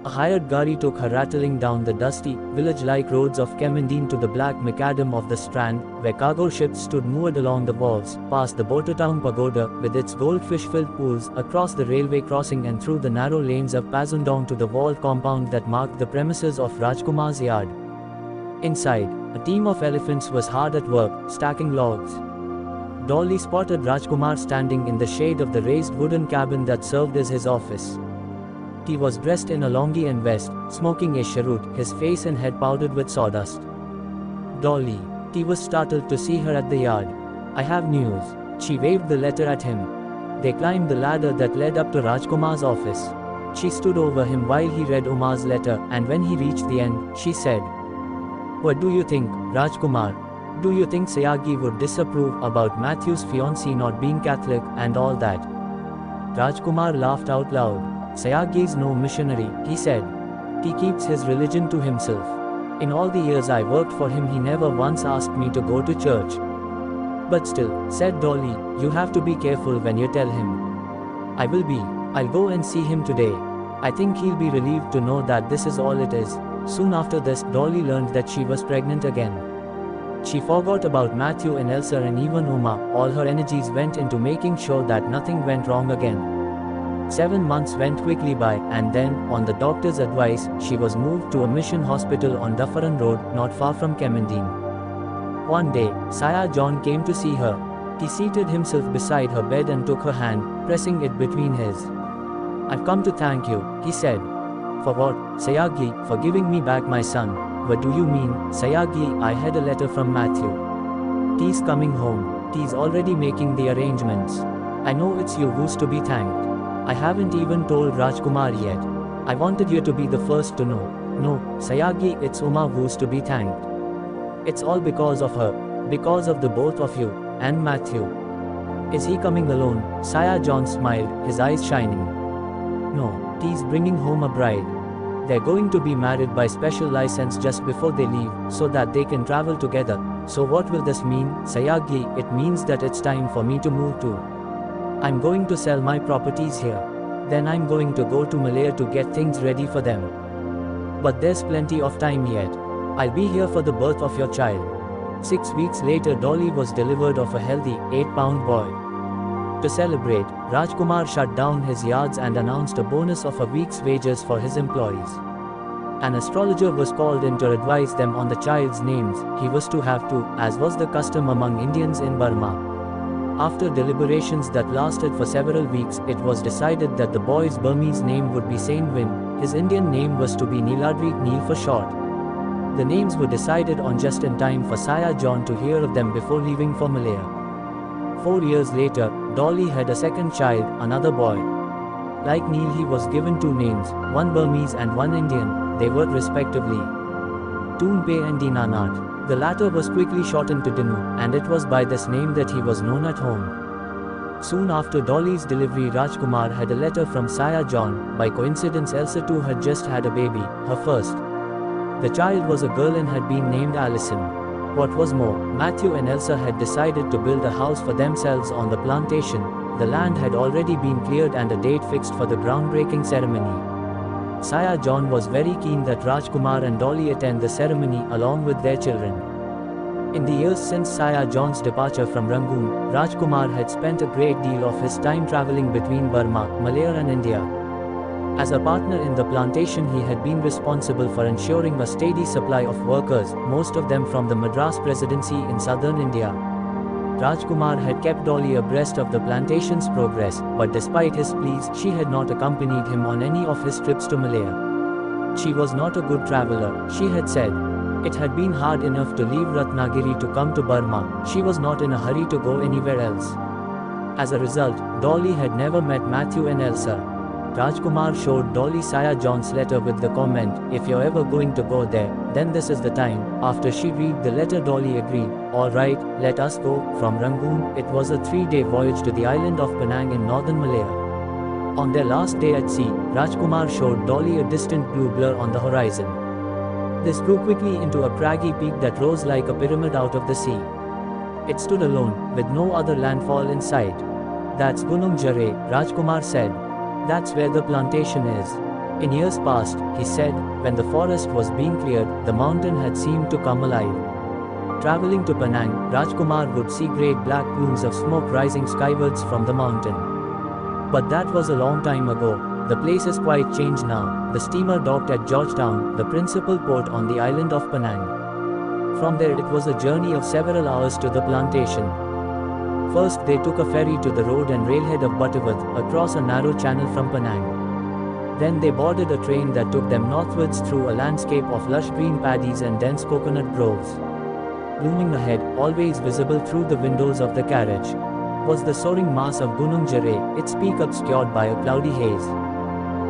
A hired gari took her rattling down the dusty, village-like roads of Kemmendine to the black macadam of the Strand, where cargo ships stood moored along the wharves, past the Botertown Pagoda, with its goldfish-filled pools, across the railway crossing and through the narrow lanes of Pazundong to the walled compound that marked the premises of Rajkumar's yard. Inside, a team of elephants was hard at work, stacking logs. Dolly spotted Rajkumar standing in the shade of the raised wooden cabin that served as his office. He was dressed in a longi and vest, smoking a cheroot, his face and head powdered with sawdust. "Dolly." He was startled to see her at the yard. "I have news." She waved the letter at him. They climbed the ladder that led up to Rajkumar's office. She stood over him while he read Uma's letter, and when he reached the end, she said, "What do you think, Rajkumar? Do you think Sayagi would disapprove about Matthew's fiancée not being Catholic, and all that?" Rajkumar laughed out loud. "Sayagi's no missionary," he said. "He keeps his religion to himself. In all the years I worked for him, he never once asked me to go to church." "But still," said Dolly, "you have to be careful when you tell him." "I will be. I'll go and see him today. I think he'll be relieved to know that this is all it is." Soon after this, Dolly learned that she was pregnant again. She forgot about Matthew and Elsa and even Uma. All her energies went into making sure that nothing went wrong again. 7 months went quickly by, and then, on the doctor's advice, she was moved to a mission hospital on Dufferin Road, not far from Kemmendine. One day, Sire John came to see her. He seated himself beside her bed and took her hand, pressing it between his. "I've come to thank you," he said. "For what, Sayagi?" "For giving me back my son." "What do you mean, Sayagi?" "I had a letter from Matthew. He's coming home. He's already making the arrangements. I know it's you who's to be thanked. I haven't even told Rajkumar yet. I wanted you to be the first to know." "No, Sayagi, it's Uma who's to be thanked. It's all because of her. Because of the both of you, and Matthew." "Is he coming alone?" Sire John smiled, his eyes shining. "No, he's bringing home a bride. They're going to be married by special license just before they leave, so that they can travel together." "So what will this mean, Sayagi?" "It means that it's time for me to move too. I'm going to sell my properties here. Then I'm going to go to Malaya to get things ready for them. But there's plenty of time yet. I'll be here for the birth of your child." 6 weeks later, Dolly was delivered of a healthy, 8-pound boy. To celebrate, Rajkumar shut down his yards and announced a bonus of a week's wages for his employees. An astrologer was called in to advise them on the child's names. He was to have two, as was the custom among Indians in Burma. After deliberations that lasted for several weeks, it was decided that the boy's Burmese name would be Saint Win. His Indian name was to be Niladri, Neil for short. The names were decided on just in time for Sire John to hear of them before leaving for Malaya. 4 years later, Dolly had a second child, another boy. Like Neil, he was given 2 names, one Burmese and one Indian. They were respectively Toonpe and Dinanat. The latter was quickly shortened to Dinu, and it was by this name that he was known at home. Soon after Dolly's delivery, Rajkumar had a letter from Sire John. By coincidence, Elsa too had just had a baby, her first. The child was a girl and had been named Alison. What was more, Matthew and Elsa had decided to build a house for themselves on the plantation. The land had already been cleared and a date fixed for the groundbreaking ceremony. Sire John was very keen that Rajkumar and Dolly attend the ceremony along with their children. In the years since Sire John's departure from Rangoon, Rajkumar had spent a great deal of his time travelling between Burma, Malaya and India. As a partner in the plantation, he had been responsible for ensuring a steady supply of workers, most of them from the Madras Presidency in southern India. Rajkumar had kept Dolly abreast of the plantation's progress, but despite his pleas, she had not accompanied him on any of his trips to Malaya. She was not a good traveller, she had said. It had been hard enough to leave Ratnagiri to come to Burma. She was not in a hurry to go anywhere else. As a result, Dolly had never met Matthew and Elsa. Rajkumar showed Dolly Sire John's letter with the comment, "If you're ever going to go there, then this is the time." After she read the letter, Dolly agreed. "All right, let us go." From Rangoon, it was a 3-day voyage to the island of Penang in northern Malaya. On their last day at sea, Rajkumar showed Dolly a distant blue blur on the horizon. This grew quickly into a craggy peak that rose like a pyramid out of the sea. It stood alone, with no other landfall in sight. "That's Gunung Jare," Rajkumar said. "That's where the plantation is." In years past, he said, when the forest was being cleared, the mountain had seemed to come alive. Traveling to Penang, Rajkumar would see great black plumes of smoke rising skywards from the mountain. But that was a long time ago. The place is quite changed now. The steamer docked at Georgetown, the principal port on the island of Penang. From there it was a journey of several hours to the plantation. First they took a ferry to the road and railhead of Butterworth, across a narrow channel from Penang. Then they boarded a train that took them northwards through a landscape of lush green paddies and dense coconut groves. Looming ahead, always visible through the windows of the carriage, was the soaring mass of Gunung Jare, its peak obscured by a cloudy haze.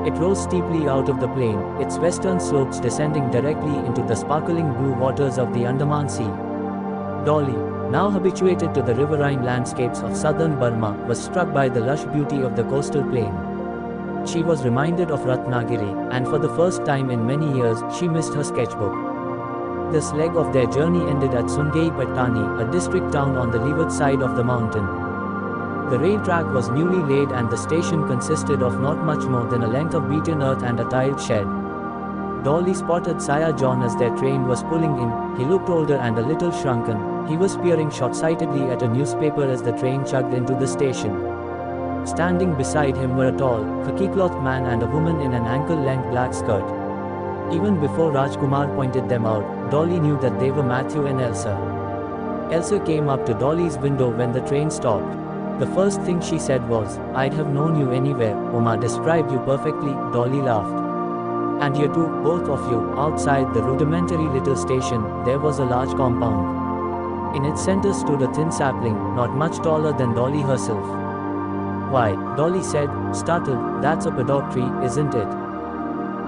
It rose steeply out of the plain, its western slopes descending directly into the sparkling blue waters of the Andaman Sea. Dolly, now habituated to the riverine landscapes of southern Burma, was struck by the lush beauty of the coastal plain. She was reminded of Ratnagiri, and for the first time in many years, she missed her sketchbook. This leg of their journey ended at Sungai Pattani, a district town on the leeward side of the mountain. The rail track was newly laid and the station consisted of not much more than a length of beaten earth and a tiled shed. Dolly spotted Sire John as their train was pulling in. He looked older and a little shrunken. He was peering short-sightedly at a newspaper as the train chugged into the station. Standing beside him were a tall, khaki-clothed man and a woman in an ankle-length black skirt. Even before Rajkumar pointed them out, Dolly knew that they were Matthew and Elsa. Elsa came up to Dolly's window when the train stopped. The first thing she said was, "I'd have known you anywhere. Oma described you perfectly." Dolly laughed. "And you too, both of you." Outside the rudimentary little station, there was a large compound. In its center stood a thin sapling, not much taller than Dolly herself. "Why," Dolly said, startled, "that's a paddock tree, isn't it?"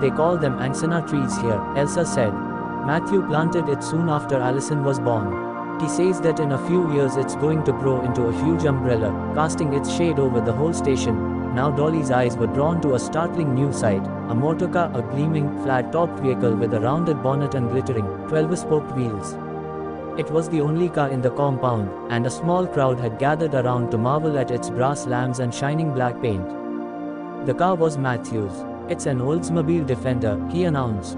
"They call them angsana trees here," Elsa said. "Matthew planted it soon after Alison was born. He says that in a few years it's going to grow into a huge umbrella, casting its shade over the whole station." Now Dolly's eyes were drawn to a startling new sight, a motorcar, a gleaming, flat-topped vehicle with a rounded bonnet and glittering, 12-spoked wheels. It was the only car in the compound, and a small crowd had gathered around to marvel at its brass lamps and shining black paint. The car was Matthew's. "It's an Oldsmobile Defender," he announced.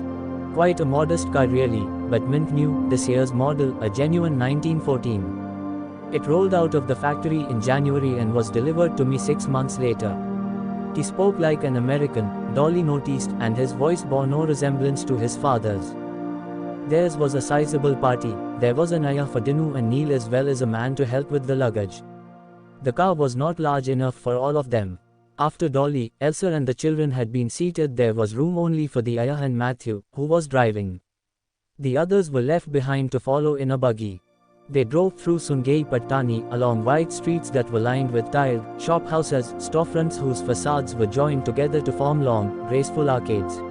"Quite a modest car really, but mint new, this year's model, a genuine 1914. It rolled out of the factory in January and was delivered to me 6 months later." He spoke like an American, Dolly noticed, and his voice bore no resemblance to his father's. Theirs was a sizable party. There was an ayah for Dinu and Neil as well as a man to help with the luggage. The car was not large enough for all of them. After Dolly, Elsa and the children had been seated, there was room only for the ayah and Matthew, who was driving. The others were left behind to follow in a buggy. They drove through Sungai Pattani, along wide streets that were lined with tiled, shop houses, storefronts whose facades were joined together to form long, graceful arcades.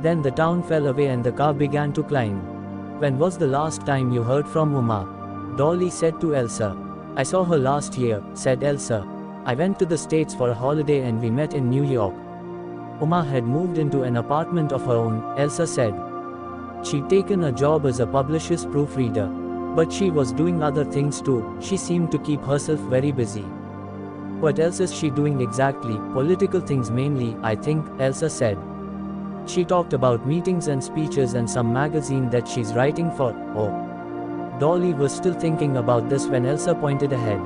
Then the town fell away and the car began to climb. "When was the last time you heard from Uma?" Dolly said to Elsa. "I saw her last year," said Elsa. "I went to the States for a holiday and we met in New York." Uma had moved into an apartment of her own, Elsa said. She'd taken a job as a publisher's proofreader. But she was doing other things too. She seemed to keep herself very busy. "What else is she doing exactly?" "Political things mainly, I think," Elsa said. She talked about meetings and speeches and some magazine that she's writing for. Oh. Dolly was still thinking about this when Elsa pointed ahead.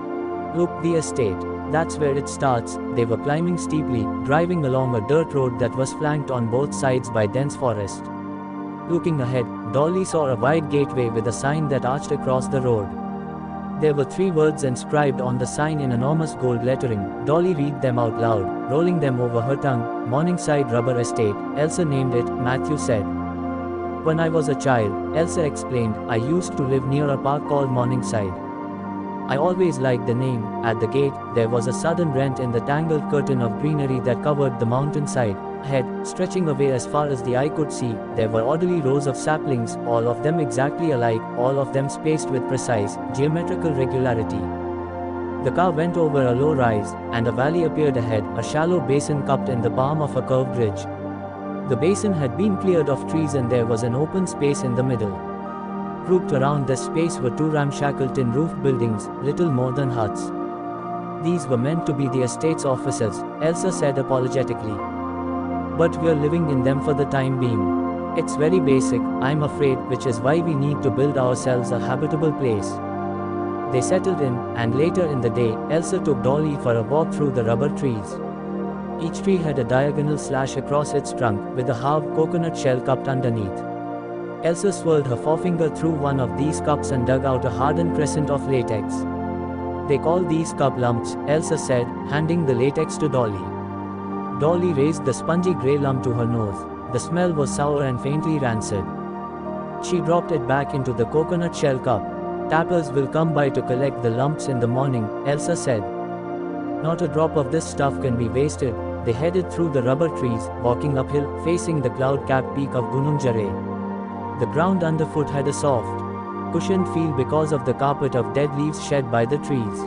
"Look, the estate. That's where it starts." They were climbing steeply, driving along a dirt road that was flanked on both sides by dense forest. Looking ahead, Dolly saw a wide gateway with a sign that arched across the road. There were 3 words inscribed on the sign in enormous gold lettering. Dolly read them out loud, rolling them over her tongue. "Morningside Rubber Estate," Elsa named it, Matthew said. "When I was a child," Elsa explained, "I used to live near a park called Morningside. I always liked the name." At the gate, there was a sudden rent in the tangled curtain of greenery that covered the mountainside. Ahead, stretching away as far as the eye could see, there were orderly rows of saplings, all of them exactly alike, all of them spaced with precise, geometrical regularity. The car went over a low rise, and a valley appeared ahead, a shallow basin cupped in the palm of a curved ridge. The basin had been cleared of trees and there was an open space in the middle. Grouped around this space were 2 ramshackle tin-roofed buildings, little more than huts. "These were meant to be the estate's offices," Elsa said apologetically. "But we're living in them for the time being. It's very basic, I'm afraid, which is why we need to build ourselves a habitable place." They settled in, and later in the day, Elsa took Dolly for a walk through the rubber trees. Each tree had a diagonal slash across its trunk, with a halved coconut shell cupped underneath. Elsa swirled her forefinger through one of these cups and dug out a hardened crescent of latex. "They call these cup lumps," Elsa said, handing the latex to Dolly. Dolly raised the spongy grey lump to her nose. The smell was sour and faintly rancid. She dropped it back into the coconut shell cup. "Tappers will come by to collect the lumps in the morning," Elsa said. "Not a drop of this stuff can be wasted." They headed through the rubber trees, walking uphill, facing the cloud-capped peak of Gunung Jare. The ground underfoot had a soft, cushioned feel because of the carpet of dead leaves shed by the trees.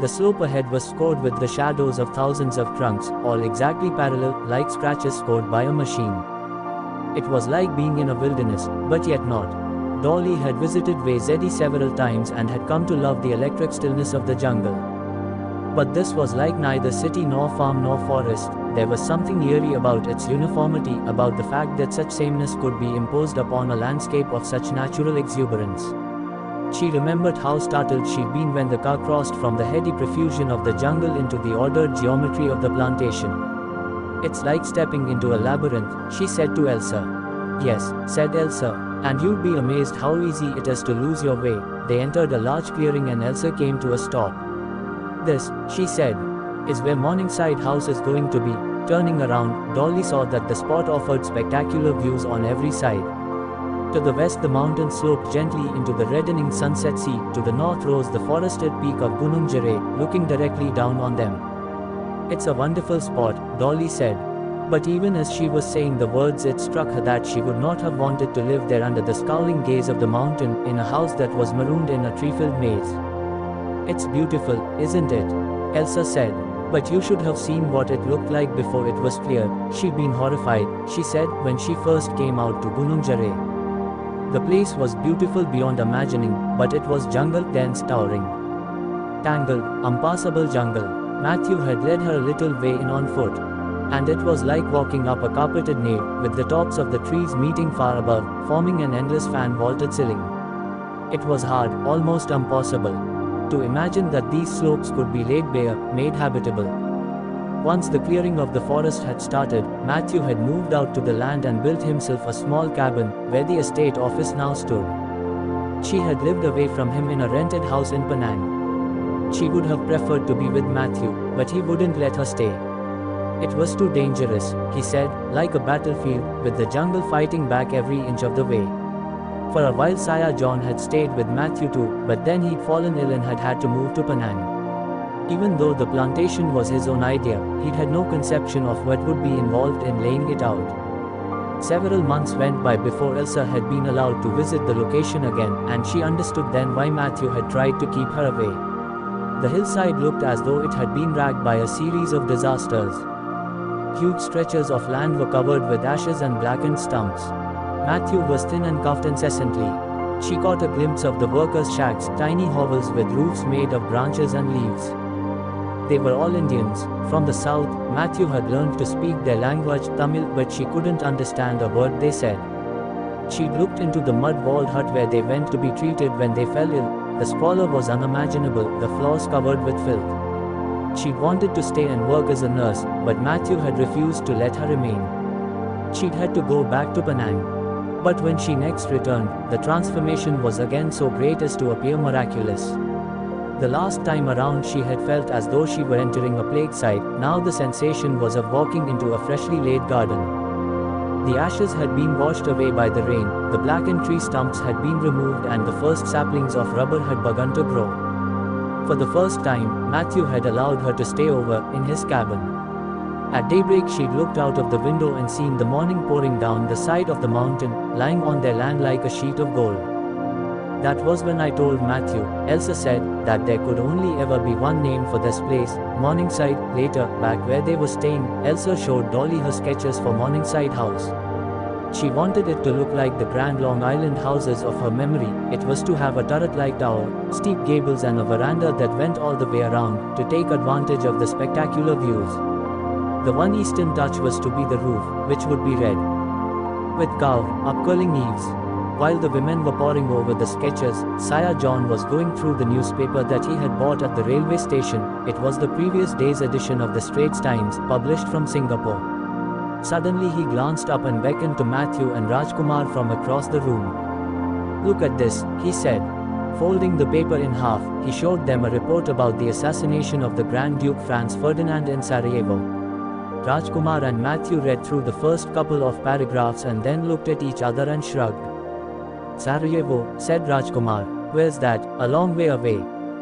The slope ahead was scored with the shadows of thousands of trunks, all exactly parallel, like scratches scored by a machine. It was like being in a wilderness, but yet not. Dolly had visited Wayzedi several times and had come to love the electric stillness of the jungle. But this was like neither city nor farm nor forest. There was something eerie about its uniformity, about the fact that such sameness could be imposed upon a landscape of such natural exuberance. She remembered how startled she'd been when the car crossed from the heady profusion of the jungle into the ordered geometry of the plantation. "It's like stepping into a labyrinth," she said to Elsa. "Yes," said Elsa. "And you'd be amazed how easy it is to lose your way." They entered a large clearing and Elsa came to a stop. "This," she said, "is where Morningside House is going to be." Turning around, Dolly saw that the spot offered spectacular views on every side. To the west the mountains sloped gently into the reddening sunset sea, to the north rose the forested peak of Gunung Jare, looking directly down on them. "It's a wonderful spot," Dolly said. But even as she was saying the words, it struck her that she would not have wanted to live there under the scowling gaze of the mountain, in a house that was marooned in a tree-filled maze. "It's beautiful, isn't it?" Elsa said. "But you should have seen what it looked like before it was clear." She'd been horrified, she said, when she first came out to Gunung Jare. The place was beautiful beyond imagining, but it was jungle, dense, towering. Tangled, unpassable jungle. Matthew had led her a little way in on foot. And it was like walking up a carpeted nave, with the tops of the trees meeting far above, forming an endless fan-vaulted ceiling. It was hard, almost impossible, to imagine that these slopes could be laid bare, made habitable. Once the clearing of the forest had started, Matthew had moved out to the land and built himself a small cabin, where the estate office now stood. She had lived away from him in a rented house in Penang. She would have preferred to be with Matthew, but he wouldn't let her stay. It was too dangerous, he said, like a battlefield, with the jungle fighting back every inch of the way. For a while Sire John had stayed with Matthew too, but then he'd fallen ill and had had to move to Penang. Even though the plantation was his own idea, he'd had no conception of what would be involved in laying it out. Several months went by before Elsa had been allowed to visit the location again, and she understood then why Matthew had tried to keep her away. The hillside looked as though it had been racked by a series of disasters. Huge stretches of land were covered with ashes and blackened stumps. Matthew was thin and coughed incessantly. She caught a glimpse of the workers' shacks, tiny hovels with roofs made of branches and leaves. They were all Indians. From the south, Matthew had learned to speak their language, Tamil, but she couldn't understand a word they said. She'd looked into the mud-walled hut where they went to be treated when they fell ill. The squalor was unimaginable, the floors covered with filth. She'd wanted to stay and work as a nurse, but Matthew had refused to let her remain. She'd had to go back to Penang. But when she next returned, the transformation was again so great as to appear miraculous. The last time around she had felt as though she were entering a plague site, now the sensation was of walking into a freshly laid garden. The ashes had been washed away by the rain, the blackened tree stumps had been removed and the first saplings of rubber had begun to grow. For the first time, Matthew had allowed her to stay over, in his cabin. At daybreak she'd looked out of the window and seen the morning pouring down the side of the mountain, lying on their land like a sheet of gold. That was when I told Matthew, Elsa said, that there could only ever be one name for this place, Morningside. Later, back where they were staying, Elsa showed Dolly her sketches for Morningside House. She wanted it to look like the grand Long Island houses of her memory. It was to have a turret-like tower, steep gables and a veranda that went all the way around, to take advantage of the spectacular views. The one eastern touch was to be the roof, which would be red, with carved, upcurling eaves. While the women were poring over the sketches, Sire John was going through the newspaper that he had bought at the railway station. It was the previous day's edition of the Straits Times, published from Singapore. Suddenly he glanced up and beckoned to Matthew and Rajkumar from across the room. Look at this, he said. Folding the paper in half, he showed them a report about the assassination of the Grand Duke Franz Ferdinand in Sarajevo. Rajkumar and Matthew read through the first couple of paragraphs and then looked at each other and shrugged. Sarajevo, said Rajkumar. Where's that? A long way away.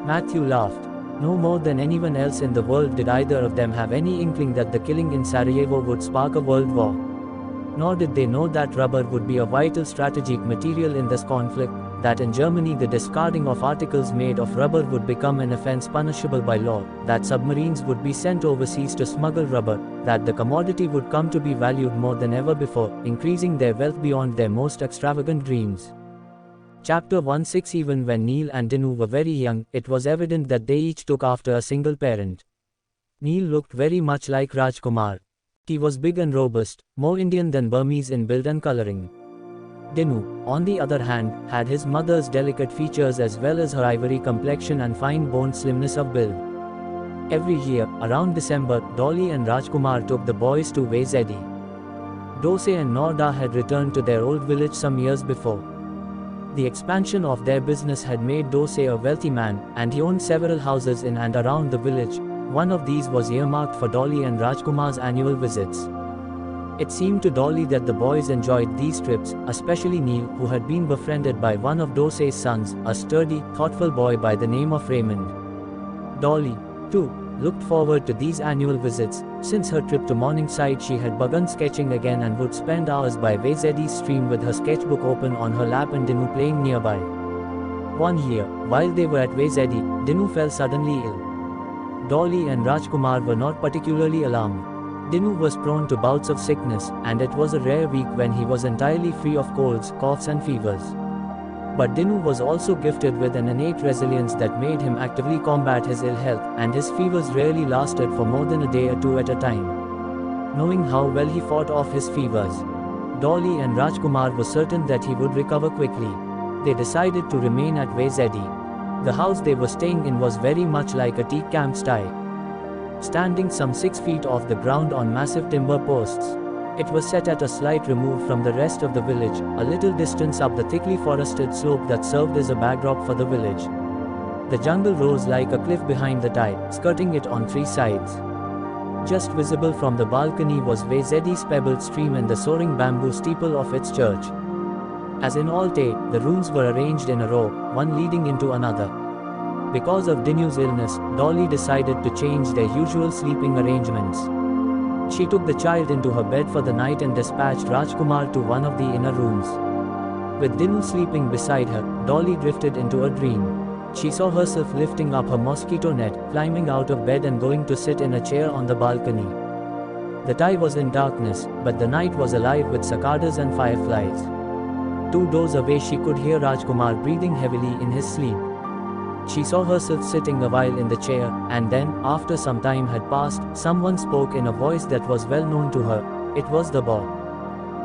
Matthew laughed. No more than anyone else in the world did either of them have any inkling that the killing in Sarajevo would spark a world war. Nor did they know that rubber would be a vital strategic material in this conflict, that in Germany the discarding of articles made of rubber would become an offense punishable by law, that submarines would be sent overseas to smuggle rubber, that the commodity would come to be valued more than ever before, increasing their wealth beyond their most extravagant dreams. Chapter 16. Even when Neil and Dinu were very young, it was evident that they each took after a single parent. Neil looked very much like Rajkumar. He was big and robust, more Indian than Burmese in build and coloring. Dinu, on the other hand, had his mother's delicate features as well as her ivory complexion and fine-boned slimness of build. Every year, around December, Dolly and Rajkumar took the boys to Vezedi. Dose and Norda had returned to their old village some years before. The expansion of their business had made Dose a wealthy man, and he owned several houses in and around the village. One of these was earmarked for Dolly and Rajkumar's annual visits. It seemed to Dolly that the boys enjoyed these trips, especially Neil, who had been befriended by one of Dose's sons, a sturdy, thoughtful boy by the name of Raymond. Dolly, too, looked forward to these annual visits. Since her trip to Morningside she had begun sketching again and would spend hours by Vezedi's stream with her sketchbook open on her lap and Dinu playing nearby. One year, while they were at Vezedi, Dinu fell suddenly ill. Dolly and Rajkumar were not particularly alarmed. Dinu was prone to bouts of sickness, and it was a rare week when he was entirely free of colds, coughs and fevers. But Dinu was also gifted with an innate resilience that made him actively combat his ill health, and his fevers rarely lasted for more than a day or two at a time. Knowing how well he fought off his fevers, Dolly and Rajkumar were certain that he would recover quickly. They decided to remain at Vezedi. The house they were staying in was very much like a teak camp style. Standing some 6 feet off the ground on massive timber posts, it was set at a slight remove from the rest of the village, a little distance up the thickly forested slope that served as a backdrop for the village. The jungle rose like a cliff behind the Thai, skirting it on three sides. Just visible from the balcony was Zedi's pebbled stream and the soaring bamboo steeple of its church. As in all Tay, the rooms were arranged in a row, one leading into another. Because of Dinu's illness, Dolly decided to change their usual sleeping arrangements. She took the child into her bed for the night and dispatched Rajkumar to one of the inner rooms. With Dinu sleeping beside her, Dolly drifted into a dream. She saw herself lifting up her mosquito net, climbing out of bed and going to sit in a chair on the balcony. The Thai was in darkness, but the night was alive with cicadas and fireflies. 2 doors away she could hear Rajkumar breathing heavily in his sleep. She saw herself sitting a while in the chair, and then, after some time had passed, someone spoke in a voice that was well known to her. It was the boy.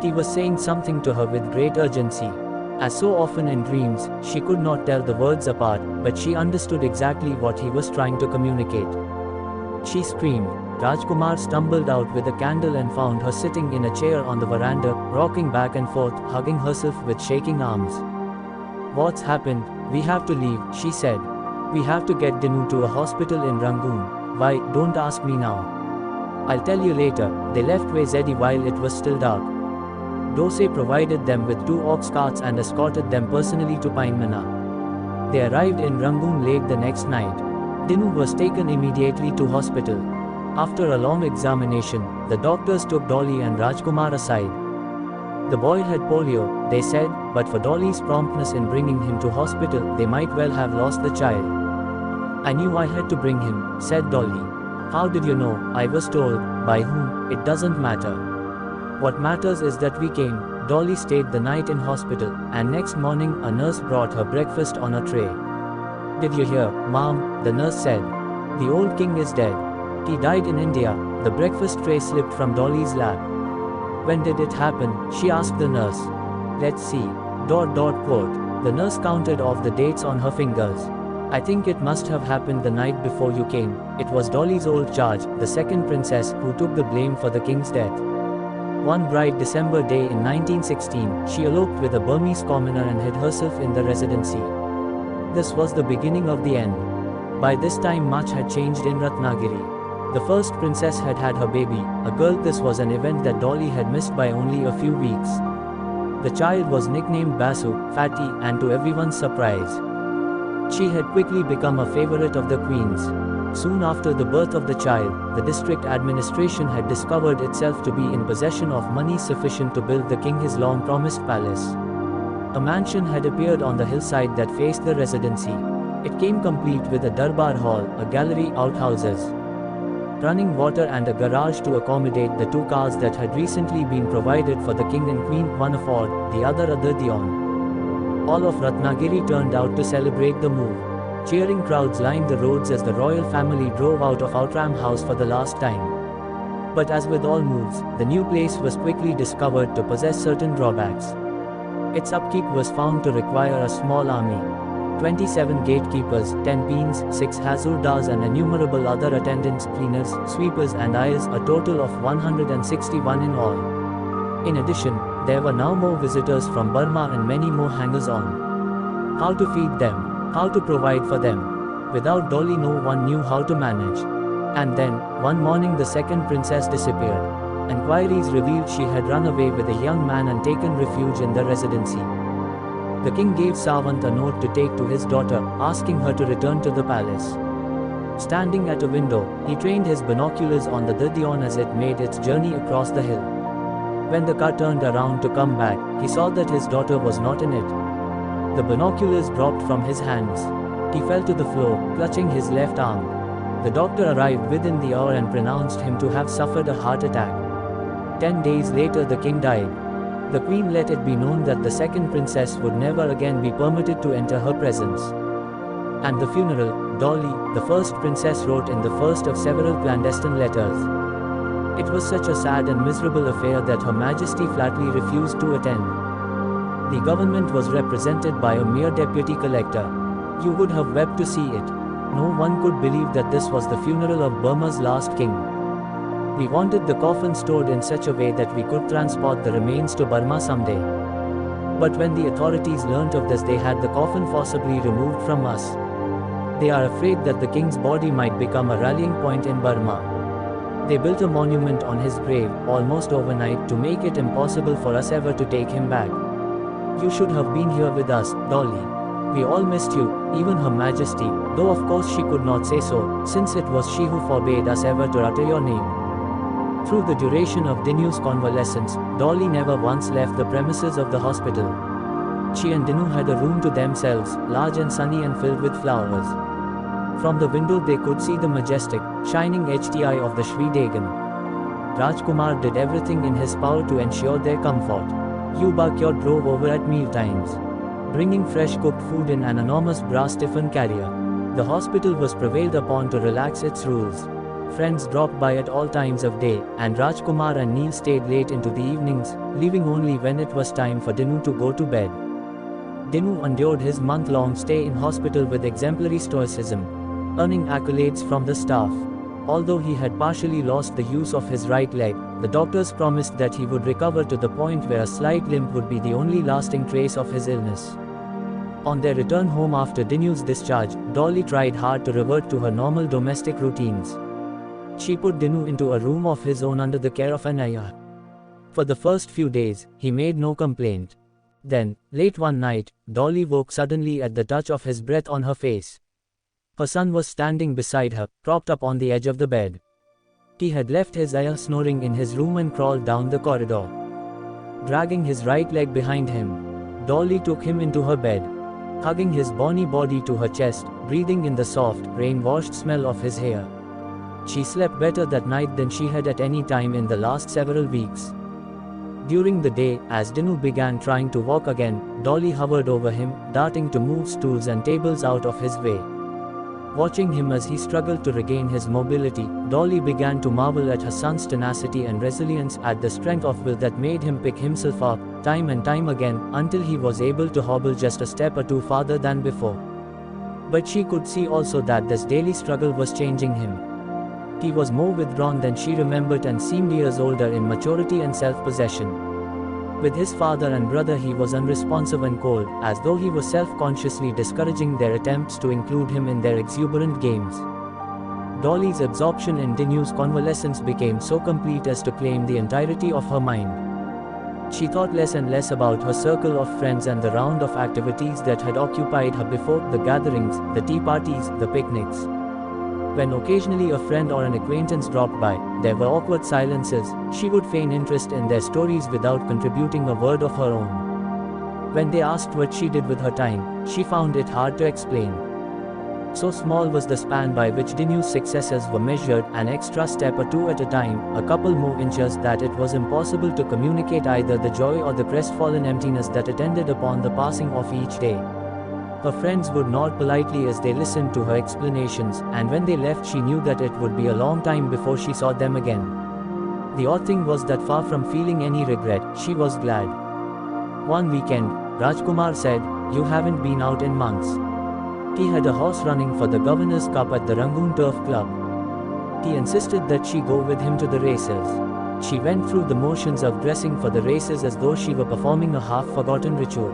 He was saying something to her with great urgency. As so often in dreams, she could not tell the words apart, but she understood exactly what he was trying to communicate. She screamed. Rajkumar stumbled out with a candle and found her sitting in a chair on the veranda, rocking back and forth, hugging herself with shaking arms. "What's happened? We have to leave," she said. "We have to get Dinu to a hospital in Rangoon." "Why, don't ask me now. I'll tell you later." They left Zedi while it was still dark. Dose provided them with 2 ox carts and escorted them personally to Painmana. They arrived in Rangoon late the next night. Dinu was taken immediately to hospital. After a long examination, the doctors took Dolly and Rajkumar aside. The boy had polio, they said, but for Dolly's promptness in bringing him to hospital, they might well have lost the child. "I knew I had to bring him," said Dolly. "How did you know?" "I was told." "By whom?" "It doesn't matter. What matters is that we came." Dolly stayed the night in hospital, and next morning a nurse brought her breakfast on a tray. "Did you hear, Mom?" the nurse said. "The old king is dead. He died in India." The breakfast tray slipped from Dolly's lap. "When did it happen?" she asked the nurse. "Let's see. ... quote. The nurse counted off the dates on her fingers. "I think it must have happened the night before you came." It was Dolly's old charge, the second princess, who took the blame for the king's death. One bright December day in 1916, she eloped with a Burmese commoner and hid herself in the residency. This was the beginning of the end. By this time much had changed in Ratnagiri. The first princess had had her baby, a girl. This was an event that Dolly had missed by only a few weeks. The child was nicknamed Basu, Fatty, and to everyone's surprise, she had quickly become a favorite of the queen's. Soon after the birth of the child, the district administration had discovered itself to be in possession of money sufficient to build the king his long-promised palace. A mansion had appeared on the hillside that faced the residency. It came complete with a darbar hall, a gallery, outhouses, running water and a garage to accommodate the 2 cars that had recently been provided for the king and queen, one a Ford, the other a Dion. All of Ratnagiri turned out to celebrate the move. Cheering crowds lined the roads as the royal family drove out of Outram House for the last time. But as with all moves, the new place was quickly discovered to possess certain drawbacks. Its upkeep was found to require a small army. 27 gatekeepers, 10 peens, 6 hazurdars and innumerable other attendants, cleaners, sweepers and ayers, a total of 161 in all. In addition, there were now more visitors from Burma and many more hangers-on. How to feed them? How to provide for them? Without Dolly no one knew how to manage. And then, one morning the second princess disappeared. Enquiries revealed she had run away with a young man and taken refuge in the residency. The king gave Savant a note to take to his daughter, asking her to return to the palace. Standing at a window, he trained his binoculars on the Dion as it made its journey across the hill. When the car turned around to come back, he saw that his daughter was not in it. The binoculars dropped from his hands. He fell to the floor, clutching his left arm. The doctor arrived within the hour and pronounced him to have suffered a heart attack. 10 days later the king died. The queen let it be known that the second princess would never again be permitted to enter her presence. And the funeral, Dolly, the first princess, wrote in the first of several clandestine letters. It was such a sad and miserable affair that Her Majesty flatly refused to attend. The government was represented by a mere deputy collector. You would have wept to see it. No one could believe that this was the funeral of Burma's last king. We wanted the coffin stored in such a way that we could transport the remains to Burma someday. But when the authorities learnt of this, they had the coffin forcibly removed from us. They are afraid that the king's body might become a rallying point in Burma. They built a monument on his grave, almost overnight, to make it impossible for us ever to take him back. You should have been here with us, Dolly. We all missed you, even Her Majesty, though of course she could not say so, since it was she who forbade us ever to utter your name. Through the duration of Dinu's convalescence, Dolly never once left the premises of the hospital. She and Dinu had a room to themselves, large and sunny and filled with flowers. From the window they could see the majestic, shining HTI of the Shri Dagon. Rajkumar did everything in his power to ensure their comfort. Yuba Kyor drove over at mealtimes, bringing fresh cooked food in an enormous brass tiffin carrier. The hospital was prevailed upon to relax its rules. Friends dropped by at all times of day, and Rajkumar and Neil stayed late into the evenings, leaving only when it was time for Dinu to go to bed. Dinu endured his month-long stay in hospital with exemplary stoicism, earning accolades from the staff. Although he had partially lost the use of his right leg, the doctors promised that he would recover to the point where a slight limp would be the only lasting trace of his illness. On their return home after Dinu's discharge, Dolly tried hard to revert to her normal domestic routines. She put Dinu into a room of his own under the care of an ayah. For the first few days, he made no complaint. Then, late one night, Dolly woke suddenly at the touch of his breath on her face. Her son was standing beside her, propped up on the edge of the bed. He had left his ayah snoring in his room and crawled down the corridor. Dragging his right leg behind him, Dolly took him into her bed, hugging his bony body to her chest, breathing in the soft, rain-washed smell of his hair. She slept better that night than she had at any time in the last several weeks. During the day, as Dinu began trying to walk again, Dolly hovered over him, darting to move stools and tables out of his way. Watching him as he struggled to regain his mobility, Dolly began to marvel at her son's tenacity and resilience, at the strength of will that made him pick himself up, time and time again, until he was able to hobble just a step or two farther than before. But she could see also that this daily struggle was changing him. He was more withdrawn than she remembered and seemed years older in maturity and self-possession. With his father and brother he was unresponsive and cold, as though he was self-consciously discouraging their attempts to include him in their exuberant games. Dolly's absorption in Dinu's convalescence became so complete as to claim the entirety of her mind. She thought less and less about her circle of friends and the round of activities that had occupied her before: the gatherings, the tea parties, the picnics. When occasionally a friend or an acquaintance dropped by, there were awkward silences. She would feign interest in their stories without contributing a word of her own. When they asked what she did with her time, she found it hard to explain. So small was the span by which Dinu's successes were measured, an extra step or two at a time, a couple more inches, that it was impossible to communicate either the joy or the crestfallen emptiness that attended upon the passing of each day. Her friends would nod politely as they listened to her explanations, and when they left she knew that it would be a long time before she saw them again. The odd thing was that far from feeling any regret, she was glad. One weekend, Rajkumar said, "You haven't been out in months." He had a horse running for the Governor's Cup at the Rangoon Turf Club. He insisted that she go with him to the races. She went through the motions of dressing for the races as though she were performing a half-forgotten ritual.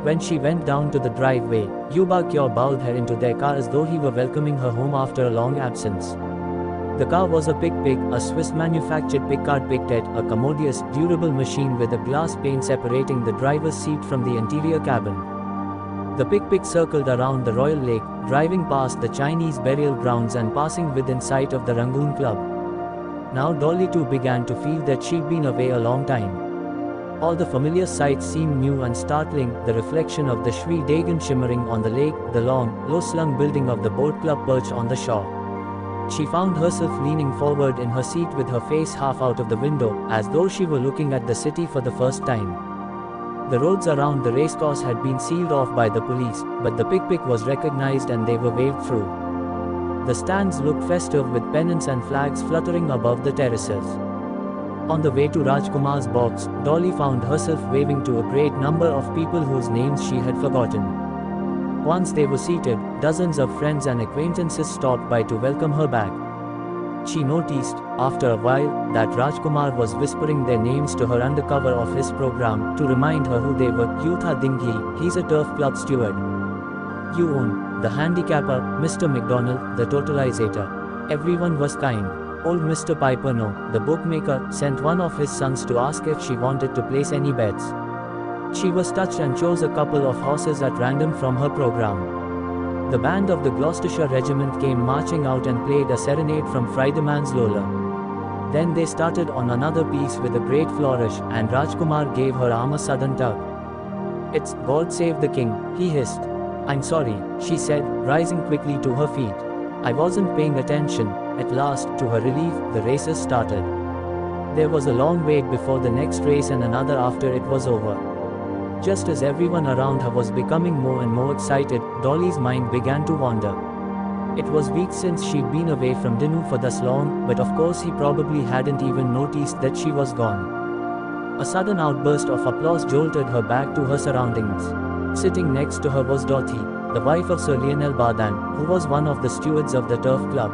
When she went down to the driveway, Yuba Kyor bowed her into their car as though he were welcoming her home after a long absence. The car was a Pick-Pick, a Swiss-manufactured Pickard Pictet, a commodious, durable machine with a glass pane separating the driver's seat from the interior cabin. The Pick-Pick circled around the Royal Lake, driving past the Chinese burial grounds and passing within sight of the Rangoon Club. Now Dolly too began to feel that she'd been away a long time. All the familiar sights seemed new and startling: the reflection of the Shri Dagon shimmering on the lake, the long, low-slung building of the boat club perched on the shore. She found herself leaning forward in her seat with her face half out of the window, as though she were looking at the city for the first time. The roads around the racecourse had been sealed off by the police, but the Pick-Pick was recognized and they were waved through. The stands looked festive with pennants and flags fluttering above the terraces. On the way to Rajkumar's box, Dolly found herself waving to a great number of people whose names she had forgotten. Once they were seated, dozens of friends and acquaintances stopped by to welcome her back. She noticed, after a while, that Rajkumar was whispering their names to her under cover of his program, to remind her who they were. "Yutha Dinghi, he's a turf club steward. You own the handicapper, Mr. McDonald, the totalizator. Everyone was kind. Old Mr. Piper no, the bookmaker, sent one of his sons to ask if she wanted to place any bets. She was touched and chose a couple of horses at random from her program. The band of the Gloucestershire Regiment came marching out and played a serenade from Friedemann's Lola. Then they started on another piece with a great flourish, and Rajkumar gave her arm a sudden tug. "It's God save the king," he hissed. "I'm sorry," she said, rising quickly to her feet. "I wasn't paying attention." At last, to her relief, the races started. There was a long wait before the next race and another after it was over. Just as everyone around her was becoming more and more excited, Dolly's mind began to wander. It was weeks since she'd been away from Dinu for thus long, but of course he probably hadn't even noticed that she was gone. A sudden outburst of applause jolted her back to her surroundings. Sitting next to her was Dorothy, the wife of Sir Lionel Bardan, who was one of the stewards of the Turf Club.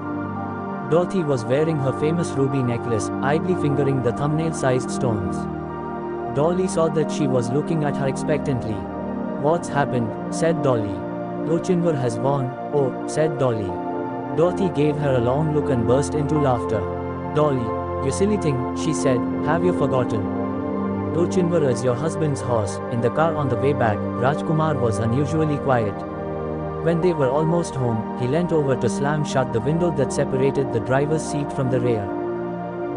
Dorothy was wearing her famous ruby necklace, idly fingering the thumbnail-sized stones. Dolly saw that she was looking at her expectantly. "What's happened?" said Dolly. "Lochinvar has won." "Oh," said Dolly. Dorothy gave her a long look and burst into laughter. "Dolly, you silly thing," she said, "have you forgotten? Lochinvar is your husband's horse." In the car on the way back, Rajkumar was unusually quiet. When they were almost home, he leant over to slam shut the window that separated the driver's seat from the rear.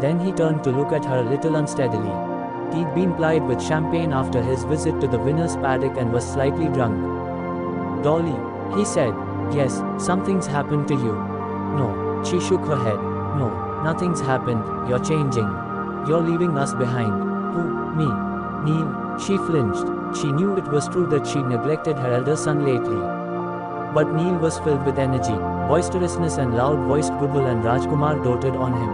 Then he turned to look at her a little unsteadily. He'd been plied with champagne after his visit to the winner's paddock and was slightly drunk. "Dolly," he said. "Yes, something's happened to you." "No." She shook her head. "No, nothing's happened, you're changing. You're leaving us behind." "Who, me?" "Neil." She flinched. She knew it was true that she'd neglected her elder son lately. But Neil was filled with energy, boisterousness and loud-voiced goodwill, and Rajkumar doted on him.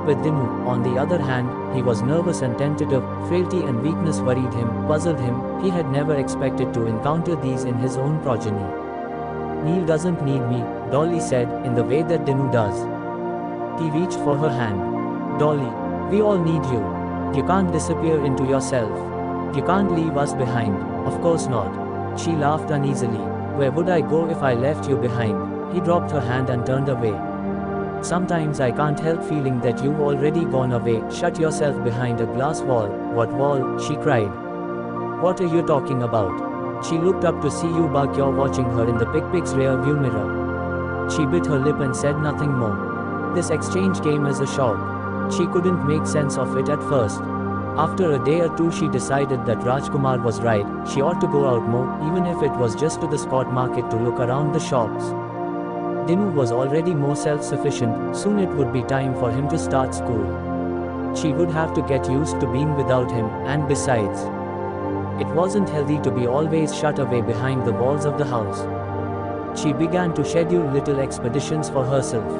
With Dinu, on the other hand, he was nervous and tentative. Frailty and weakness worried him, puzzled him. He had never expected to encounter these in his own progeny. "Neil doesn't need me," Dolly said, "in the way that Dinu does." He reached for her hand. "Dolly, we all need you. You can't disappear into yourself. You can't leave us behind." "Of course not." She laughed uneasily. "Where would I go if I left you behind?" He dropped her hand and turned away. "Sometimes I can't help feeling that you've already gone away, shut yourself behind a glass wall." "What wall?" she cried. "What are you talking about?" She looked up to see you Bakyaw watching her in the Pickpick's rear view mirror. She bit her lip and said nothing more. This exchange came as a shock. She couldn't make sense of it at first. After a day or two she decided that Rajkumar was right. She ought to go out more, even if it was just to the spot market to look around the shops. Dinu was already more self-sufficient, soon it would be time for him to start school. She would have to get used to being without him, and besides, it wasn't healthy to be always shut away behind the walls of the house. She began to schedule little expeditions for herself.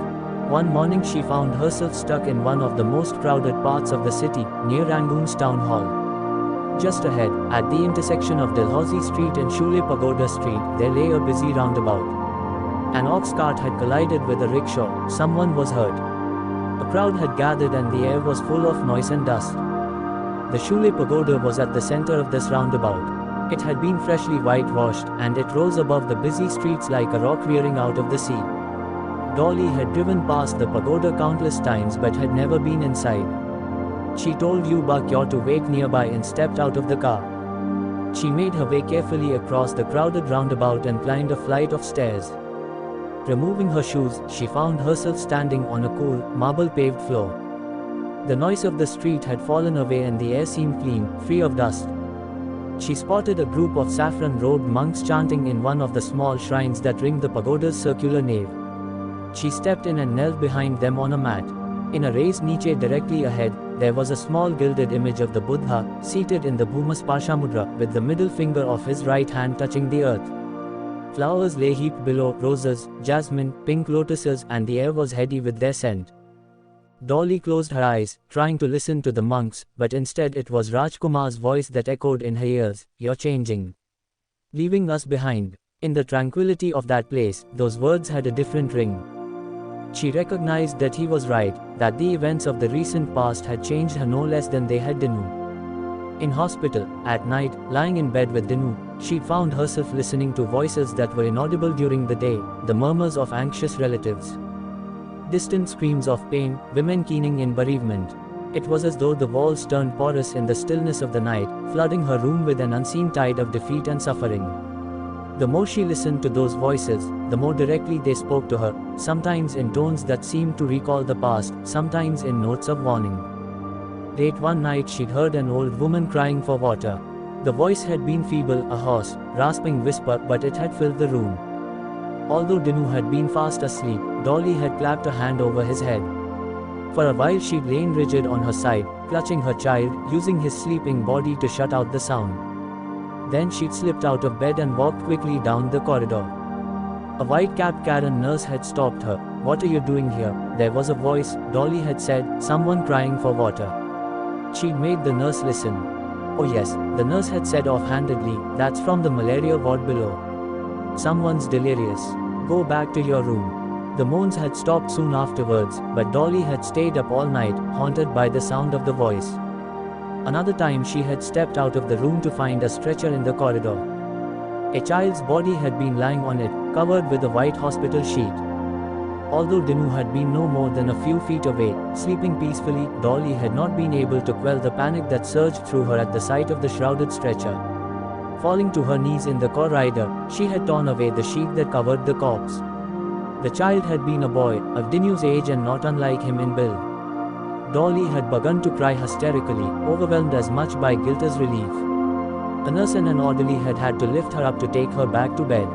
One morning she found herself stuck in one of the most crowded parts of the city, near Rangoon's town hall. Just ahead, at the intersection of Dalhousie Street and Shule Pagoda Street, there lay a busy roundabout. An ox cart had collided with a rickshaw. Someone was hurt. A crowd had gathered and the air was full of noise and dust. The Shule Pagoda was at the center of this roundabout. It had been freshly whitewashed, and it rose above the busy streets like a rock rearing out of the sea. Dolly had driven past the pagoda countless times but had never been inside. She told Yu Bakyaw to wait nearby and stepped out of the car. She made her way carefully across the crowded roundabout and climbed a flight of stairs. Removing her shoes, she found herself standing on a cool, marble-paved floor. The noise of the street had fallen away and the air seemed clean, free of dust. She spotted a group of saffron-robed monks chanting in one of the small shrines that ringed the pagoda's circular nave. She stepped in and knelt behind them on a mat. In a raised niche directly ahead, there was a small gilded image of the Buddha, seated in the Bhumasparsha mudra, with the middle finger of his right hand touching the earth. Flowers lay heaped below, roses, jasmine, pink lotuses, and the air was heady with their scent. Dolly closed her eyes, trying to listen to the monks, but instead it was Rajkumar's voice that echoed in her ears. "You're changing. Leaving us behind." In the tranquility of that place, those words had a different ring. She recognized that he was right, that the events of the recent past had changed her no less than they had Dinu. In hospital, at night, lying in bed with Dinu, she found herself listening to voices that were inaudible during the day, the murmurs of anxious relatives. Distant screams of pain, women keening in bereavement. It was as though the walls turned porous in the stillness of the night, flooding her room with an unseen tide of defeat and suffering. The more she listened to those voices, the more directly they spoke to her, sometimes in tones that seemed to recall the past, sometimes in notes of warning. Late one night she'd heard an old woman crying for water. The voice had been feeble, a hoarse, rasping whisper, but it had filled the room. Although Dinu had been fast asleep, Dolly had clapped a hand over his head. For a while she'd lain rigid on her side, clutching her child, using his sleeping body to shut out the sound. Then she'd slipped out of bed and walked quickly down the corridor. A white-capped Karen nurse had stopped her. "What are you doing here?" There was a voice, Dolly had said, "Someone crying for water." She'd made the nurse listen. "Oh yes," the nurse had said offhandedly, "that's from the malaria ward below. Someone's delirious. Go back to your room." The moans had stopped soon afterwards, but Dolly had stayed up all night, haunted by the sound of the voice. Another time she had stepped out of the room to find a stretcher in the corridor. A child's body had been lying on it, covered with a white hospital sheet. Although Dinu had been no more than a few feet away, sleeping peacefully, Dolly had not been able to quell the panic that surged through her at the sight of the shrouded stretcher. Falling to her knees in the corridor, she had torn away the sheet that covered the corpse. The child had been a boy, of Dinu's age and not unlike him in build. Dolly had begun to cry hysterically, overwhelmed as much by guilt as relief. A nurse and an orderly had had to lift her up to take her back to bed.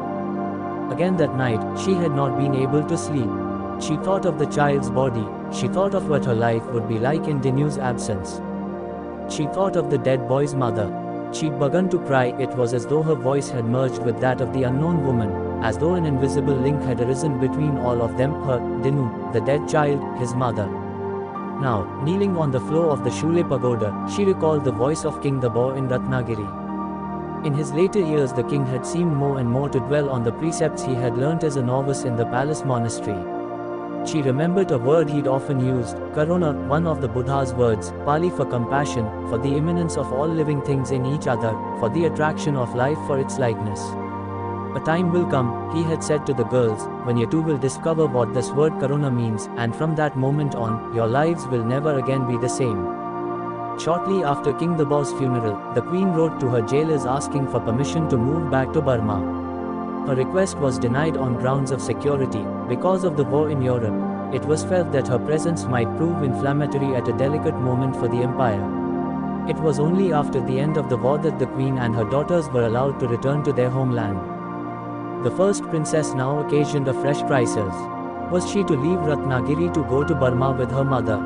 Again that night, she had not been able to sleep. She thought of the child's body, she thought of what her life would be like in Dinu's absence. She thought of the dead boy's mother. She'd begun to cry. It was as though her voice had merged with that of the unknown woman, as though an invisible link had arisen between all of them, her, Dinu, the dead child, his mother. Now, kneeling on the floor of the Shule pagoda, she recalled the voice of King Dabor in Ratnagiri. In his later years the king had seemed more and more to dwell on the precepts he had learnt as a novice in the palace monastery. She remembered a word he'd often used, Karuna, one of the Buddha's words, Pali for compassion, for the immanence of all living things in each other, for the attraction of life for its likeness. A time will come, he had said to the girls, when you too will discover what this word Karuna means, and from that moment on, your lives will never again be the same. Shortly after King Dabor's funeral, the Queen wrote to her jailers asking for permission to move back to Burma. Her request was denied on grounds of security. Because of the war in Europe, it was felt that her presence might prove inflammatory at a delicate moment for the empire. It was only after the end of the war that the Queen and her daughters were allowed to return to their homeland. The first princess now occasioned a fresh crisis. Was she to leave Ratnagiri to go to Burma with her mother?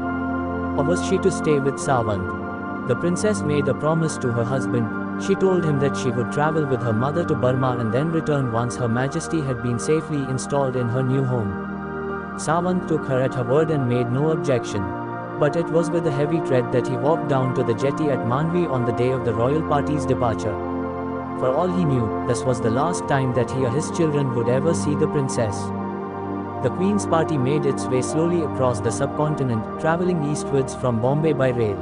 Or was she to stay with Savant? The princess made a promise to her husband. She told him that she would travel with her mother to Burma and then return once Her Majesty had been safely installed in her new home. Savant took her at her word and made no objection. But it was with a heavy tread that he walked down to the jetty at Manvi on the day of the royal party's departure. For all he knew, this was the last time that he or his children would ever see the princess. The Queen's party made its way slowly across the subcontinent, traveling eastwards from Bombay by rail.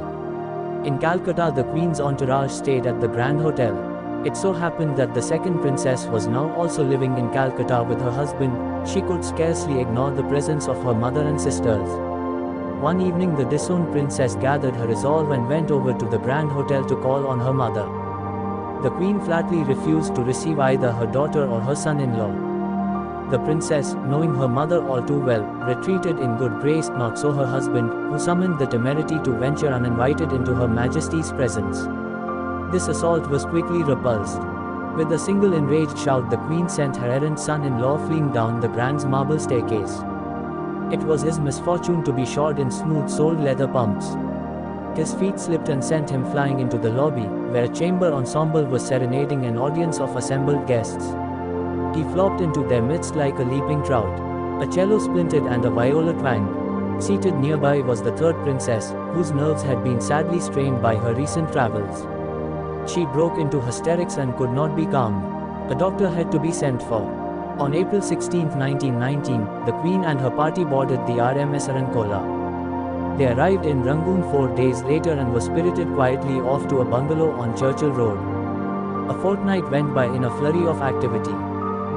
In Calcutta the Queen's entourage stayed at the Grand Hotel. It so happened that the second princess was now also living in Calcutta with her husband. She could scarcely ignore the presence of her mother and sisters. One evening the disowned princess gathered her resolve and went over to the Grand Hotel to call on her mother. The Queen flatly refused to receive either her daughter or her son-in-law. The princess, knowing her mother all too well, retreated in good grace, not so her husband, who summoned the temerity to venture uninvited into Her Majesty's presence. This assault was quickly repulsed. With a single enraged shout the Queen sent her errant son-in-law fleeing down the Grand's marble staircase. It was his misfortune to be shod in smooth-soled leather pumps. His feet slipped and sent him flying into the lobby, where a chamber ensemble was serenading an audience of assembled guests. He flopped into their midst like a leaping trout. A cello splintered and a viola twanged. Seated nearby was the third princess, whose nerves had been sadly strained by her recent travels. She broke into hysterics and could not be calmed. A doctor had to be sent for. On April 16, 1919, the Queen and her party boarded the RMS Arankola. They arrived in Rangoon 4 days later and were spirited quietly off to a bungalow on Churchill Road. A fortnight went by in a flurry of activity.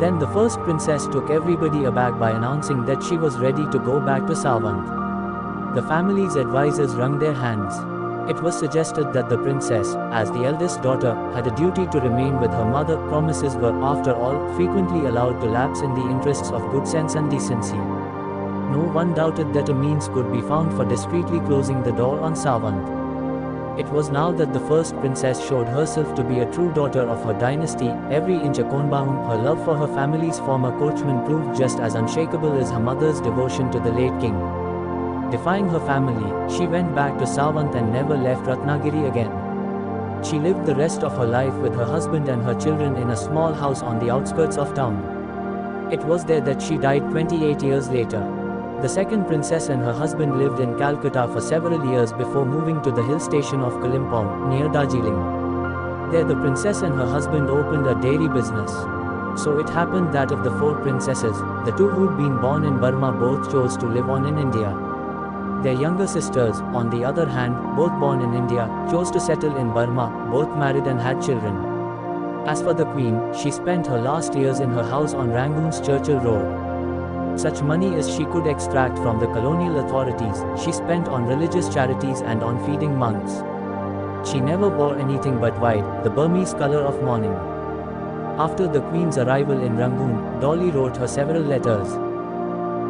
Then the first princess took everybody aback by announcing that she was ready to go back to Savant. The family's advisors wrung their hands. It was suggested that the princess, as the eldest daughter, had a duty to remain with her mother. Promises were, after all, frequently allowed to lapse in the interests of good sense and decency. No one doubted that a means could be found for discreetly closing the door on Savant. It was now that the first princess showed herself to be a true daughter of her dynasty. Every inch a Konbaung, her love for her family's former coachman proved just as unshakable as her mother's devotion to the late king. Defying her family, she went back to Savant and never left Ratnagiri again. She lived the rest of her life with her husband and her children in a small house on the outskirts of town. It was there that she died 28 years later. The second princess and her husband lived in Calcutta for several years before moving to the hill station of Kalimpong, near Darjeeling. There the princess and her husband opened a dairy business. So it happened that of the four princesses, the two who'd been born in Burma both chose to live on in India. Their younger sisters, on the other hand, both born in India, chose to settle in Burma, both married and had children. As for the queen, she spent her last years in her house on Rangoon's Churchill Road. Such money as she could extract from the colonial authorities, she spent on religious charities and on feeding monks. She never wore anything but white, the Burmese color of mourning. After the queen's arrival in Rangoon, Dolly wrote her several letters,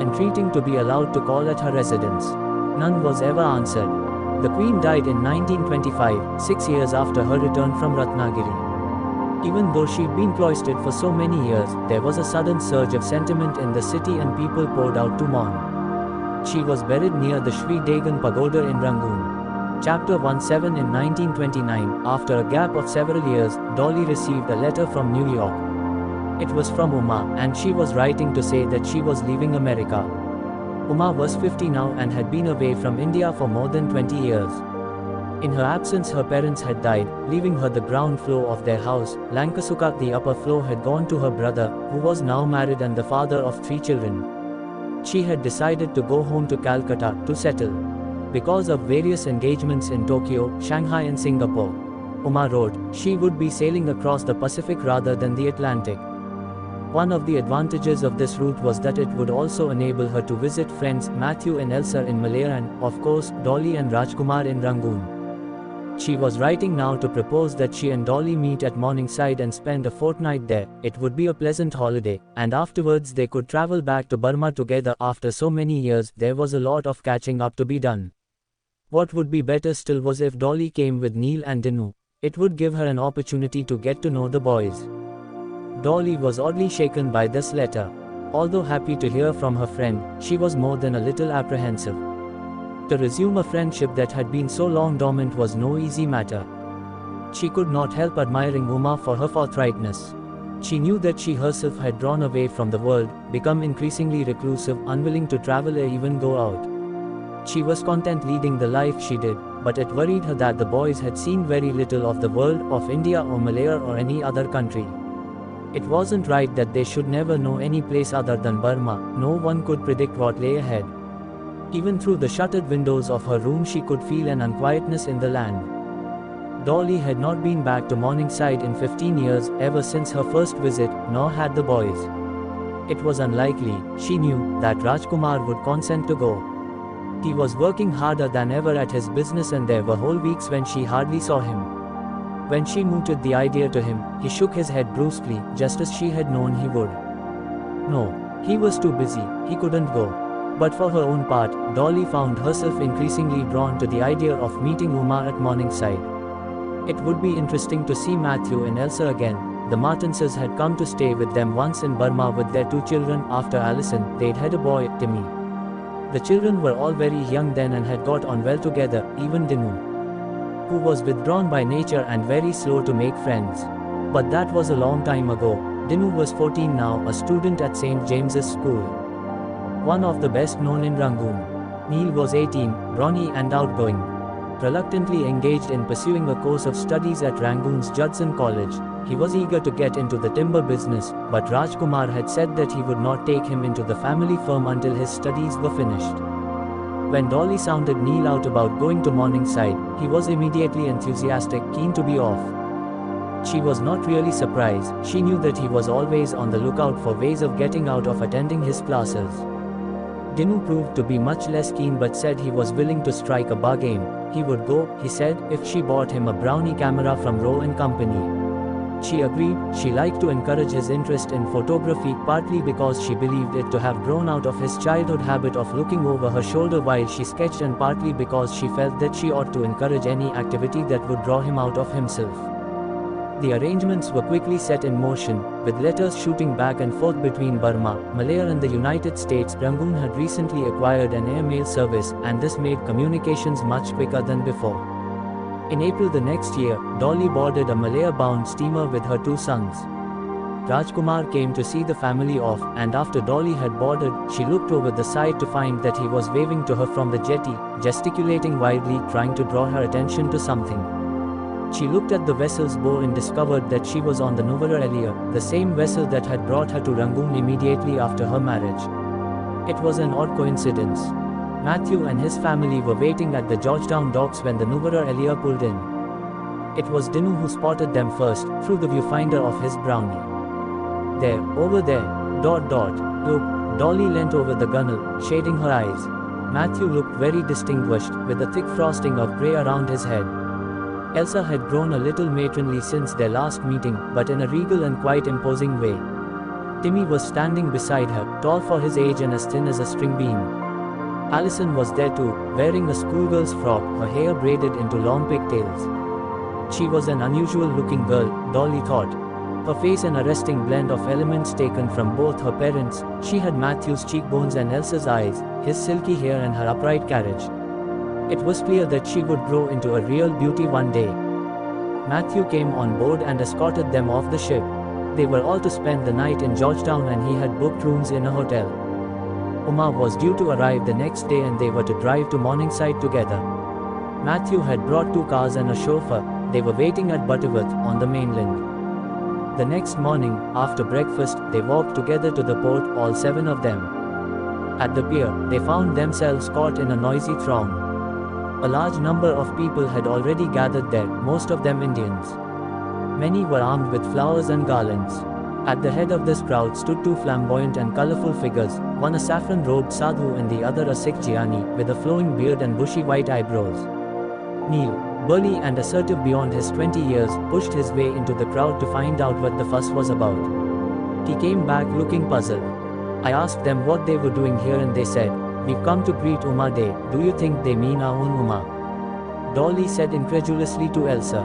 entreating to be allowed to call at her residence. None was ever answered. The queen died in 1925, 6 years after her return from Ratnagiri. Even though she'd been cloistered for so many years, there was a sudden surge of sentiment in the city and people poured out to mourn. She was buried near the Shri Dagon Pagoda in Rangoon. Chapter 17. In 1929, after a gap of several years, Dolly received a letter from New York. It was from Uma, and she was writing to say that she was leaving America. Uma was 50 now and had been away from India for more than 20 years. In her absence, her parents had died, leaving her the ground floor of their house. Lankasuka, the upper floor, had gone to her brother, who was now married and the father of 3 children. She had decided to go home to Calcutta to settle. Because of various engagements in Tokyo, Shanghai and Singapore, Uma wrote, she would be sailing across the Pacific rather than the Atlantic. One of the advantages of this route was that it would also enable her to visit friends Matthew and Elsa in Malaya and, of course, Dolly and Rajkumar in Rangoon. She was writing now to propose that she and Dolly meet at Morningside and spend a fortnight there. It would be a pleasant holiday, and afterwards they could travel back to Burma together. After so many years, there was a lot of catching up to be done. What would be better still was if Dolly came with Neil and Dinu. It would give her an opportunity to get to know the boys. Dolly was oddly shaken by this letter. Although happy to hear from her friend, she was more than a little apprehensive. To resume a friendship that had been so long dormant was no easy matter. She could not help admiring Uma for her forthrightness. She knew that she herself had drawn away from the world, become increasingly reclusive, unwilling to travel or even go out. She was content leading the life she did, but it worried her that the boys had seen very little of the world, of India or Malaya or any other country. It wasn't right that they should never know any place other than Burma. No one could predict what lay ahead. Even through the shuttered windows of her room she could feel an unquietness in the land. Dolly had not been back to Morningside in 15 years, ever since her first visit, nor had the boys. It was unlikely, she knew, that Rajkumar would consent to go. He was working harder than ever at his business and there were whole weeks when she hardly saw him. When she mooted the idea to him, he shook his head brusquely, just as she had known he would. No, he was too busy, he couldn't go. But for her own part, Dolly found herself increasingly drawn to the idea of meeting Uma at Morningside. It would be interesting to see Matthew and Elsa again. The Martinses had come to stay with them once in Burma with their 2 children. After Allison, they'd had a boy, Timmy. The children were all very young then and had got on well together, even Dinu, who was withdrawn by nature and very slow to make friends. But that was a long time ago. Dinu was 14 now, a student at St. James's School, one of the best known in Rangoon. Neil was 18, brawny and outgoing, reluctantly engaged in pursuing a course of studies at Rangoon's Judson College. He was eager to get into the timber business, but Rajkumar had said that he would not take him into the family firm until his studies were finished. When Dolly sounded Neil out about going to Morningside, he was immediately enthusiastic, keen to be off. She was not really surprised. She knew that he was always on the lookout for ways of getting out of attending his classes. Dinu proved to be much less keen but said he was willing to strike a bargain. He would go, he said, if she bought him a Brownie camera from Rowe & Company. She agreed. She liked to encourage his interest in photography, partly because she believed it to have grown out of his childhood habit of looking over her shoulder while she sketched, and partly because she felt that she ought to encourage any activity that would draw him out of himself. The arrangements were quickly set in motion, with letters shooting back and forth between Burma, Malaya and the United States. Rangoon had recently acquired an airmail service, and this made communications much quicker than before. In April the next year, Dolly boarded a Malaya-bound steamer with her 2 sons. Rajkumar came to see the family off, and after Dolly had boarded, she looked over the side to find that he was waving to her from the jetty, gesticulating wildly, trying to draw her attention to something. She looked at the vessel's bow and discovered that she was on the Nuvara Elia, the same vessel that had brought her to Rangoon immediately after her marriage. It was an odd coincidence. Matthew and his family were waiting at the Georgetown docks when the Nuvara Elia pulled in. It was Dinu who spotted them first, through the viewfinder of his Brownie. There, over there, ... Look, Dolly leant over the gunwale, shading her eyes. Matthew looked very distinguished, with a thick frosting of grey around his head. Elsa had grown a little matronly since their last meeting, but in a regal and quite imposing way. Timmy was standing beside her, tall for his age and as thin as a string bean. Allison was there too, wearing a schoolgirl's frock, her hair braided into long pigtails. She was an unusual-looking girl, Dolly thought. Her face an arresting blend of elements taken from both her parents. She had Matthew's cheekbones and Elsa's eyes, his silky hair and her upright carriage. It was clear that she would grow into a real beauty one day. Matthew came on board and escorted them off the ship. They were all to spend the night in Georgetown and he had booked rooms in a hotel. Uma was due to arrive the next day and they were to drive to Morningside together. Matthew had brought 2 cars and a chauffeur. They were waiting at Butterworth, on the mainland. The next morning, after breakfast, they walked together to the port, all 7 of them. At the pier, they found themselves caught in a noisy throng. A large number of people had already gathered there, most of them Indians. Many were armed with flowers and garlands. At the head of this crowd stood 2 flamboyant and colorful figures, one a saffron-robed sadhu and the other a Sikh Jiani, with a flowing beard and bushy white eyebrows. Neil, burly and assertive beyond his 20 years, pushed his way into the crowd to find out what the fuss was about. He came back looking puzzled. I asked them what they were doing here and they said, "We've come to greet Uma Day. Do you think they mean our own Uma?" Dolly said incredulously to Elsa.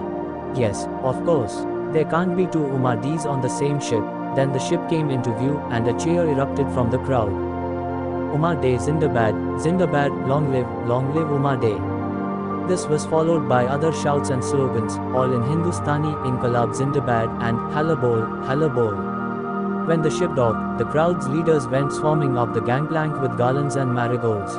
"Yes, of course. There can't be 2 Uma Ds on the same ship." Then the ship came into view, and a cheer erupted from the crowd. Uma Day Zindabad, Zindabad, long live Uma Day. This was followed by other shouts and slogans, all in Hindustani, Inqilab Zindabad, and Hala Bol, Hala Bol. When the ship docked, the crowd's leaders went swarming up the gangplank with garlands and marigolds.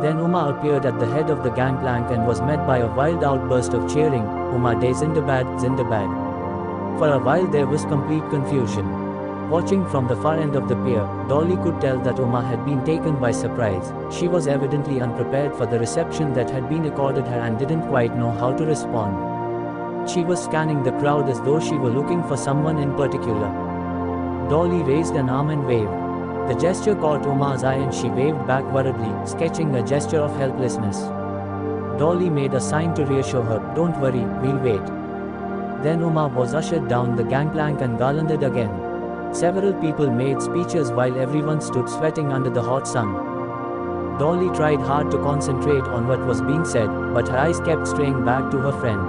Then Uma appeared at the head of the gangplank and was met by a wild outburst of cheering, Uma Day Zindabad, Zindabad. For a while there was complete confusion. Watching from the far end of the pier, Dolly could tell that Uma had been taken by surprise. She was evidently unprepared for the reception that had been accorded her and didn't quite know how to respond. She was scanning the crowd as though she were looking for someone in particular. Dolly raised an arm and waved. The gesture caught Uma's eye and she waved back worriedly, sketching a gesture of helplessness. Dolly made a sign to reassure her, "Don't worry, we'll wait." Then Uma was ushered down the gangplank and garlanded again. Several people made speeches while everyone stood sweating under the hot sun. Dolly tried hard to concentrate on what was being said, but her eyes kept straying back to her friend.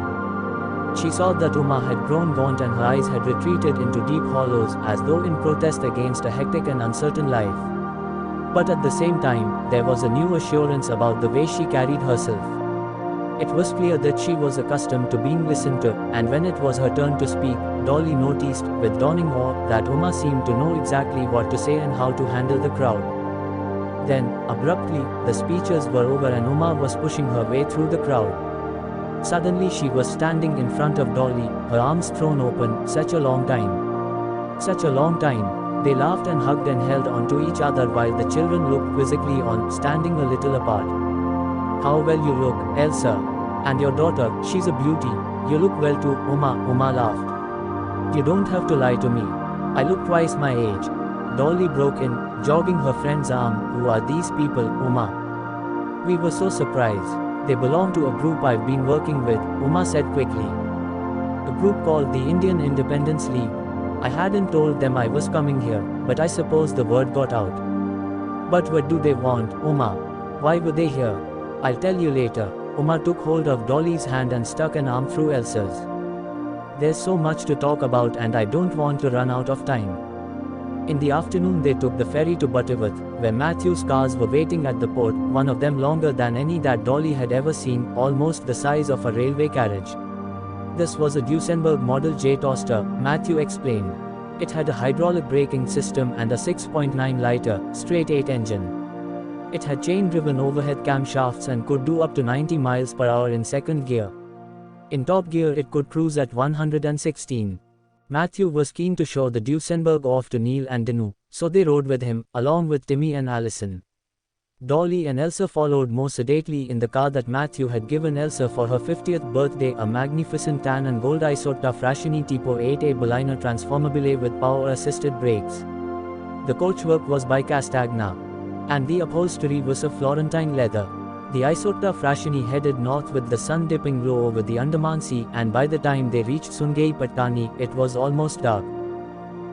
She saw that Uma had grown gaunt and her eyes had retreated into deep hollows, as though in protest against a hectic and uncertain life. But at the same time, there was a new assurance about the way she carried herself. It was clear that she was accustomed to being listened to, and when it was her turn to speak, Dolly noticed, with dawning awe, that Uma seemed to know exactly what to say and how to handle the crowd. Then, abruptly, the speeches were over and Uma was pushing her way through the crowd. Suddenly she was standing in front of Dolly, her arms thrown open. Such a long time. Such a long time. They laughed and hugged and held on to each other while the children looked quizzically on, standing a little apart. How well you look, Elsa. And your daughter, she's a beauty. You look well too, Uma laughed. You don't have to lie to me. I look twice my age. Dolly broke in, jogging her friend's arm. Who are these people, Uma? We were so surprised. They belong to a group I've been working with, Uma said quickly. A group called the Indian Independence League. I hadn't told them I was coming here, but I suppose the word got out. But what do they want, Uma? Why were they here? I'll tell you later. Uma took hold of Dolly's hand and stuck an arm through Elsa's. There's so much to talk about and I don't want to run out of time. In the afternoon they took the ferry to Butterworth, where Matthew's cars were waiting at the port, one of them longer than any that Dolly had ever seen, almost the size of a railway carriage. This was a Duesenberg Model J Toaster, Matthew explained. It had a hydraulic braking system and a 6.9-liter, straight-8 engine. It had chain-driven overhead camshafts and could do up to 90 miles per hour in second gear. In top gear it could cruise at 116. Matthew was keen to show the Duesenberg off to Neil and Dinu, so they rode with him, along with Timmy and Allison. Dolly and Elsa followed more sedately in the car that Matthew had given Elsa for her 50th birthday, a magnificent tan and gold Isotta Frascini Tipo 8A Berliner Transformabile with power-assisted brakes. The coachwork was by Castagna, and the upholstery was of Florentine leather. The Isotta Frascini headed north with the sun dipping low over the Andaman Sea, and by the time they reached Sungei Patani, it was almost dark.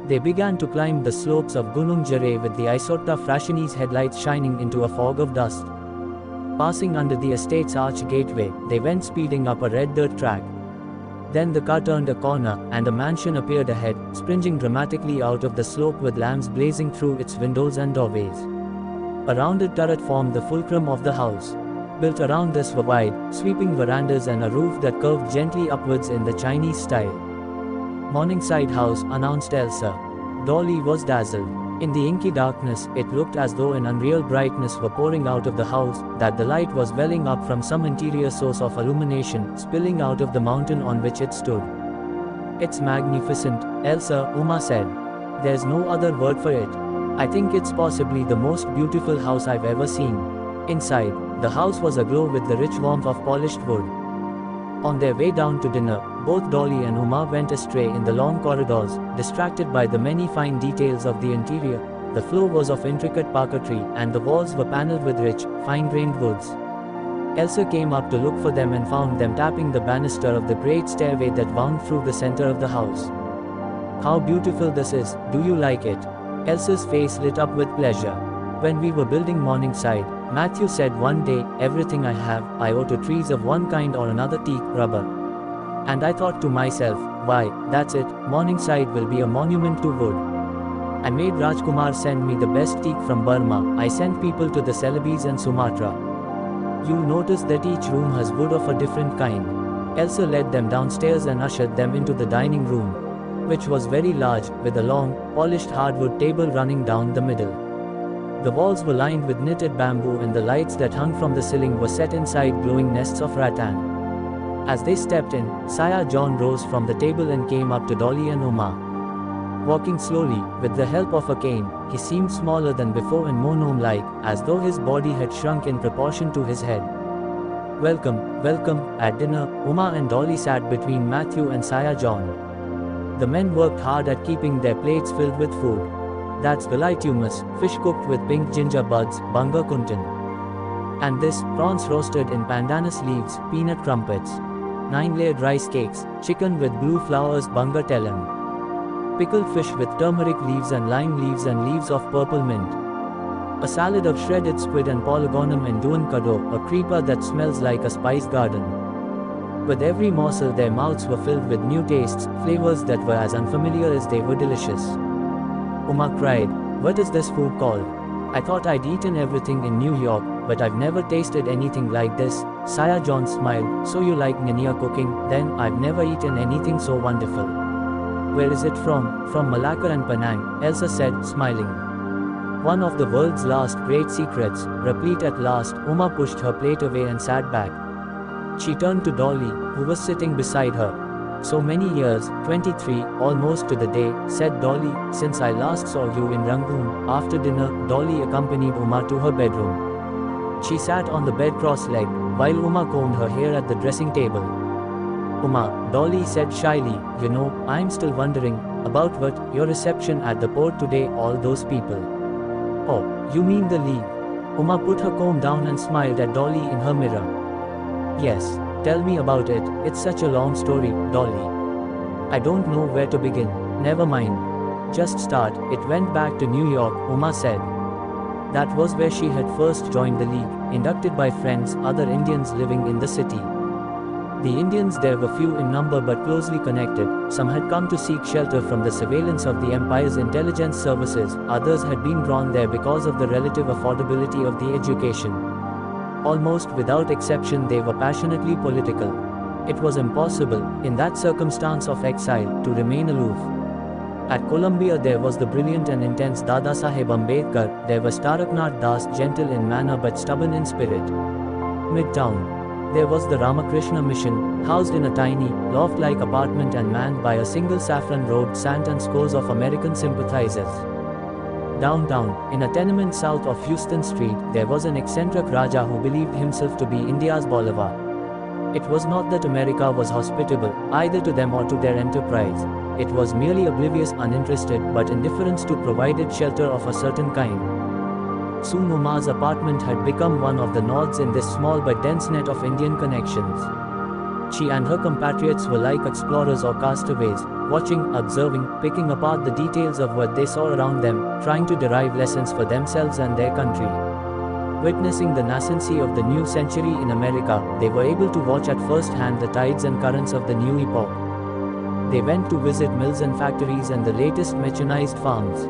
They began to climb the slopes of Gunung Jare with the Isotta Frascini's headlights shining into a fog of dust. Passing under the estate's arch gateway, they went speeding up a red dirt track. Then the car turned a corner, and a mansion appeared ahead, springing dramatically out of the slope with lamps blazing through its windows and doorways. A rounded turret formed the fulcrum of the house. Built around this were wide, sweeping verandas and a roof that curved gently upwards in the Chinese style. Morningside House, announced Elsa. Dolly was dazzled. In the inky darkness, it looked as though an unreal brightness were pouring out of the house, that the light was welling up from some interior source of illumination, spilling out of the mountain on which it stood. It's magnificent, Elsa, Uma said. There's no other word for it. I think it's possibly the most beautiful house I've ever seen. Inside, the house was aglow with the rich warmth of polished wood. On their way down to dinner, both Dolly and Uma went astray in the long corridors, distracted by the many fine details of the interior. The floor was of intricate parquetry, and the walls were paneled with rich, fine-grained woods. Elsa came up to look for them and found them tapping the banister of the great stairway that wound through the center of the house. How beautiful this is, do you like it? Elsa's face lit up with pleasure. When we were building Morningside, Matthew said one day, everything I have, I owe to trees of one kind or another, teak, rubber. And I thought to myself, why, that's it, Morningside will be a monument to wood. I made Rajkumar send me the best teak from Burma. I sent people to the Celebes and Sumatra. You'll notice that each room has wood of a different kind. Elsa led them downstairs and ushered them into the dining room, which was very large, with a long, polished hardwood table running down the middle. The walls were lined with knitted bamboo, and the lights that hung from the ceiling were set inside glowing nests of rattan. As they stepped in, Sire John rose from the table and came up to Dolly and Uma. Walking slowly, with the help of a cane, he seemed smaller than before and more gnome-like, as though his body had shrunk in proportion to his head. Welcome, welcome. At dinner, Uma and Dolly sat between Matthew and Sire John. The men worked hard at keeping their plates filled with food. That's galitumus, fish cooked with pink ginger buds, bunga kuntan. And this, prawns roasted in pandanus leaves, peanut crumpets. 9-layered rice cakes, chicken with blue flowers, bunga telem. Pickled fish with turmeric leaves and lime leaves and leaves of purple mint. A salad of shredded squid and polygonum and duan kado, a creeper that smells like a spice garden. With every morsel their mouths were filled with new tastes, flavors that were as unfamiliar as they were delicious. Uma cried, "What is this food called? I thought I'd eaten everything in New York, but I've never tasted anything like this." Sire John smiled, "So you like Nania cooking? Then, I've never eaten anything so wonderful." "Where is it from?" "From Malacca and Penang," Elsa said, smiling. "One of the world's last great secrets." Replete at last, Uma pushed her plate away and sat back. She turned to Dolly, who was sitting beside her. "So many years, 23, almost to the day," said Dolly, "since I last saw you in Rangoon." After dinner, Dolly accompanied Uma to her bedroom. She sat on the bed cross-legged, while Uma combed her hair at the dressing table. Uma, Dolly said shyly, you know, I'm still wondering about what your reception at the port today, all those people. Oh, you mean the League? Uma put her comb down and smiled at Dolly in her mirror. Yes, tell me about it, it's such a long story, Dolly. I don't know where to begin. Never mind. Just start. It went back to New York, Uma said. That was where she had first joined the League, inducted by friends, other Indians living in the city. The Indians there were few in number but closely connected. Some had come to seek shelter from the surveillance of the empire's intelligence services, others had been drawn there because of the relative affordability of the education. Almost without exception they were passionately political. It was impossible, in that circumstance of exile, to remain aloof. At Columbia there was the brilliant and intense Dada Saheb Ambedkar, there was Taraknath Das, gentle in manner but stubborn in spirit. Midtown. There was the Ramakrishna Mission, housed in a tiny, loft-like apartment and manned by a single saffron-robed sant and scores of American sympathizers. Downtown, in a tenement south of Houston Street, there was an eccentric Raja who believed himself to be India's Bolivar. It was not that America was hospitable, either to them or to their enterprise. It was merely oblivious, uninterested, but indifferent to provided shelter of a certain kind. Soon Uma's apartment had become one of the nodes in this small but dense net of Indian connections. She and her compatriots were like explorers or castaways, watching, observing, picking apart the details of what they saw around them, trying to derive lessons for themselves and their country. Witnessing the nascency of the new century in America, they were able to watch at first hand the tides and currents of the new epoch. They went to visit mills and factories and the latest mechanized farms.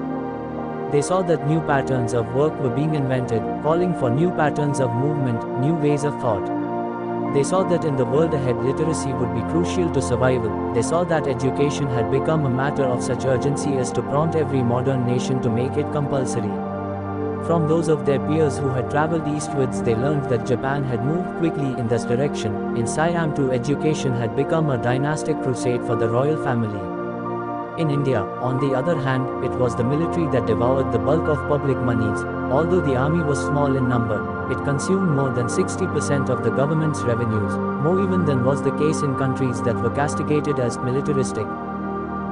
They saw that new patterns of work were being invented, calling for new patterns of movement, new ways of thought. They saw that in the world ahead literacy would be crucial to survival. They saw that education had become a matter of such urgency as to prompt every modern nation to make it compulsory. From those of their peers who had traveled eastwards they learned that Japan had moved quickly in this direction. In Siam too education had become a dynastic crusade for the royal family. In India, on the other hand, it was the military that devoured the bulk of public monies. Although the army was small in number, it consumed more than 60% of the government's revenues, more even than was the case in countries that were castigated as militaristic.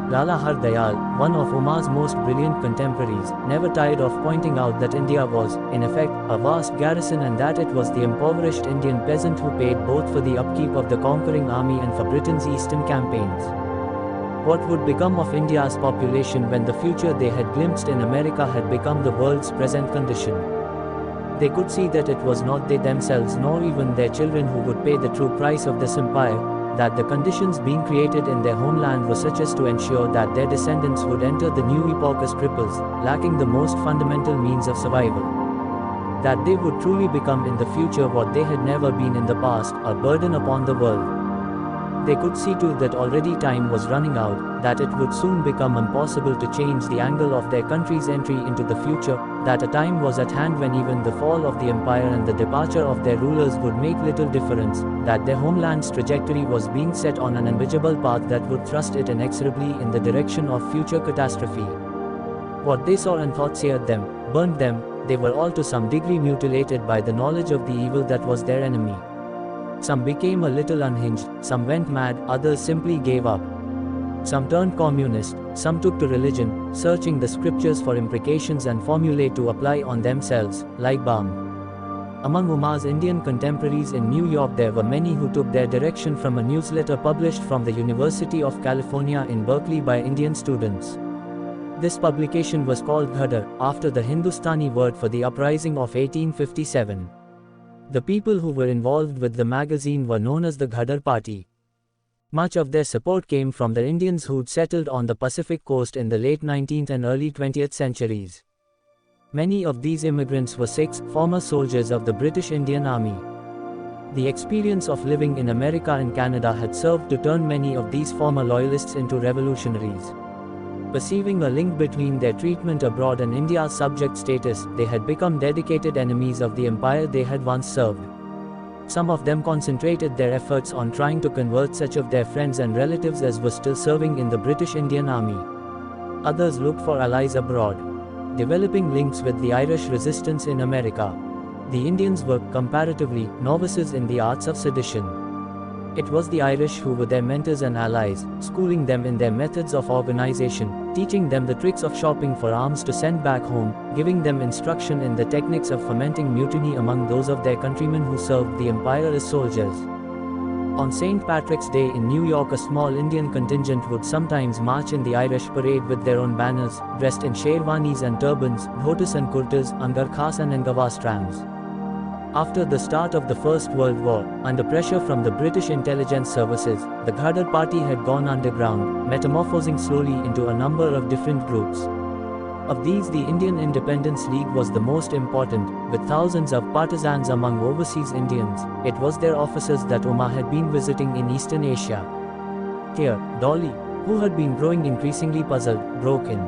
Lala Har Dayal, one of Uma's most brilliant contemporaries, never tired of pointing out that India was, in effect, a vast garrison and that it was the impoverished Indian peasant who paid both for the upkeep of the conquering army and for Britain's eastern campaigns. What would become of India's population when the future they had glimpsed in America had become the world's present condition? They could see that it was not they themselves nor even their children who would pay the true price of this empire, that the conditions being created in their homeland were such as to ensure that their descendants would enter the new epoch as cripples, lacking the most fundamental means of survival. That they would truly become in the future what they had never been in the past, a burden upon the world. They could see too that already time was running out, that it would soon become impossible to change the angle of their country's entry into the future, that a time was at hand when even the fall of the empire and the departure of their rulers would make little difference, that their homeland's trajectory was being set on an unbridgeable path that would thrust it inexorably in the direction of future catastrophe. What they saw and thought seared them, burned them, they were all to some degree mutilated by the knowledge of the evil that was their enemy. Some became a little unhinged, some went mad, others simply gave up. Some turned communist, some took to religion, searching the scriptures for imprecations and formulae to apply on themselves, like balm. Among Uma's Indian contemporaries in New York there were many who took their direction from a newsletter published from the University of California in Berkeley by Indian students. This publication was called Ghadar, after the Hindustani word for the uprising of 1857. The people who were involved with the magazine were known as the Ghadar Party. Much of their support came from the Indians who'd settled on the Pacific coast in the late 19th and early 20th centuries. Many of these immigrants were Sikhs, former soldiers of the British Indian Army. The experience of living in America and Canada had served to turn many of these former loyalists into revolutionaries. Perceiving a link between their treatment abroad and India's subject status, they had become dedicated enemies of the empire they had once served. Some of them concentrated their efforts on trying to convert such of their friends and relatives as were still serving in the British Indian Army. Others looked for allies abroad, developing links with the Irish resistance in America. The Indians were, comparatively, novices in the arts of sedition. It was the Irish who were their mentors and allies, schooling them in their methods of organization, teaching them the tricks of shopping for arms to send back home, giving them instruction in the techniques of fomenting mutiny among those of their countrymen who served the empire as soldiers. On St. Patrick's Day in New York, a small Indian contingent would sometimes march in the Irish parade with their own banners, dressed in sherwanis and turbans, dhotis and kurtas, angarkhas and angavas trams. After the start of the First World War, under pressure from the British intelligence services, the Ghadar party had gone underground, metamorphosing slowly into a number of different groups. Of these, the Indian Independence League was the most important, with thousands of partisans among overseas Indians. It was their offices that Uma had been visiting in Eastern Asia. Here, Dolly, who had been growing increasingly puzzled, broke in.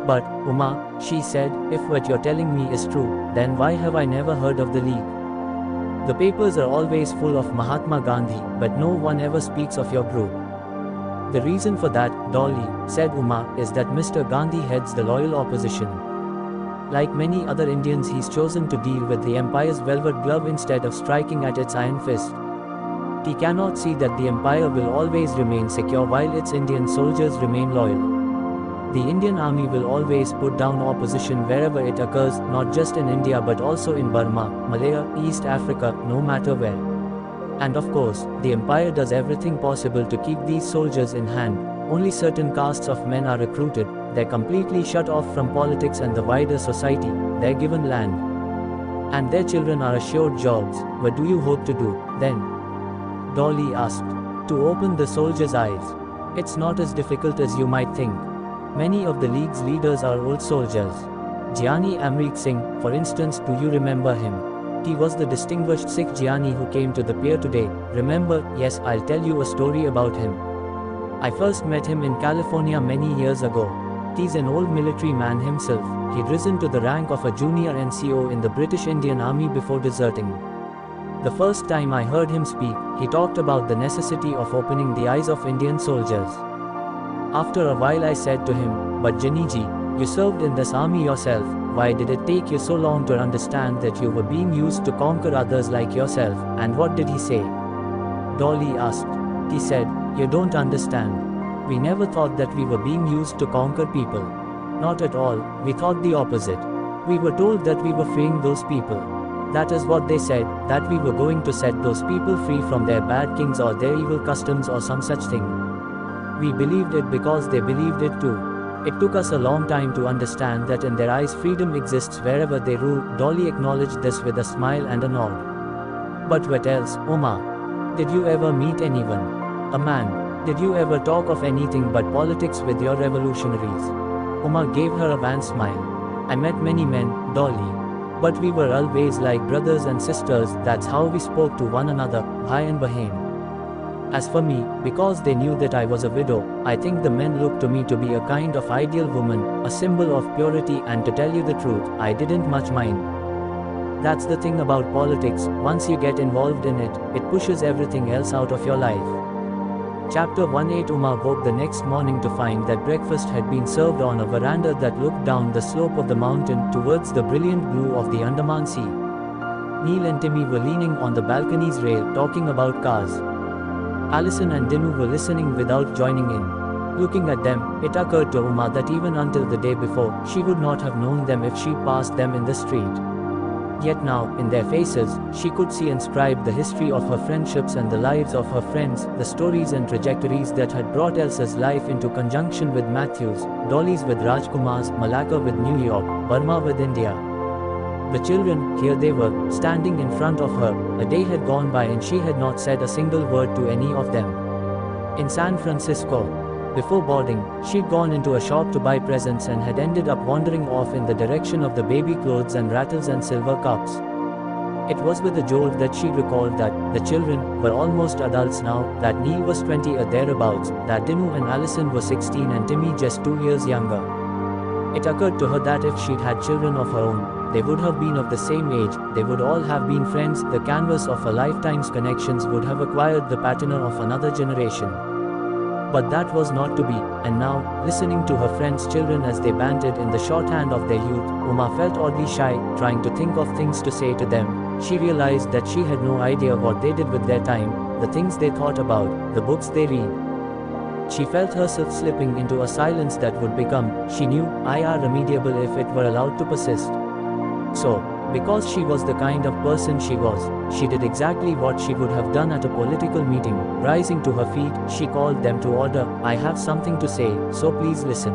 "But, Uma," she said, "if what you're telling me is true, then why have I never heard of the League? The papers are always full of Mahatma Gandhi, but no one ever speaks of your group." "The reason for that, Dolly," said Uma, "is that Mr. Gandhi heads the loyal opposition. Like many other Indians, he's chosen to deal with the empire's velvet glove instead of striking at its iron fist. He cannot see that the empire will always remain secure while its Indian soldiers remain loyal. The Indian army will always put down opposition wherever it occurs, not just in India but also in Burma, Malaya, East Africa, no matter where. And of course, the empire does everything possible to keep these soldiers in hand. Only certain castes of men are recruited, they're completely shut off from politics and the wider society, they're given land. And their children are assured jobs. What do you hope to do, then?" Dolly asked. "To open the soldiers' eyes. It's not as difficult as you might think. Many of the League's leaders are old soldiers. Giani Amrik Singh, for instance, do you remember him? He was the distinguished Sikh Giani who came to the pier today, remember? Yes, I'll tell you a story about him. I first met him in California many years ago. He's an old military man himself. He'd risen to the rank of a junior NCO in the British Indian Army before deserting. The first time I heard him speak, he talked about the necessity of opening the eyes of Indian soldiers. After a while I said to him, 'But Janiji, you served in this army yourself, why did it take you so long to understand that you were being used to conquer others like yourself?' And what did he say?" Dolly asked. "He said, 'You don't understand. We never thought that we were being used to conquer people. Not at all, we thought the opposite. We were told that we were freeing those people. That is what they said, that we were going to set those people free from their bad kings or their evil customs or some such thing. We believed it because they believed it too. It took us a long time to understand that in their eyes freedom exists wherever they rule." Dolly acknowledged this with a smile and a nod. "But what else, Uma? Did you ever meet anyone? A man? Did you ever talk of anything but politics with your revolutionaries?" Uma gave her a wan smile. "I met many men, Dolly. But we were always like brothers and sisters, that's how we spoke to one another, bhai and bahin. As for me, because they knew that I was a widow, I think the men looked to me to be a kind of ideal woman, a symbol of purity, and to tell you the truth, I didn't much mind. That's the thing about politics, once you get involved in it, it pushes everything else out of your life." Chapter 18. Uma woke the next morning to find that breakfast had been served on a veranda that looked down the slope of the mountain towards the brilliant blue of the Andaman Sea. Neil and Timmy were leaning on the balcony's rail, talking about cars. Alison and Dinu were listening without joining in. Looking at them, it occurred to Uma that even until the day before, she would not have known them if she passed them in the street. Yet now, in their faces, she could see inscribed the history of her friendships and the lives of her friends, the stories and trajectories that had brought Elsa's life into conjunction with Matthew's, Dolly's with Rajkumar's, Malacca with New York, Burma with India. The children, here they were, standing in front of her. A day had gone by and she had not said a single word to any of them. In San Francisco, before boarding, she'd gone into a shop to buy presents and had ended up wandering off in the direction of the baby clothes and rattles and silver cups. It was with a jolt that she recalled that the children were almost adults now, that Neil was 20 or thereabouts, that Dinu and Alison were 16 and Timmy just 2 years younger. It occurred to her that if she'd had children of her own, they would have been of the same age, they would all have been friends, the canvas of a lifetime's connections would have acquired the patina of another generation. But that was not to be, and now, listening to her friends' children as they bantered in the shorthand of their youth, Uma felt oddly shy, trying to think of things to say to them. She realized that she had no idea what they did with their time, the things they thought about, the books they read. She felt herself slipping into a silence that would become, she knew, irremediable if it were allowed to persist. So, because she was the kind of person she was, she did exactly what she would have done at a political meeting. Rising to her feet, she called them to order. I have something to say, so please listen.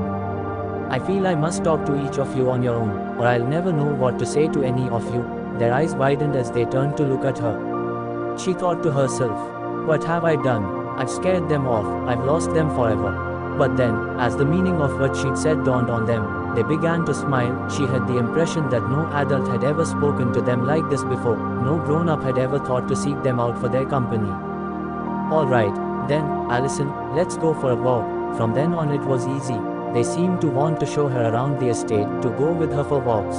I feel I must talk to each of you on your own, or I'll never know what to say to any of you. Their eyes widened as they turned to look at her. She thought to herself, what have I done? I've scared them off, I've lost them forever. But then, as the meaning of what she'd said dawned on them, they began to smile. She had the impression that no adult had ever spoken to them like this before, no grown-up had ever thought to seek them out for their company. All right, then, Allison, let's go for a walk. From then on it was easy. They seemed to want to show her around the estate, to go with her for walks.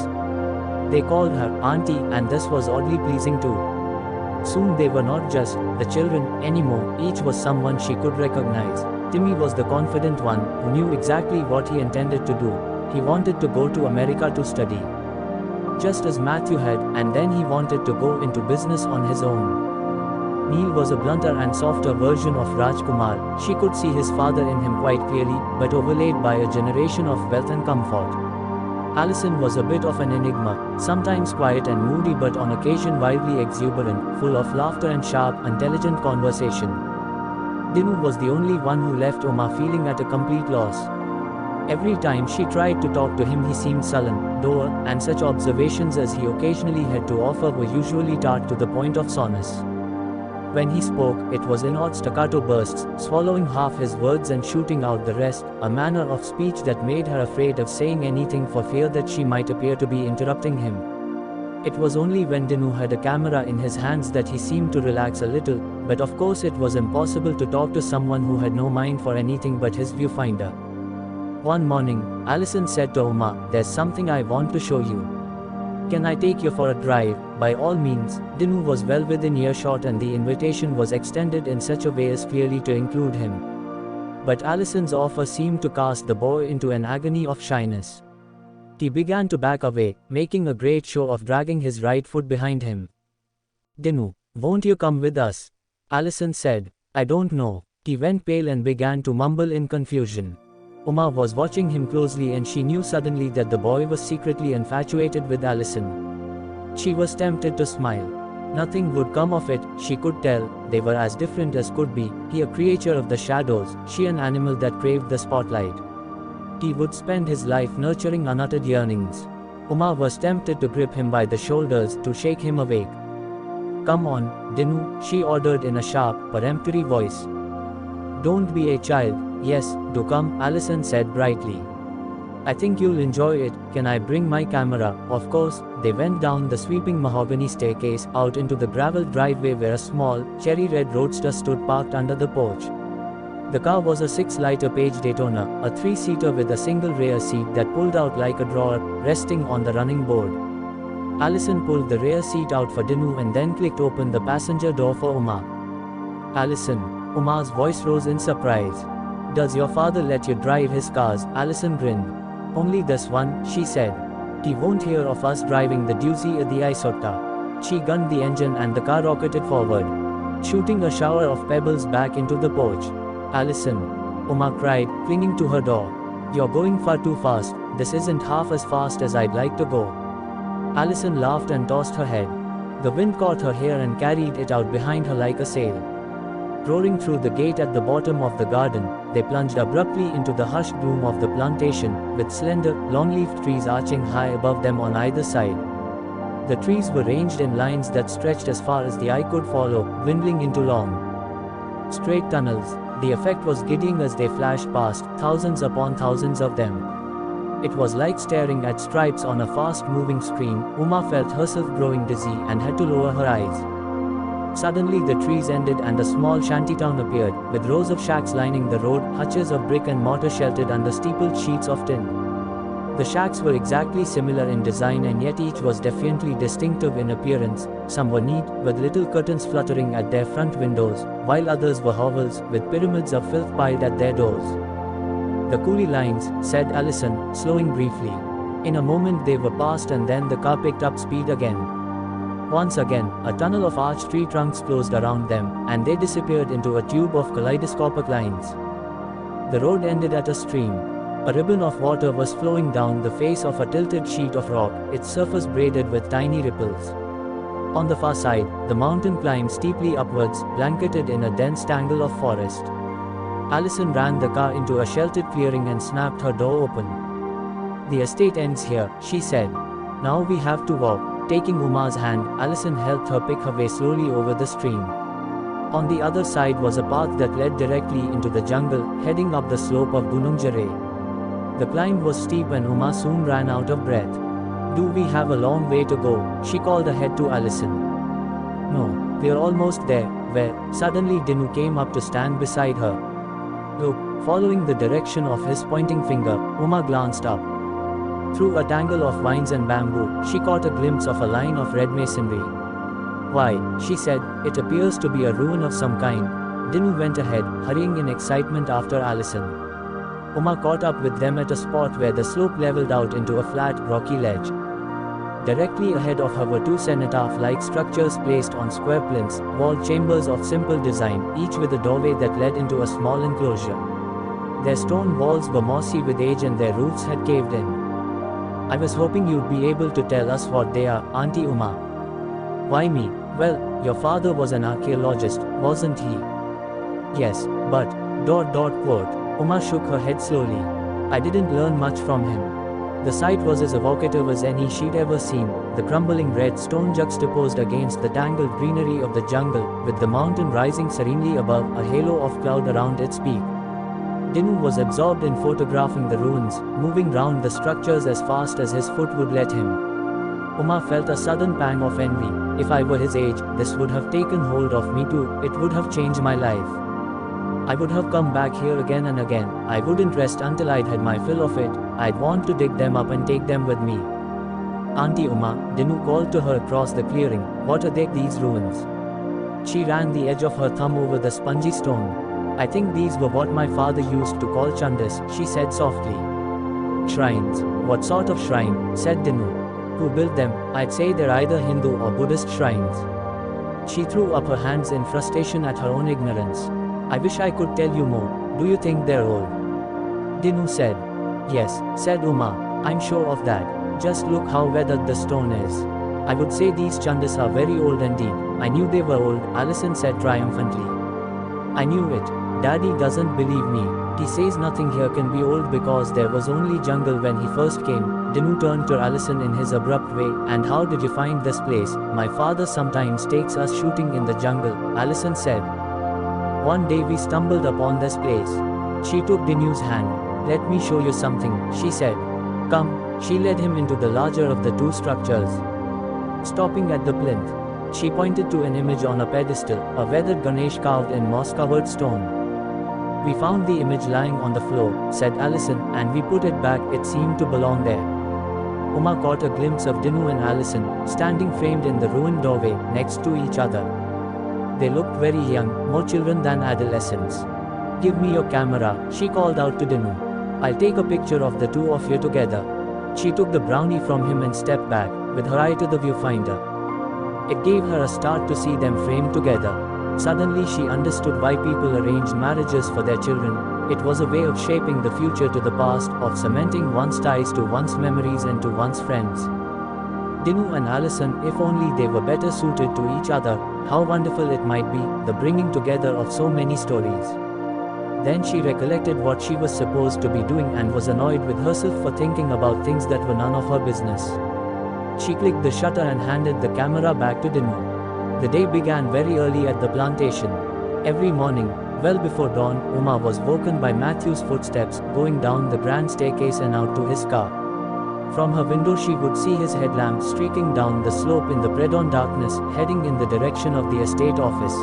They called her Auntie, and this was oddly pleasing too. Soon they were not just the children anymore, each was someone she could recognize. Timmy was the confident one, who knew exactly what he intended to do. He wanted to go to America to study, just as Matthew had, and then he wanted to go into business on his own. Neil was a blunter and softer version of Rajkumar. She could see his father in him quite clearly, but overlaid by a generation of wealth and comfort. Allison was a bit of an enigma, sometimes quiet and moody but on occasion wildly exuberant, full of laughter and sharp, intelligent conversation. Dinu was the only one who left Uma feeling at a complete loss. Every time she tried to talk to him he seemed sullen, dour, and such observations as he occasionally had to offer were usually tart to the point of soreness. When he spoke, it was in odd staccato bursts, swallowing half his words and shooting out the rest, a manner of speech that made her afraid of saying anything for fear that she might appear to be interrupting him. It was only when Dinu had a camera in his hands that he seemed to relax a little, but of course it was impossible to talk to someone who had no mind for anything but his viewfinder. One morning, Allison said to Uma, there's something I want to show you. Can I take you for a drive? By all means. Dinu was well within earshot and the invitation was extended in such a way as clearly to include him. But Allison's offer seemed to cast the boy into an agony of shyness. He began to back away, making a great show of dragging his right foot behind him. Dinu, won't you come with us? Allison said. I don't know. He went pale and began to mumble in confusion. Uma was watching him closely and she knew suddenly that the boy was secretly infatuated with Allison. She was tempted to smile. Nothing would come of it, she could tell. They were as different as could be, he a creature of the shadows, she an animal that craved the spotlight. He would spend his life nurturing unuttered yearnings. Uma was tempted to grip him by the shoulders, to shake him awake. Come on, Dinu, she ordered in a sharp, peremptory voice. Don't be a child. Yes, do come, Allison said brightly. I think you'll enjoy it. Can I bring my camera? Of course. They went down the sweeping mahogany staircase, out into the gravel driveway where a small, cherry-red roadster stood parked under the porch. The car was a 6-liter Page Daytona, a 3-seater with a single rear seat that pulled out like a drawer, resting on the running board. Allison pulled the rear seat out for Dinu and then clicked open the passenger door for Uma. Allison. Uma's voice rose in surprise. Does your father let you drive his cars? Allison grinned. Only this one, she said. He won't hear of us driving the Doozy or the Isota. She gunned the engine and the car rocketed forward, shooting a shower of pebbles back into the porch. Allison. Uma cried, clinging to her door. You're going far too fast. This isn't half as fast as I'd like to go. Allison laughed and tossed her head. The wind caught her hair and carried it out behind her like a sail. Roaring through the gate at the bottom of the garden, they plunged abruptly into the hushed gloom of the plantation, with slender, long-leafed trees arching high above them on either side. The trees were ranged in lines that stretched as far as the eye could follow, dwindling into long, straight tunnels. The effect was giddying as they flashed past, thousands upon thousands of them. It was like staring at stripes on a fast-moving screen. Uma felt herself growing dizzy and had to lower her eyes. Suddenly the trees ended and a small shantytown appeared, with rows of shacks lining the road, hutches of brick and mortar sheltered under steepled sheets of tin. The shacks were exactly similar in design and yet each was defiantly distinctive in appearance. Some were neat, with little curtains fluttering at their front windows, while others were hovels, with pyramids of filth piled at their doors. "The coolie lines," said Allison, slowing briefly. In a moment they were past and then the car picked up speed again. Once again, a tunnel of arched tree trunks closed around them, and they disappeared into a tube of kaleidoscopic lines. The road ended at a stream. A ribbon of water was flowing down the face of a tilted sheet of rock, its surface braided with tiny ripples. On the far side, the mountain climbed steeply upwards, blanketed in a dense tangle of forest. Allison ran the car into a sheltered clearing and snapped her door open. "The estate ends here," she said. "Now we have to walk." Taking Uma's hand, Allison helped her pick her way slowly over the stream. On the other side was a path that led directly into the jungle, heading up the slope of Gunung Jere. The climb was steep and Uma soon ran out of breath. "Do we have a long way to go?" she called ahead to Allison. "No, we're almost there," where, suddenly Dinu came up to stand beside her. "Look," following the direction of his pointing finger, Uma glanced up. Through a tangle of vines and bamboo, she caught a glimpse of a line of red masonry. "Why," she said, "it appears to be a ruin of some kind." Dinu went ahead, hurrying in excitement after Allison. Uma caught up with them at a spot where the slope leveled out into a flat, rocky ledge. Directly ahead of her were two cenotaph-like structures placed on square plinths, walled chambers of simple design, each with a doorway that led into a small enclosure. Their stone walls were mossy with age and their roofs had caved in. "I was hoping you'd be able to tell us what they are, Auntie Uma." "Why me?" "Well, your father was an archaeologist, wasn't he?" "Yes, but, quote. Uma shook her head slowly. "I didn't learn much from him." The sight was as evocative as any she'd ever seen, the crumbling red stone juxtaposed against the tangled greenery of the jungle, with the mountain rising serenely above, a halo of cloud around its peak. Dinu was absorbed in photographing the ruins, moving round the structures as fast as his foot would let him. Uma felt a sudden pang of envy. "If I were his age, this would have taken hold of me too, it would have changed my life. I would have come back here again and again. I wouldn't rest until I'd had my fill of it. I'd want to dig them up and take them with me." "Auntie Uma," Dinu called to her across the clearing, "what are these ruins?" She ran the edge of her thumb over the spongy stone. "I think these were what my father used to call chandas," she said softly. "Shrines." "What sort of shrine?" said Dinu. "Who built them?" "I'd say they're either Hindu or Buddhist shrines." She threw up her hands in frustration at her own ignorance. "I wish I could tell you more. Do you think they're old?" Dinu said. "Yes," said Uma. "I'm sure of that. Just look how weathered the stone is. I would say these chandas are very old indeed." "I knew they were old," Allison said triumphantly. "I knew it. Daddy doesn't believe me. He says nothing here can be old because there was only jungle when he first came." Dinu turned to Allison in his abrupt way. "And how did you find this place?" "My father sometimes takes us shooting in the jungle," Allison said. "One day we stumbled upon this place." She took Dinu's hand. "Let me show you something," she said. "Come." She led him into the larger of the two structures. Stopping at the plinth, she pointed to an image on a pedestal, a weathered Ganesh carved in moss-covered stone. "We found the image lying on the floor," said Allison, "and we put it back. It seemed to belong there." Uma caught a glimpse of Dinu and Allison, standing framed in the ruined doorway, next to each other. They looked very young, more children than adolescents. "Give me your camera," she called out to Dinu. "I'll take a picture of the two of you together." She took the brownie from him and stepped back, with her eye to the viewfinder. It gave her a start to see them framed together. Suddenly she understood why people arranged marriages for their children. It was a way of shaping the future to the past, of cementing one's ties to one's memories and to one's friends. Dinu and Allison, if only they were better suited to each other, how wonderful it might be, the bringing together of so many stories. Then she recollected what she was supposed to be doing and was annoyed with herself for thinking about things that were none of her business. She clicked the shutter and handed the camera back to Dinu. The day began very early at the plantation. Every morning, well before dawn, Uma was woken by Matthew's footsteps, going down the grand staircase and out to his car. From her window she would see his headlamp streaking down the slope in the pre-dawn darkness, heading in the direction of the estate office.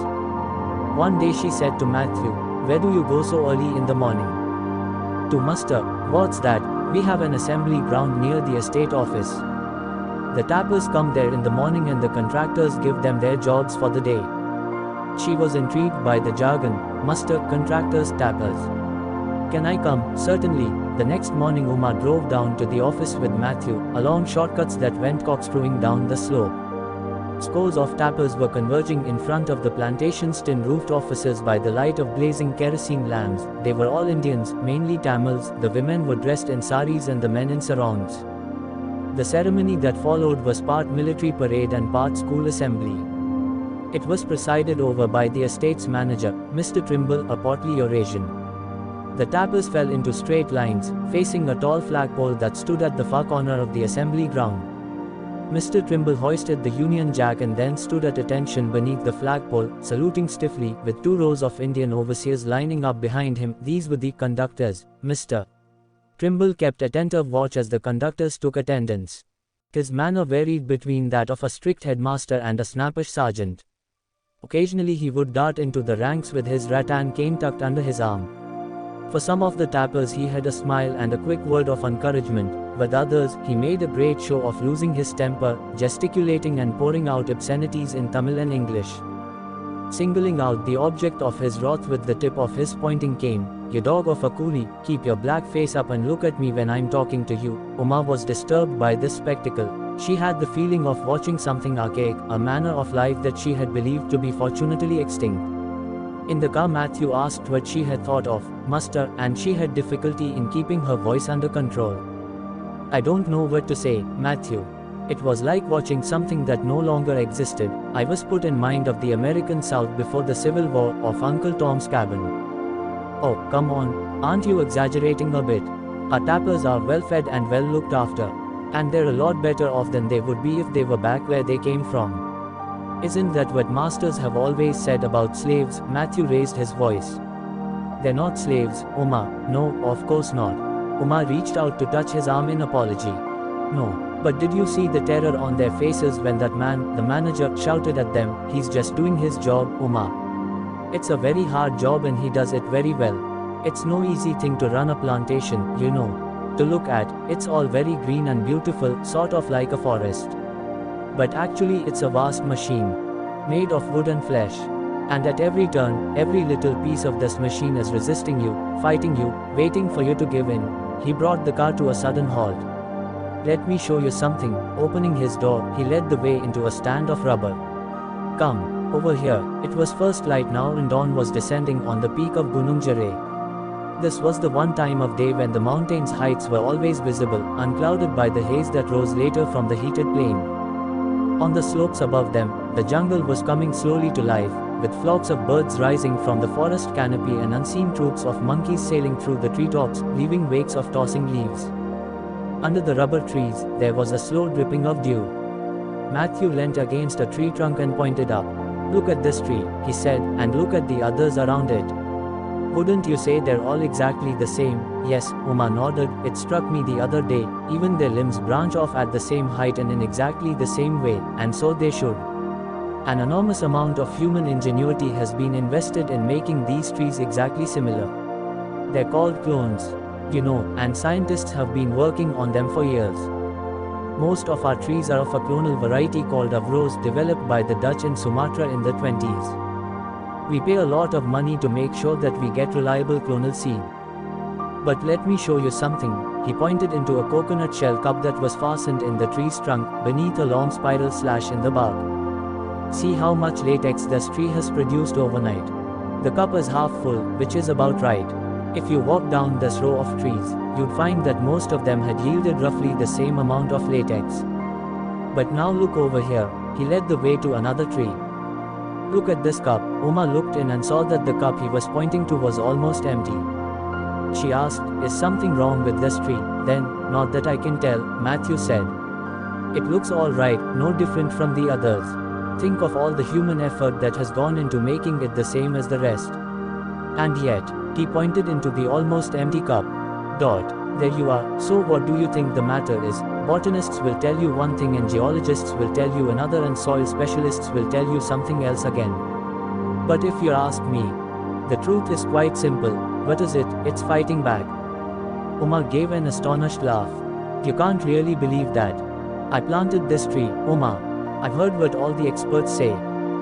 One day she said to Matthew, "Where do you go so early in the morning?" "To muster." "What's that?" We have an assembly ground near the estate office. The tappers come there in the morning and the contractors give them their jobs for the day. She was intrigued by the jargon, muster, contractors, tappers. Can I come? Certainly. The next morning Uma drove down to the office with Matthew, along shortcuts that went corkscrewing down the slope. Scores of tappers were converging in front of the plantation's tin-roofed offices by the light of blazing kerosene lamps. They were all Indians, mainly Tamils. The women were dressed in saris and the men in sarongs. The ceremony that followed was part military parade and part school assembly. It was presided over by the estate's manager, Mr. Trimble, a portly Eurasian. The tappers fell into straight lines, facing a tall flagpole that stood at the far corner of the assembly ground. Mr. Trimble hoisted the Union Jack and then stood at attention beneath the flagpole, saluting stiffly, with 2 rows of Indian overseers lining up behind him. These were the conductors. Mr. Trimble kept attentive watch as the conductors took attendance. His manner varied between that of a strict headmaster and a snappish sergeant. Occasionally he would dart into the ranks with his rattan cane tucked under his arm. For some of the tappers he had a smile and a quick word of encouragement. With others, he made a great show of losing his temper, gesticulating and pouring out obscenities in Tamil and English. Singling out the object of his wrath with the tip of his pointing cane, "You dog of a coolie, keep your black face up and look at me when I'm talking to you." Uma was disturbed by this spectacle. She had the feeling of watching something archaic, a manner of life that she had believed to be fortunately extinct. In the car Matthew asked what she had thought of muster, and she had difficulty in keeping her voice under control. "I don't know what to say, Matthew. It was like watching something that no longer existed. I was put in mind of the American South before the Civil War, of Uncle Tom's Cabin." "Oh, come on, aren't you exaggerating a bit? Our tappers are well fed and well looked after. And they're a lot better off than they would be if they were back where they came from. Isn't that what masters have always said about slaves?" Matthew raised his voice. "They're not slaves, Uma. No, of course not." Uma reached out to touch his arm in apology. "No. But did you see the terror on their faces when that man, the manager, shouted at them? He's just doing his job, Uma. It's a very hard job and he does it very well. It's no easy thing to run a plantation, you know. To look at, it's all very green and beautiful, sort of like a forest. But actually it's a vast machine, made of wood and flesh. And at every turn, every little piece of this machine is resisting you, fighting you, waiting for you to give in." He brought the car to a sudden halt. "Let me show you something." Opening his door, he led the way into a stand of rubber. "Come, over here." It was first light now and dawn was descending on the peak of Gunung Jare. This was the one time of day when the mountain's heights were always visible, unclouded by the haze that rose later from the heated plain. On the slopes above them, the jungle was coming slowly to life, with flocks of birds rising from the forest canopy and unseen troops of monkeys sailing through the treetops, leaving wakes of tossing leaves. Under the rubber trees, there was a slow dripping of dew. Matthew leant against a tree trunk and pointed up. "Look at this tree," he said, "and look at the others around it. Wouldn't you say they're all exactly the same?" "Yes," Uma nodded. "It struck me the other day, even their limbs branch off at the same height and in exactly the same way, and so they should. An enormous amount of human ingenuity has been invested in making these trees exactly similar. They're called clones, you know, and scientists have been working on them for years. Most of our trees are of a clonal variety called Avros, developed by the Dutch in Sumatra in the 20s. We pay a lot of money to make sure that we get reliable clonal seed. But let me show you something." He pointed into a coconut shell cup that was fastened in the tree's trunk, beneath a long spiral slash in the bark. "See how much latex this tree has produced overnight. The cup is half full, which is about right. If you walk down this row of trees, you'd find that most of them had yielded roughly the same amount of latex. But now look over here." He led the way to another tree. "Look at this cup." Uma looked in and saw that the cup he was pointing to was almost empty. She asked, "Is something wrong with this tree?" "Then, not that I can tell," Matthew said. "It looks all right, no different from the others. Think of all the human effort that has gone into making it the same as the rest. And yet," he pointed into the almost empty cup. There you are. So what do you think the matter is? Botanists will tell you one thing and geologists will tell you another and soil specialists will tell you something else again. But if you ask me, the truth is quite simple. What is it? It's fighting back. Uma gave an astonished laugh. You can't really believe that. I planted this tree, Uma. I've heard what all the experts say.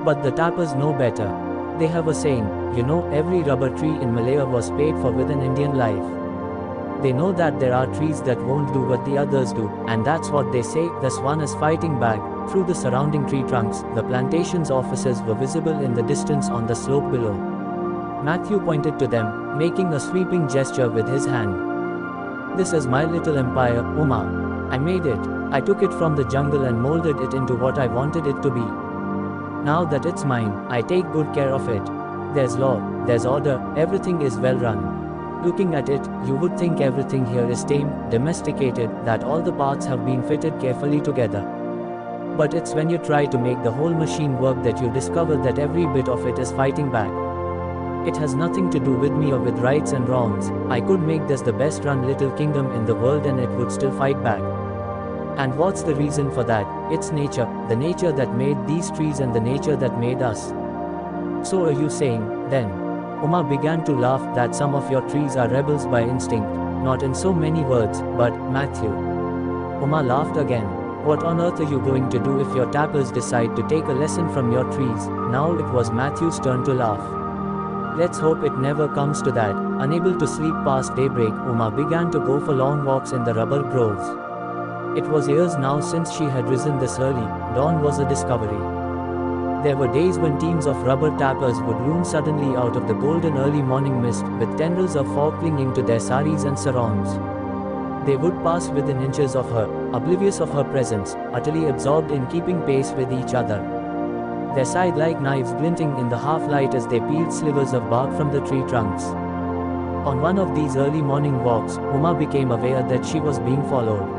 But the tappers know better. They have a saying, you know, every rubber tree in Malaya was paid for with an Indian life. They know that there are trees that won't do what the others do, and that's what they say. Thus one is fighting back. Through the surrounding tree trunks, the plantation's offices were visible in the distance on the slope below. Matthew pointed to them, making a sweeping gesture with his hand. This is my little empire, Uma. I made it. I took it from the jungle and molded it into what I wanted it to be. Now that it's mine, I take good care of it. There's law, there's order, everything is well run. Looking at it, you would think everything here is tame, domesticated, that all the parts have been fitted carefully together. But it's when you try to make the whole machine work that you discover that every bit of it is fighting back. It has nothing to do with me or with rights and wrongs. I could make this the best run little kingdom in the world and it would still fight back. And what's the reason for that? It's nature, the nature that made these trees and the nature that made us. So are you saying, then, Uma began to laugh, that some of your trees are rebels by instinct, not in so many words, but, Matthew. Uma laughed again. What on earth are you going to do if your tappers decide to take a lesson from your trees? Now it was Matthew's turn to laugh. Let's hope it never comes to that. Unable to sleep past daybreak, Uma began to go for long walks in the rubber groves. It was years now since she had risen this early. Dawn was a discovery. There were days when teams of rubber tappers would loom suddenly out of the golden early morning mist, with tendrils of fog clinging to their saris and sarongs. They would pass within inches of her, oblivious of her presence, utterly absorbed in keeping pace with each other. Their side-like knives glinting in the half-light as they peeled slivers of bark from the tree trunks. On one of these early morning walks, Uma became aware that she was being followed.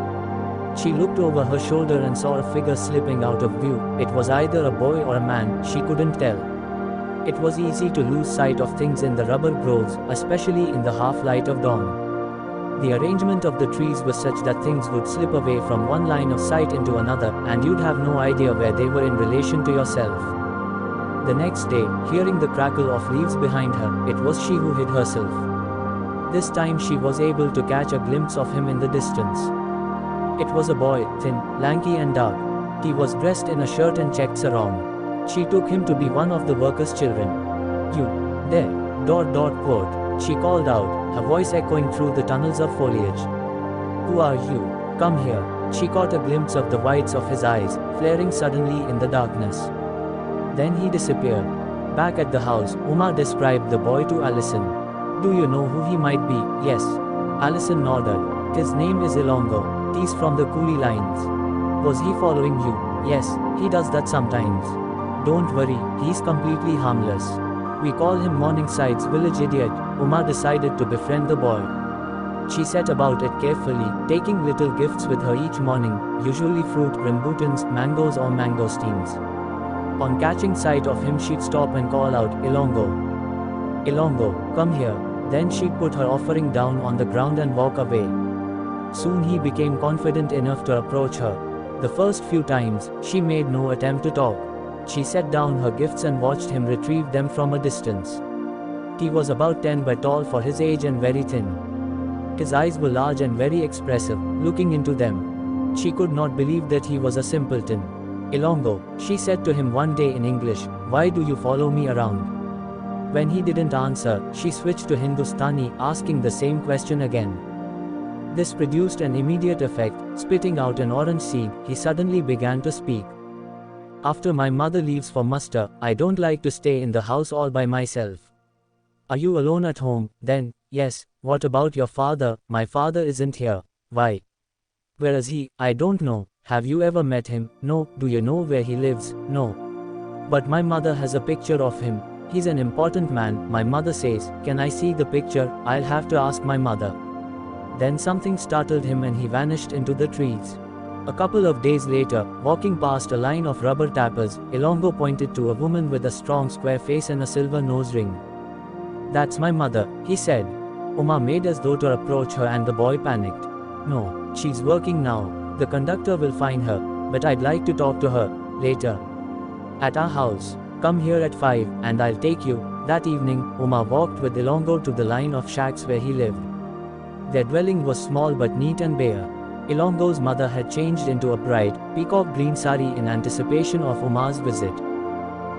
She looked over her shoulder and saw a figure slipping out of view. It was either a boy or a man, she couldn't tell. It was easy to lose sight of things in the rubber groves, especially in the half-light of dawn. The arrangement of the trees was such that things would slip away from one line of sight into another, and you'd have no idea where they were in relation to yourself. The next day, hearing the crackle of leaves behind her, it was she who hid herself. This time she was able to catch a glimpse of him in the distance. It was a boy, thin, lanky and dark. He was dressed in a shirt and checked sarong. She took him to be one of the workers' children. You, there, ... quote, she called out, her voice echoing through the tunnels of foliage. Who are you? Come here. She caught a glimpse of the whites of his eyes, flaring suddenly in the darkness. Then he disappeared. Back at the house, Uma described the boy to Alison. Do you know who he might be? Yes. Alison nodded. His name is Ilongo. He's from the coolie lines. Was he following you? Yes, he does that sometimes. Don't worry, he's completely harmless. We call him Morningside's village idiot. Uma decided to befriend the boy. She set about it carefully, taking little gifts with her each morning, usually fruit, rambutans, mangoes or mangosteens. On catching sight of him she'd stop and call out, Ilongo. Ilongo, come here. Then she'd put her offering down on the ground and walk away. Soon he became confident enough to approach her. The first few times, she made no attempt to talk. She set down her gifts and watched him retrieve them from a distance. He was about 10 but tall for his age and very thin. His eyes were large and very expressive, looking into them. She could not believe that he was a simpleton. Ilongo, she said to him one day in English, why do you follow me around? When he didn't answer, she switched to Hindustani, asking the same question again. This produced an immediate effect. Spitting out an orange seed, he suddenly began to speak. After my mother leaves for muster, I don't like to stay in the house all by myself. Are you alone at home? Then, yes. What about your father? My father isn't here. Why? Where is he? I don't know. Have you ever met him? No. Do you know where he lives? No. But my mother has a picture of him. He's an important man, my mother says. Can I see the picture? I'll have to ask my mother. Then something startled him and he vanished into the trees. A couple of days later, walking past a line of rubber tappers, Ilongo pointed to a woman with a strong square face and a silver nose ring. That's my mother, he said. Uma made as though to approach her and the boy panicked. No, she's working now. The conductor will find her, but I'd like to talk to her later. At our house. Come here at 5, and I'll take you. That evening, Uma walked with Ilongo to the line of shacks where he lived. Their dwelling was small but neat and bare. Ilongo's mother had changed into a bright, peacock green sari in anticipation of Uma's visit.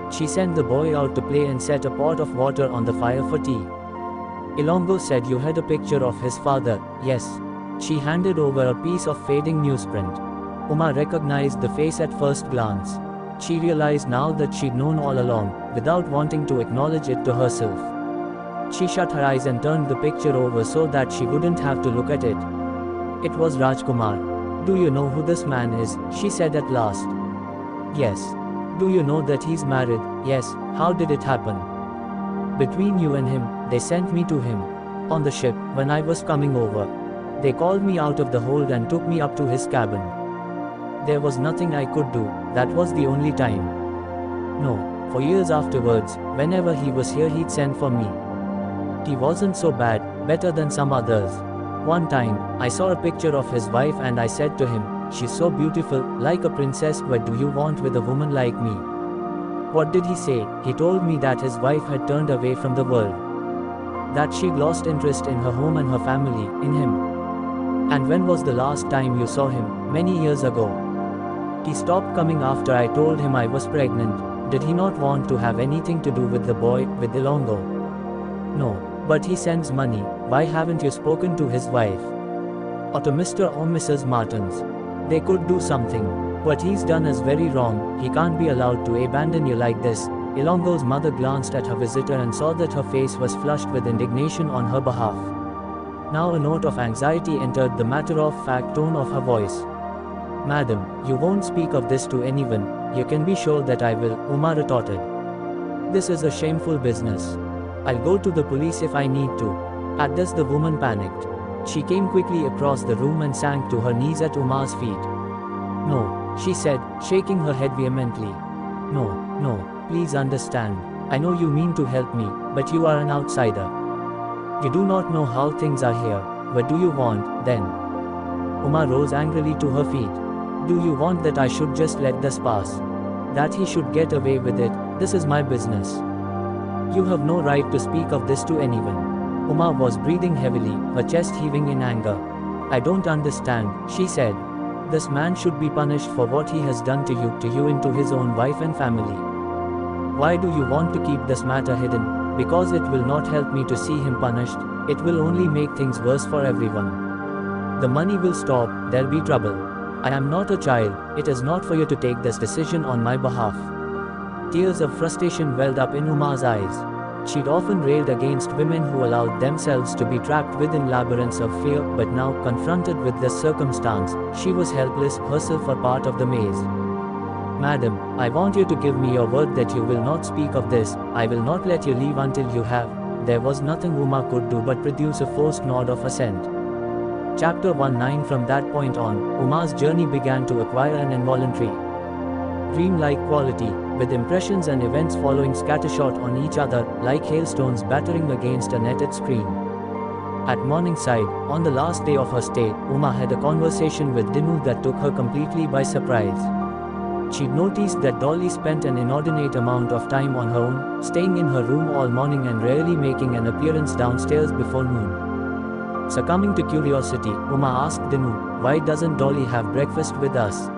She sent the boy out to play and set a pot of water on the fire for tea. Ilongo said, "You had a picture of his father." "Yes." She handed over a piece of fading newsprint. Uma recognized the face at first glance. She realized now that she'd known all along, without wanting to acknowledge it to herself. She shut her eyes and turned the picture over so that she wouldn't have to look at it. It was Rajkumar. "Do you know who this man is?" she said at last. "Yes." "Do you know that he's married?" "Yes." "How did it happen?" "Between you and him, they sent me to him. On the ship, when I was coming over. They called me out of the hold and took me up to his cabin. There was nothing I could do, that was the only time. No, for years afterwards, whenever he was here he'd send for me. He wasn't so bad, better than some others. One time, I saw a picture of his wife and I said to him, 'She's so beautiful, like a princess. What do you want with a woman like me?' What did he say? He told me that his wife had turned away from the world. That she'd lost interest in her home and her family, in him." "And when was the last time you saw him?" "Many years ago. He stopped coming after I told him I was pregnant." "Did he not want to have anything to do with the boy, with Ilongo?" "No. But he sends money. Why haven't you spoken to his wife? Or to Mr. or Mrs. Martins? They could do something. What he's done is very wrong. He can't be allowed to abandon you like this." Ilongo's mother glanced at her visitor and saw that her face was flushed with indignation on her behalf. Now a note of anxiety entered the matter-of-fact tone of her voice. "Madam, you won't speak of this to anyone." "You can be sure that I will," Uma retorted. "This is a shameful business. I'll go to the police if I need to." At this the woman panicked. She came quickly across the room and sank to her knees at Uma's feet. "No," she said, shaking her head vehemently. "No, no, please understand. I know you mean to help me, but you are an outsider. You do not know how things are here. What do you want, then?" Uma rose angrily to her feet. "Do you want that I should just let this pass? That he should get away with it? This is my business. You have no right to speak of this to anyone." Uma was breathing heavily, her chest heaving in anger. "I don't understand," she said. "This man should be punished for what he has done to you and to his own wife and family. Why do you want to keep this matter hidden?" "Because it will not help me to see him punished. It will only make things worse for everyone. The money will stop, there'll be trouble. I am not a child. It is not for you to take this decision on my behalf." Tears of frustration welled up in Uma's eyes. She'd often railed against women who allowed themselves to be trapped within labyrinths of fear, but now, confronted with this circumstance, she was helpless, herself a part of the maze. "Madam, I want you to give me your word that you will not speak of this. I will not let you leave until you have." There was nothing Uma could do but produce a forced nod of assent. Chapter 19. From that point on, Uma's journey began to acquire an involuntary, dreamlike quality, with impressions and events following scattershot on each other, like hailstones battering against a netted screen. At Morningside, on the last day of her stay, Uma had a conversation with Dinu that took her completely by surprise. She'd noticed that Dolly spent an inordinate amount of time on her own, staying in her room all morning and rarely making an appearance downstairs before noon. Succumbing to curiosity, Uma asked Dinu, "Why doesn't Dolly have breakfast with us?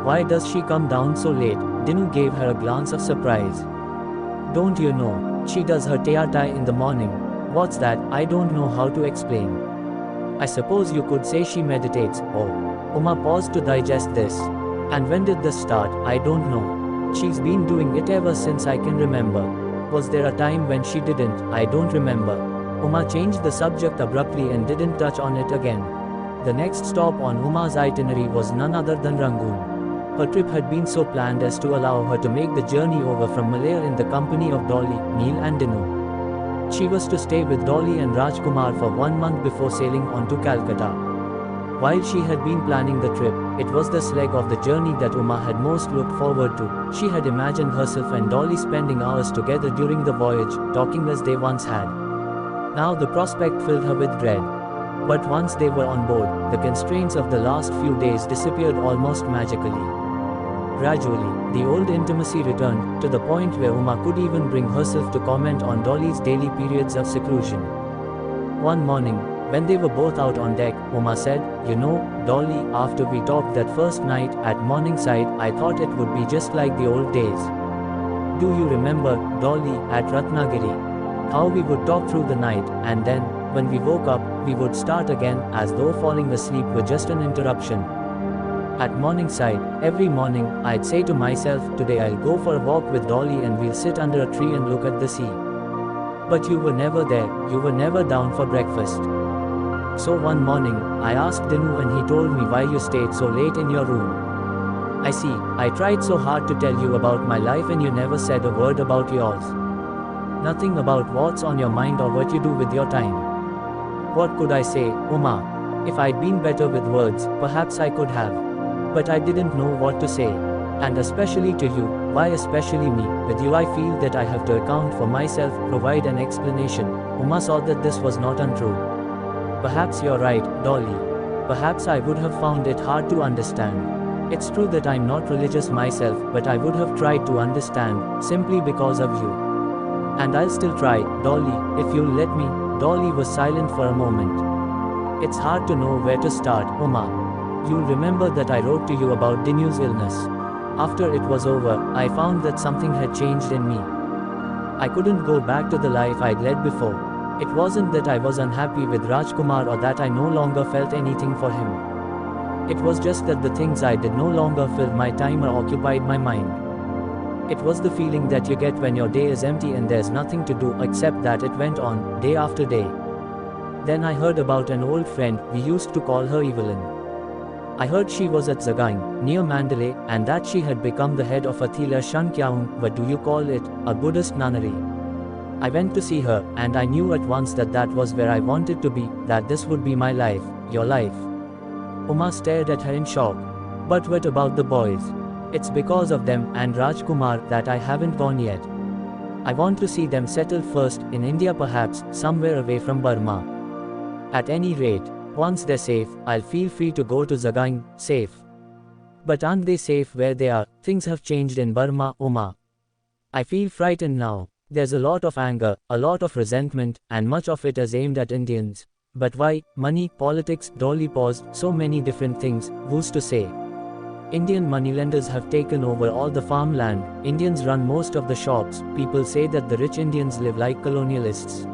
Why does she come down so late?" Dinu gave her a glance of surprise. "Don't you know? She does her teatai in the morning." "What's that?" "I don't know how to explain. I suppose you could say she meditates." "Oh." Uma paused to digest this. "And when did this start?" "I don't know. She's been doing it ever since I can remember." "Was there a time when she didn't?" "I don't remember." Uma changed the subject abruptly and didn't touch on it again. The next stop on Uma's itinerary was none other than Rangoon. Her trip had been so planned as to allow her to make the journey over from Malaya in the company of Dolly, Neil and Dinu. She was to stay with Dolly and Rajkumar for 1 month before sailing on to Calcutta. While she had been planning the trip, it was this leg of the journey that Uma had most looked forward to. She had imagined herself and Dolly spending hours together during the voyage, talking as they once had. Now the prospect filled her with dread. But once they were on board, the constraints of the last few days disappeared almost magically. Gradually, the old intimacy returned, to the point where Uma could even bring herself to comment on Dolly's daily periods of seclusion. One morning, When they were both out on deck, Uma said, "You know, Dolly, after we talked that first night at Morningside, I thought it would be just like the old days. Do you remember, Dolly, at Ratnagiri? How we would talk through the night, and then, when we woke up, we would start again, as though falling asleep were just an interruption. At Morningside, every morning, I'd say to myself, today I'll go for a walk with Dolly and we'll sit under a tree and look at the sea. But you were never there, you were never down for breakfast. So one morning, I asked Dinu and he told me why you stayed so late in your room. I see, I tried so hard to tell you about my life and you never said a word about yours. Nothing about what's on your mind or what you do with your time." What could I say, Uma? If I'd been better with words, perhaps I could have. But I didn't know what to say. And especially to you, why especially me? With you I feel that I have to account for myself, provide an explanation. Uma saw that this was not untrue. "Perhaps you're right, Dolly. Perhaps I would have found it hard to understand. It's true that I'm not religious myself, but I would have tried to understand, simply because of you. And I'll still try, Dolly, if you'll let me." Dolly was silent for a moment. "It's hard to know where to start, Uma. You'll remember that I wrote to you about Dinu's illness. After it was over, I found that something had changed in me. I couldn't go back to the life I'd led before. It wasn't that I was unhappy with Rajkumar or that I no longer felt anything for him. It was just that the things I did no longer filled my time or occupied my mind. It was the feeling that you get when your day is empty and there's nothing to do, except that it went on, day after day. Then I heard about an old friend, we used to call her Evelyn. I heard she was at Zagaing, near Mandalay, and that she had become the head of a Thila Shankyaung, what do you call it, a Buddhist nunnery. I went to see her, and I knew at once that that was where I wanted to be, that this would be my life, your life." Uma stared at her in shock. "But what about the boys? It's because of them, and Rajkumar, that I haven't gone yet. I want to see them settled first, in India perhaps, somewhere away from Burma. At any rate, once they're safe, I'll feel free to go to Zagaing, safe." "But aren't they safe where they are? Things have changed in Burma, Uma. I feel frightened now. There's a lot of anger, a lot of resentment, and much of it is aimed at Indians. But why? Money, politics." Dolly paused, "so many different things, who's to say? Indian moneylenders have taken over all the farmland, Indians run most of the shops, people say that the rich Indians live like colonialists,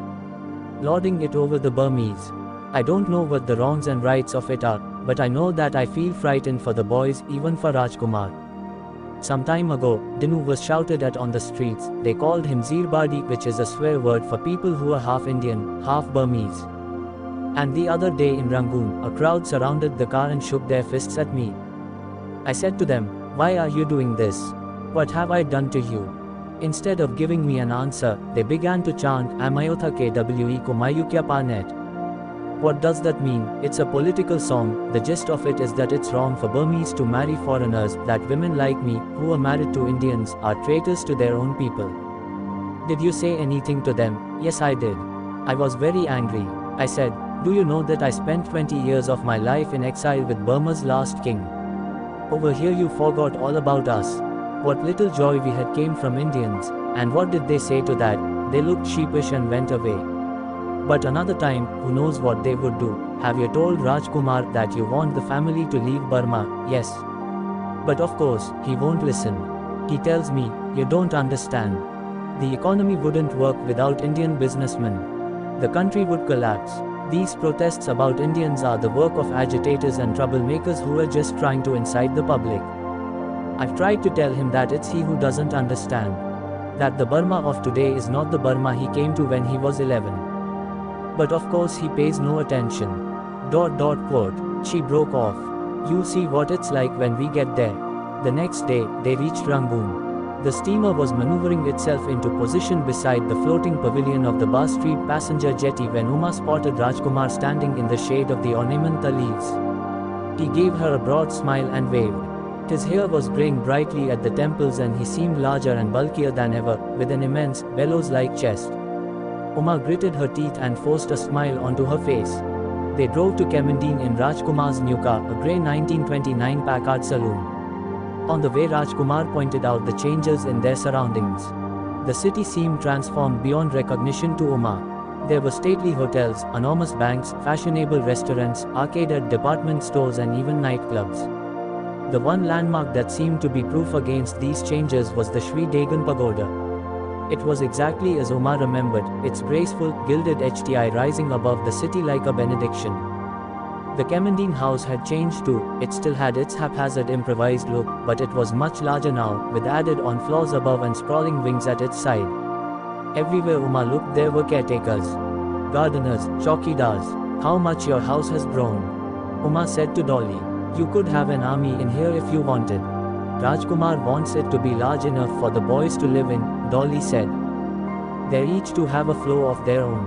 lording it over the Burmese. I don't know what the wrongs and rights of it are, but I know that I feel frightened for the boys, even for Rajkumar. Some time ago, Dinu was shouted at on the streets. They called him Zirbadi, which is a swear word for people who are half Indian, half Burmese. And the other day in Rangoon, a crowd surrounded the car and shook their fists at me. I said to them, why are you doing this? What have I done to you? Instead of giving me an answer, they began to chant, Amayotha KWE Kumayukya Panet. What does that mean? It's a political song. The gist of it is that it's wrong for Burmese to marry foreigners, that women like me, who are married to Indians, are traitors to their own people. Did you say anything to them? Yes, I did. I was very angry. I said, do you know that I spent 20 years of my life in exile with Burma's last king? Over here you forgot all about us. What little joy we had came from Indians, and what did they say to that? They looked sheepish and went away. But another time, who knows what they would do? Have you told Rajkumar that you want the family to leave Burma? Yes. But of course, he won't listen. He tells me, you don't understand. The economy wouldn't work without Indian businessmen. The country would collapse. These protests about Indians are the work of agitators and troublemakers who are just trying to incite the public. I've tried to tell him that it's he who doesn't understand. That the Burma of today is not the Burma he came to when he was 11. But of course he pays no attention. ... She broke off. You'll see what it's like when we get there. The next day, they reached Rangoon. The steamer was maneuvering itself into position beside the floating pavilion of the Bar Street passenger jetty when Uma spotted Rajkumar standing in the shade of the ornamental leaves. He gave her a broad smile and waved. His hair was graying brightly at the temples and he seemed larger and bulkier than ever, with an immense, bellows-like chest. Uma gritted her teeth and forced a smile onto her face. They drove to Kemendine in Rajkumar's new car, a grey 1929 Packard saloon. On the way, Rajkumar pointed out the changes in their surroundings. The city seemed transformed beyond recognition to Uma. There were stately hotels, enormous banks, fashionable restaurants, arcaded department stores and even nightclubs. The one landmark that seemed to be proof against these changes was the Shri Dagon Pagoda. It was exactly as Umar remembered, its graceful, gilded HTI rising above the city like a benediction. The Kemendine house had changed too. It still had its haphazard improvised look, but it was much larger now, with added-on floors above and sprawling wings at its side. Everywhere Umar looked there were caretakers, gardeners, chowkidars. "How much your house has grown," Umar said to Dolly. "You could have an army in here if you wanted." "Rajkumar wants it to be large enough for the boys to live in," Dolly said. "They're each to have a floor of their own.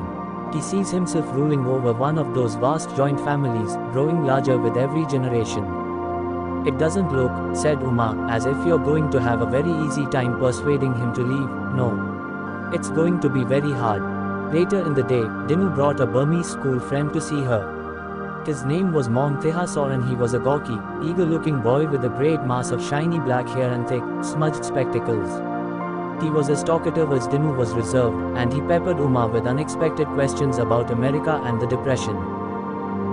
He sees himself ruling over one of those vast joint families, growing larger with every generation." "It doesn't look," said Umar, "as if you're going to have a very easy time persuading him to leave." "No. It's going to be very hard." Later in the day, Dinu brought a Burmese school friend to see her. His name was Maung Thehasor and he was a gawky, eager-looking boy with a great mass of shiny black hair and thick, smudged spectacles. He was as talkative as Dinu was reserved, and he peppered Umar with unexpected questions about America and the Depression.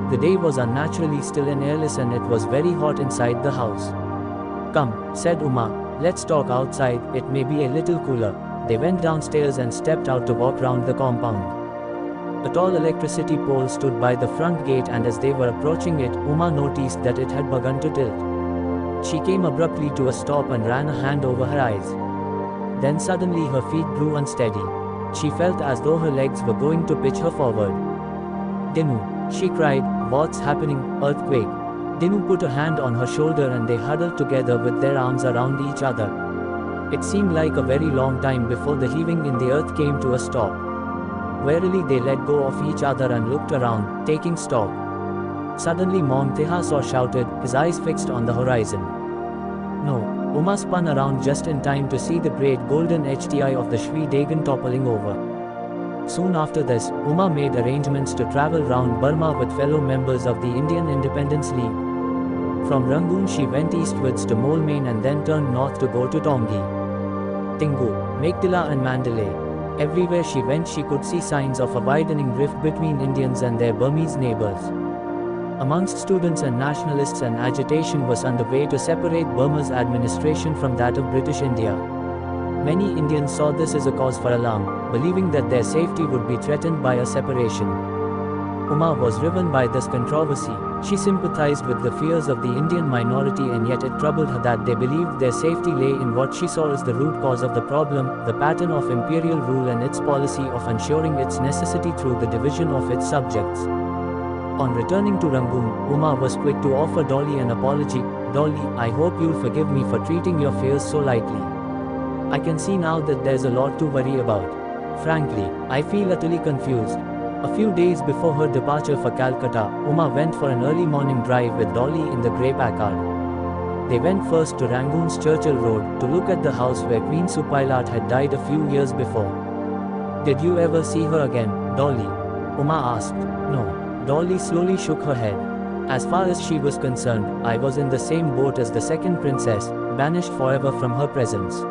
The day was unnaturally still and airless and it was very hot inside the house. "Come," said Umar, "let's talk outside, it may be a little cooler." They went downstairs and stepped out to walk round the compound. A tall electricity pole stood by the front gate and as they were approaching it, Umar noticed that it had begun to tilt. She came abruptly to a stop and ran a hand over her eyes. Then suddenly her feet grew unsteady. She felt as though her legs were going to pitch her forward. "Dinu," she cried, "what's happening? Earthquake?" Dinu put a hand on her shoulder and they huddled together with their arms around each other. It seemed like a very long time before the heaving in the earth came to a stop. Warily they let go of each other and looked around, taking stock. Suddenly Maung Thehasor shouted, his eyes fixed on the horizon. "No!" Umar spun around just in time to see the great golden HTI of the Shri Dagon toppling over. Soon after this, Umar made arrangements to travel round Burma with fellow members of the Indian Independence League. From Rangoon she went eastwards to Moulmein and then turned north to go to Tongi, Tingu, Meghtila and Mandalay. Everywhere she went she could see signs of a widening rift between Indians and their Burmese neighbors. Amongst students and nationalists an agitation was underway to separate Burma's administration from that of British India. Many Indians saw this as a cause for alarm, believing that their safety would be threatened by a separation. Umar was riven by this controversy. She sympathized with the fears of the Indian minority and yet it troubled her that they believed their safety lay in what she saw as the root cause of the problem, the pattern of imperial rule and its policy of ensuring its necessity through the division of its subjects. On returning to Rangoon, Umar was quick to offer Dolly an apology. "Dolly, I hope you'll forgive me for treating your fears so lightly. I can see now that there's a lot to worry about. Frankly, I feel utterly confused." A few days before her departure for Calcutta, Umar went for an early morning drive with Dolly in the grey Packard. They went first to Rangoon's Churchill Road, to look at the house where Queen Supailat had died a few years before. "Did you ever see her again, Dolly?" Umar asked. "No." Dolly slowly shook her head. "As far as she was concerned, I was in the same boat as the second princess, banished forever from her presence."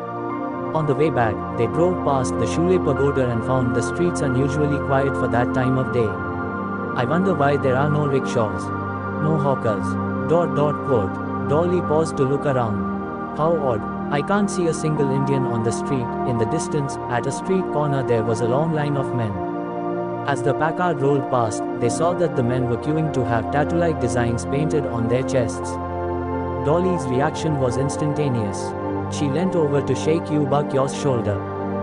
On the way back, they drove past the Shule Pagoda and found the streets unusually quiet for that time of day. "I wonder why there are no rickshaws. No hawkers. .. Dolly paused to look around. "How odd. I can't see a single Indian on the street." In the distance, at a street corner there was a long line of men. As the Packard rolled past, they saw that the men were queuing to have tattoo-like designs painted on their chests. Dolly's reaction was instantaneous. She leant over to shake Yubakyo's shoulder.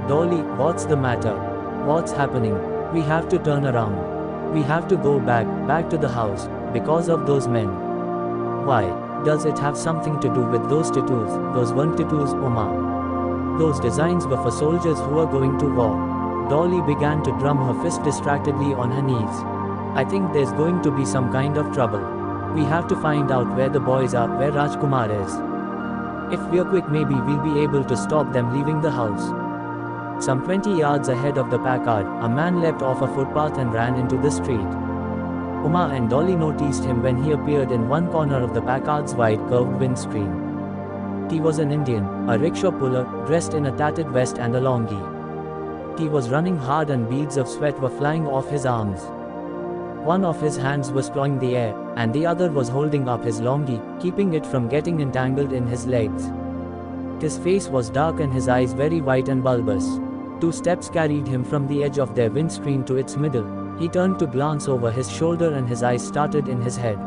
"Dolly, what's the matter? What's happening? We have to turn around. We have to go back to the house, because of those men." "Why? Does it have something to do with those tattoos?" "Those weren't tattoos, Umar. Those designs were for soldiers who were going to war." Dolly began to drum her fist distractedly on her knees. "I think there's going to be some kind of trouble. We have to find out where the boys are, where Rajkumar is. If we're quick maybe we'll be able to stop them leaving the house." Some 20 yards ahead of the Packard, a man leapt off a footpath and ran into the street. Umar and Dolly noticed him when he appeared in one corner of the Packard's wide curved windscreen. He was an Indian, a rickshaw puller, dressed in a tattered vest and a longi. He was running hard and beads of sweat were flying off his arms. One of his hands was clawing the air, and the other was holding up his longi, keeping it from getting entangled in his legs. His face was dark and his eyes very white and bulbous. 2 steps carried him from the edge of their windscreen to its middle. He turned to glance over his shoulder and his eyes started in his head.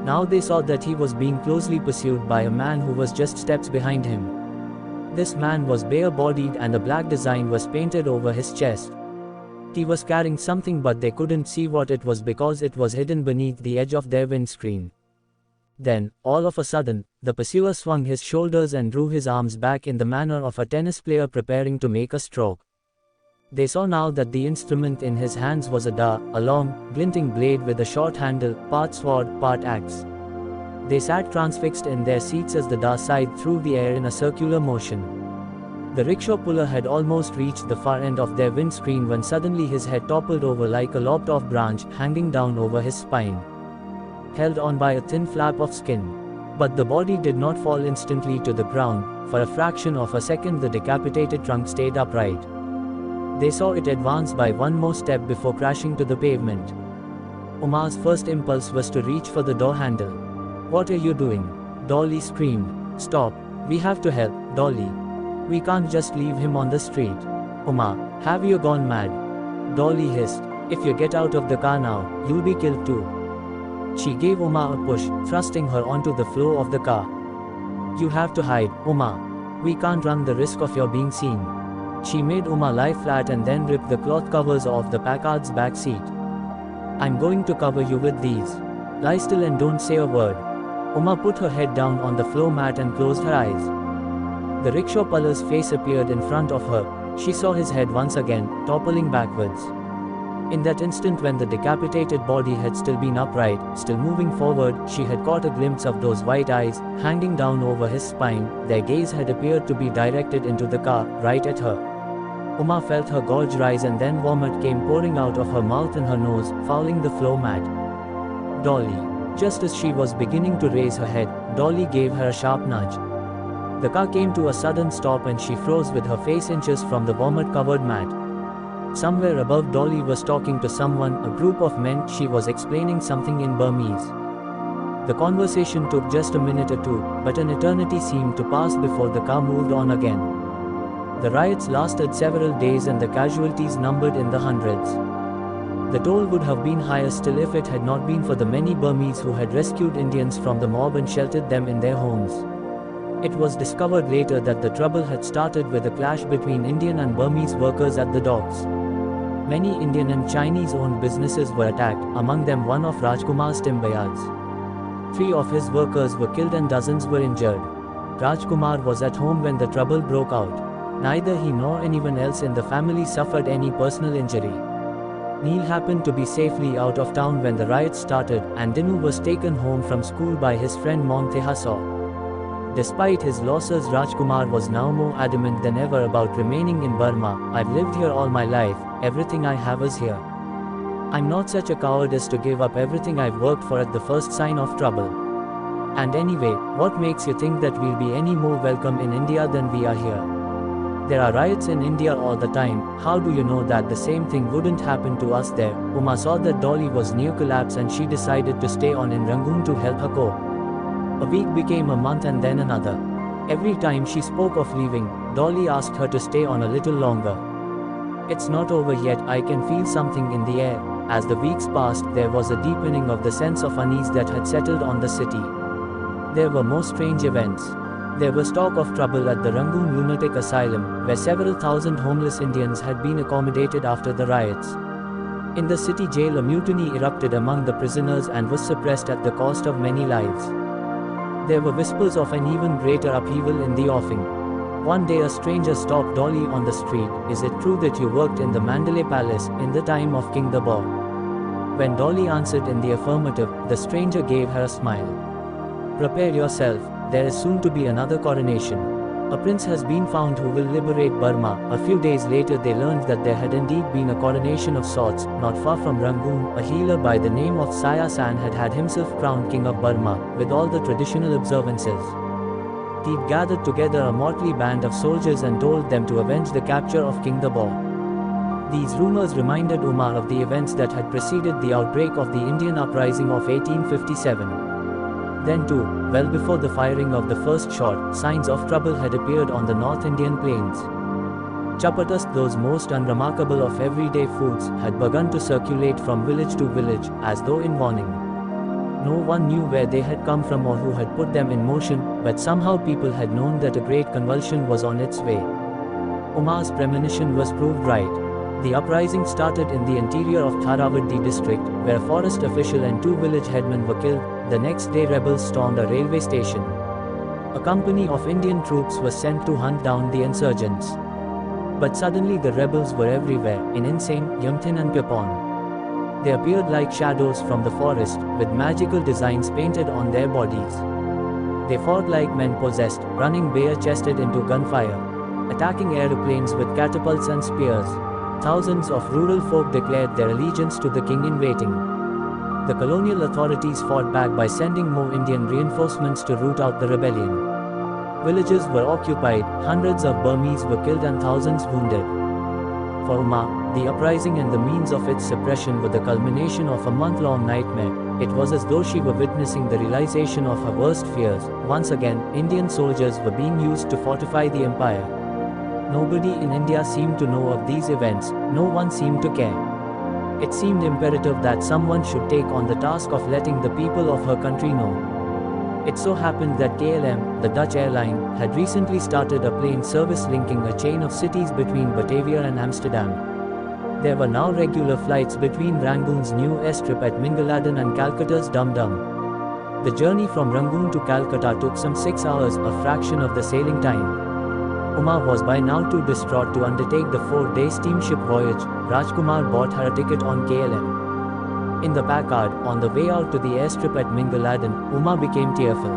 Now they saw that he was being closely pursued by a man who was just steps behind him. This man was bare-bodied and a black design was painted over his chest. He was carrying something but they couldn't see what it was because it was hidden beneath the edge of their windscreen. Then, all of a sudden, the pursuer swung his shoulders and drew his arms back in the manner of a tennis player preparing to make a stroke. They saw now that the instrument in his hands was a da, a long, glinting blade with a short handle, part sword, part axe. They sat transfixed in their seats as the da sighed through the air in a circular motion. The rickshaw puller had almost reached the far end of their windscreen when suddenly his head toppled over like a lopped-off branch hanging down over his spine, held on by a thin flap of skin. But the body did not fall instantly to the ground. For a fraction of a second the decapitated trunk stayed upright. They saw it advance by one more step before crashing to the pavement. Uma's first impulse was to reach for the door handle. "What are you doing?" Dolly screamed. "Stop. We have to help, Dolly. We can't just leave him on the street." "Uma, have you gone mad?" Dolly hissed. "If you get out of the car now, you'll be killed too." She gave Uma a push, thrusting her onto the floor of the car. "You have to hide, Uma. We can't run the risk of your being seen." She made Uma lie flat and then ripped the cloth covers off the Packard's back seat. "I'm going to cover you with these. Lie still and don't say a word." Uma put her head down on the floor mat and closed her eyes. The rickshaw puller's face appeared in front of her. She saw his head once again, toppling backwards. In that instant when the decapitated body had still been upright, still moving forward, she had caught a glimpse of those white eyes, hanging down over his spine. Their gaze had appeared to be directed into the car, right at her. Uma felt her gorge rise and then vomit came pouring out of her mouth and her nose, fouling the floor mat. "Dolly." Just as she was beginning to raise her head, Dolly gave her a sharp nudge. The car came to a sudden stop and she froze with her face inches from the vomit-covered mat. Somewhere above Dolly was talking to someone, a group of men. She was explaining something in Burmese. The conversation took just a minute or two, but an eternity seemed to pass before the car moved on again. The riots lasted several days and the casualties numbered in the hundreds. The toll would have been higher still if it had not been for the many Burmese who had rescued Indians from the mob and sheltered them in their homes. It was discovered later that the trouble had started with a clash between Indian and Burmese workers at the docks. Many Indian and Chinese-owned businesses were attacked, among them one of Rajkumar's timber yards. 3 of his workers were killed and dozens were injured. Rajkumar was at home when the trouble broke out. Neither he nor anyone else in the family suffered any personal injury. Neil happened to be safely out of town when the riots started, and Dinu was taken home from school by his friend Montehasaw. Despite his losses, Rajkumar was now more adamant than ever about remaining in Burma. "I've lived here all my life, everything I have is here. I'm not such a coward as to give up everything I've worked for at the first sign of trouble. And anyway, what makes you think that we'll be any more welcome in India than we are here? There are riots in India all the time. How do you know that the same thing wouldn't happen to us there?" Uma saw that Dolly was near collapse and she decided to stay on in Rangoon to help her cope. A week became a month and then another. Every time she spoke of leaving, Dolly asked her to stay on a little longer. "It's not over yet, I can feel something in the air." As the weeks passed, there was a deepening of the sense of unease that had settled on the city. There were more strange events. There was talk of trouble at the Rangoon Lunatic Asylum, where several thousand homeless Indians had been accommodated after the riots. In the city jail, a mutiny erupted among the prisoners and was suppressed at the cost of many lives. There were whispers of an even greater upheaval in the offing. One day a stranger stopped Dolly on the street. "Is it true that you worked in the Mandalay palace, in the time of King Dabor?" When Dolly answered in the affirmative, the stranger gave her a smile. "Prepare yourself, there is soon to be another coronation. A prince has been found who will liberate Burma." A few days later they learned that there had indeed been a coronation of sorts. Not far from Rangoon, a healer by the name of Saya San had himself crowned king of Burma, with all the traditional observances. He'd gathered together a motley band of soldiers and told them to avenge the capture of King Dabor. These rumors reminded Umar of the events that had preceded the outbreak of the Indian Uprising of 1857. Then too, well before the firing of the first shot, signs of trouble had appeared on the North Indian plains. Chapatas, those most unremarkable of everyday foods, had begun to circulate from village to village, as though in warning. No one knew where they had come from or who had put them in motion, but somehow people had known that a great convulsion was on its way. Umar's premonition was proved right. The uprising started in the interior of Tharavadi district, where a forest official and 2 village headmen were killed. The next day rebels stormed a railway station. A company of Indian troops was sent to hunt down the insurgents. But suddenly the rebels were everywhere, in Insane, Yamthin and Pipon. They appeared like shadows from the forest, with magical designs painted on their bodies. They fought like men possessed, running bare-chested into gunfire, attacking aeroplanes with catapults and spears. Thousands of rural folk declared their allegiance to the king in waiting. The colonial authorities fought back by sending more Indian reinforcements to root out the rebellion. Villages were occupied, hundreds of Burmese were killed and thousands wounded. For Umar, the uprising and the means of its suppression were the culmination of a month-long nightmare. It was as though she were witnessing the realization of her worst fears. Once again, Indian soldiers were being used to fortify the empire. Nobody in India seemed to know of these events, no one seemed to care. It seemed imperative that someone should take on the task of letting the people of her country know. It so happened that KLM, the Dutch airline, had recently started a plane service linking a chain of cities between Batavia and Amsterdam. There were now regular flights between Rangoon's new airstrip at Mingaladon and Calcutta's Dum Dum. The journey from Rangoon to Calcutta took some 6 hours, a fraction of the sailing time. Umar was by now too distraught to undertake the 4-day steamship voyage. Rajkumar bought her a ticket on KLM. In the Packard, on the way out to the airstrip at Mingaladon, Umar became tearful.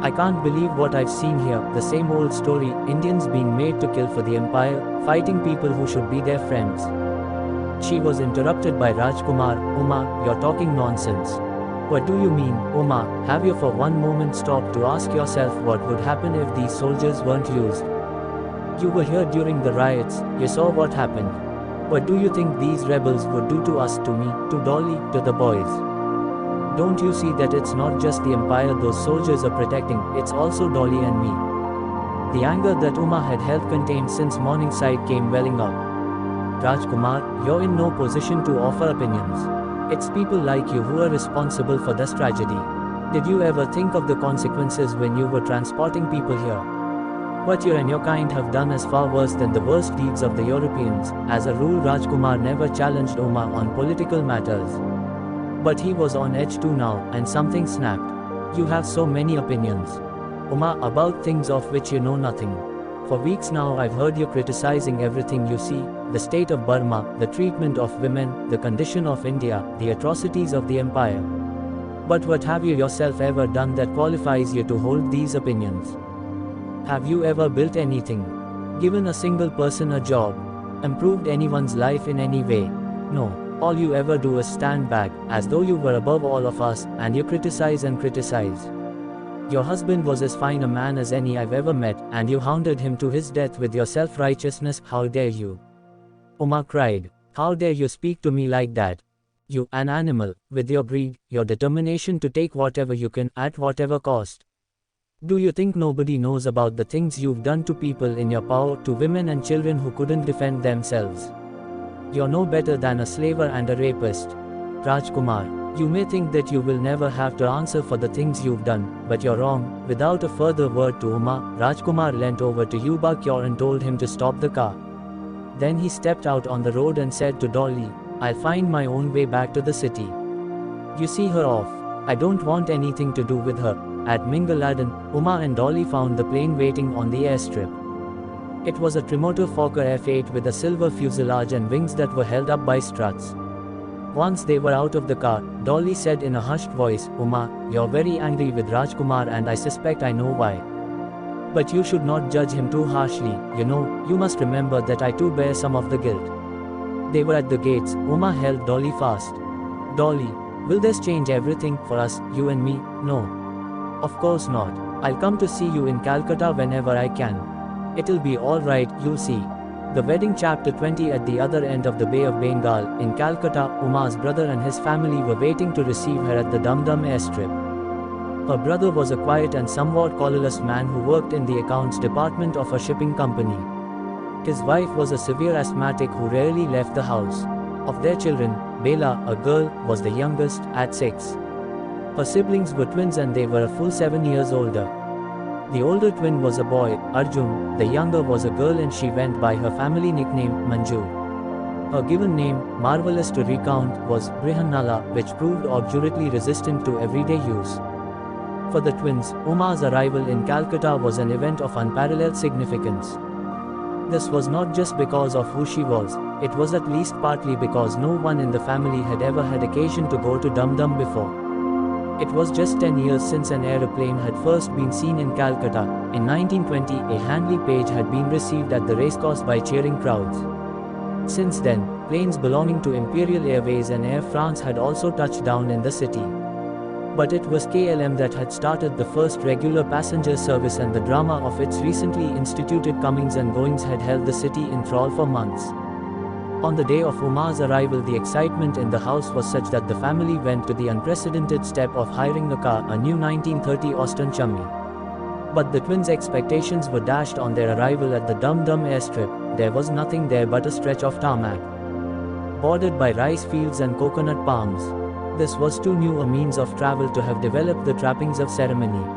"I can't believe what I've seen here, the same old story, Indians being made to kill for the empire, fighting people who should be their friends." She was interrupted by Rajkumar. "Umar, you're talking nonsense. What do you mean, Umar? Have you for one moment stopped to ask yourself what would happen if these soldiers weren't used? You were here during the riots, you saw what happened. What do you think these rebels would do to us, to me, to Dolly, to the boys? Don't you see that it's not just the empire those soldiers are protecting, it's also Dolly and me?" The anger that Umar had held contained since Morningside came welling up. "Rajkumar, you're in no position to offer opinions. It's people like you who are responsible for this tragedy. Did you ever think of the consequences when you were transporting people here? What you and your kind have done is far worse than the worst deeds of the Europeans." As a rule, Rajkumar never challenged Umar on political matters. But he was on edge too now, and something snapped. "You have so many opinions, Umar, about things of which you know nothing. For weeks now I've heard you criticizing everything you see, the state of Burma, the treatment of women, the condition of India, the atrocities of the empire. But what have you yourself ever done that qualifies you to hold these opinions? Have you ever built anything? Given a single person a job? Improved anyone's life in any way? No. All you ever do is stand back, as though you were above all of us, and you criticize and criticize. Your husband was as fine a man as any I've ever met, and you hounded him to his death with your self-righteousness. How dare you?" Umar cried. "How dare you speak to me like that? You, an animal, with your greed, your determination to take whatever you can, at whatever cost. Do you think nobody knows about the things you've done to people in your power, to women and children who couldn't defend themselves? You're no better than a slaver and a rapist. Rajkumar, you may think that you will never have to answer for the things you've done, but you're wrong." Without a further word to Umar, Rajkumar leant over to Yuba Kyor and told him to stop the car. Then he stepped out on the road and said to Dolly, "I'll find my own way back to the city. You see her off. I don't want anything to do with her." At Mingaladon, Umar and Dolly found the plane waiting on the airstrip. It was a Trimotor Fokker F-8 with a silver fuselage and wings that were held up by struts. Once they were out of the car, Dolly said in a hushed voice, "Umar, you're very angry with Rajkumar and I suspect I know why. But you should not judge him too harshly, you must remember that I too bear some of the guilt." They were at the gates. Umar held Dolly fast. "Dolly, will this change everything for us, you and me?" "No. Of course not. I'll come to see you in Calcutta whenever I can. It'll be all right, you'll see." The wedding. Chapter 20. At the other end of the Bay of Bengal, in Calcutta, Uma's brother and his family were waiting to receive her at the Dum Dum airstrip. Her brother was a quiet and somewhat colorless man who worked in the accounts department of a shipping company. His wife was a severe asthmatic who rarely left the house. Of their children, Bela, a girl, was the youngest, at 6. Her siblings were twins and they were a full 7 years older. The older twin was a boy, Arjun, the younger was a girl and she went by her family nickname, Manju. Her given name, marvelous to recount, was Brihannala, which proved obdurately resistant to everyday use. For the twins, Uma's arrival in Calcutta was an event of unparalleled significance. This was not just because of who she was, it was at least partly because no one in the family had ever had occasion to go to Dum Dum before. It was just 10 years since an aeroplane had first been seen in Calcutta. In 1920, a Handley Page had been received at the racecourse by cheering crowds. Since then, planes belonging to Imperial Airways and Air France had also touched down in the city. But it was KLM that had started the first regular passenger service, and the drama of its recently instituted comings and goings had held the city in thrall for months. On the day of Uma's arrival, the excitement in the house was such that the family went to the unprecedented step of hiring a car, a new 1930 Austin Chummy. But the twins' expectations were dashed on their arrival at the Dum Dum airstrip. There was nothing there but a stretch of tarmac, bordered by rice fields and coconut palms. This was too new a means of travel to have developed the trappings of ceremony.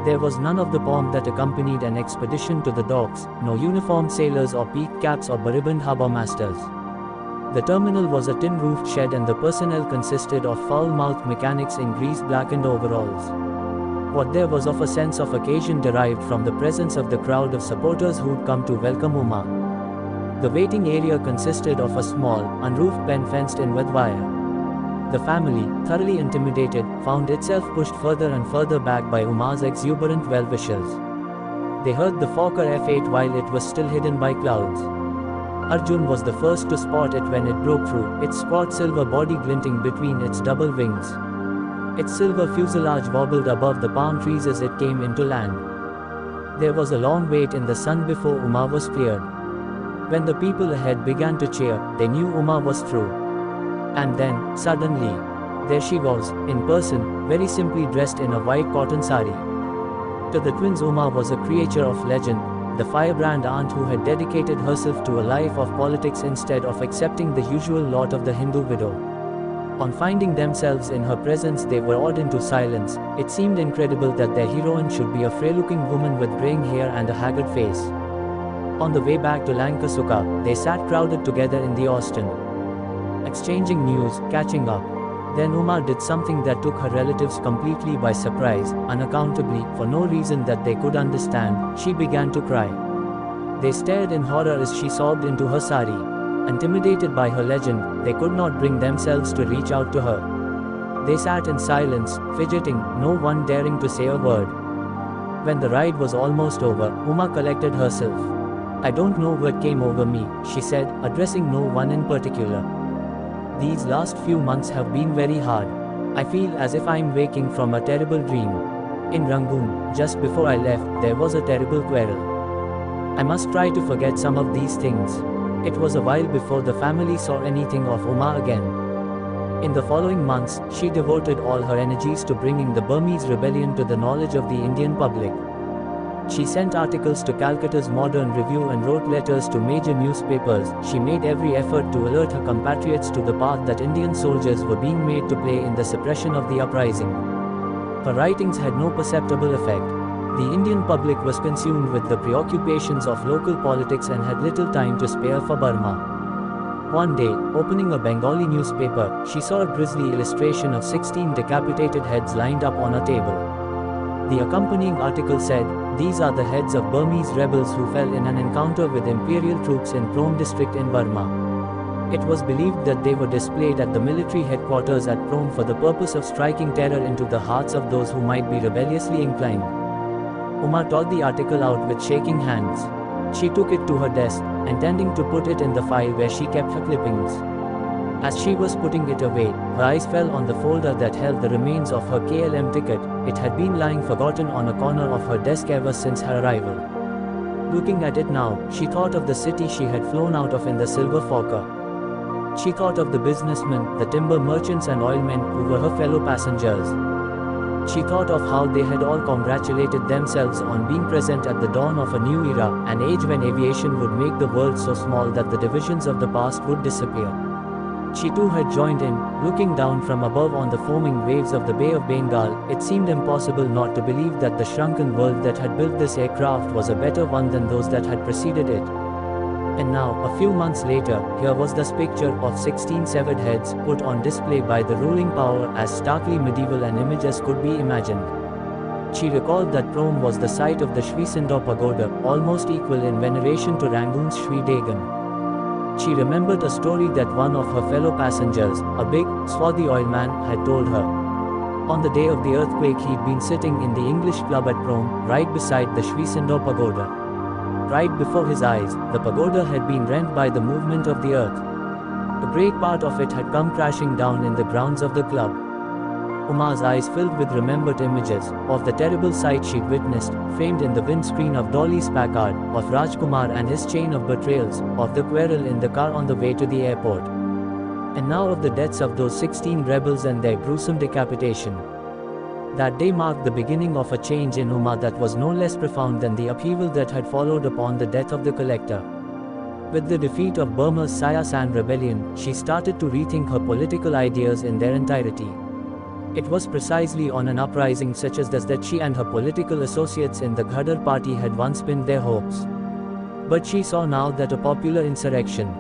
There was none of the pomp that accompanied an expedition to the docks, no uniformed sailors or peaked caps or beribboned harbour masters. The terminal was a tin-roofed shed and the personnel consisted of foul-mouthed mechanics in grease-blackened overalls. What there was of a sense of occasion derived from the presence of the crowd of supporters who'd come to welcome Uma. The waiting area consisted of a small, unroofed pen fenced in with wire. The family, thoroughly intimidated, found itself pushed further and further back by Uma's exuberant well-wishers. They heard the Fokker F-8 while it was still hidden by clouds. Arjun was the first to spot it when it broke through, its squat silver body glinting between its double wings. Its silver fuselage wobbled above the palm trees as it came into land. There was a long wait in the sun before Uma was cleared. When the people ahead began to cheer, they knew Uma was through. And then, suddenly, there she was, in person, very simply dressed in a white cotton sari. To the twins, Uma was a creature of legend, the firebrand aunt who had dedicated herself to a life of politics instead of accepting the usual lot of the Hindu widow. On finding themselves in her presence, they were awed into silence. It seemed incredible that their heroine should be a frail-looking woman with graying hair and a haggard face. On the way back to Lankasuka, they sat crowded together in the Austin, exchanging news, catching up. Then Uma did something that took her relatives completely by surprise. Unaccountably, for no reason that they could understand, she began to cry. They stared in horror as she sobbed into her sari. Intimidated by her legend, they could not bring themselves to reach out to her. They sat in silence, fidgeting, no one daring to say a word. When the ride was almost over, Uma collected herself. "I don't know what came over me," she said, addressing no one in particular. "These last few months have been very hard. I feel as if I'm waking from a terrible dream. In Rangoon, just before I left, there was a terrible quarrel. I must try to forget some of these things." It was a while before the family saw anything of Uma again. In the following months, she devoted all her energies to bringing the Burmese rebellion to the knowledge of the Indian public. She sent articles to Calcutta's Modern Review and wrote letters to major newspapers. She made every effort to alert her compatriots to the part that Indian soldiers were being made to play in the suppression of the uprising. Her writings had no perceptible effect. The Indian public was consumed with the preoccupations of local politics and had little time to spare for Burma. One day, opening a Bengali newspaper, she saw a grisly illustration of 16 decapitated heads lined up on a table. The accompanying article said, "These are the heads of Burmese rebels who fell in an encounter with imperial troops in Prome district in Burma." It was believed that they were displayed at the military headquarters at Prome for the purpose of striking terror into the hearts of those who might be rebelliously inclined. Uma tore the article out with shaking hands. She took it to her desk, intending to put it in the file where she kept her clippings. As she was putting it away, her eyes fell on the folder that held the remains of her KLM ticket. It had been lying forgotten on a corner of her desk ever since her arrival. Looking at it now, she thought of the city she had flown out of in the Silver Fokker. She thought of the businessmen, the timber merchants and oilmen who were her fellow passengers. She thought of how they had all congratulated themselves on being present at the dawn of a new era, an age when aviation would make the world so small that the divisions of the past would disappear. She too had joined in, looking down from above on the foaming waves of the Bay of Bengal. It seemed impossible not to believe that the shrunken world that had built this aircraft was a better one than those that had preceded it. And now, a few months later, here was this picture of 16 severed heads, put on display by the ruling power as starkly medieval an image as could be imagined. She recalled that Prom was the site of the Shri Sindor Pagoda, almost equal in veneration to Rangoon's Shri Dagon. She remembered a story that one of her fellow passengers, a big, swarthy oilman, had told her. On the day of the earthquake he'd been sitting in the English club at Prom, right beside the Shri Sindor Pagoda. Right before his eyes, the pagoda had been rent by the movement of the earth. A great part of it had come crashing down in the grounds of the club. Uma's eyes filled with remembered images of the terrible sight she'd witnessed, framed in the windscreen of Dolly's Packard, of Rajkumar and his chain of betrayals, of the quarrel in the car on the way to the airport. And now of the deaths of those 16 rebels and their gruesome decapitation. That day marked the beginning of a change in Uma that was no less profound than the upheaval that had followed upon the death of the collector. With the defeat of Burma's Seasson rebellion, she started to rethink her political ideas in their entirety. It was precisely on an uprising such as this that she and her political associates in the Ghadar party had once pinned their hopes. But she saw now that a popular insurrection,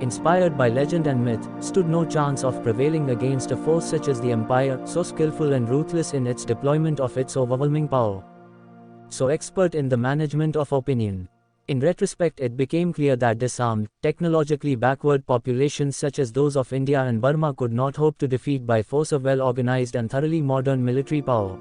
inspired by legend and myth, stood no chance of prevailing against a force such as the Empire, so skillful and ruthless in its deployment of its overwhelming power, so expert in the management of opinion. In retrospect, it became clear that disarmed, technologically backward populations such as those of India and Burma could not hope to defeat by force a well-organized and thoroughly modern military power.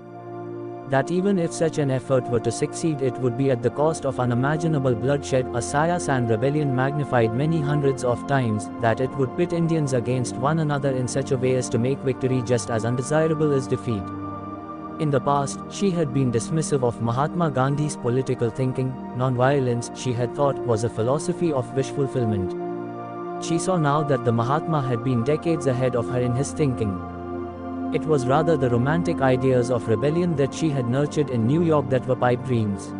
That even if such an effort were to succeed, it would be at the cost of unimaginable bloodshed, a Seasson rebellion magnified many hundreds of times, that it would pit Indians against one another in such a way as to make victory just as undesirable as defeat. In the past, she had been dismissive of Mahatma Gandhi's political thinking. Non-violence, she had thought, was a philosophy of wish fulfillment. She saw now that the Mahatma had been decades ahead of her in his thinking. It was rather the romantic ideas of rebellion that she had nurtured in New York that were pipe dreams.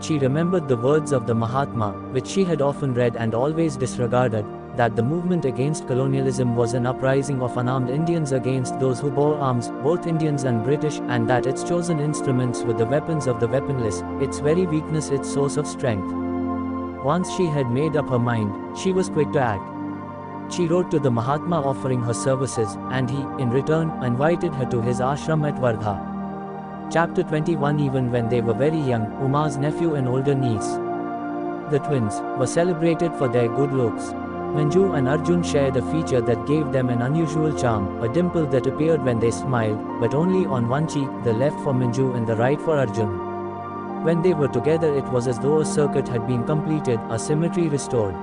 She remembered the words of the Mahatma, which she had often read and always disregarded, that the movement against colonialism was an uprising of unarmed Indians against those who bore arms, both Indians and British, and that its chosen instruments were the weapons of the weaponless, its very weakness its source of strength. Once she had made up her mind, she was quick to act. She wrote to the Mahatma offering her services, and he, in return, invited her to his ashram at Wardha. Chapter 21. Even when they were very young, Uma's nephew and older niece, the twins, were celebrated for their good looks. Manju and Arjun shared a feature that gave them an unusual charm, a dimple that appeared when they smiled, but only on one cheek, the left for Manju and the right for Arjun. When they were together, it was as though a circuit had been completed, a symmetry restored.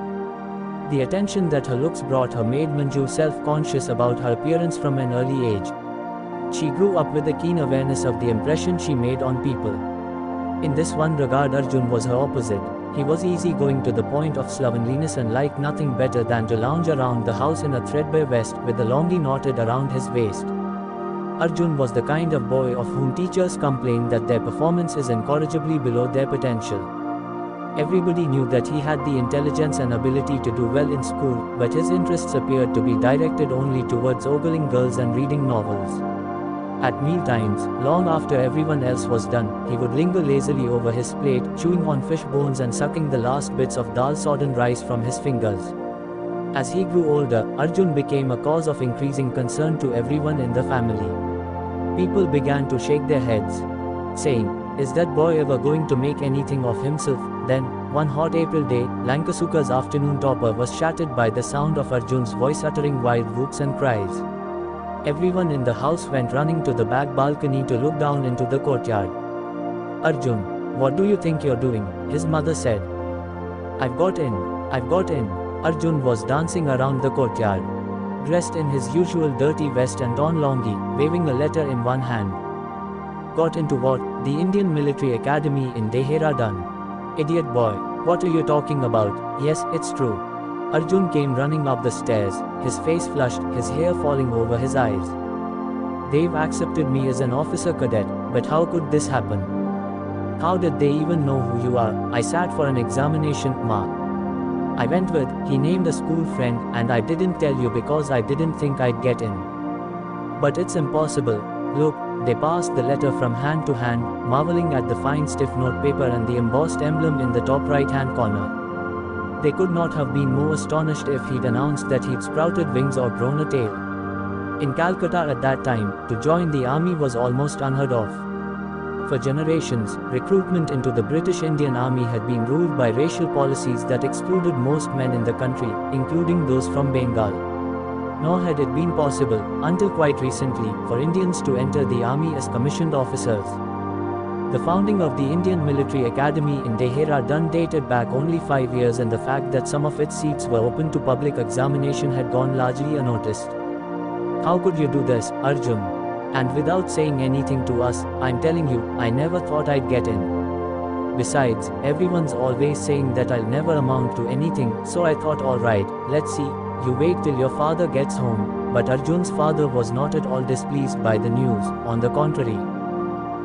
The attention that her looks brought her made Manju self-conscious about her appearance from an early age. She grew up with a keen awareness of the impression she made on people. In this one regard, Arjun was her opposite. He was easygoing to the point of slovenliness and liked nothing better than to lounge around the house in a threadbare vest with a longi knotted around his waist. Arjun was the kind of boy of whom teachers complained that their performance is incorrigibly below their potential. Everybody knew that he had the intelligence and ability to do well in school, but his interests appeared to be directed only towards ogling girls and reading novels. At mealtimes, long after everyone else was done, he would linger lazily over his plate, chewing on fish bones and sucking the last bits of dal-sodden rice from his fingers. As he grew older, Arjun became a cause of increasing concern to everyone in the family. People began to shake their heads, saying, "Is that boy ever going to make anything of himself?" Then, one hot April day, Lankasuka's afternoon topper was shattered by the sound of Arjun's voice uttering wild whoops and cries. Everyone in the house went running to the back balcony to look down into the courtyard. "Arjun, what do you think you're doing?" his mother said. I've got in. Arjun was dancing around the courtyard, dressed in his usual dirty vest and torn longi, waving a letter in one hand. "Got into what?" "The Indian Military Academy in Dehradun." Idiot boy, what are you talking about? Yes, it's true. Arjun came running up the stairs, his face flushed, his hair falling over his eyes. They've accepted me as an officer cadet, but how could this happen? How did they even know who you are? I sat for an examination, Ma. I went with, he named a school friend, and I didn't tell you because I didn't think I'd get in. But it's impossible. Look, they passed the letter from hand to hand, marveling at the fine stiff notepaper and the embossed emblem in the top right-hand corner. They could not have been more astonished if he'd announced that he'd sprouted wings or grown a tail. In Calcutta at that time, to join the army was almost unheard of. For generations, recruitment into the British Indian Army had been ruled by racial policies that excluded most men in the country, including those from Bengal. Nor had it been possible, until quite recently, for Indians to enter the army as commissioned officers. The founding of the Indian Military Academy in Dehradun dated back only 5 years, and the fact that some of its seats were open to public examination had gone largely unnoticed. How could you do this, Arjun? And without saying anything to us, I'm telling you, I never thought I'd get in. Besides, everyone's always saying that I'll never amount to anything, so I thought, alright, let's see, you wait till your father gets home. But Arjun's father was not at all displeased by the news, on the contrary.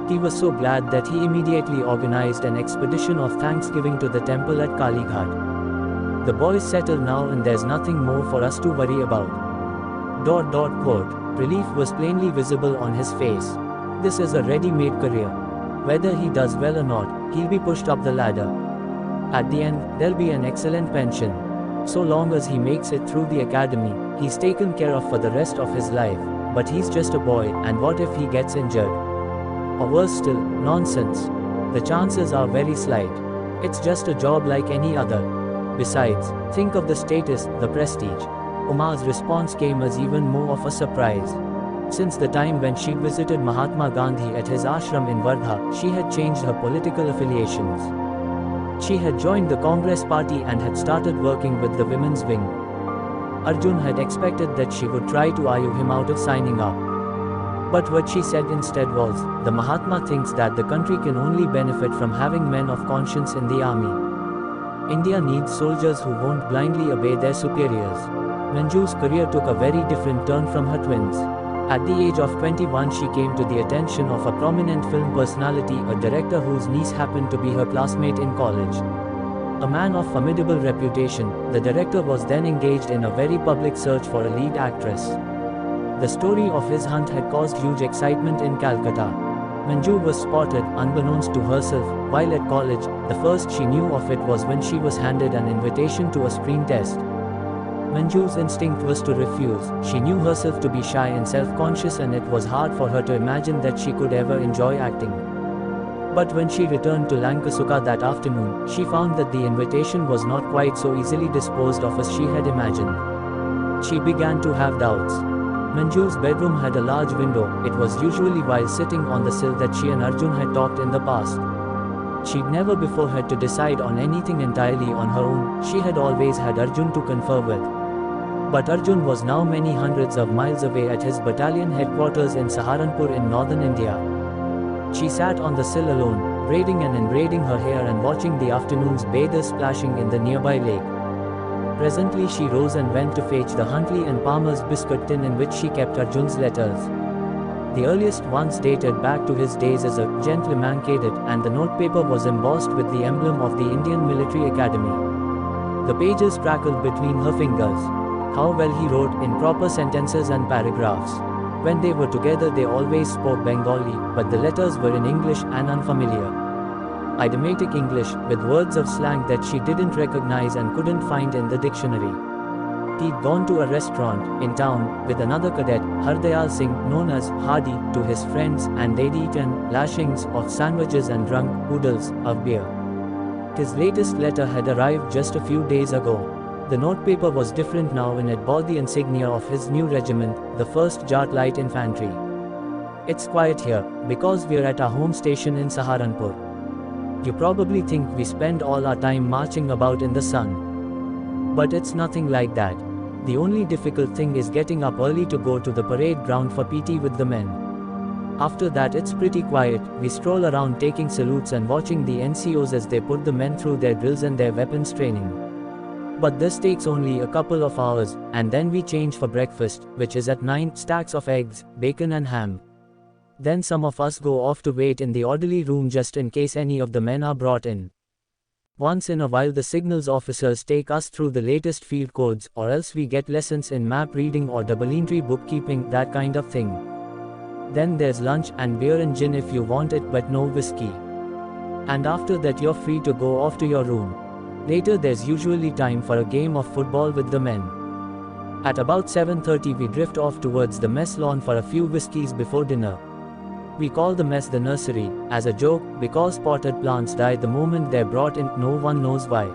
He was so glad that he immediately organized an expedition of thanksgiving to the temple at Kalighat. The boys settled now and there's nothing more for us to worry about. ... Relief was plainly visible on his face. This is a ready-made career. Whether he does well or not, he'll be pushed up the ladder. At the end, there'll be an excellent pension. So long as he makes it through the academy, he's taken care of for the rest of his life. But he's just a boy, and what if he gets injured? Or worse still, nonsense. The chances are very slight. It's just a job like any other. Besides, think of the status, the prestige. Uma's response came as even more of a surprise. Since the time when she'd visited Mahatma Gandhi at his ashram in Wardha, she had changed her political affiliations. She had joined the Congress party and had started working with the women's wing. Arjun had expected that she would try to argue him out of signing up. But what she said instead was, the Mahatma thinks that the country can only benefit from having men of conscience in the army. India needs soldiers who won't blindly obey their superiors. Manju's career took a very different turn from her twins. At the age of 21, she came to the attention of a prominent film personality, a director whose niece happened to be her classmate in college. A man of formidable reputation, the director was then engaged in a very public search for a lead actress. The story of his hunt had caused huge excitement in Calcutta. Manju was spotted, unbeknownst to herself, while at college. The first she knew of it was when she was handed an invitation to a screen test. Manju's instinct was to refuse. She knew herself to be shy and self-conscious, and it was hard for her to imagine that she could ever enjoy acting. But when she returned to Lankasuka that afternoon, she found that the invitation was not quite so easily disposed of as she had imagined. She began to have doubts. Manju's bedroom had a large window. It was usually while sitting on the sill that she and Arjun had talked in the past. She'd never before had to decide on anything entirely on her own. She had always had Arjun to confer with. But Arjun was now many hundreds of miles away at his battalion headquarters in Saharanpur in northern India. She sat on the sill alone, braiding and braiding her hair and watching the afternoon's bathers splashing in the nearby lake. Presently she rose and went to fetch the Huntley and Palmer's biscuit tin in which she kept Arjun's letters. The earliest ones dated back to his days as a gentleman cadet, and the notepaper was embossed with the emblem of the Indian Military Academy. The pages crackled between her fingers. How well he wrote, in proper sentences and paragraphs. When they were together they always spoke Bengali, but the letters were in English and unfamiliar. Idiomatic English, with words of slang that she didn't recognize and couldn't find in the dictionary. He'd gone to a restaurant in town with another cadet, Hardayal Singh, known as Hardy, to his friends, and they'd eaten lashings of sandwiches and drunk oodles of beer. His latest letter had arrived just a few days ago. The notepaper was different now, and it bore the insignia of his new regiment, the 1st Jat Light Infantry. It's quiet here, because we're at our home station in Saharanpur. You probably think we spend all our time marching about in the sun. But it's nothing like that. The only difficult thing is getting up early to go to the parade ground for PT with the men. After that it's pretty quiet, we stroll around taking salutes and watching the NCOs as they put the men through their drills and their weapons training. But this takes only a couple of hours, and then we change for breakfast, which is at 9, stacks of eggs, bacon and ham. Then some of us go off to wait in the orderly room just in case any of the men are brought in. Once in a while the signals officers take us through the latest field codes, or else we get lessons in map reading or double-entry bookkeeping, that kind of thing. Then there's lunch and beer and gin if you want it, but no whiskey. And after that you're free to go off to your room. Later there's usually time for a game of football with the men. At about 7:30 we drift off towards the mess lawn for a few whiskeys before dinner. We call the mess the nursery, as a joke, because potted plants die the moment they're brought in, no one knows why.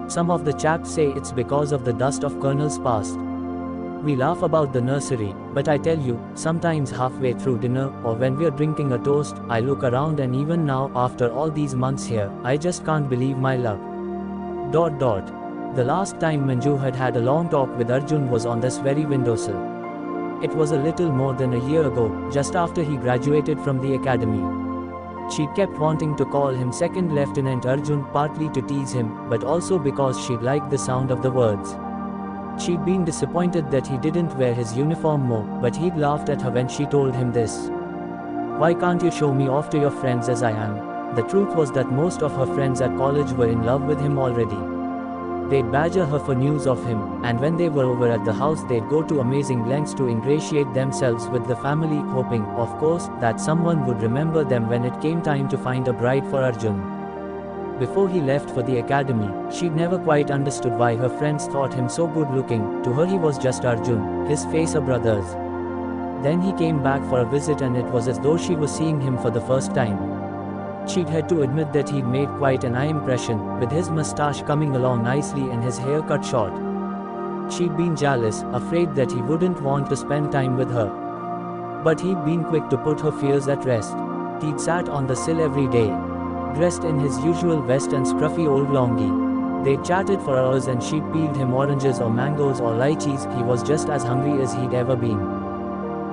Some of the chaps say it's because of the dust of colonels past. We laugh about the nursery, but I tell you, sometimes halfway through dinner, or when we're drinking a toast, I look around and even now, after all these months here, I just can't believe my luck. The last time Manju had a long talk with Arjun was on this very windowsill. It was a little more than a year ago, just after he graduated from the academy. She kept wanting to call him Second Lieutenant Arjun, partly to tease him, but also because she'd liked the sound of the words. She'd been disappointed that he didn't wear his uniform more, but he'd laughed at her when she told him this. "Why can't you show me off to your friends as I am?" The truth was that most of her friends at college were in love with him already. They'd badger her for news of him, and when they were over at the house they'd go to amazing lengths to ingratiate themselves with the family, hoping, of course, that someone would remember them when it came time to find a bride for Arjun. Before he left for the academy, she'd never quite understood why her friends thought him so good looking. To her he was just Arjun, his face a brother's. Then he came back for a visit and it was as though she was seeing him for the first time. She'd had to admit that he'd made quite an eye impression, with his moustache coming along nicely and his hair cut short. She'd been jealous, afraid that he wouldn't want to spend time with her. But he'd been quick to put her fears at rest. He'd sat on the sill every day, dressed in his usual vest and scruffy old longi. They chatted for hours and she'd peeled him oranges or mangoes or lychees. He was just as hungry as he'd ever been.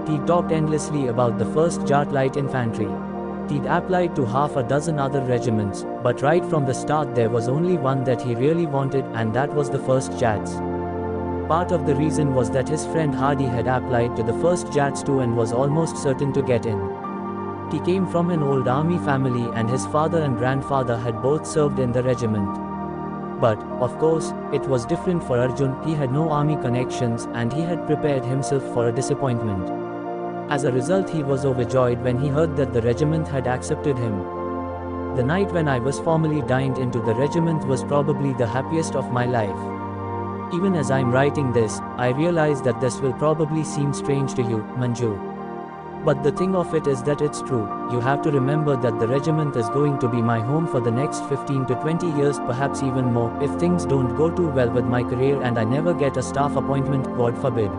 He talked endlessly about the 1st Jat Light Infantry. He'd applied to half a dozen other regiments, but right from the start there was only one that he really wanted, and that was the 1st Jats. Part of the reason was that his friend Hardy had applied to the 1st Jats too and was almost certain to get in. He came from an old army family and his father and grandfather had both served in the regiment. But, of course, it was different for Arjun. He had no army connections and he had prepared himself for a disappointment. As a result, he was overjoyed when he heard that the regiment had accepted him. The night when I was formally dined into the regiment was probably the happiest of my life. Even as I'm writing this, I realize that this will probably seem strange to you, Manju. But the thing of it is that it's true. You have to remember that the regiment is going to be my home for the next 15 to 20 years, perhaps even more, if things don't go too well with my career and I never get a staff appointment, God forbid.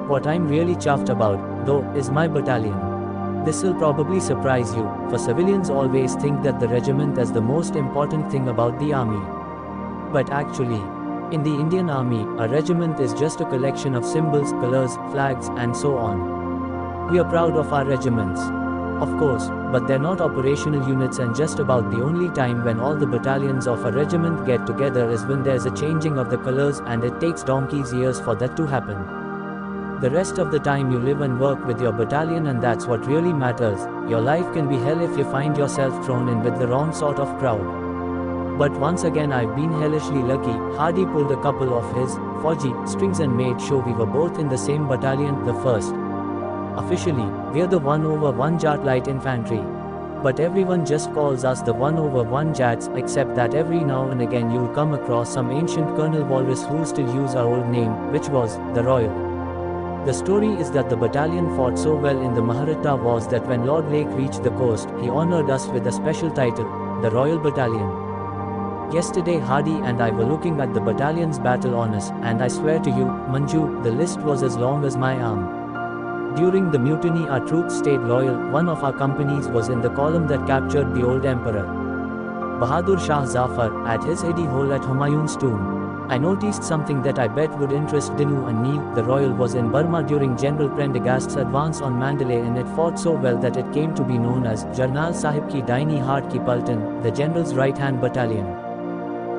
What I'm really chuffed about, though, is my battalion. This'll probably surprise you, for civilians always think that the regiment is the most important thing about the army. But actually, in the Indian Army, a regiment is just a collection of symbols, colors, flags, and so on. We are proud of our regiments, of course, but they're not operational units, and just about the only time when all the battalions of a regiment get together is when there's a changing of the colors, and it takes donkey's years for that to happen. The rest of the time you live and work with your battalion, and that's what really matters. Your life can be hell if you find yourself thrown in with the wrong sort of crowd. But once again I've been hellishly lucky. Hardy pulled a couple of his Fauji strings and made sure we were both in the same battalion, the 1st. Officially, we're the 1/1 Jat Light Infantry. But everyone just calls us the 1/1 Jats, except that every now and again you'll come across some ancient Colonel Walrus who still use our old name, which was the Royal. The story is that the battalion fought so well in the Maratha Wars that when Lord Lake reached the coast, he honored us with a special title, the Royal Battalion. Yesterday Hardy and I were looking at the battalion's battle honors, and I swear to you, Manju, the list was as long as my arm. During the mutiny our troops stayed loyal. One of our companies was in the column that captured the old emperor, Bahadur Shah Zafar, at his hidey hole at Humayun's tomb. I noticed something that I bet would interest Dinu and Neil. The Royal was in Burma during General Prendergast's advance on Mandalay, and it fought so well that it came to be known as Jarnal Sahib ki Daini Hart ki Paltan, the general's right-hand battalion.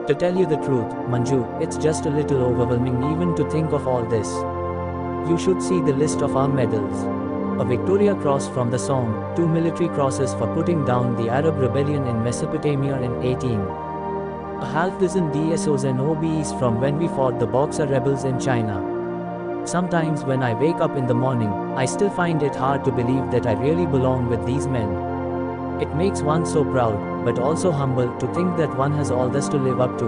To tell you the truth, Manju, it's just a little overwhelming even to think of all this. You should see the list of our medals. A Victoria Cross from the Somme, 2 military crosses for putting down the Arab rebellion in Mesopotamia in 18. A half dozen DSOs and OBEs from when we fought the Boxer rebels in China. Sometimes when I wake up in the morning, I still find it hard to believe that I really belong with these men. It makes one so proud, but also humble, to think that one has all this to live up to.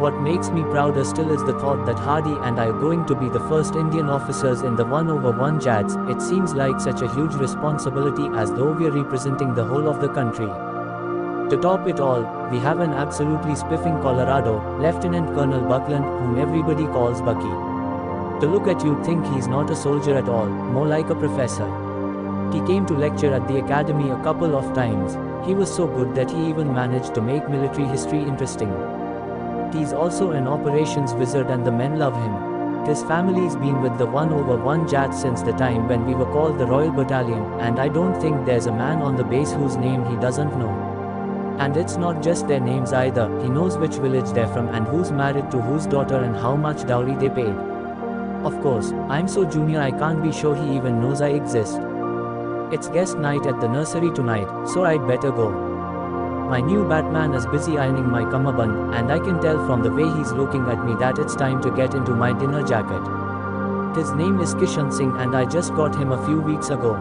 What makes me prouder still is the thought that Hardy and I are going to be the first Indian officers in the 1/1 JADs. It seems like such a huge responsibility, as though we're representing the whole of the country. To top it all, we have an absolutely spiffing Colorado, Lieutenant Colonel Buckland, whom everybody calls Bucky. To look at you'd think he's not a soldier at all, more like a professor. He came to lecture at the academy a couple of times. He was so good that he even managed to make military history interesting. He's also an operations wizard and the men love him. His family's been with the 1/1 JAT since the time when we were called the Royal Battalion, and I don't think there's a man on the base whose name he doesn't know. And it's not just their names either, he knows which village they're from and who's married to whose daughter and how much dowry they paid. Of course, I'm so junior I can't be sure he even knows I exist. It's guest night at the nursery tonight, so I'd better go. My new Batman is busy ironing my cummerbund, and I can tell from the way he's looking at me that it's time to get into my dinner jacket. His name is Kishan Singh and I just got him a few weeks ago.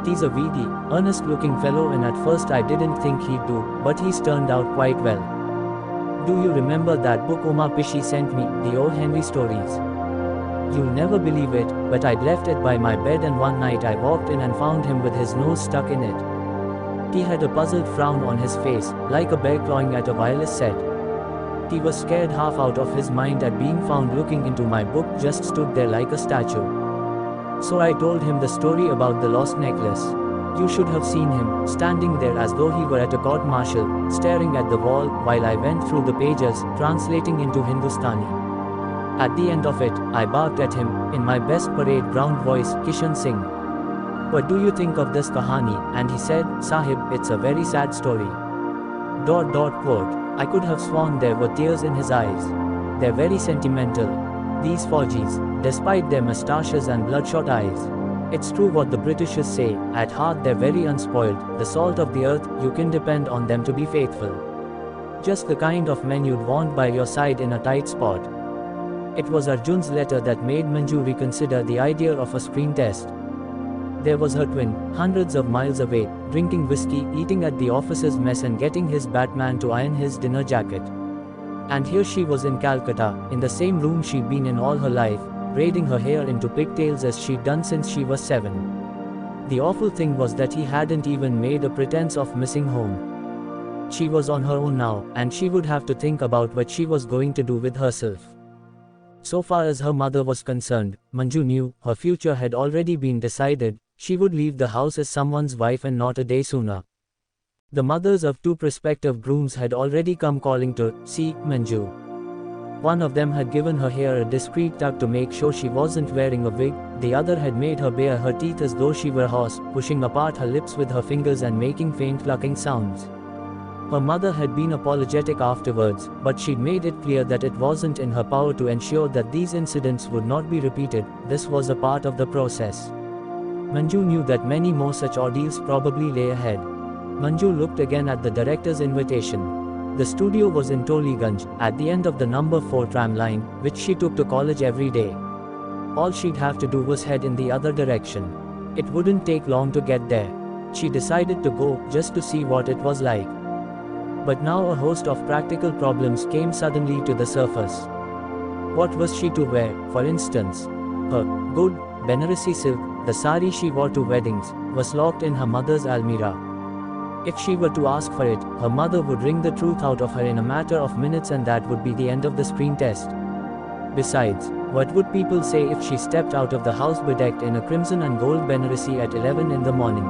He's a weedy, earnest-looking fellow, and at first I didn't think he'd do, but he's turned out quite well. Do you remember that book Oma Pishi sent me, the O. Henry stories? You'll never believe it, but I'd left it by my bed, and one night I walked in and found him with his nose stuck in it. He had a puzzled frown on his face, like a bear clawing at a wireless set. He was scared half out of his mind at being found looking into my book, just stood there like a statue. So I told him the story about the lost necklace. You should have seen him, standing there as though he were at a court-martial, staring at the wall, while I went through the pages, translating into Hindustani. At the end of it, I barked at him, in my best parade ground voice, Kishan Singh. What do you think of this kahani? And he said, Sahib, it's a very sad story. ... Quote. I could have sworn there were tears in his eyes. They're very sentimental. These Faujis, despite their moustaches and bloodshot eyes. It's true what the Britishers say, at heart they're very unspoiled, the salt of the earth, you can depend on them to be faithful. Just the kind of men you'd want by your side in a tight spot. It was Arjun's letter that made Manju reconsider the idea of a screen test. There was her twin, hundreds of miles away, drinking whiskey, eating at the officer's mess and getting his Batman to iron his dinner jacket. And here she was in Calcutta, in the same room she'd been in all her life, braiding her hair into pigtails as she'd done since she was 7. The awful thing was that he hadn't even made a pretense of missing home. She was on her own now, and she would have to think about what she was going to do with herself. So far as her mother was concerned, Manju knew, her future had already been decided. She would leave the house as someone's wife and not a day sooner. The mothers of 2 prospective grooms had already come calling to see Manju. One of them had given her hair a discreet tuck to make sure she wasn't wearing a wig, the other had made her bare her teeth as though she were a horse, pushing apart her lips with her fingers and making faint clucking sounds. Her mother had been apologetic afterwards, but she'd made it clear that it wasn't in her power to ensure that these incidents would not be repeated. This was a part of the process. Manju knew that many more such ordeals probably lay ahead. Manju looked again at the director's invitation. The studio was in Toliganj, at the end of the number 4 tram line, which she took to college every day. All she'd have to do was head in the other direction. It wouldn't take long to get there. She decided to go, just to see what it was like. But now a host of practical problems came suddenly to the surface. What was she to wear, for instance? Her good Banarasi silk, the sari she wore to weddings, was locked in her mother's almirah. If she were to ask for it, her mother would wring the truth out of her in a matter of minutes, and that would be the end of the screen test. Besides, what would people say if she stepped out of the house bedecked in a crimson and gold Banarasi at 11 in the morning?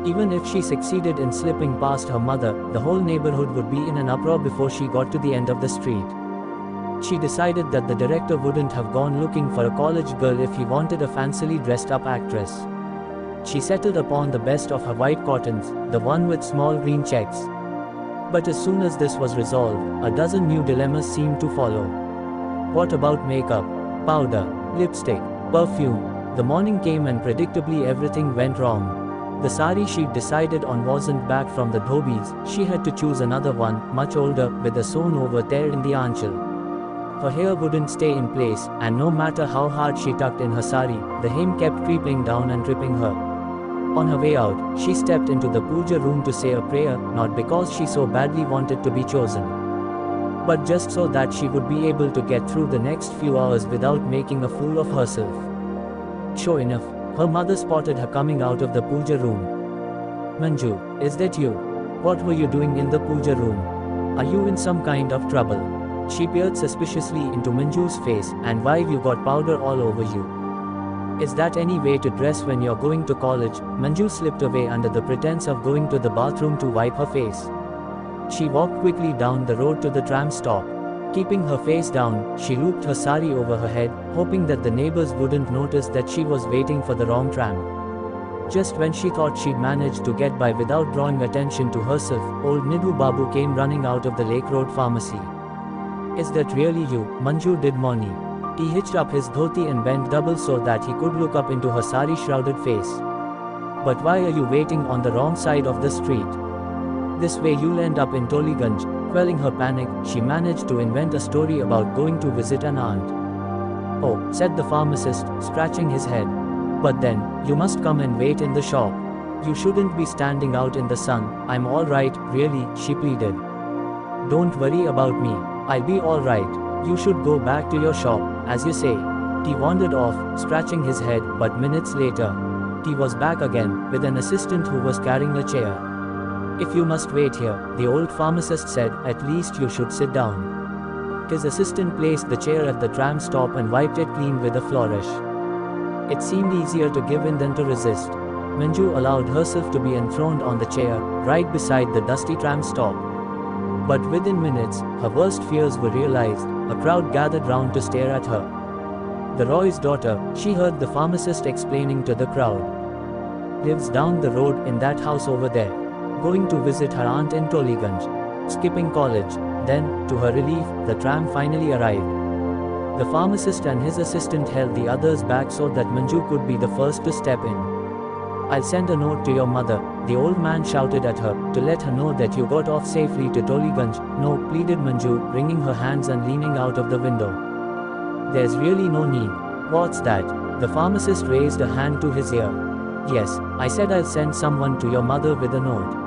Even if she succeeded in slipping past her mother, the whole neighborhood would be in an uproar before she got to the end of the street. She decided that the director wouldn't have gone looking for a college girl if he wanted a fancily dressed-up actress. She settled upon the best of her white cottons, the one with small green checks. But as soon as this was resolved, a dozen new dilemmas seemed to follow. What about makeup, powder, lipstick, perfume? The morning came and predictably everything went wrong. The sari she'd decided on wasn't back from the dhobis. She had to choose another one, much older, with a sewn-over tear in the anchal. Her hair wouldn't stay in place, and no matter how hard she tucked in her sari, the hem kept creeping down and tripping her. On her way out, she stepped into the puja room to say a prayer, not because she so badly wanted to be chosen, but just so that she would be able to get through the next few hours without making a fool of herself. Sure enough, her mother spotted her coming out of the puja room. "Manju, is that you? What were you doing in the puja room? Are you in some kind of trouble?" She peered suspiciously into Manju's face. "And why you got powder all over you? Is that any way to dress when you're going to college?" Manju slipped away under the pretense of going to the bathroom to wipe her face. She walked quickly down the road to the tram stop. Keeping her face down, she looped her sari over her head, hoping that the neighbors wouldn't notice that she was waiting for the wrong tram. Just when she thought she'd managed to get by without drawing attention to herself, old Nidhu Babu came running out of the Lake Road pharmacy. "Is that really you, Manju?" did Moni. He hitched up his dhoti and bent double so that he could look up into her sari-shrouded face. "But why are you waiting on the wrong side of the street? This way you'll end up in Toliganj." Quelling her panic, she managed to invent a story about going to visit an aunt. "Oh," said the pharmacist, scratching his head. "But then, you must come and wait in the shop. You shouldn't be standing out in the sun." "I'm all right, really," she pleaded. "Don't worry about me. I'll be all right. You should go back to your shop, as you say." He wandered off, scratching his head, but minutes later, he was back again, with an assistant who was carrying a chair. "If you must wait here," the old pharmacist said, "at least you should sit down." His assistant placed the chair at the tram stop and wiped it clean with a flourish. It seemed easier to give in than to resist. Manju allowed herself to be enthroned on the chair, right beside the dusty tram stop. But within minutes, her worst fears were realized. A crowd gathered round to stare at her. "The Roy's daughter," she heard the pharmacist explaining to the crowd, "lives down the road in that house over there. Going to visit her aunt in Toliganj. Skipping college." Then, to her relief, the tram finally arrived. The pharmacist and his assistant held the others back so that Manju could be the first to step in. "I'll send a note to your mother," the old man shouted at her, "to let her know that you got off safely to Toliganj." "No," pleaded Manju, wringing her hands and leaning out of the window. "There's really no need." "What's that?" The pharmacist raised a hand to his ear. "Yes, I said I'll send someone to your mother with a note."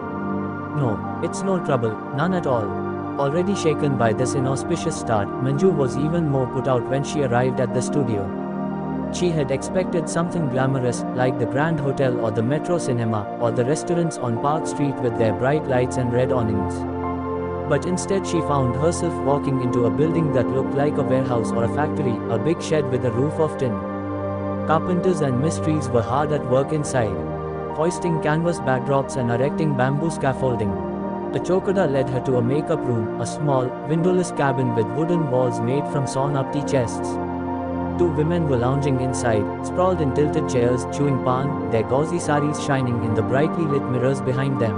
"No, it's no trouble, none at all." Already shaken by this inauspicious start, Manju was even more put out when she arrived at the studio. She had expected something glamorous, like the Grand Hotel or the Metro Cinema, or the restaurants on Park Street with their bright lights and red awnings. But instead she found herself walking into a building that looked like a warehouse or a factory, a big shed with a roof of tin. Carpenters and mistries were hard at work inside, hoisting canvas backdrops and erecting bamboo scaffolding. A chokada led her to a makeup room, a small, windowless cabin with wooden walls made from sawn-up tea chests. Two women were lounging inside, sprawled in tilted chairs, chewing pan, their gauzy saris shining in the brightly lit mirrors behind them.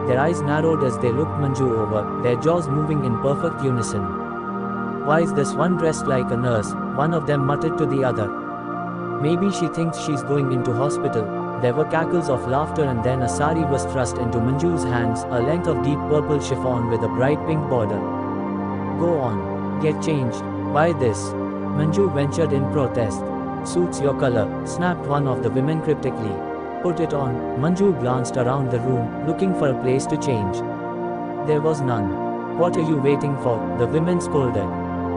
Their eyes narrowed as they looked Manju over, their jaws moving in perfect unison. "Why is this one dressed like a nurse?" one of them muttered to the other. "Maybe she thinks she's going into hospital." There were cackles of laughter and then a sari was thrust into Manju's hands, a length of deep purple chiffon with a bright pink border. "Go on. Get changed." "Why this?" Manju ventured in protest. "Suits your color," snapped one of the women cryptically. "Put it on." Manju glanced around the room, looking for a place to change. There was none. "What are you waiting for?" the women scolded.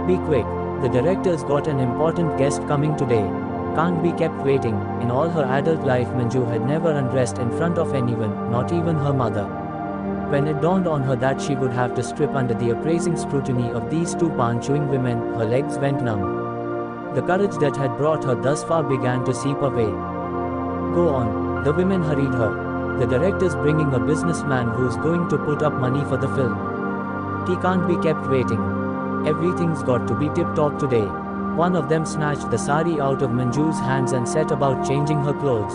"Be quick. The director's got an important guest coming today. Can't be kept waiting." In all her adult life, Manju had never undressed in front of anyone, not even her mother. When it dawned on her that she would have to strip under the appraising scrutiny of these two pan-chewing women, her legs went numb. The courage that had brought her thus far began to seep away. "Go on," the women hurried her. "The director's bringing a businessman who's going to put up money for the film. He can't be kept waiting." Everything's got to be tip-top today. One of them snatched the sari out of Manju's hands and set about changing her clothes.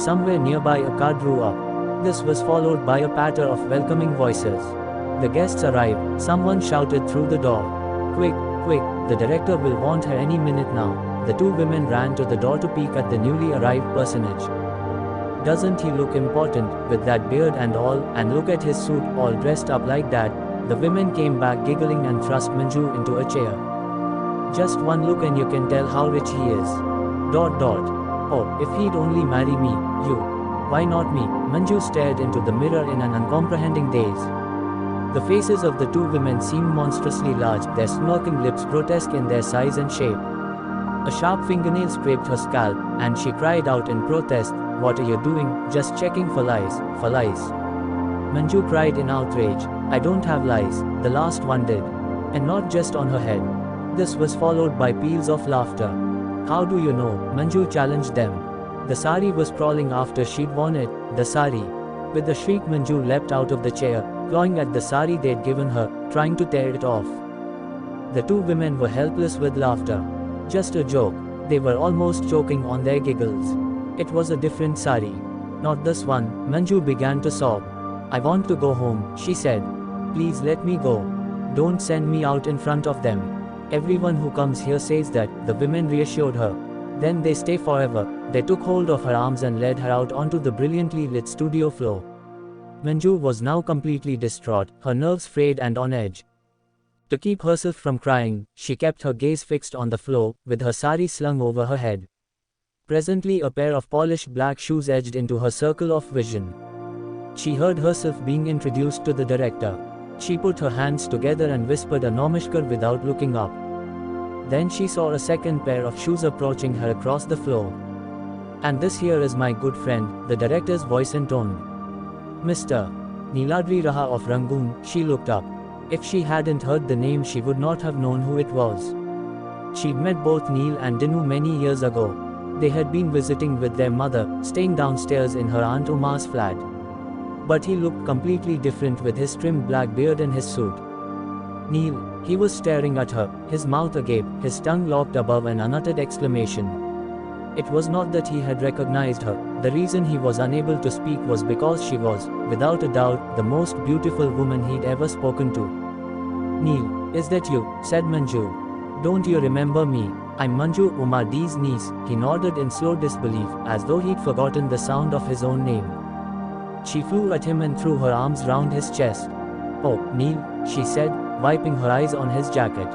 Somewhere nearby a car drew up. This was followed by a patter of welcoming voices. The guests arrived, someone shouted through the door. Quick, quick, the director will want her any minute now. The two women ran to the door to peek at the newly arrived personage. Doesn't he look important, with that beard and all, and look at his suit, all dressed up like that? The women came back giggling and thrust Manju into a chair. Just one look and you can tell how rich he is. ... Oh, if he'd only marry me, you. Why not me? Manju stared into the mirror in an uncomprehending daze. The faces of the two women seemed monstrously large, their smirking lips grotesque in their size and shape. A sharp fingernail scraped her scalp, and she cried out in protest, "What are you doing? Just checking for lies, for lies." Manju cried in outrage, "I don't have lies, the last one did. And not just on her head." This was followed by peals of laughter. "How do you know?" Manju challenged them. The sari was crawling after she'd worn it, the sari. With a shriek, Manju leapt out of the chair, clawing at the sari they'd given her, trying to tear it off. The two women were helpless with laughter. Just a joke. They were almost choking on their giggles. It was a different sari. Not this one. Manju began to sob. "I want to go home," she said. "Please let me go. Don't send me out in front of them. Everyone who comes here says that," the women reassured her. "Then they stay forever." They took hold of her arms and led her out onto the brilliantly lit studio floor. Manju was now completely distraught, her nerves frayed and on edge. To keep herself from crying, she kept her gaze fixed on the floor, with her sari slung over her head. Presently a pair of polished black shoes edged into her circle of vision. She heard herself being introduced to the director. She put her hands together and whispered a Namaskar without looking up. Then she saw a second pair of shoes approaching her across the floor. "And this here is my good friend," the director's voice intoned. "Mr. Niladri Raha of Rangoon." She looked up. If she hadn't heard the name, she would not have known who it was. She'd met both Neil and Dinu many years ago. They had been visiting with their mother, staying downstairs in her Aunt Uma's flat. But he looked completely different with his trimmed black beard and his suit. Neil, he was staring at her, his mouth agape, his tongue locked above an unuttered exclamation. It was not that he had recognized her. The reason he was unable to speak was because she was, without a doubt, the most beautiful woman he'd ever spoken to. "Neil, is that you?" said Manju. "Don't you remember me? I'm Manju Umar D's niece." He nodded in slow disbelief, as though he'd forgotten the sound of his own name. She flew at him and threw her arms round his chest. "Oh, Neil," she said, wiping her eyes on his jacket.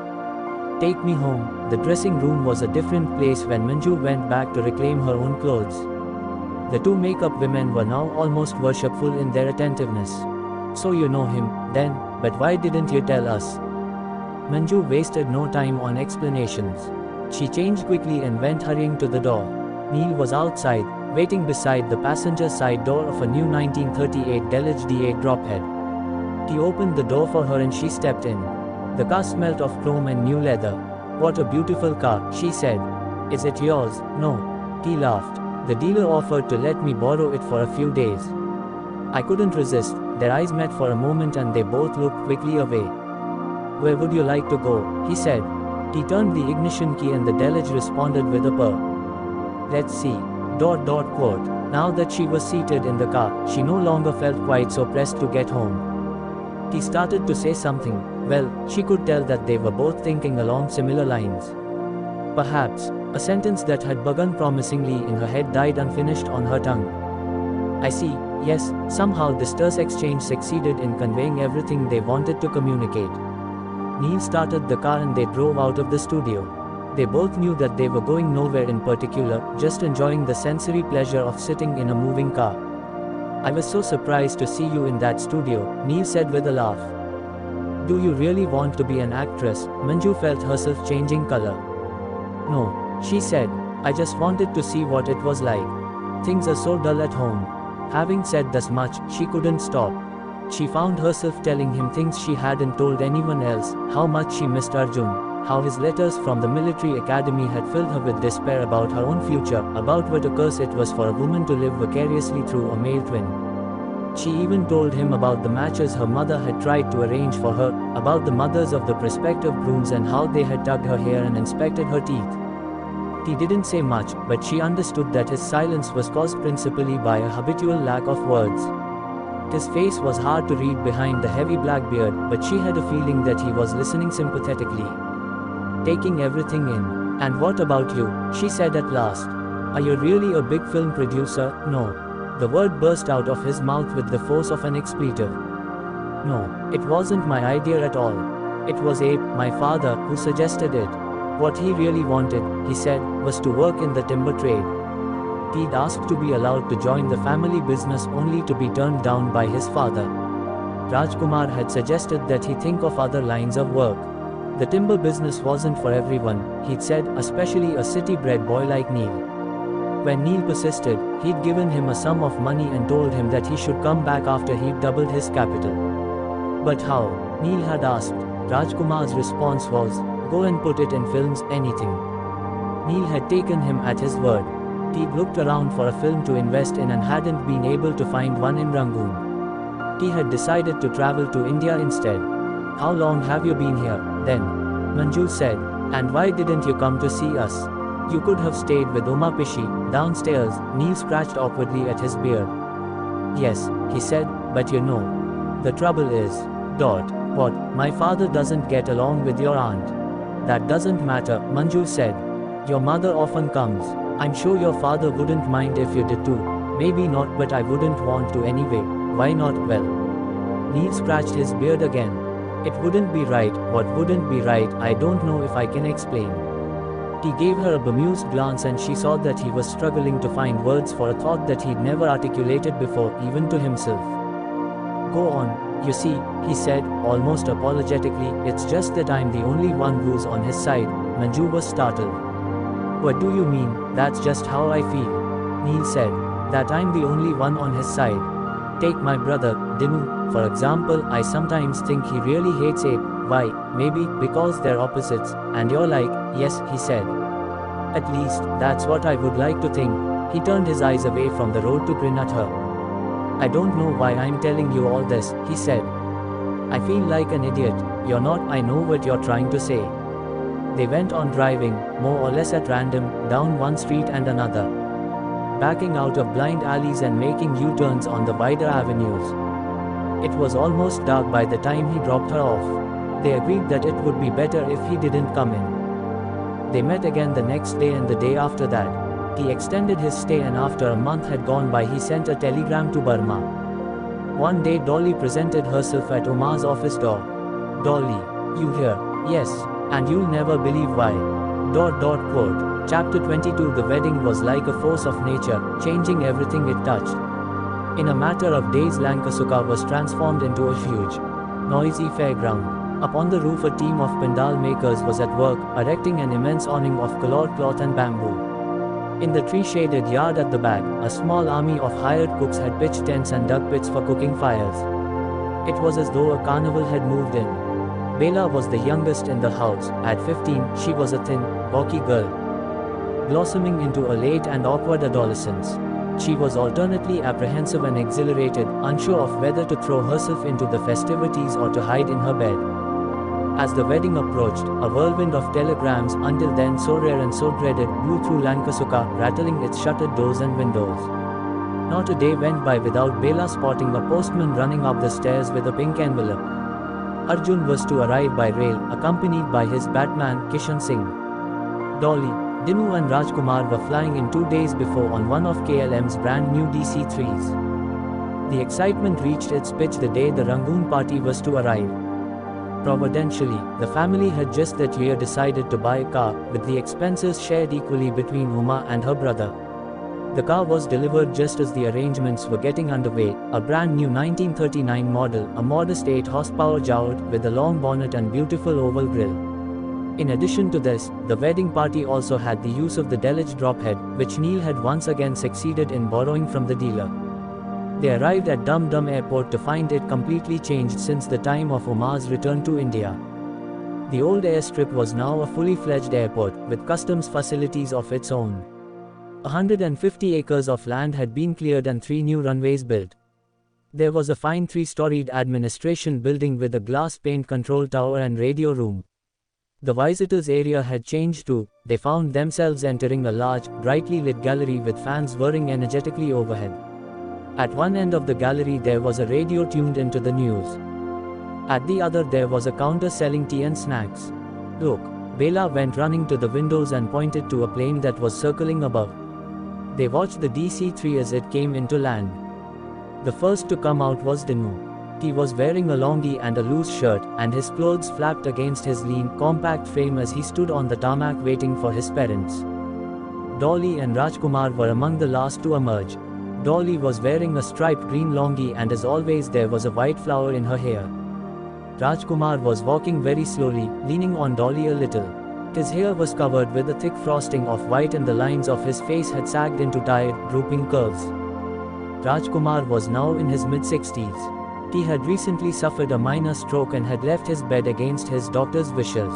"Take me home." The dressing room was a different place when Manju went back to reclaim her own clothes. The two makeup women were now almost worshipful in their attentiveness. "So you know him, then, but why didn't you tell us?" Manju wasted no time on explanations. She changed quickly and went hurrying to the door. Neil was outside, waiting beside the passenger side door of a new 1938 Delage D8 drophead. He opened the door for her and she stepped in. The car smelt of chrome and new leather. "What a beautiful car," she said. "Is it yours?" "No." He laughed. "The dealer offered to let me borrow it for a few days." I couldn't resist. Their eyes met for a moment and they both looked quickly away. "Where would you like to go?" he said. He turned the ignition key and the Delage responded with a purr. "Let's see. ... Quote. Now that she was seated in the car, she no longer felt quite so pressed to get home. He started to say something. Well, she could tell that they were both thinking along similar lines. Perhaps, a sentence that had begun promisingly in her head died unfinished on her tongue. "I see, yes." Somehow this terse exchange succeeded in conveying everything they wanted to communicate. Neil started the car and they drove out of the studio. They both knew that they were going nowhere in particular, just enjoying the sensory pleasure of sitting in a moving car. "I was so surprised to see you in that studio," Neil said with a laugh. "Do you really want to be an actress?" Manju felt herself changing color. "No," she said. "I just wanted to see what it was like. Things are so dull at home." Having said this much, she couldn't stop. She found herself telling him things she hadn't told anyone else, how much she missed Arjun, how his letters from the military academy had filled her with despair about her own future, about what a curse it was for a woman to live vicariously through a male twin. She even told him about the matches her mother had tried to arrange for her, about the mothers of the prospective grooms and how they had tugged her hair and inspected her teeth. He didn't say much, but she understood that his silence was caused principally by a habitual lack of words. His face was hard to read behind the heavy black beard, but she had a feeling that he was listening sympathetically, taking everything in. "And what about you?" she said at last. "Are you really a big film producer?" "No." The word burst out of his mouth with the force of an expletive. "No, it wasn't my idea at all. It was Abe, my father, who suggested it. What he really wanted," he said, "was to work in the timber trade. He'd asked to be allowed to join the family business only to be turned down by his father. Rajkumar had suggested that he think of other lines of work. The timber business wasn't for everyone, he'd said, especially a city-bred boy like Neil. When Neil persisted, he'd given him a sum of money and told him that he should come back after he'd doubled his capital. "But how?" Neil had asked. Rajkumar's response was, "Go and put it in films, anything." Neil had taken him at his word. He'd looked around for a film to invest in and hadn't been able to find one in Rangoon. He had decided to travel to India instead. "How long have you been here, then?" Manju said. "And why didn't you come to see us? You could have stayed with Uma Pishi, downstairs." Neil scratched awkwardly at his beard. "Yes," he said, "but you know. The trouble is, What? My father doesn't get along with your aunt." "That doesn't matter," Manju said. "Your mother often comes. I'm sure your father wouldn't mind if you did too." "Maybe not, but I wouldn't want to anyway." "Why not?" "Well." Neil scratched his beard again. "It wouldn't be right." "What wouldn't be right?" "I don't know if I can explain." He gave her a bemused glance and she saw that he was struggling to find words for a thought that he'd never articulated before, even to himself. "Go on. You see," he said, almost apologetically, "it's just that I'm the only one who's on his side." Manju was startled. "What do you mean?" "That's just how I feel," Neil said. "That I'm the only one on his side. Take my brother, Dinu, for example. I sometimes think he really hates Abe. Why? Maybe because they're opposites, and you're like, yes," he said. "At least, that's what I would like to think." He turned his eyes away from the road to grin at her. "I don't know why I'm telling you all this," he said. "I feel like an idiot." "You're not. I know what you're trying to say." They went on driving, more or less at random, down one street and another, backing out of blind alleys and making U-turns on the wider avenues. It was almost dark by the time he dropped her off. They agreed that it would be better if he didn't come in. They met again the next day and the day after that. He extended his stay, and after a month had gone by he sent a telegram to Burma. One day Dolly presented herself at Uma's office door. "Dolly, you here?" "Yes. And you'll never believe why." Quote. Chapter 22. The wedding was like a force of nature, changing everything it touched. In a matter of days Lankasuka was transformed into a huge, noisy fairground. Upon the roof a team of pandal makers was at work, erecting an immense awning of colored cloth and bamboo. In the tree-shaded yard at the back, a small army of hired cooks had pitched tents and dug pits for cooking fires. It was as though a carnival had moved in. Bela was the youngest in the house. At 15, she was a thin, gawky girl, blossoming into a late and awkward adolescence. She was alternately apprehensive and exhilarated, unsure of whether to throw herself into the festivities or to hide in her bed. As the wedding approached, a whirlwind of telegrams, until then so rare and so dreaded, blew through Lankasuka, rattling its shuttered doors and windows. Not a day went by without Bela spotting a postman running up the stairs with a pink envelope. Arjun was to arrive by rail, accompanied by his Batman, Kishan Singh. Dolly, Dinu and Rajkumar were flying in 2 days before on one of KLM's brand new DC-3s. The excitement reached its pitch the day the Rangoon party was to arrive. Providentially, the family had just that year decided to buy a car, with the expenses shared equally between Uma and her brother. The car was delivered just as the arrangements were getting underway, a brand new 1939 model, a modest 8-horsepower Jowett with a long bonnet and beautiful oval grille. In addition to this, the wedding party also had the use of the Delage drophead, which Neil had once again succeeded in borrowing from the dealer. They arrived at Dum Dum Airport to find it completely changed since the time of Uma's return to India. The old airstrip was now a fully fledged airport, with customs facilities of its own. 150 acres of land had been cleared and 3 new runways built. There was a fine 3-storied administration building with a glass pane control tower and radio room. The visitors' area had changed too. They found themselves entering a large, brightly lit gallery with fans whirring energetically overhead. At one end of the gallery there was a radio tuned into the news. At the other there was a counter selling tea and snacks. Look, Bela went running to the windows and pointed to a plane that was circling above. They watched the DC-3 as it came into land. The first to come out was Dinu. He was wearing a longi and a loose shirt, and his clothes flapped against his lean, compact frame as he stood on the tarmac waiting for his parents. Dolly and Rajkumar were among the last to emerge. Dolly was wearing a striped green longi, and as always there was a white flower in her hair. Rajkumar was walking very slowly, leaning on Dolly a little. His hair was covered with a thick frosting of white and the lines of his face had sagged into tired, drooping curves. Rajkumar was now in his mid-60s. He had recently suffered a minor stroke and had left his bed against his doctor's wishes.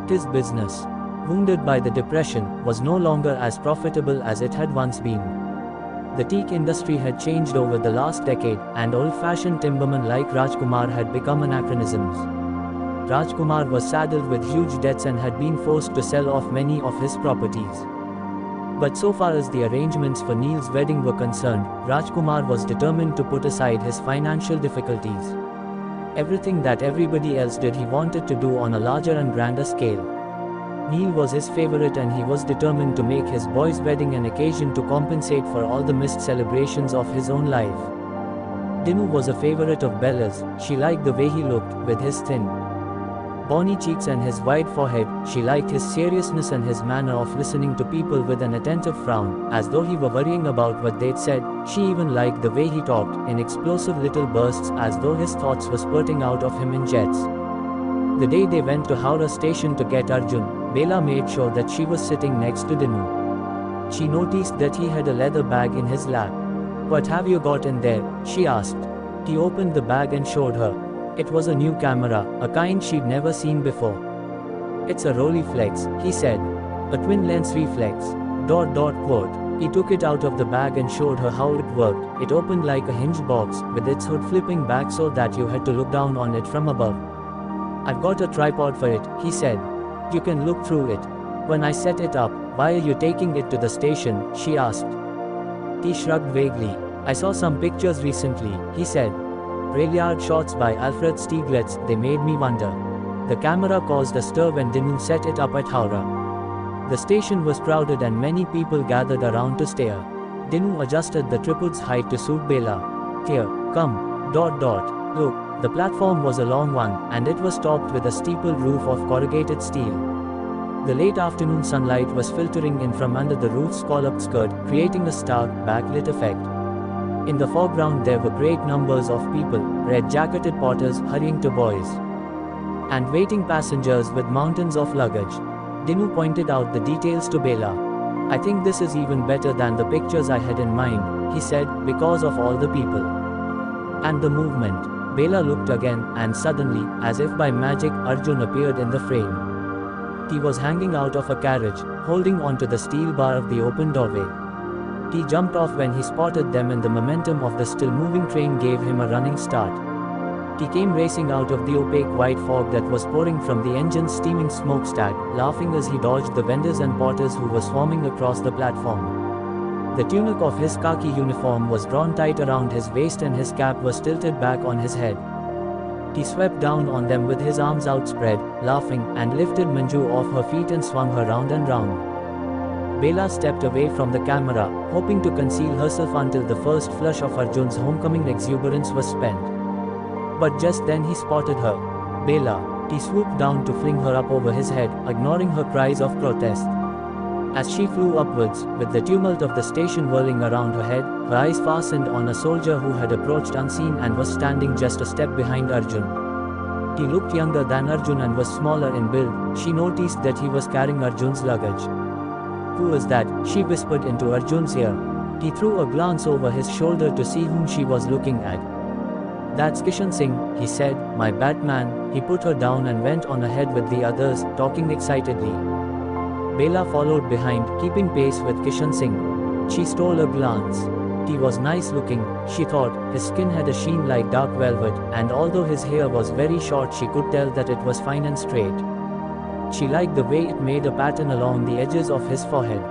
His business, wounded by the depression, was no longer as profitable as it had once been. The teak industry had changed over the last decade, and old-fashioned timbermen like Rajkumar had become anachronisms. Rajkumar was saddled with huge debts and had been forced to sell off many of his properties. But so far as the arrangements for Neil's wedding were concerned, Rajkumar was determined to put aside his financial difficulties. Everything that everybody else did he wanted to do on a larger and grander scale. Neil was his favorite and he was determined to make his boy's wedding an occasion to compensate for all the missed celebrations of his own life. Dinu was a favorite of Bella's. She liked the way he looked, with his thin, bony cheeks and his wide forehead. She liked his seriousness and his manner of listening to people with an attentive frown, as though he were worrying about what they'd said. She even liked the way he talked, in explosive little bursts, as though his thoughts were spurting out of him in jets. The day they went to Howrah station to get Arjun, Bela made sure that she was sitting next to Dinu. She noticed that he had a leather bag in his lap. "What have you got in there?" she asked. He opened the bag and showed her. It was a new camera, a kind she'd never seen before. "It's a Rolleiflex," he said. "A twin-lens reflex. ... quote. He took it out of the bag and showed her how it worked. It opened like a hinged box, with its hood flipping back so that you had to look down on it from above. "I've got a tripod for it," he said. "You can look through it." When I set it up, "Why are you taking it to the station?" she asked. He shrugged vaguely. "I saw some pictures recently," he said. "Railyard shots by Alfred Stieglitz, they made me wonder." The camera caused a stir when Dinu set it up at Howrah. The station was crowded and many people gathered around to stare. Dinu adjusted the tripod's height to suit Bela. "Here, come, ... Look." The platform was a long one, and it was topped with a steepled roof of corrugated steel. The late afternoon sunlight was filtering in from under the roof's scalloped skirt, creating a stark, backlit effect. In the foreground there were great numbers of people, red-jacketed porters hurrying to buoys, and waiting passengers with mountains of luggage. Dinu pointed out the details to Bela. "I think this is even better than the pictures I had in mind," he said, "because of all the people and the movement." Bela looked again, and suddenly, as if by magic, Arjun appeared in the frame. He was hanging out of a carriage, holding onto the steel bar of the open doorway. He jumped off when he spotted them, and the momentum of the still-moving train gave him a running start. He came racing out of the opaque white fog that was pouring from the engine's steaming smokestack, laughing as he dodged the vendors and porters who were swarming across the platform. The tunic of his khaki uniform was drawn tight around his waist and his cap was tilted back on his head. He swept down on them with his arms outspread, laughing, and lifted Manju off her feet and swung her round and round. Bela stepped away from the camera, hoping to conceal herself until the first flush of Arjun's homecoming exuberance was spent. But just then he spotted her. "Bela!" He swooped down to fling her up over his head, ignoring her cries of protest. As she flew upwards, with the tumult of the station whirling around her head, her eyes fastened on a soldier who had approached unseen and was standing just a step behind Arjun. He looked younger than Arjun and was smaller in build. She noticed that he was carrying Arjun's luggage. "Who is that?" she whispered into Arjun's ear. He threw a glance over his shoulder to see whom she was looking at. "That's Kishan Singh," he said. "My Batman." He put her down and went on ahead with the others, talking excitedly. Bela followed behind, keeping pace with Kishan Singh. She stole a glance. He was nice looking, she thought. His skin had a sheen like dark velvet, and although his hair was very short, she could tell that it was fine and straight. She liked the way it made a pattern along the edges of his forehead.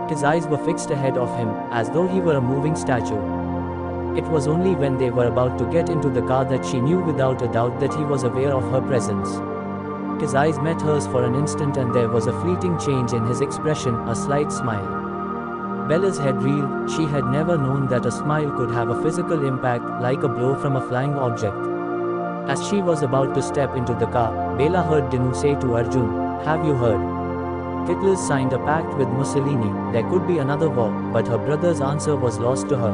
His eyes were fixed ahead of him, as though he were a moving statue. It was only when they were about to get into the car that she knew without a doubt that he was aware of her presence. His eyes met hers for an instant, and there was a fleeting change in his expression, a slight smile. Bella's head reeled. She had never known that a smile could have a physical impact, like a blow from a flying object. As she was about to step into the car, Bella heard Dinu say to Arjun, "Have you heard? Hitler's signed a pact with Mussolini. There could be another war," but her brother's answer was lost to her.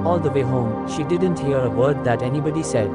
All the way home, she didn't hear a word that anybody said.